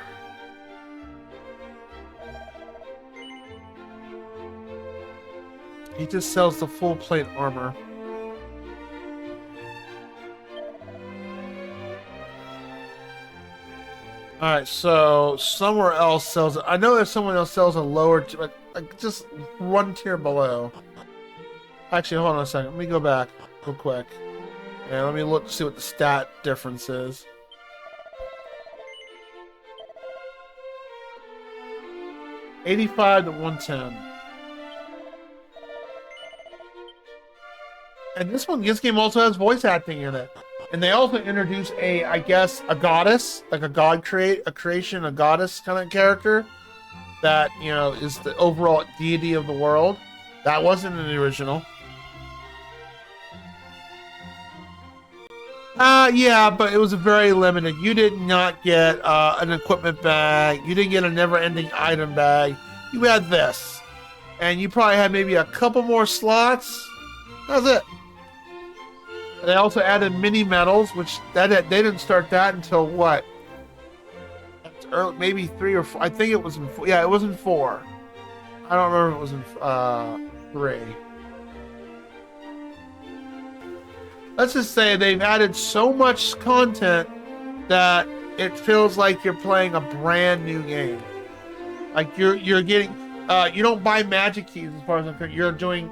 He just sells the full plate armor. Alright, so somewhere else sells it. I know there's someone else sells a lower, like just one tier below. Actually, hold on a second. Let me go back real quick. And let me look to see what the stat difference is. $85 to $110. And this game also has voice acting in it. And they also introduce I guess, a goddess, like a creation, a goddess kind of character that, you know, is the overall deity of the world. That wasn't in the original. Yeah, but it was very limited. You did not get an equipment bag. You didn't get a never-ending item bag. You had this. And you probably had maybe a couple more slots. That's it. They also added mini medals, which they didn't start that until what? Early, maybe 3 or 4. I think it was in 4. Yeah, it was in 4. I don't remember if it was in 3. Let's just say they've added so much content that it feels like you're playing a brand new game. Like you're getting you don't buy magic keys as far as I'm concerned.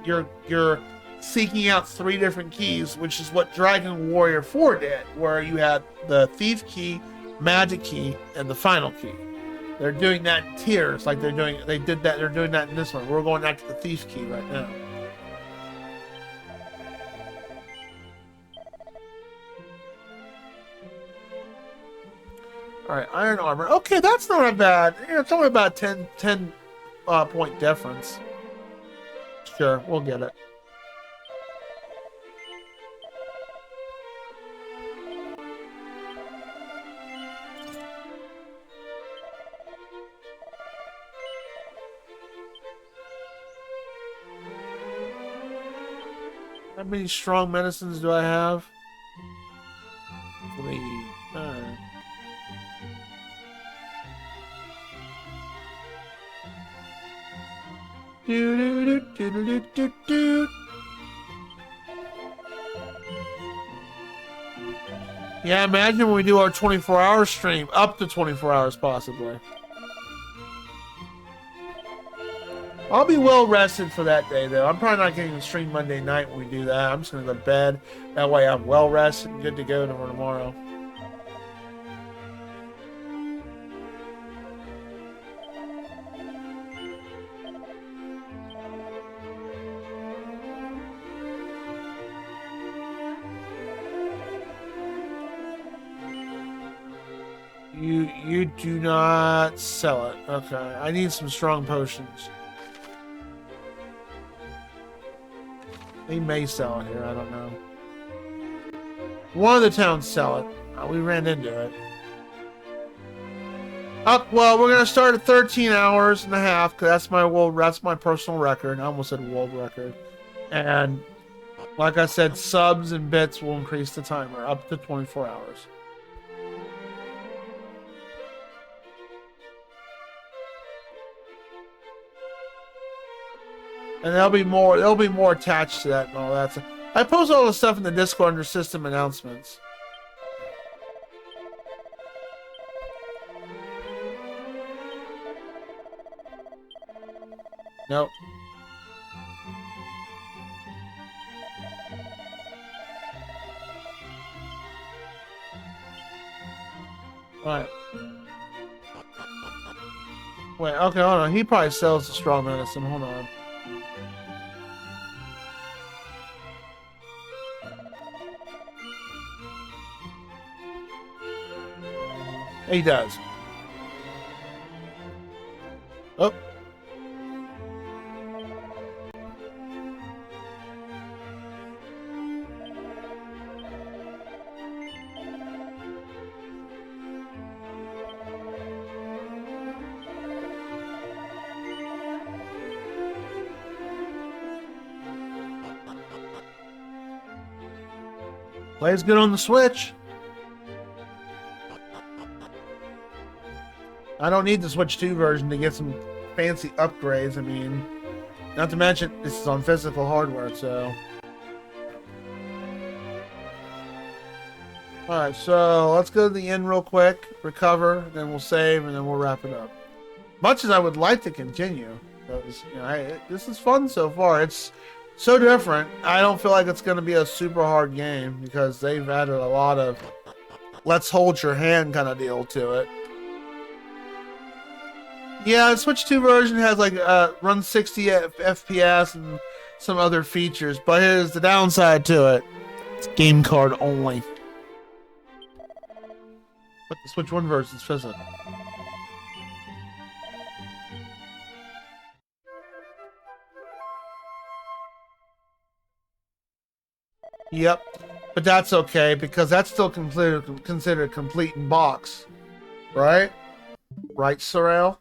You're seeking out 3 different keys, which is what Dragon Warrior 4 did, where you had the thief key, magic key, and the final key. They're doing that in tiers, like they're doing that in this one. We're going after the thief key right now. Alright, iron armor. Okay, that's not bad. Yeah, it's only about 10 point difference. Sure, we'll get it. How many strong medicines do I have? 3. Alright. Yeah, imagine when we do our 24-hour stream, up to 24 hours possibly. I'll be well rested for that day, though. I'm probably not getting to stream Monday night when we do that. I'm just going to go to bed. That way I'm well rested and good to go for tomorrow. You do not sell it. Okay. I need some strong potions. They may sell it here, I don't know. One of the towns sell it. We ran into it. Well, we're gonna start at 13 hours and a half, because that's my personal record. I almost said world record. And like I said, subs and bits will increase the timer up to 24 hours. And there'll be more attached to that and all that. So I post all the stuff in the Discord under system announcements. Nope. Alright. Wait, okay, hold on. He probably sells the strong medicine. Hold on. He does. Oh. Plays good on the Switch. I don't need the Switch 2 version to get some fancy upgrades. I mean, not to mention this is on physical hardware, so. Alright, so let's go to the inn real quick, recover, then we'll save, and then we'll wrap it up. Much as I would like to continue, because, you know, this is fun so far. It's so different. I don't feel like it's going to be a super hard game, because they've added a lot of let's hold your hand kind of deal to it. Yeah, the Switch 2 version has like run 60 FPS and some other features, but here's the downside to it. It's game card only. But the Switch 1 version is physical. Yep, but that's okay because that's still considered complete in box, right? Right, Sorrel?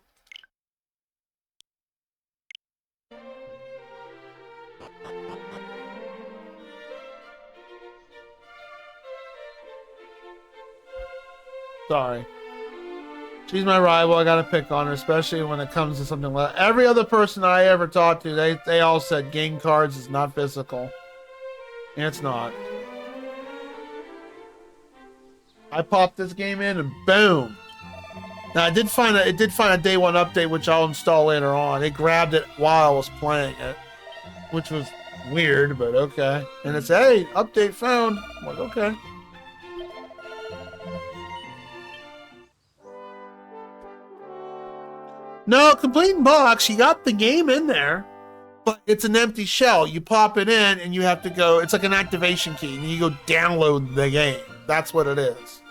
Sorry. She's my rival. I gotta pick on her, especially when it comes to something like that. Every other person I ever talked to, they all said game cards is not physical. And it's not. I popped this game in and boom. Now it did find a day one update which I'll install later on. It grabbed it while I was playing it, which was weird, but okay. And it said, "Hey, update found." I'm like, okay. No, complete in box. You got the game in there, but it's an empty shell. You pop it in and you have to go. It's like an activation key, and you go download the game. That's what it is.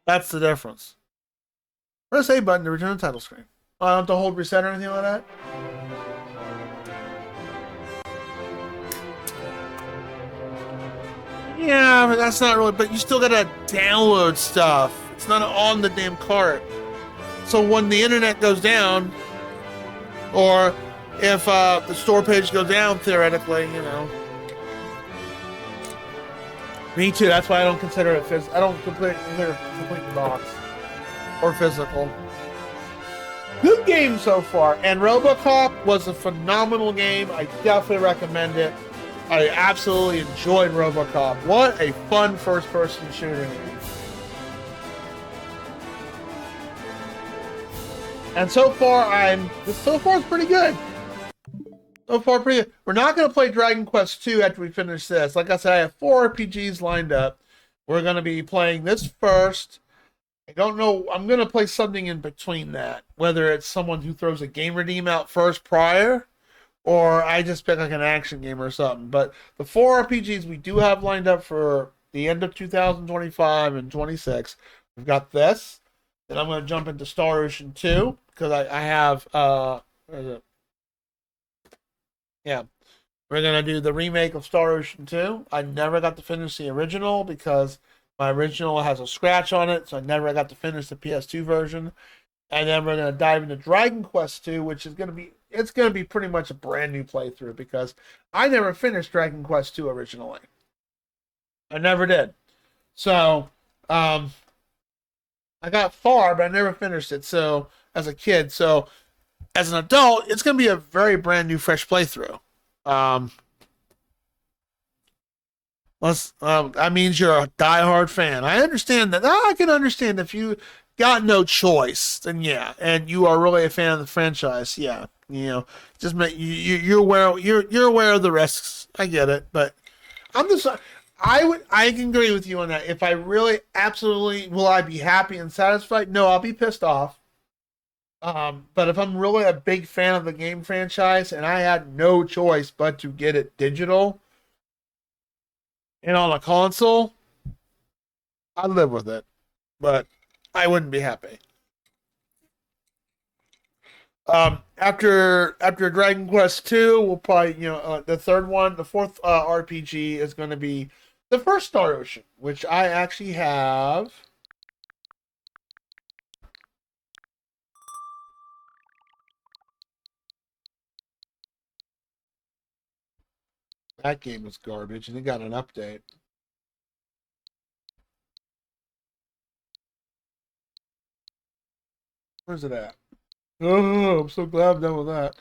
That's the difference. Press A button to return the title screen. I don't have to hold reset or anything like that. Yeah, but that's not really. But you still gotta download stuff. It's not on the damn cart. So when the internet goes down, or if the store page goes down, theoretically, you know. Me too. That's why I don't consider it I don't consider it complete box or physical. Good game so far, and RoboCop was a phenomenal game. I definitely recommend it. I absolutely enjoyed RoboCop. What a fun first-person shooter game. And so far, it's pretty good. So far, pretty good. We're not going to play Dragon Quest II after we finish this. Like I said, I have 4 RPGs lined up. We're going to be playing this first. I don't know. I'm going to play something in between that. Whether it's someone who throws a Game Redeem out first prior, or I just pick like an action game or something. But the 4 RPGs we do have lined up for the end of 2025 and 26. We've got this. Then I'm going to jump into Star Ocean 2 because I have yeah. We're going to do the remake of Star Ocean 2. I never got to finish the original because my original has a scratch on it, so I never got to finish the PS2 version. And then we're going to dive into Dragon Quest 2, which is going to be pretty much a brand new playthrough because I never finished Dragon Quest 2 originally. I never did. So, I got far, but I never finished it. So, as a kid, so as an adult, it's going to be a very brand new, fresh playthrough. That means you're a diehard fan. I understand that. I can understand if you got no choice, then yeah, and you are really a fan of the franchise, yeah. You know, just make you're aware of the risks. I get it, but I can agree with you on that. If I really absolutely will I be happy and satisfied? No, I'll be pissed off. But if I'm really a big fan of the game franchise and I had no choice but to get it digital and on a console, I'd live with it. But I wouldn't be happy. After Dragon Quest 2, we'll probably, the fourth RPG is going to be the first Star Ocean, which I actually have. That game is garbage, and it got an update. Where's it at? Oh, I'm so glad I'm done with that.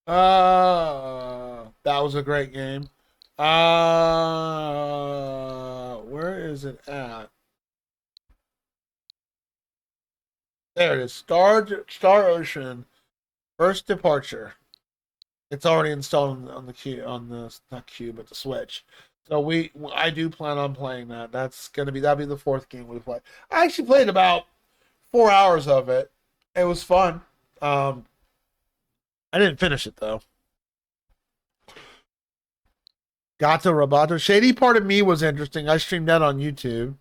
That was a great game. Where is it at? There it is. Star Ocean, First Departure. It's already installed on the queue, on the not queue, but the Switch. So I do plan on playing that. That'll be the fourth game we play. I actually played about 4 hours of it. It was fun. I didn't finish it though. Gato Roboto. Shady Part of Me was interesting. I streamed that on YouTube.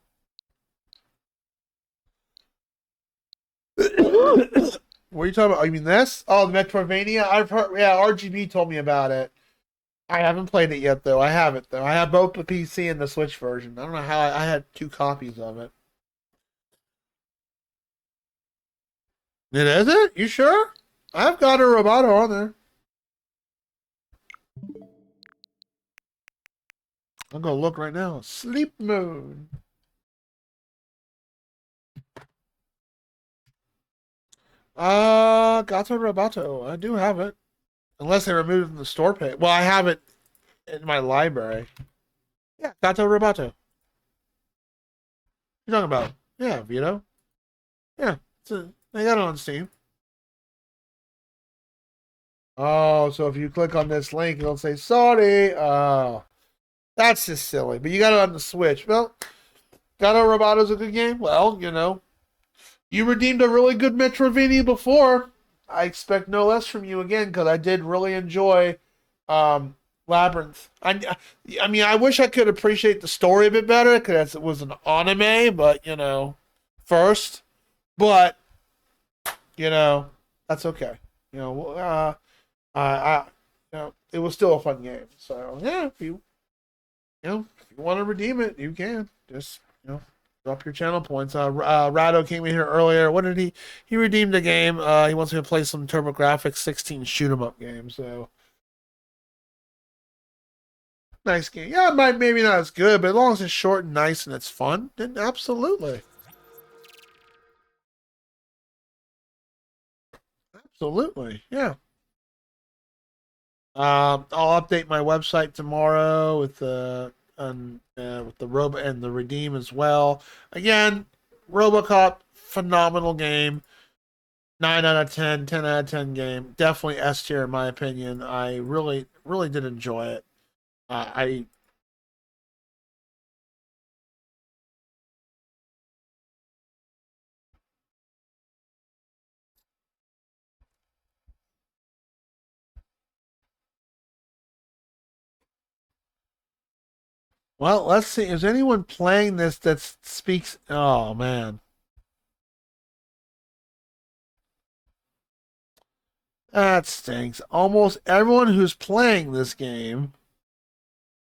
What are you talking about? Oh, you mean this? Oh, the Metroidvania? I've heard. Yeah, RGB told me about it. I haven't played it yet, though. I have it, though. I have both the PC and the Switch version. I don't know how I had 2 copies of it. It isn't? You sure? I've got a Roboto on there. I'm gonna look right now. Sleep mode. Gato Roboto. I do have it. Unless they removed it from the store page. Well, I have it in my library. Yeah, Gato Roboto. You're talking about? Yeah, Vito. Yeah, I got it on Steam. Oh, so if you click on this link, it'll say sorry. Oh, that's just silly. But you got it on the Switch. Well, Gato Roboto's a good game. Well, you redeemed a really good Metroidvania before. I expect no less from you again because I did really enjoy Labyrinth. I mean, I wish I could appreciate the story a bit better because it was an anime, but first. But that's okay. It was still a fun game. So yeah, if you want to redeem it, you can just drop your channel points. Rado came in here earlier. What did he redeemed a game? He wants me to play some TurboGrafx 16 shoot 'em up game. So nice game. Yeah, maybe not as good, but as long as it's short and nice and it's fun, then absolutely. Absolutely, yeah. I'll update my website tomorrow with the Robo and the Redeem as well. Again, RoboCop, phenomenal game. 9 out of 10, 10 out of 10 game. Definitely S tier in my opinion. I really, really did enjoy it. Well, let's see. Is anyone playing this that speaks? Oh man, that stinks. Almost everyone who's playing this game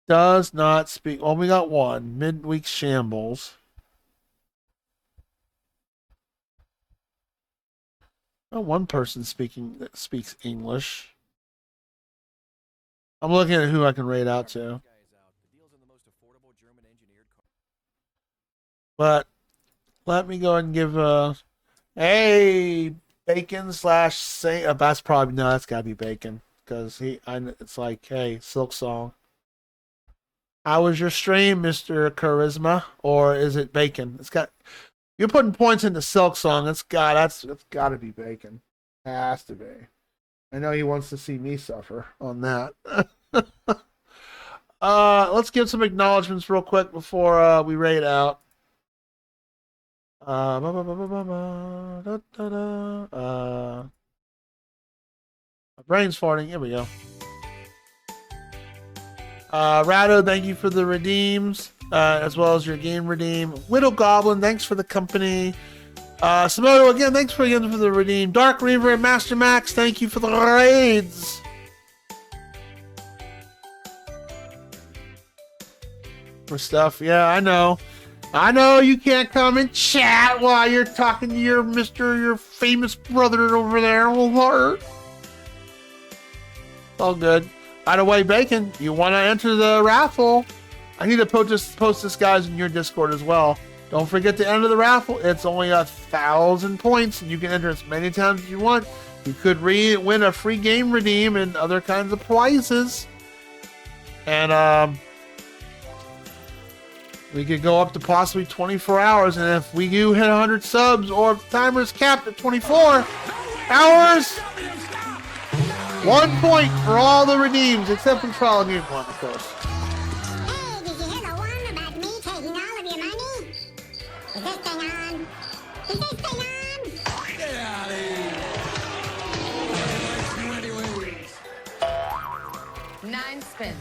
does not speak. Well, we got one midweek shambles. Oh, one person that speaks English. I'm looking at who I can rate out to. But let me go and give hey Bacon slash say that's probably no, that's gotta be Bacon because it's like hey Silk Song. How was your stream, Mr. Charisma, or is it Bacon? You're putting points into Silk Song. It's got to be Bacon. Has to be. I know he wants to see me suffer on that. Let's give some acknowledgments real quick before we rate out. My brain's farting. Here we go. Rado, thank you for the redeems, as well as your game redeem. Widow Goblin, thanks for the company. Samoto, again, thanks for the redeem. Dark Reaver and Master Max, thank you for the raids. For stuff, yeah, I know. I know you can't come and chat while you're talking to your famous brother over there. It's all good. By the way, Bacon, you want to enter the raffle? I need to post this guys in your Discord as well. Don't forget to enter the raffle. It's only 1,000 points, and you can enter as many times as you want. You could win a free game redeem and other kinds of prizes. And we could go up to possibly 24 hours. And if we do hit 100 subs, or if the timer is capped at 24 hours, 1 point for all the redeems, except for trial game 1, of course. Hey, did you hear the one about me taking all of your money? Is this thing on? Is this thing on? Get out of here! 9 spins.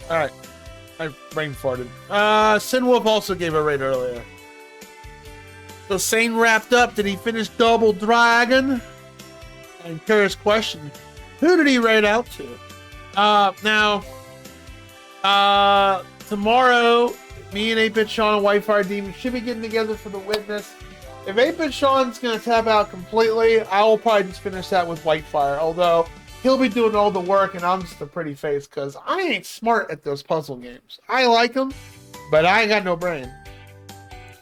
Alright. I brain farted. Sinwolf also gave a raid earlier. So Sane wrapped up. Did he finish Double Dragon? And curious question. Who did he raid out to? Tomorrow, me and 8-Bit Sean and Whitefire Demon should be getting together for the Witness. If 8-Bit Sean's going to tap out completely, I will probably just finish that with Whitefire. Although, he'll be doing all the work and I'm just a pretty face because I ain't smart at those puzzle games. I like them, but I ain't got no brain.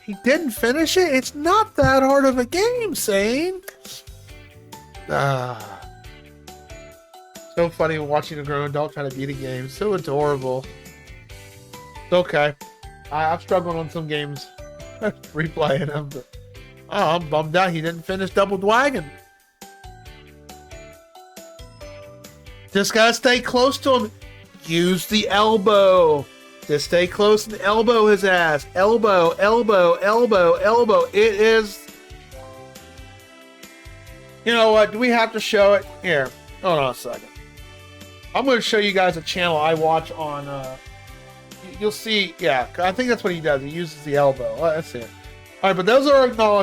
He didn't finish it? It's not that hard of a game, Sane. So funny watching a grown adult trying to beat a game. So adorable. It's okay. I've struggled on some games replaying them, but I'm bummed out he didn't finish Double Dragon. Just gotta stay close to him. Use the elbow. Just stay close and elbow his ass. Elbow, elbow, elbow, elbow. It is... You know what? Do we have to show it? Here. Hold on a second. I'm going to show you guys a channel I watch on... You'll see... Yeah, I think that's what he does. He uses the elbow. Let's see. Alright, but those are acknowledged.